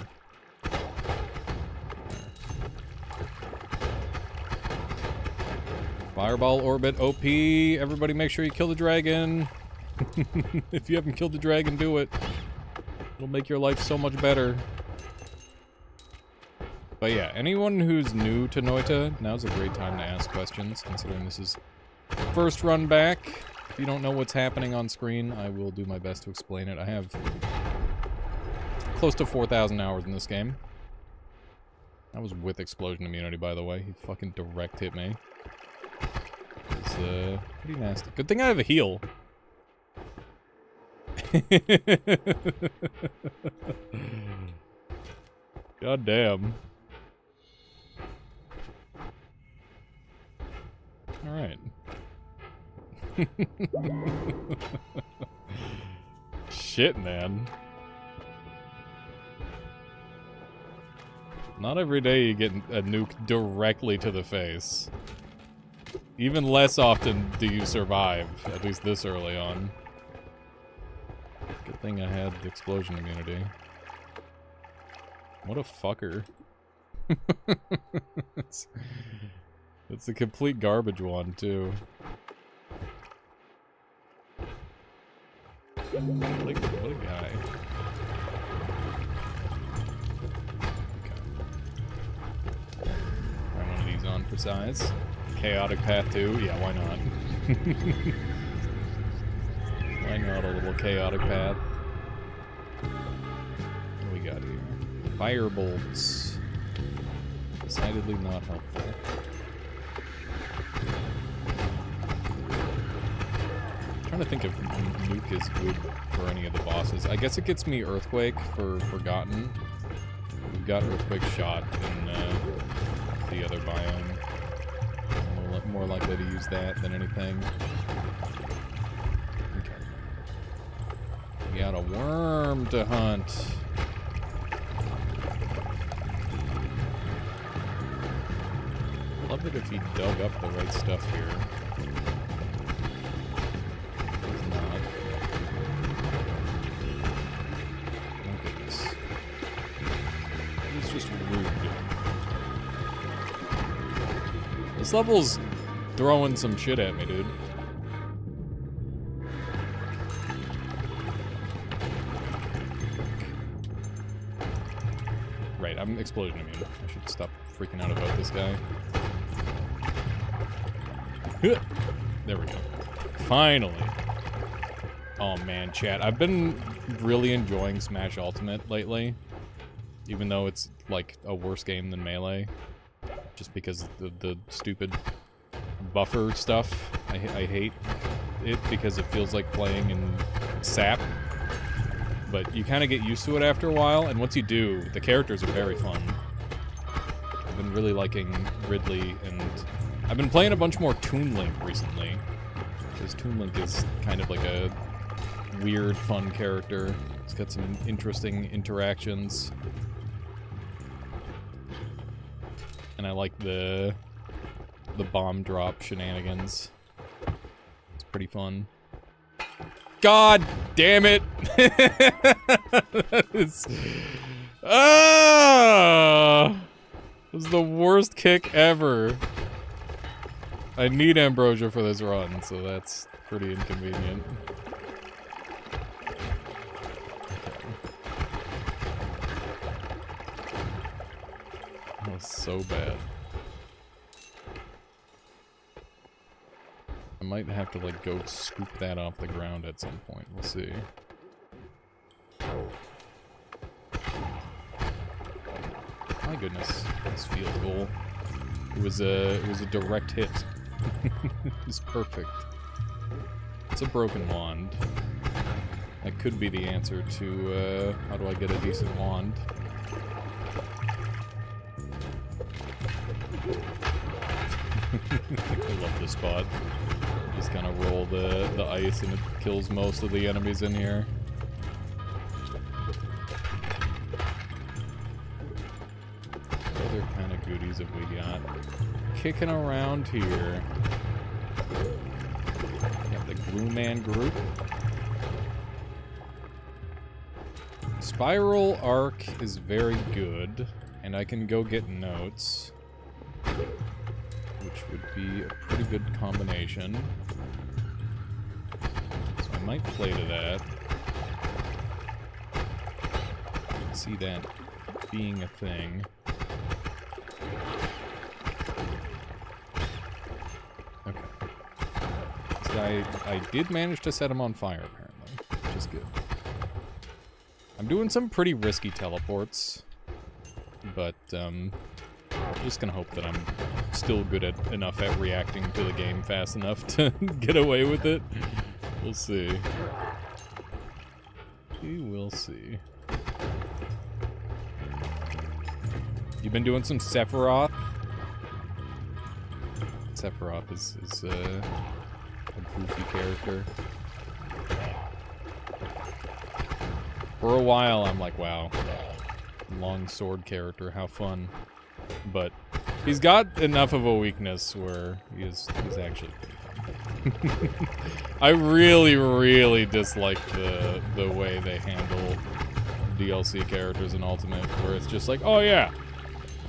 Fireball orbit OP. Everybody make sure you kill the dragon. If you haven't killed the dragon, do it. It'll make your life so much better. But yeah, anyone who's new to Noita, now's a great time to ask questions, considering this is first run back. If you don't know what's happening on screen, I will do my best to explain it. I have close to 4,000 hours in this game. That was with explosion immunity, by the way. He fucking direct hit me. It's pretty nasty. Good thing I have a heal. God damn. Alright. Shit, man. Not every day you get a nuke directly to the face. Even less often do you survive, at least this early on. Good thing I had the explosion immunity. What a fucker. it's a complete garbage one, too. What a guy. Okay. Try one of these on for size. Chaotic path, too? Yeah, why not? Why not a little chaotic path? What do we got here? Fire bolts. Decidedly not helpful. I'm trying to think if nuke is good for any of the bosses. I guess it gets me Earthquake for Forgotten. We've got Earthquake shot in the other biome. I'm more likely to use that than anything. Okay. We got a worm to hunt. I'd love it if he dug up the right stuff here. He's not. Oh goodness. He's just rude. This level's throwing some shit at me, dude. Right, I'm explosion immune. I should stop freaking out about this guy. There we go. Finally. Oh man, chat. I've been really enjoying Smash Ultimate lately. Even though it's like a worse game than Melee. Just because the stupid buffer stuff. I hate it because it feels like playing in SAP. But you kind of get used to it after a while, and once you do, the characters are very fun. I've been really liking Ridley, and I've been playing a bunch more Toon Link recently. Because Toon Link is kind of like a weird, fun character. It's got some interesting interactions. And I like the bomb drop shenanigans. It's pretty fun. God damn it! That is... Ah! This is the worst kick ever. I need Ambrosia for this run, so that's pretty inconvenient. was so bad. I might have to, like, go scoop that off the ground at some point. We'll see. My goodness, this field goal. It was a direct hit. It was perfect. It's a broken wand. That could be the answer to how do I get a decent wand. I love this spot. Just kind of roll the ice and it kills most of the enemies in here. What other kind of goodies have we got? Kicking around here. Got the Glue Man group. Spiral Arc is very good, and I can go get notes, which would be a pretty good combination. So I might play to that. See that being a thing. Okay. So I did manage to set him on fire, apparently, which is good. I'm doing some pretty risky teleports, but I'm just gonna hope that I'm still good enough at reacting to the game fast enough to get away with it. We'll see. We will see. You've been doing some Sephiroth? Sephiroth is a goofy character. For a while, I'm like, wow, long sword character, how fun. But he's got enough of a weakness where he's actually pretty fun. I really, really dislike the way they handle DLC characters in Ultimate, where it's just like, oh yeah,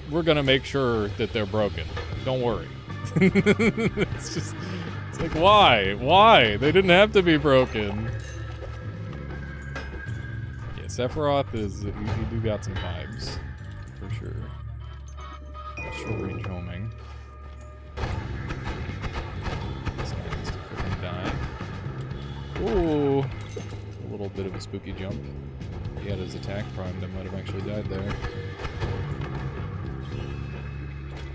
we're gonna make sure that they're broken. Don't worry. It's like, why? Why? They didn't have to be broken. Sephiroth is, you do got some vibes, for sure. Short range homing. This guy needs to freaking die. Ooh, a little bit of a spooky jump. He had his attack primed, I might have actually died there.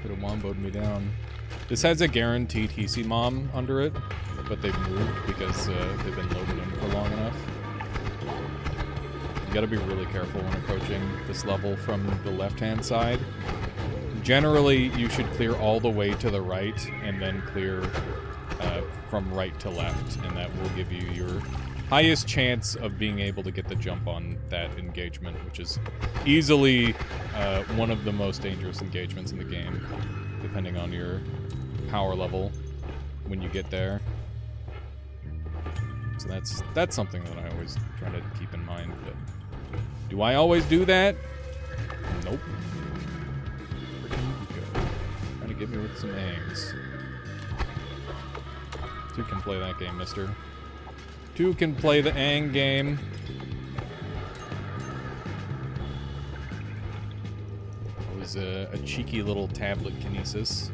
Could have womboed me down. This has a guaranteed Hisi Mom under it, but they've moved because they've been loaded in for long enough. You gotta be really careful when approaching this level from the left-hand side. Generally, you should clear all the way to the right, and then clear from right to left, and that will give you your highest chance of being able to get the jump on that engagement, which is easily one of the most dangerous engagements in the game, depending on your power level when you get there. So that's something that I always try to keep in mind. But do I always do that? Nope. Freaking go. Trying to get me with some eggs. 2 can play that game, mister. 2 can play the Ang game. It was a cheeky little tablet kinesis.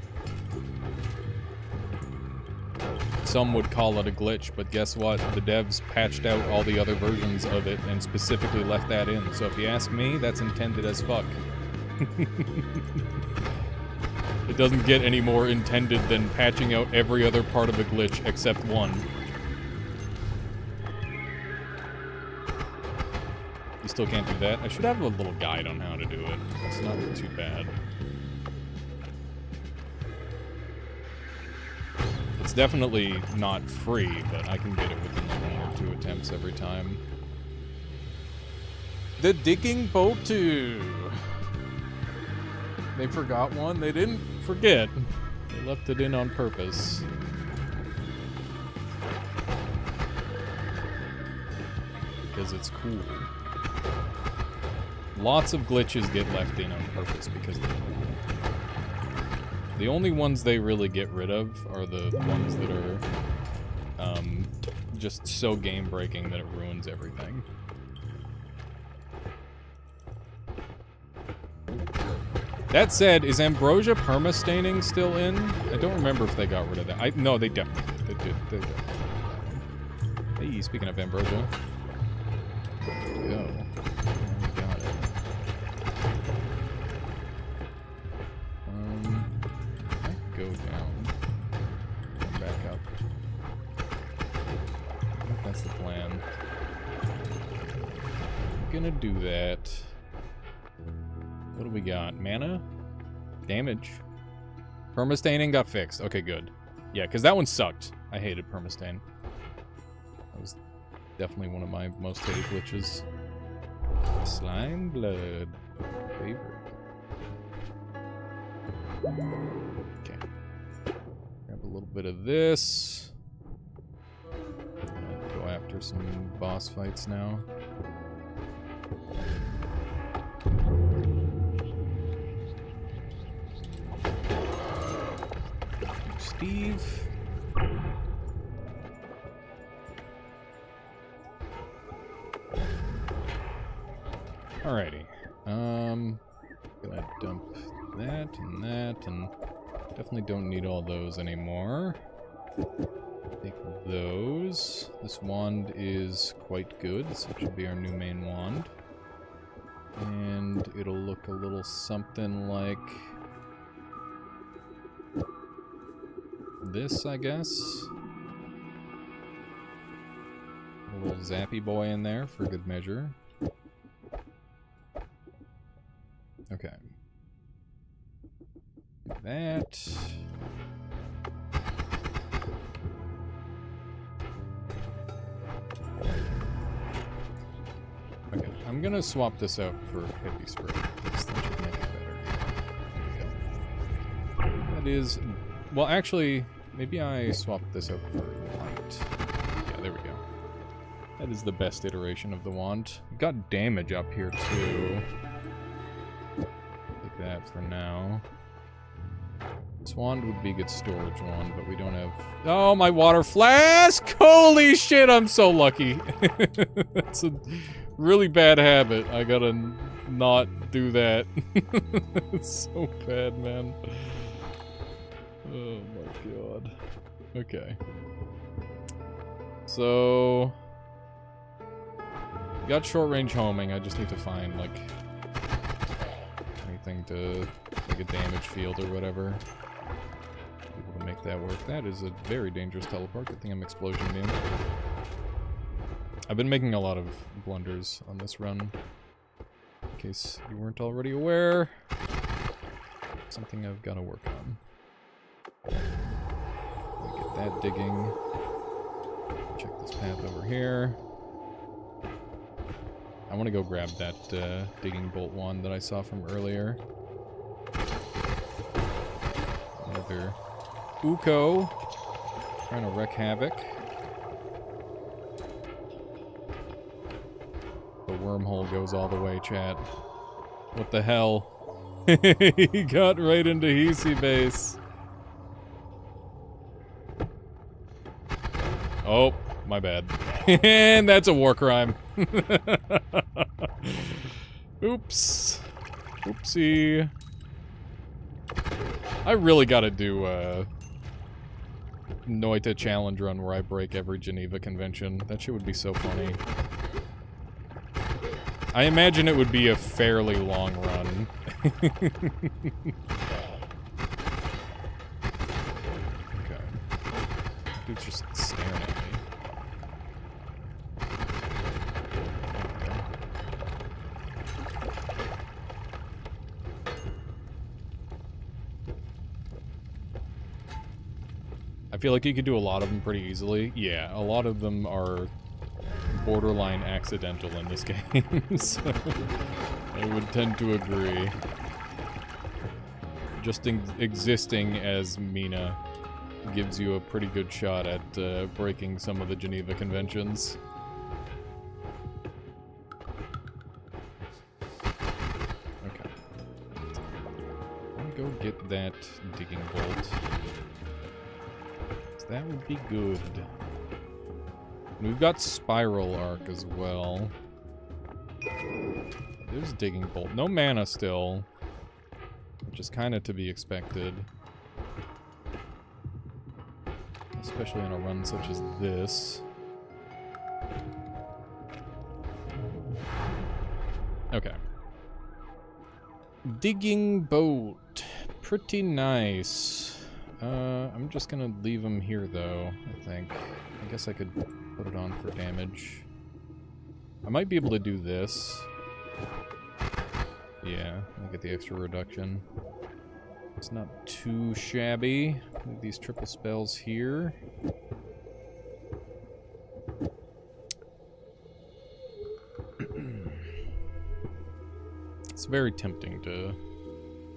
Some would call it a glitch, but guess what? The devs patched out all the other versions of it and specifically left that in. So if you ask me, that's intended as fuck. It doesn't get any more intended than patching out every other part of a glitch except one. You still can't do that? I should have a little guide on how to do it. It's not too bad. It's definitely not free, but I can get it within like 1 or 2 attempts every time. The digging boat 2. They forgot one. They didn't forget. They left it in on purpose. Because it's cool. Lots of glitches get left in on purpose because they're cool. The only ones they really get rid of are the ones that are just so game-breaking that it ruins everything. That said, is Ambrosia permastaining still in? I don't remember if they got rid of that. No, they definitely did. They definitely did that one. Hey, speaking of Ambrosia. There we go. We got it. I go down. Come back up. I think that's the plan. I'm gonna do that. What do we got? Mana? Damage. Permastaining got fixed. Okay, good. Yeah, because that one sucked. I hated permastain. That was definitely one of my most hated glitches. Slime blood. Favorite. Okay. Grab a little bit of this. Go after some boss fights now. Steve. Alrighty. Gonna dump that, and definitely don't need all those anymore. Take those. This wand is quite good, so it should be our new main wand. And it'll look a little something like this, I guess. A little zappy boy in there for good measure. Okay. Do that. Okay, I'm gonna swap this out for heavy spray, because that should make it better. There we go. That is... Well, actually, maybe I swapped this out for light. Yeah, there we go. That is the best iteration of the wand. Got damage up here, too. Take that for now. This wand would be a good storage wand, but we don't have... Oh, my water flask! Holy shit, I'm so lucky. That's a really bad habit. I gotta not do that. It's so bad, man. Oh my god. Okay. So... Got short range homing, I just need to find, like... anything to... like a damage field or whatever. Able to make that work. That is a very dangerous teleport. Good thing I'm explosion immune. I've been making a lot of blunders on this run. In case you weren't already aware. Something I've got to work on. Get that digging. Check this path over here. I want to go grab that digging bolt wand that I saw from earlier. Another Uko trying to wreak havoc. The wormhole goes all the way, chat. What the hell? He got right into Hisi base. Oh, my bad. And that's a war crime. Oops. Oopsie. I really gotta do a Noita challenge run where I break every Geneva convention. That shit would be so funny. I imagine it would be a fairly long run. Okay. Dude's just staring at me. I feel like you could do a lot of them pretty easily. Yeah, a lot of them are borderline accidental in this game, so I would tend to agree. Just existing as Mina gives you a pretty good shot at breaking some of the Geneva conventions. Okay. I'll go get that digging bolt. That would be good. We've got Spiral Arc as well. There's Digging Bolt. No mana still. which is kind of to be expected. Especially on a run such as this. Okay. Digging boat. Pretty nice. I'm just gonna leave him here though, I think. I guess I could put it on for damage. I might be able to do this. Yeah, I'll get the extra reduction. It's not too shabby. Leave these triple spells here. It's very tempting to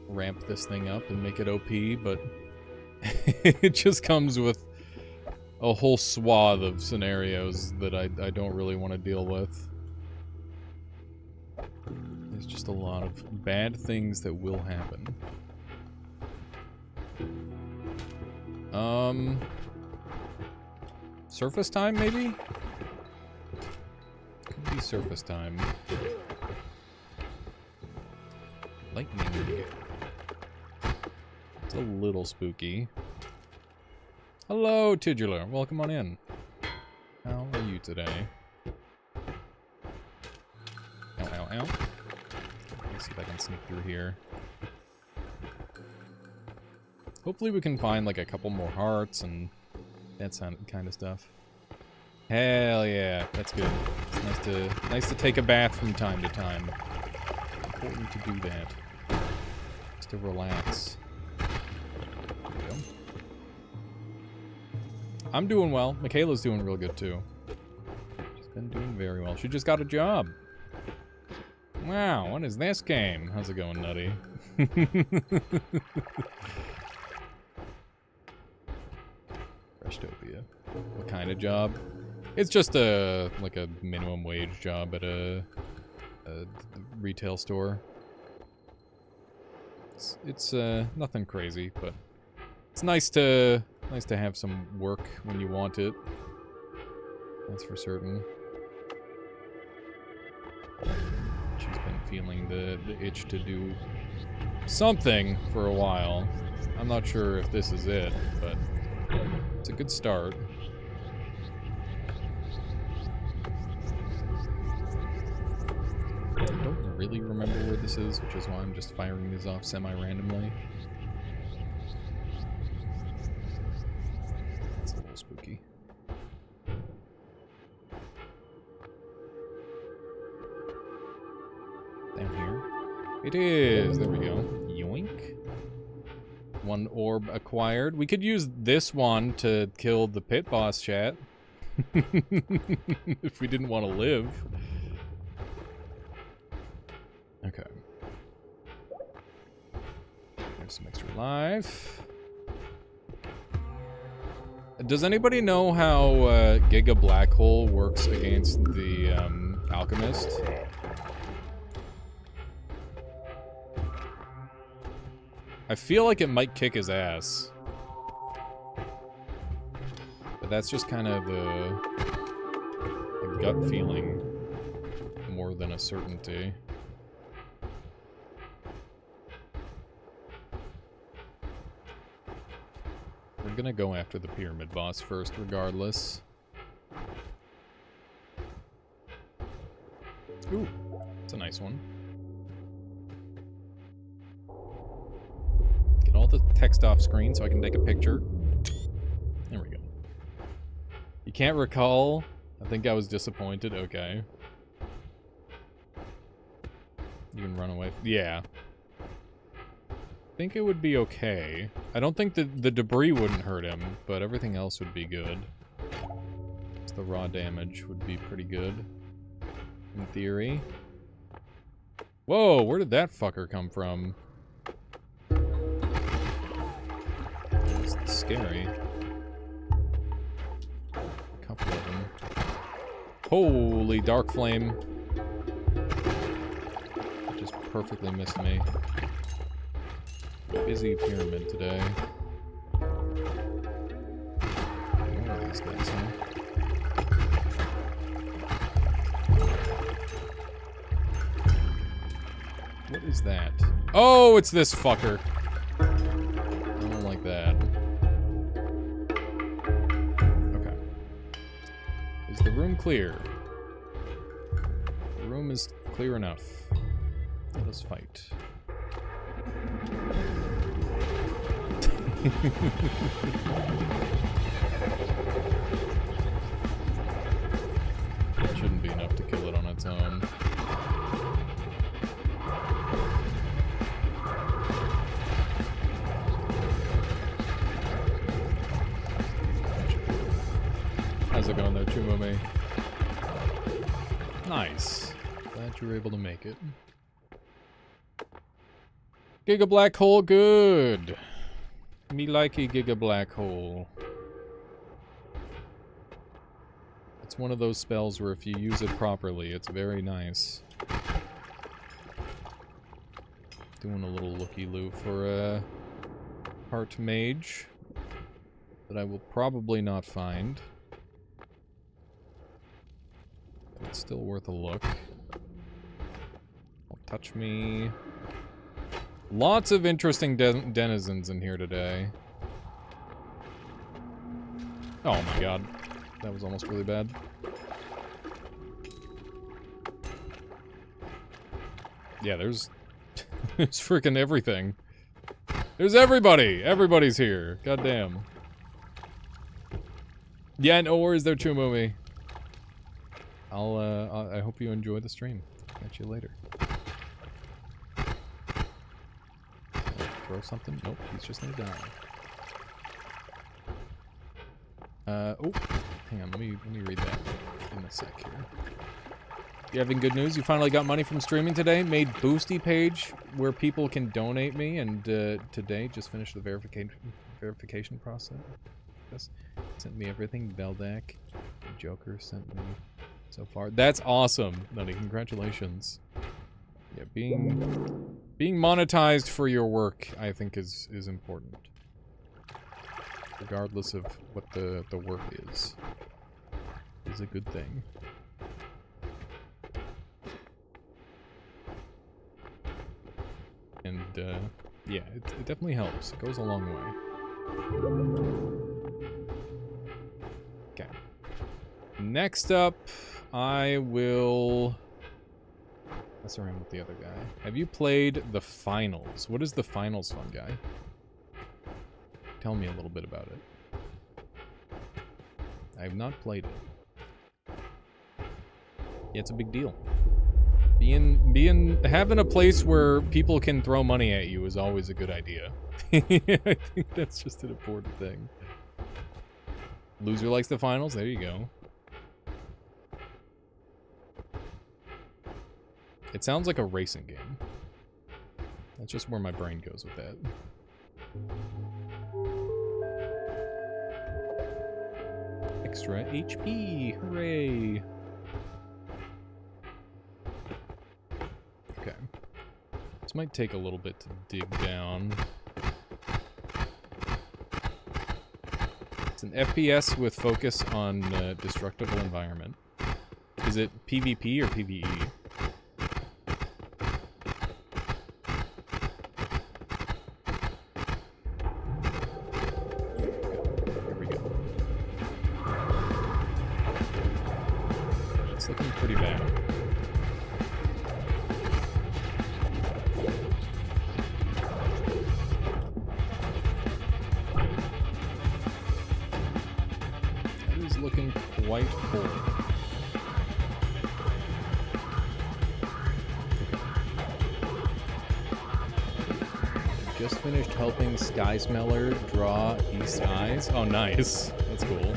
ramp this thing up and make it OP, but it just comes with a whole swath of scenarios that I don't really want to deal with. There's just a lot of bad things that will happen. Surface time, maybe? Could be surface time. Lightning. It's a little spooky. Hello, Titular. Welcome on in. How are you today? Ow, ow, ow. Let me see if I can sneak through here. Hopefully we can find like a couple more hearts and that kind of stuff. Hell yeah, that's good. It's nice to take a bath from time to time. Important to do that. Just to relax. There we go. I'm doing well. Michaela's doing real good too. She's been doing very well. She just got a job. Wow, what is this game? How's it going, Nutty? Freshtovia. What kind of job? It's just a like a minimum wage job at a retail store. It's nothing crazy, but it's nice to have some work when you want it. That's for certain. She's been feeling the itch to do something for a while. I'm not sure if this is it, but it's a good start. I don't really remember where this is, which is why I'm just firing these off semi-randomly. That's a little spooky. Down here. It is! There we go. Yoink. One orb acquired. We could use this one to kill the pit boss, chat. If we didn't want to live. Okay. There's some extra life. Does anybody know how Giga Black Hole works against the Alchemist? I feel like it might kick his ass. But that's just kind of a gut feeling more than a certainty. We're gonna go after the pyramid boss first, regardless. Ooh, it's a nice one. Get all the text off screen so I can take a picture. There we go. You can't recall? I think I was disappointed. Okay. You can run away. Yeah. I think it would be okay. I don't think that the debris wouldn't hurt him, but everything else would be good. The raw damage would be pretty good, in theory. Whoa, where did that fucker come from? It's scary. A couple of them. Holy dark flame. Just perfectly missed me. Busy pyramid today. More of these guys, huh? What is that? Oh, it's this fucker. I don't like that. Okay. Is the room clear? The room is clear enough. Let us fight. It shouldn't be enough to kill it on its own. How's it going there, Chumome? Nice. Glad you were able to make it. Giga Black Hole, good. Me likey Giga Black Hole. It's one of those spells where if you use it properly, it's very nice. Doing a little looky-loo for a Heart Mage that I will probably not find. But it's still worth a look. Don't touch me. Lots of interesting denizens in here today. Oh my god. That was almost really bad. Yeah, there's... there's freaking everything. There's everybody! Everybody's here. Goddamn. Yeah, no worries there, Chumumi. I hope you enjoy the stream. Catch you later. Throw something? Nope, he's just gonna die. Oh, hang on, let me read that in a sec here. You having good news? You finally got money from streaming today? Made Boosty page where people can donate me, and today just finished the verification process. Sent me everything. Veldak, Joker sent me so far. That's awesome, Nutty. Congratulations. Yeah, being monetized for your work, I think, is important. Regardless of what the work is a good thing. And, yeah, it definitely helps. It goes a long way. Okay. Next up, I will... mess around with the other guy. Have you played the finals? What is the finals, fun guy? Tell me a little bit about it. I have not played it. Yeah, it's a big deal. Having a place where people can throw money at you is always a good idea. I think that's just an important thing. Loser likes the finals? There you go. It sounds like a racing game. That's just where my brain goes with that. Extra HP! Hooray! Okay. This might take a little bit to dig down. It's an FPS with focus on destructible environment. Is it PvP or PvE? Pretty bad. That is looking quite poor. Okay. Just finished helping Sky Smeller draw East Eyes. Oh, nice. That's cool.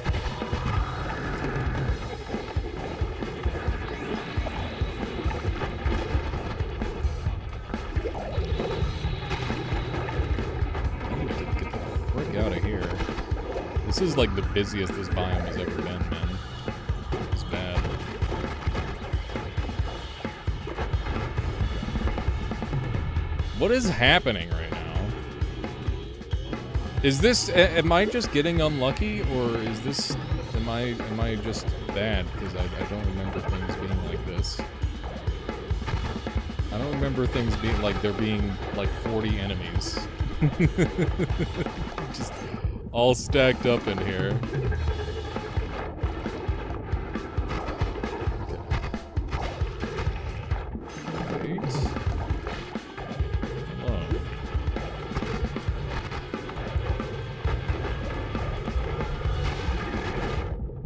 This is like the busiest this biome has ever been, man. It's bad. What is happening right now? Is this... am I just getting unlucky, or is this... am I just bad? Because I don't remember things being like this. I don't remember things being like there being like 40 enemies. Just all stacked up in here. Okay. Right. Oh.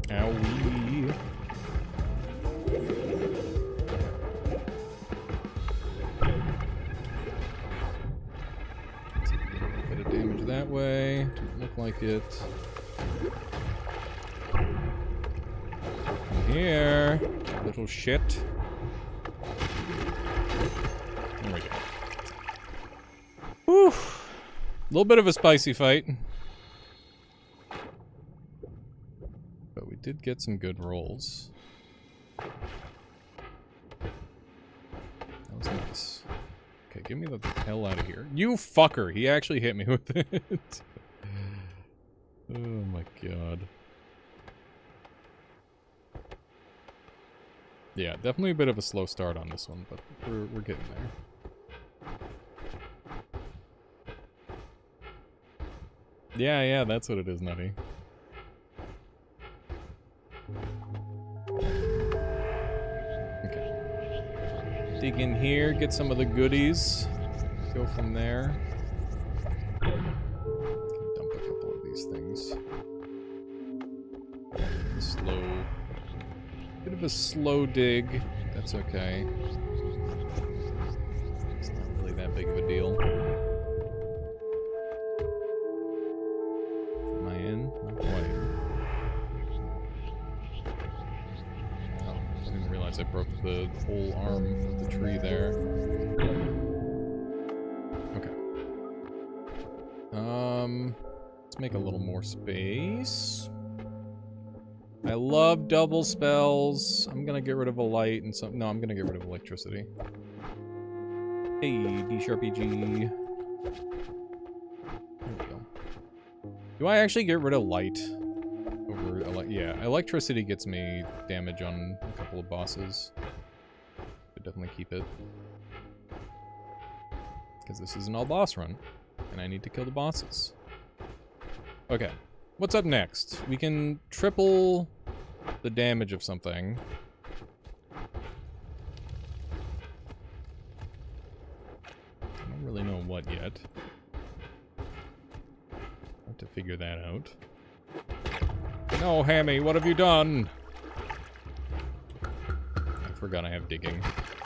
Owie. Bit of damage that way. Doesn't look like it. Come here, little shit. There we go. Whew. A little bit of a spicy fight. But we did get some good rolls. That was nice. Okay, get me the hell out of here. You fucker! He actually hit me with it. Oh my god. Yeah, definitely a bit of a slow start on this one, but we're getting there. Yeah, that's what it is, Nutty. Okay. Dig in here, get some of the goodies. Go from there. Can dump a couple of these things. Slow. Bit of a slow dig. That's okay. It's not really that big of a deal. Am I in? Not quite. Oh, I didn't realize I broke the whole arm of the tree there. Okay. Let's make a little more space. I love double spells. I'm gonna get rid of a light and some. No, I'm gonna get rid of electricity. Hey, D-Sharpie-G. There we go. Do I actually get rid of light? Yeah, electricity gets me damage on a couple of bosses. But definitely keep it. Because this is an all-boss run. And I need to kill the bosses. Okay. What's up next? We can triple the damage of something. I don't really know what yet. I have to figure that out. No, Hammy, what have you done? I forgot I have digging.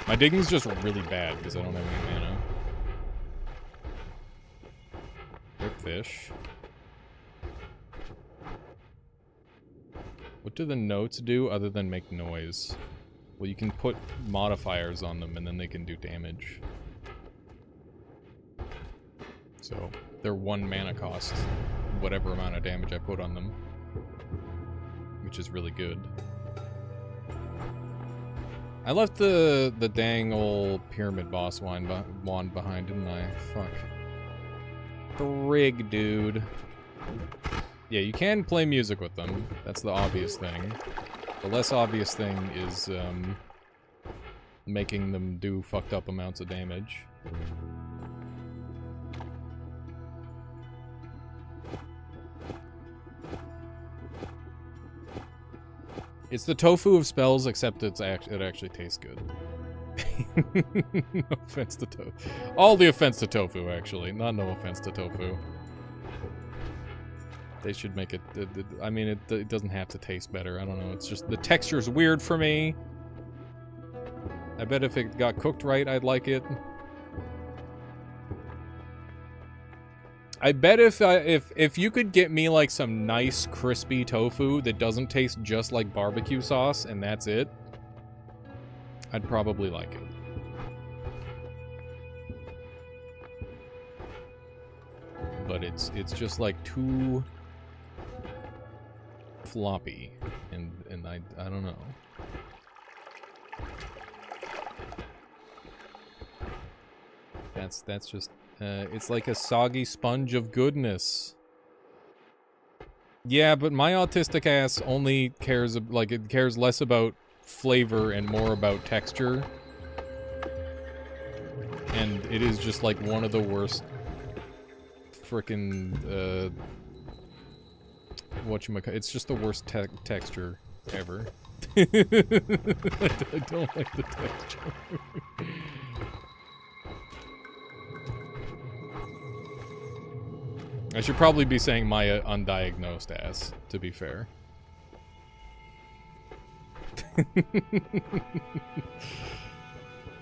My digging's just really bad because I don't have any mana. Rip fish. What do the notes do other than make noise? Well, you can put modifiers on them and then they can do damage. So, they're 1 mana cost, whatever amount of damage I put on them. Which is really good. I left the dang old pyramid boss wand behind, didn't I? Fuck. Frig, dude. Yeah, you can play music with them. That's the obvious thing. The less obvious thing is making them do fucked up amounts of damage. It's the tofu of spells, except it actually tastes good. No offense to tofu. All the offense to tofu, actually. Not no offense to tofu. They should make it... I mean, it doesn't have to taste better. I don't know. It's just... The texture's weird for me. I bet if it got cooked right, I'd like it. I bet if you could get me like some nice crispy tofu that doesn't taste just like barbecue sauce and that's it, I'd probably like it. But it's just like too floppy, and I don't know. That's just it's like a soggy sponge of goodness. Yeah, but my autistic ass only cares, like, it cares less about flavor and more about texture. and it is just like one of the worst frickin' whatchamacallit, it's just the worst texture ever. I don't like the texture. I should probably be saying my undiagnosed ass, to be fair.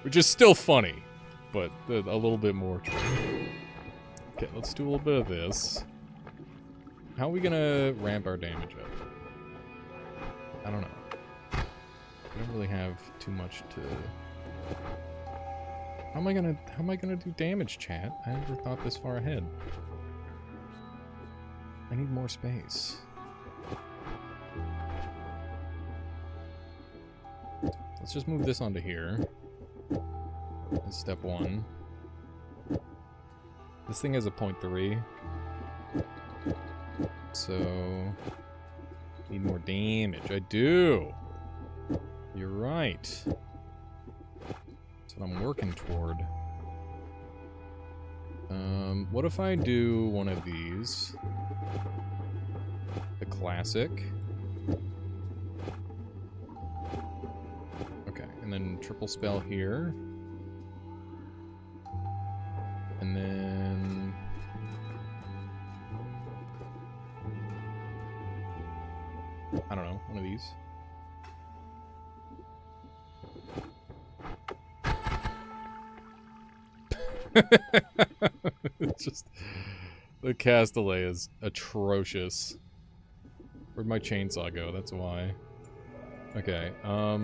Which is still funny, but a little bit more true. Okay, let's do a little bit of this. How are we gonna ramp our damage up? I don't know. I don't really have too much to... How am I gonna do damage, chat? I never thought this far ahead. I need more space. Let's just move this onto here. That's step 1. This thing has a 0.3. So... need more damage. I do! You're right. That's what I'm working toward. What if I do one of these? The classic. Okay, and then triple spell here. And then... I don't know, one of these. It's just... the cast delay is atrocious. Where'd my chainsaw go? That's why. Okay, I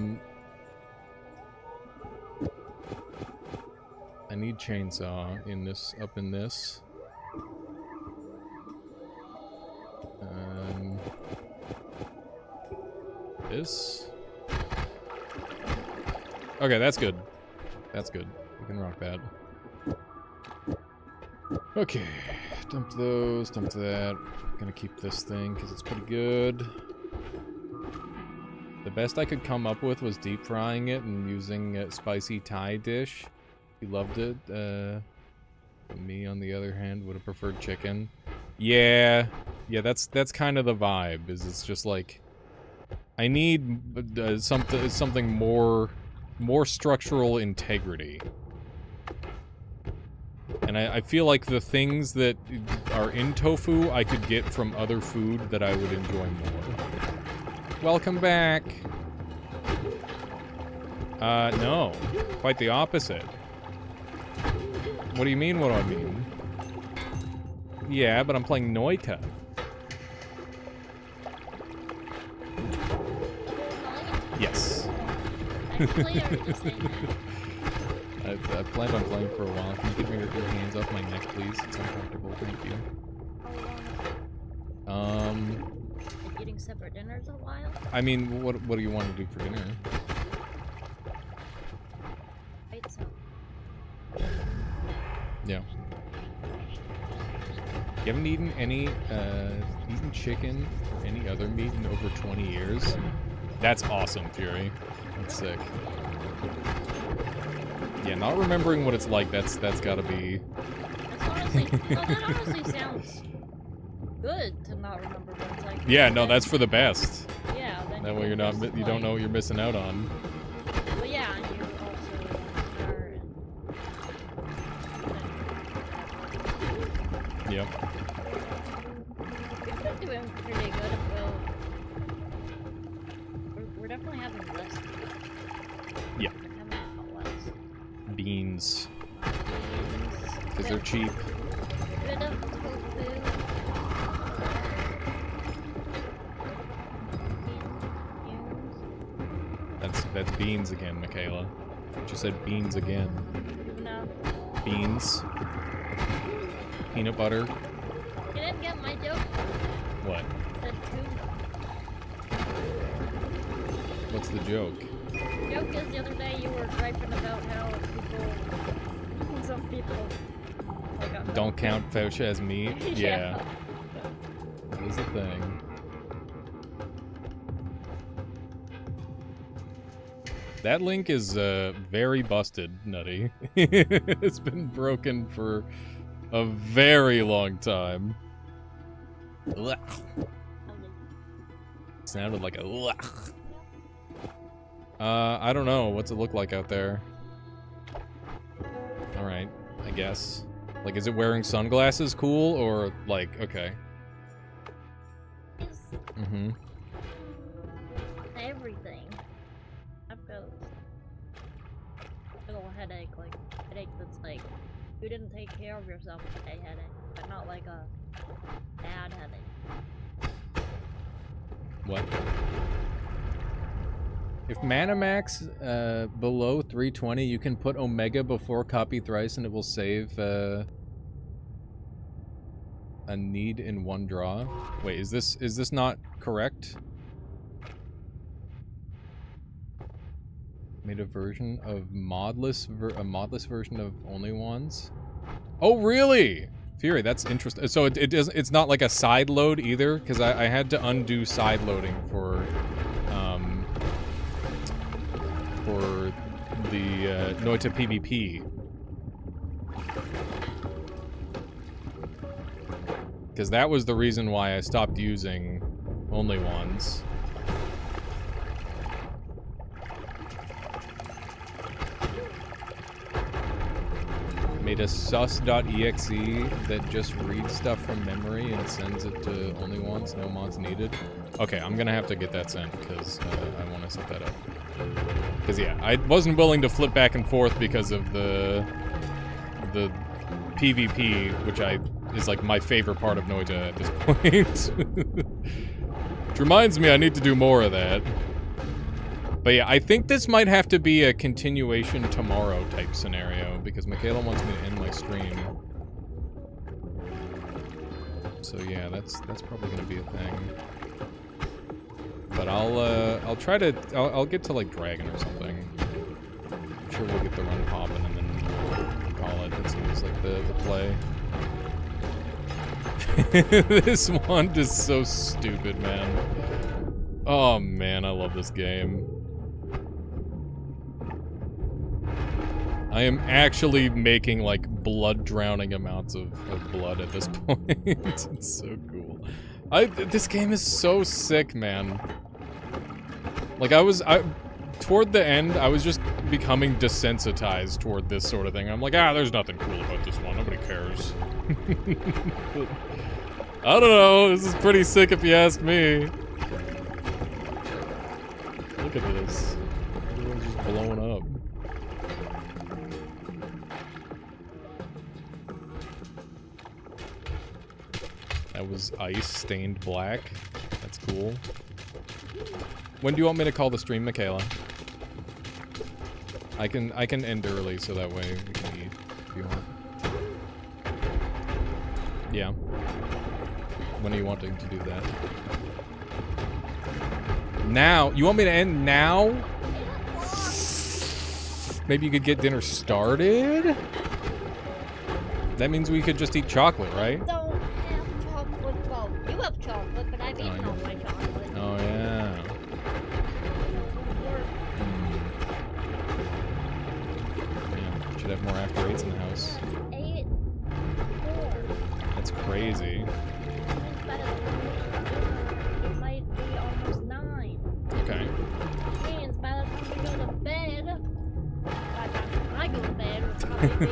need chainsaw in this, up in this. This. Okay, that's good. That's good. We can rock that. Okay, dump those, dump that. Gonna keep this thing because it's pretty good. The best I could come up with was deep frying it and using a spicy Thai dish. He loved it. Me, on the other hand, would have preferred chicken. Yeah, that's kind of the vibe. Is it's just like I need something more structural integrity. And I feel like the things that are in tofu I could get from other food that I would enjoy more. Welcome back. No. Quite the opposite. What do you mean, what do I mean? Yeah, but I'm playing Noita. Yes. I planned on playing for a while. Can you get me your hands off my neck, please? It's uncomfortable. Thank you. Eating separate dinners a while? I mean, what do you want to do for dinner? Pizza. Yeah. You haven't eaten any, eaten chicken or any other meat in over 20 years? That's awesome, Fury. That's sick. Yeah, not remembering what it's like, that's gotta be... That honestly sounds good to not remember what it's like. Yeah, no, that's for the best. Yeah, then that way you're not, you don't know what you're missing out on. But yeah, and you also are... Yep. We've been doing pretty good. We're definitely having less. Yeah. We're having a lot less. Beans. Because they're cheap. Bit of tofu. That's beans again, Michaela. She said beans again. No. Beans. Peanut butter. You didn't get my joke? What? The tuna. What's the joke? The joke is the other day you were griping about how some people like, don't count Fauci as meat? Yeah. That is a thing. That link is very busted, Nutty. It's been broken for a very long time. Ugh. Sounded like a ugh. I don't know. What's it look like out there? Alright, I guess. Like, is it wearing sunglasses cool, or, like, okay. Mm-hmm. Everything. I've got a little headache, like, headache that's like, you didn't take care of yourself today headache, but not like a bad headache. What? If mana max below 320, you can put Omega before copy thrice and it will save a need in one draw. Wait, is this not correct? Made a version of modless modless version of only ones. Oh really? Fury, that's interesting. So it's not like a side load either, because I had to undo side loading for the Noita PvP. Because that was the reason why I stopped using only ones. Made a sus.exe that just reads stuff from memory and sends it to only ones, no mods needed. Okay, I'm gonna have to get that sent because I want to set that up. Because yeah, I wasn't willing to flip back and forth because of the PvP, which is like my favorite part of Noita at this point. Which reminds me I need to do more of that. But yeah, I think this might have to be a continuation tomorrow type scenario, because Michaela wants me to end my stream. So yeah, that's probably gonna be a thing. But I'll try to, I'll get to like Dragon or something. I'm sure we'll get the run popping and then call it. That seems like the play. This one is so stupid, man. Oh man, I love this game. I am actually making, like, blood-drowning amounts of blood at this point. It's so cool. This game is so sick, man. Like, toward the end, I was just becoming desensitized toward this sort of thing. I'm like, there's nothing cool about this one. Nobody cares. I don't know. This is pretty sick if you ask me. Look at this. Everyone's just blowing up. That was ice stained black. That's cool. When do you want me to call the stream, Michaela? I can end early so that way we can eat if you want. Yeah. When are you wanting to do that? Now? You want me to end now? Maybe you could get dinner started? That means we could just eat chocolate, right? Don't have chocolate. Well, you have chocolate, but I've eaten all my chocolate. Oh, yeah. Yeah, should have more after 8s in the house. 8, 4. That's crazy. It might be almost 9. Okay. Means by the time we go to bed, by the time I go to bed, it'll probably be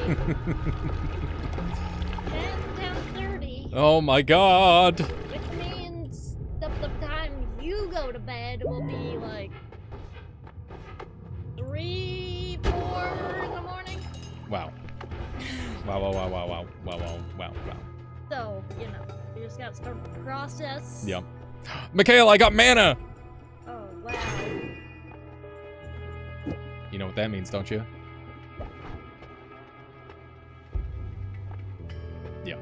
10:30. Oh my god! Which means the time you go to bed will be like 3, 4 in the morning. Wow. Wow. So, you know, you just gotta start the process. Yep. Michaela, I got mana! Oh, wow. You know what that means, don't you? Yeah.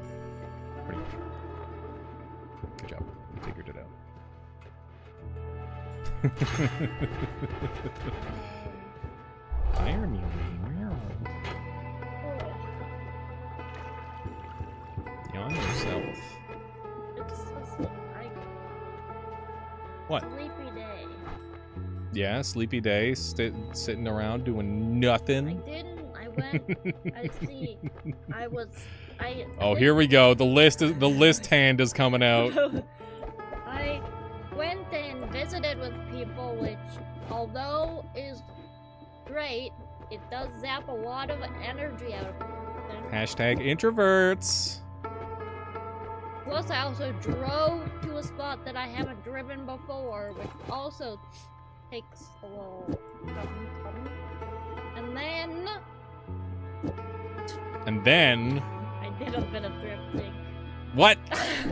Pretty much. Good job. You figured it out. Fire me. Yawn yourself. It's a What? sleepy day. Yeah, sleepy day, sitting around doing I nothing. didn't. I went. I see. I was. Oh, here we go. The list hand is coming out. I went and visited with people, which, although is great, it does zap a lot of energy out of them. Hashtag introverts. Plus, I also drove to a spot that I haven't driven before, which also takes a little something. And then I did a bit of drifting. What?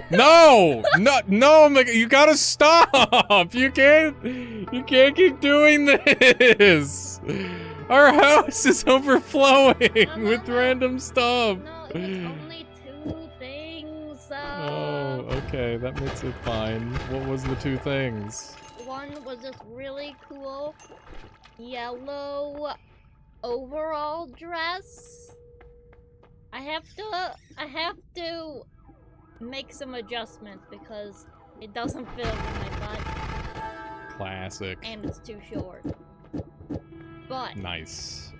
No! No, you gotta stop! You can't keep doing this! Our house is overflowing with random stuff! No, it was only 2 things, Oh, okay, that makes it fine. What was the 2 things? One was this really cool yellow overall dress. I have to make some adjustments because it doesn't fit over my butt. Classic. And it's too short. But Nice.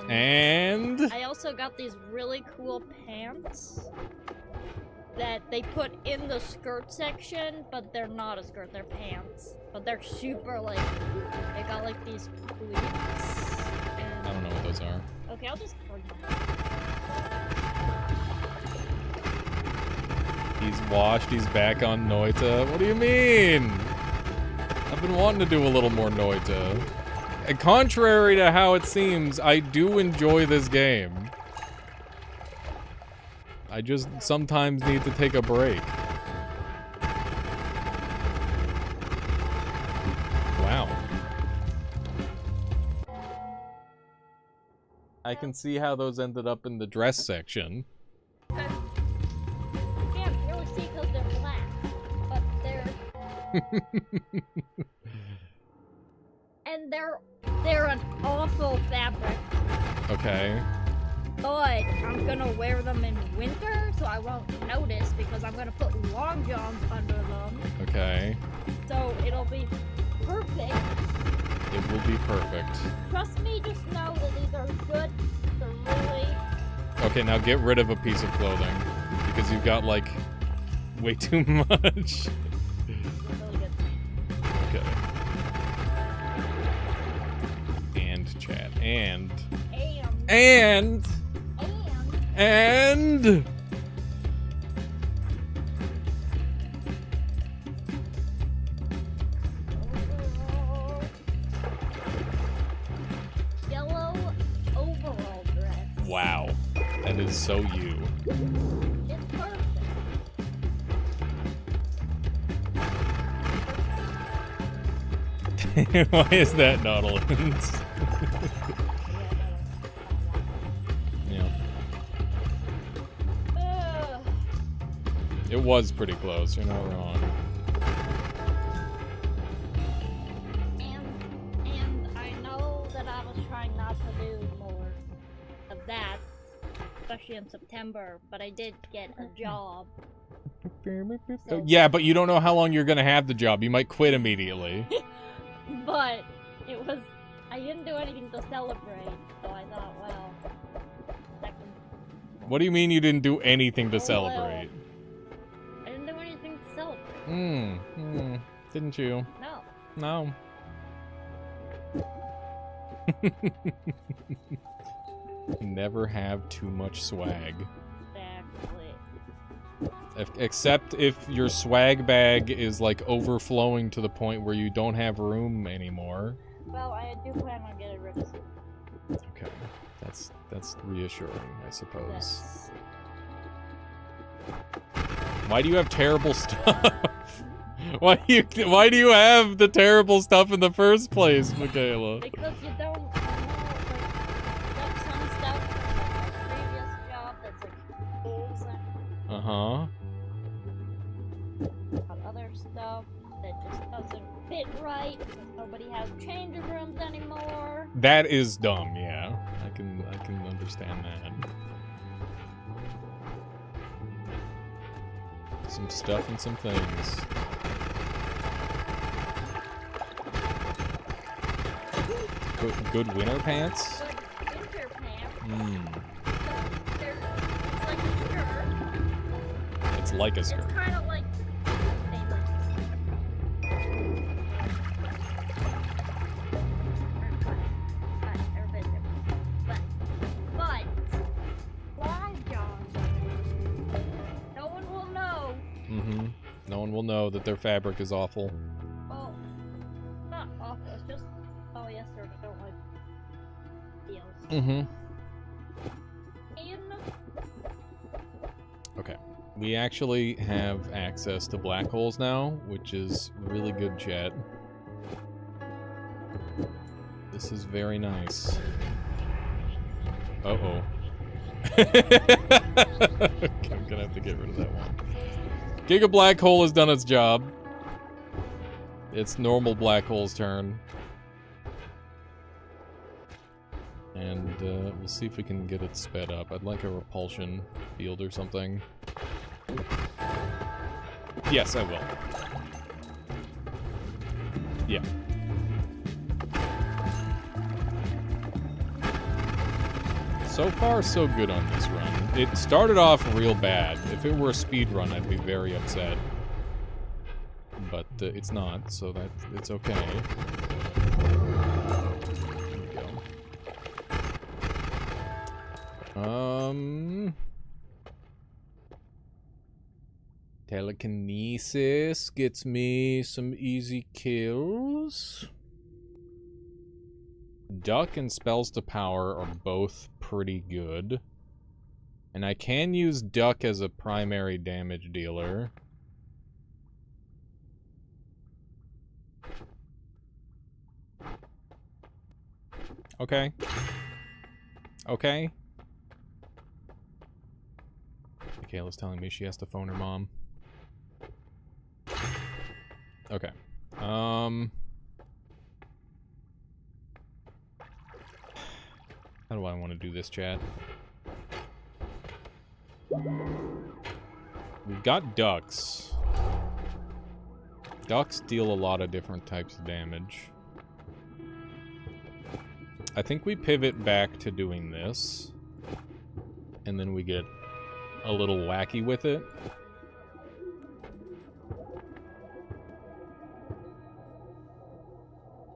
And I also got these really cool pants that they put in the skirt section, but they're not a skirt, they're pants. But they're super, like, they got like these pleats. And... I don't know what those are. Okay, I'll just bring them. He's washed, he's back on Noita. What do you mean? I've been wanting to do a little more Noita. And contrary to how it seems, I do enjoy this game. I just sometimes need to take a break. Wow. I can see how those ended up in the dress section. You can't really see because they're black, but they're... and they're an awful fabric. Okay. But I'm gonna wear them in winter, so I won't notice because I'm gonna put long johns under them. Okay. So it'll be perfect. It will be perfect. Trust me, just know that these are good. They're really... Okay, now get rid of a piece of clothing. Because you've got, like, way too much. really good. Okay. And chat. And... Yellow overall dress. Wow. That is so you. It's perfect. Why is that Nautilus? Yeah. It was pretty close, you're not wrong. And I know that I was trying not to do more of that, especially in September, but I did get a job. So, Yeah, but you don't know how long you're gonna have the job. You might quit immediately. but it was, I didn't do anything to celebrate, so I thought, well, that can... What do you mean you didn't do anything to Oh, well. celebrate? I didn't do anything to celebrate. Didn't you? No. No. Never have too much swag. Exactly. Except if your swag bag is like overflowing to the point where you don't have room anymore. Well, I do plan on getting rid of some. Okay. That's reassuring, I suppose. Yes. Why do you have terrible stuff? Why do you have the terrible stuff in the first place, Michaela? Because you don't, like some stuff from like my previous job that's like holes in. Uh-huh. Other stuff that just doesn't fit right because nobody has changing rooms anymore. That is dumb, yeah. I can understand that. Some stuff and some things. Good winter pants? Good winter pants. Hmm. It's like a skirt. It's like a skirt. It's kind of like but why, John? No one will know. Mm-hmm. No one will know that their fabric is awful. Well, not awful. It's just polyester. I don't like deals. Mm-hmm. And Okay. We actually have access to black holes now, which is really good, chat. This is very nice. Uh-oh. Okay, I'm gonna have to get rid of that one. Giga Black Hole has done its job. It's normal black hole's turn. And we'll see if we can get it sped up. I'd like a repulsion field or something. Yes, I will. Yeah. So far, so good on this run. It started off real bad. If it were a speed run, I'd be very upset. But it's not, so it's okay. There we go. Telekinesis gets me some easy kills. Duck and Spells to Power are both pretty good. And I can use Duck as a primary damage dealer. Okay. Okay. Michaela's telling me she has to phone her mom. Okay. How do I want to do this, chat? We've got ducks. Ducks deal a lot of different types of damage. I think we pivot back to doing this. And then we get a little wacky with it.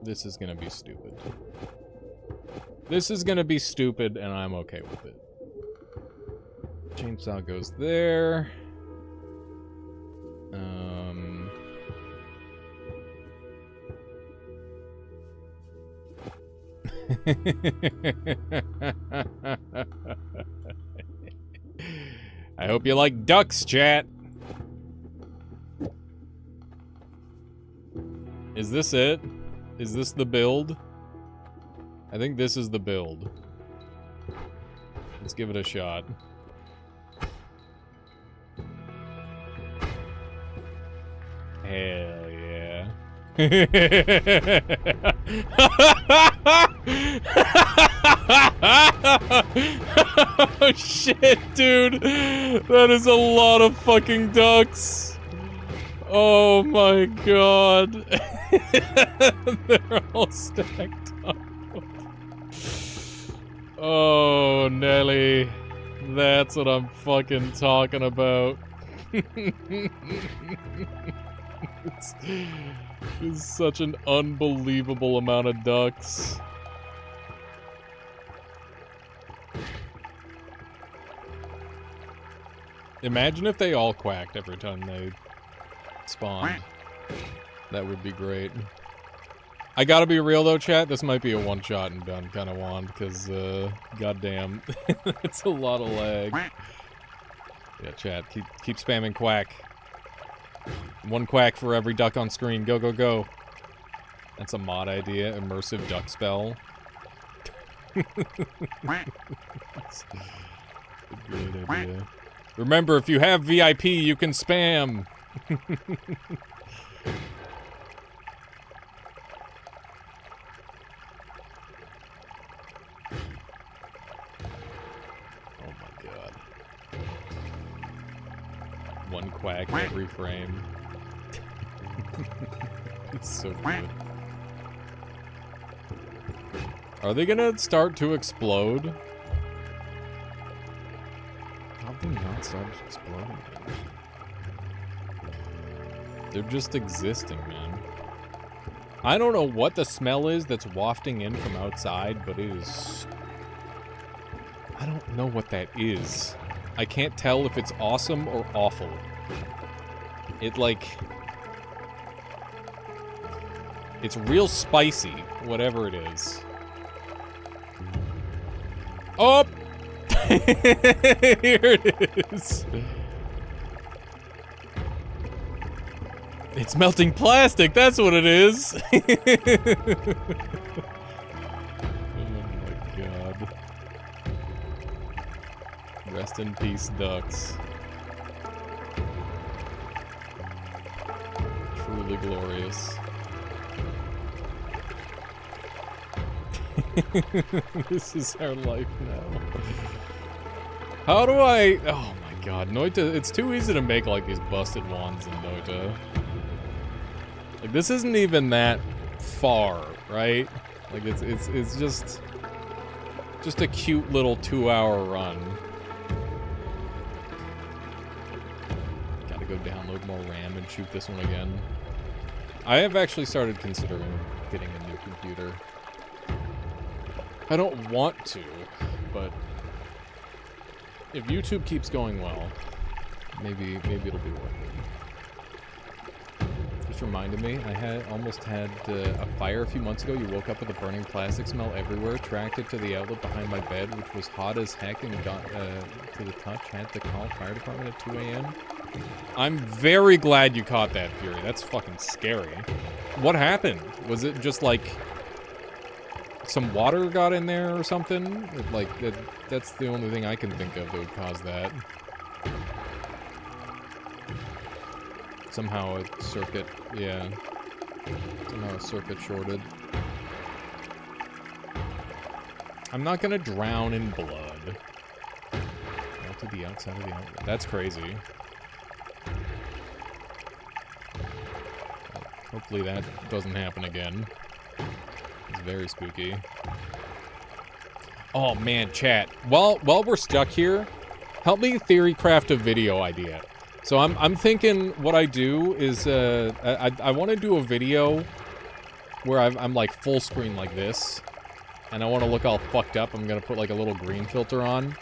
This is gonna be stupid. This is gonna be stupid, and I'm okay with it. Chainsaw goes there. I hope you like ducks, chat. Is this it? Is this the build? I think this is the build. Let's give it a shot. Hell yeah. Oh shit, dude. That is a lot of fucking ducks. Oh my god. They're all stacked up. Oh, Nelly. That's what I'm fucking talking about. It's such an unbelievable amount of ducks. Imagine if they all quacked every time they spawned. That would be great. I gotta be real though, chat. This might be a one-shot and done kind of wand, because, goddamn, it's a lot of lag. Yeah, chat, keep spamming quack. One quack for every duck on screen. Go, go, go. That's a mod idea. Immersive duck spell. It's a great idea. Remember, if you have VIP, you can spam. one quack every frame. It's so good. Are they gonna start to explode? How have they not started exploding? They're just existing, man. I don't know what the smell is that's wafting in from outside, but it is... I don't know what that is. I can't tell if it's awesome or awful. It, like... It's real spicy, whatever it is. Oh! Here it is. It's melting plastic, that's what it is. Oh my god. Rest in peace, ducks. Truly glorious. This is our life now. How do I... Oh my god, Noita... It's too easy to make, like, these busted wands in Noita. Like, this isn't even that far, right? Like, it's just a cute little 2-hour run. Gotta go download more RAM and shoot this one again. I have actually started considering getting a new computer. I don't want to, but if YouTube keeps going well, maybe it'll be worth it. Just reminded me, I almost had a fire a few months ago. You woke up with a burning plastic smell everywhere, tracked it to the outlet behind my bed, which was hot as heck, and got to the touch. Had to call fire department at 2 a.m. I'm very glad you caught that, Fury. That's fucking scary. What happened? Was it just like... some water got in there or something? Like, that's the only thing I can think of that would cause that. Somehow a circuit, yeah. Somehow a circuit shorted. I'm not gonna drown in blood. Melted the outside of the outlet. That's crazy. Well, hopefully that doesn't happen again. It's very spooky. Oh man, chat. While we're stuck here, help me theory craft a video idea. So I'm thinking what I do is I want to do a video where I'm like full screen like this, and I want to look all fucked up. I'm gonna put like a little green filter on,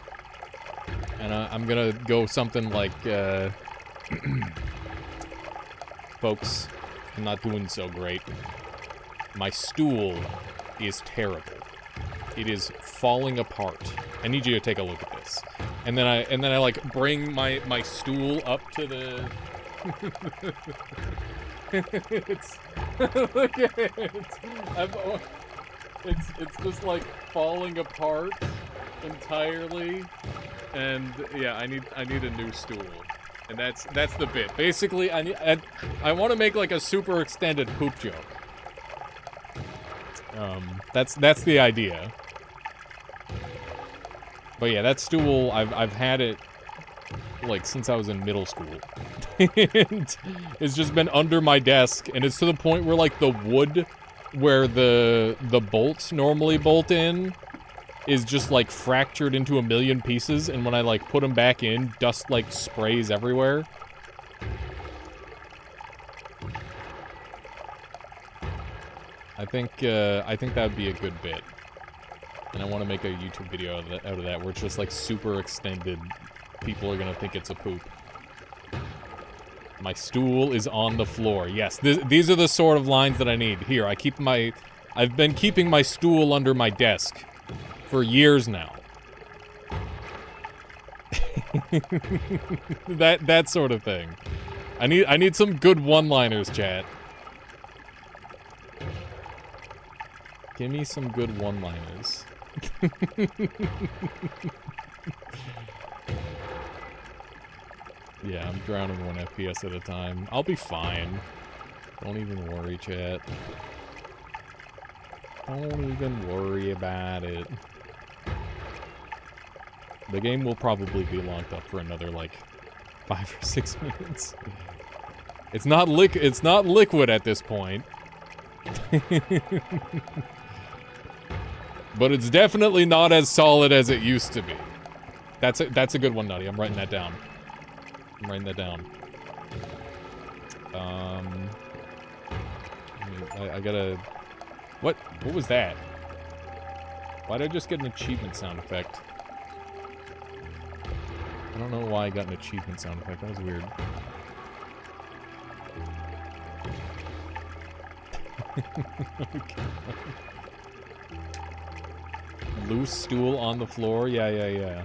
and I'm gonna go something like, folks, I'm not doing so great. My stool is terrible. It is falling apart. I need you to take a look at this. And then I like bring my stool up to the it's look at it. It's just like falling apart entirely. And yeah, I need a new stool. And that's the bit. Basically, I want to make like a super extended poop joke. That's the idea. But yeah, that stool, I've had it like since I was in middle school. And it's just been under my desk, and it's to the point where like the wood where the bolts normally bolt in is just like fractured into a million pieces, and when I like put them back in, dust like sprays everywhere. I think that would be a good bit. And I want to make a YouTube video out of that where it's just like super extended. People are gonna think it's a poop. My stool is on the floor. Yes, these are the sort of lines that I need. Here, I've been keeping my stool under my desk for years now. that sort of thing. I need some good one-liners, chat. Give me some good one-liners. Yeah, I'm drowning 1 FPS at a time. I'll be fine. Don't even worry, chat. Don't even worry about it. The game will probably be locked up for another, like, 5 or 6 minutes. It's not liquid at this point. But it's definitely not as solid as it used to be. That's a good one, Nutty. I'm writing that down. I gotta... What was that? Why did I just get an achievement sound effect? I don't know why I got an achievement sound effect. That was weird. Okay. Loose stool on the floor? Yeah.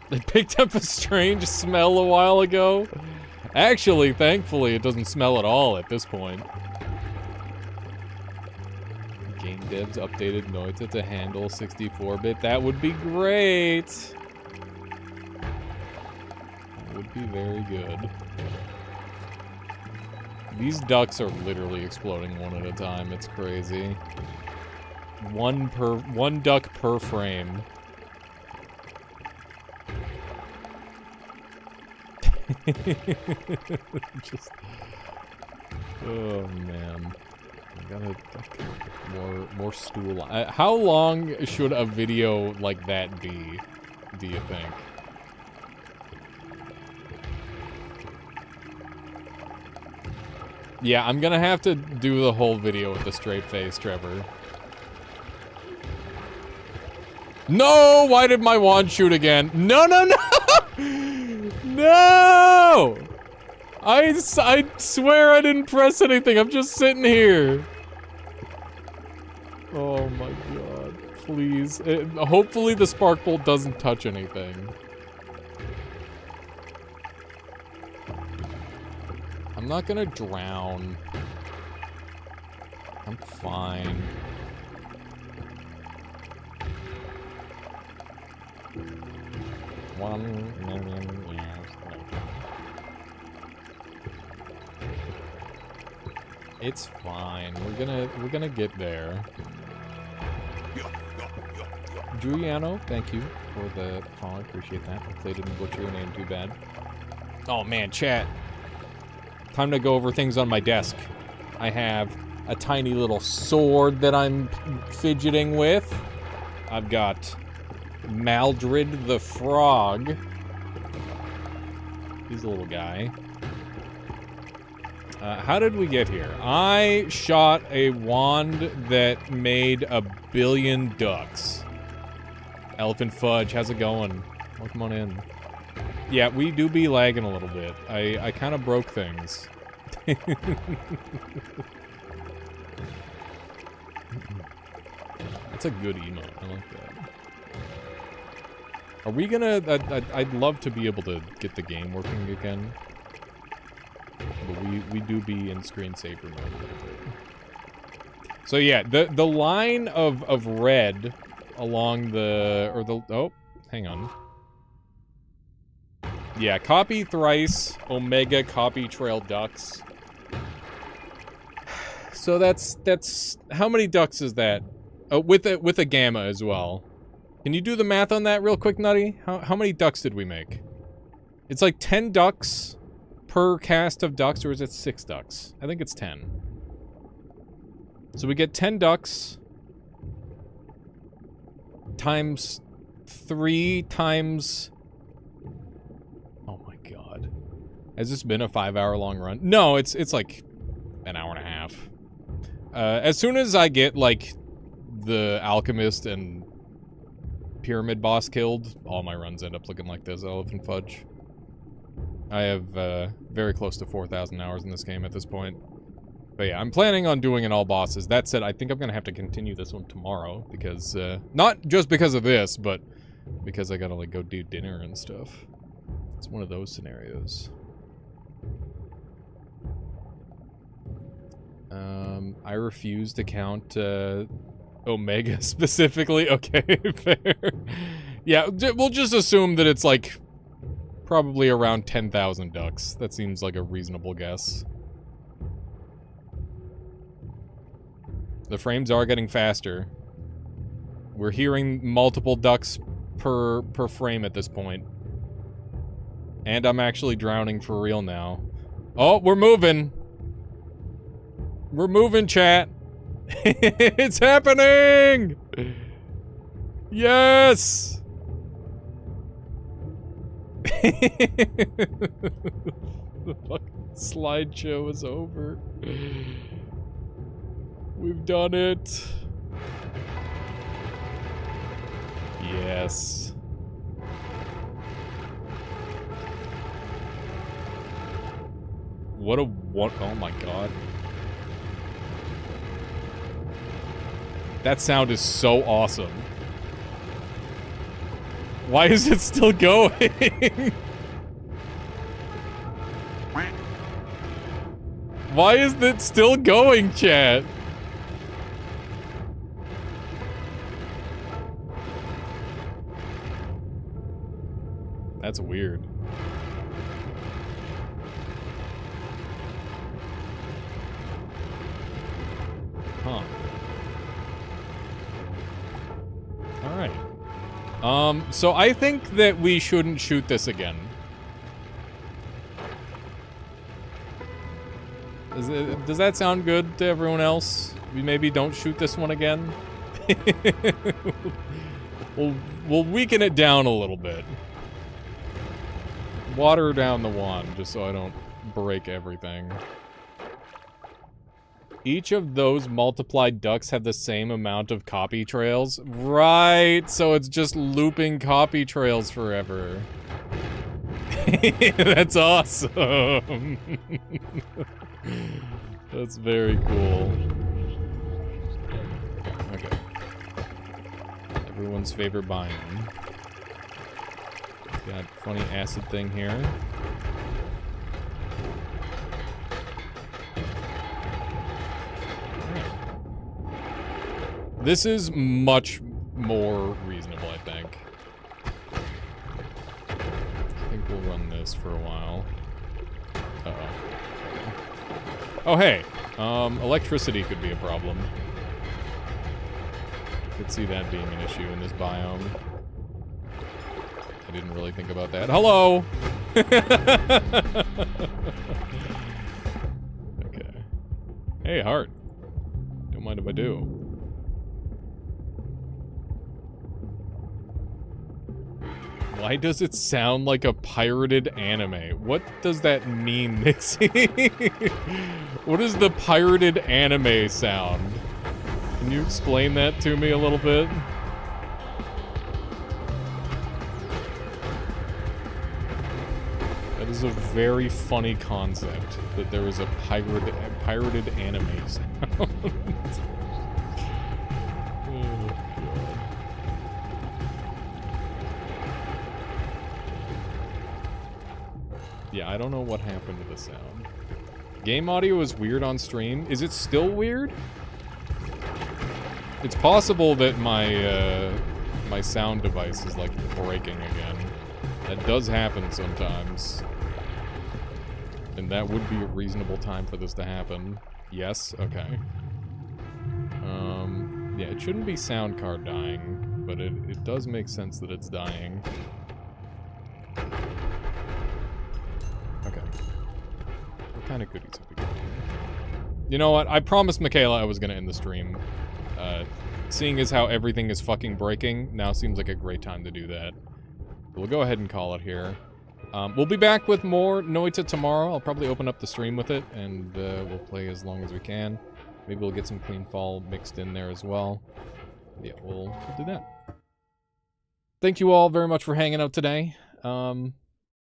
They picked up a strange smell a while ago. Actually, thankfully, it doesn't smell at all at this point. Game devs updated Noita to handle 64-bit. That would be great. That would be very good. These ducks are literally exploding one at a time. It's crazy. One duck per frame. Just, oh man, I gotta more stool. How long should a video like that be? Do you think? Yeah, I'm gonna have to do the whole video with a straight face, Trevor. No! Why did my wand shoot again? No! No! I swear I didn't press anything. I'm just sitting here. Oh my god. Please. Hopefully the spark bolt doesn't touch anything. I'm not gonna drown. I'm fine. $1 million years later. It's fine. We're gonna get there. Giuliano, thank you for the follow. Appreciate that. Hopefully I didn't butcher your name too bad. Oh man, chat. Time to go over things on my desk. I have a tiny little sword that I'm fidgeting with. I've got Maldred the Frog. He's a little guy. How did we get here? I shot a wand that made 1 billion ducks. Elephant Fudge, how's it going? Welcome on in. Yeah, we do be lagging a little bit. I kind of broke things. That's a good emote. I like that. Are we gonna... I'd love to be able to get the game working again. But we do be in screensaver mode a little bit. So yeah, the line of red along the... Oh, hang on. Yeah, copy thrice, Omega copy trail ducks. So that's... How many ducks is that? Oh, with a gamma as well. Can you do the math on that real quick, Nutty? How many ducks did we make? It's like 10 ducks per cast of ducks, or is it 6 ducks? I think it's 10. So we get 10 ducks times 3 times... Oh my god. Has this been a 5-hour-long run? No, it's like an hour and a half. As soon as I get, like, the alchemist and pyramid boss killed, all my runs end up looking like this. Elephant Fudge. I have very close to 4,000 hours in this game at this point. But yeah, I'm planning on doing it all bosses. That said, I think I'm gonna have to continue this one tomorrow because not just because of this, but because I gotta like go do dinner and stuff. It's one of those scenarios. I refuse to count Omega specifically. Okay, fair. Yeah, we'll just assume that it's like probably around 10,000 ducks. That seems like a reasonable guess. The frames are getting faster. We're hearing multiple ducks per frame at this point. And I'm actually drowning for real now. Oh, we're moving. We're moving, chat. It's happening! Yes! The fucking slideshow is over. We've done it. Yes. What a what? Oh my god. That sound is so awesome. Why is it still going? Why is it still going, chat? That's weird. Huh. Alright. So I think that we shouldn't shoot this again. Does that sound good to everyone else? We maybe don't shoot this one again? We'll weaken it down a little bit. Water down the wand, just so I don't break everything. Each of those multiplied ducks have the same amount of copy trails. Right, so it's just looping copy trails forever. That's awesome. That's very cool. Okay. Everyone's favorite biome. Got funny acid thing here. This is much more reasonable, I think. I think we'll run this for a while. Uh-oh. Oh, hey. Electricity could be a problem. Could see that being an issue in this biome. I didn't really think about that. Hello! Okay. Hey, heart. Don't mind if I do. Why does it sound like a pirated anime? What does that mean, Nixie? What is the pirated anime sound? Can you explain that to me a little bit? That is a very funny concept, that there is a pirated anime sound. Yeah, I don't know what happened to the sound. Game audio is weird on stream. Is it still weird? It's possible that my my sound device is like breaking again. That does happen sometimes. And that would be a reasonable time for this to happen. Yes? Okay. Yeah, it shouldn't be sound card dying, but it does make sense that it's dying. Okay. What kind of goodies have we got here? You know what? I promised Michaela I was gonna end the stream. Seeing as how everything is fucking breaking, now seems like a great time to do that. We'll go ahead and call it here. We'll be back with more Noita tomorrow. I'll probably open up the stream with it, and we'll play as long as we can. Maybe we'll get some Cleanfall mixed in there as well. Yeah, we'll do that. Thank you all very much for hanging out today.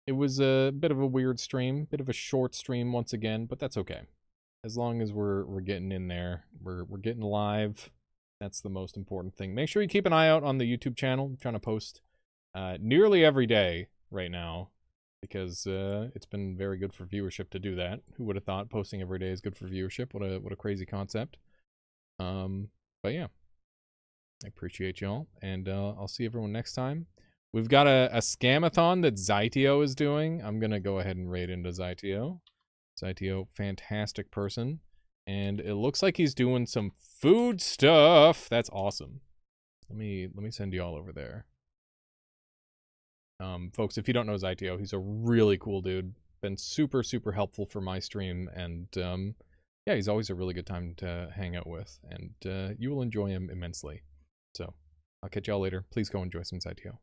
It was a bit of a weird stream, bit of a short stream once again, but that's okay. As long as we're getting in there, we're getting live. That's the most important thing. Make sure you keep an eye out on the YouTube channel. I'm trying to post nearly every day right now, because it's been very good for viewership to do that. Who would have thought posting every day is good for viewership? What a crazy concept. But yeah, I appreciate y'all, and I'll see everyone next time. We've got a scamathon that Zytio is doing. I'm gonna go ahead and raid into Zytio. Zytio, fantastic person. And it looks like he's doing some food stuff. That's awesome. Let me send you all over there. Folks, if you don't know Zytio, he's a really cool dude. Been super, super helpful for my stream, and yeah, he's always a really good time to hang out with, and you will enjoy him immensely. So, I'll catch y'all later. Please go enjoy some Zytio.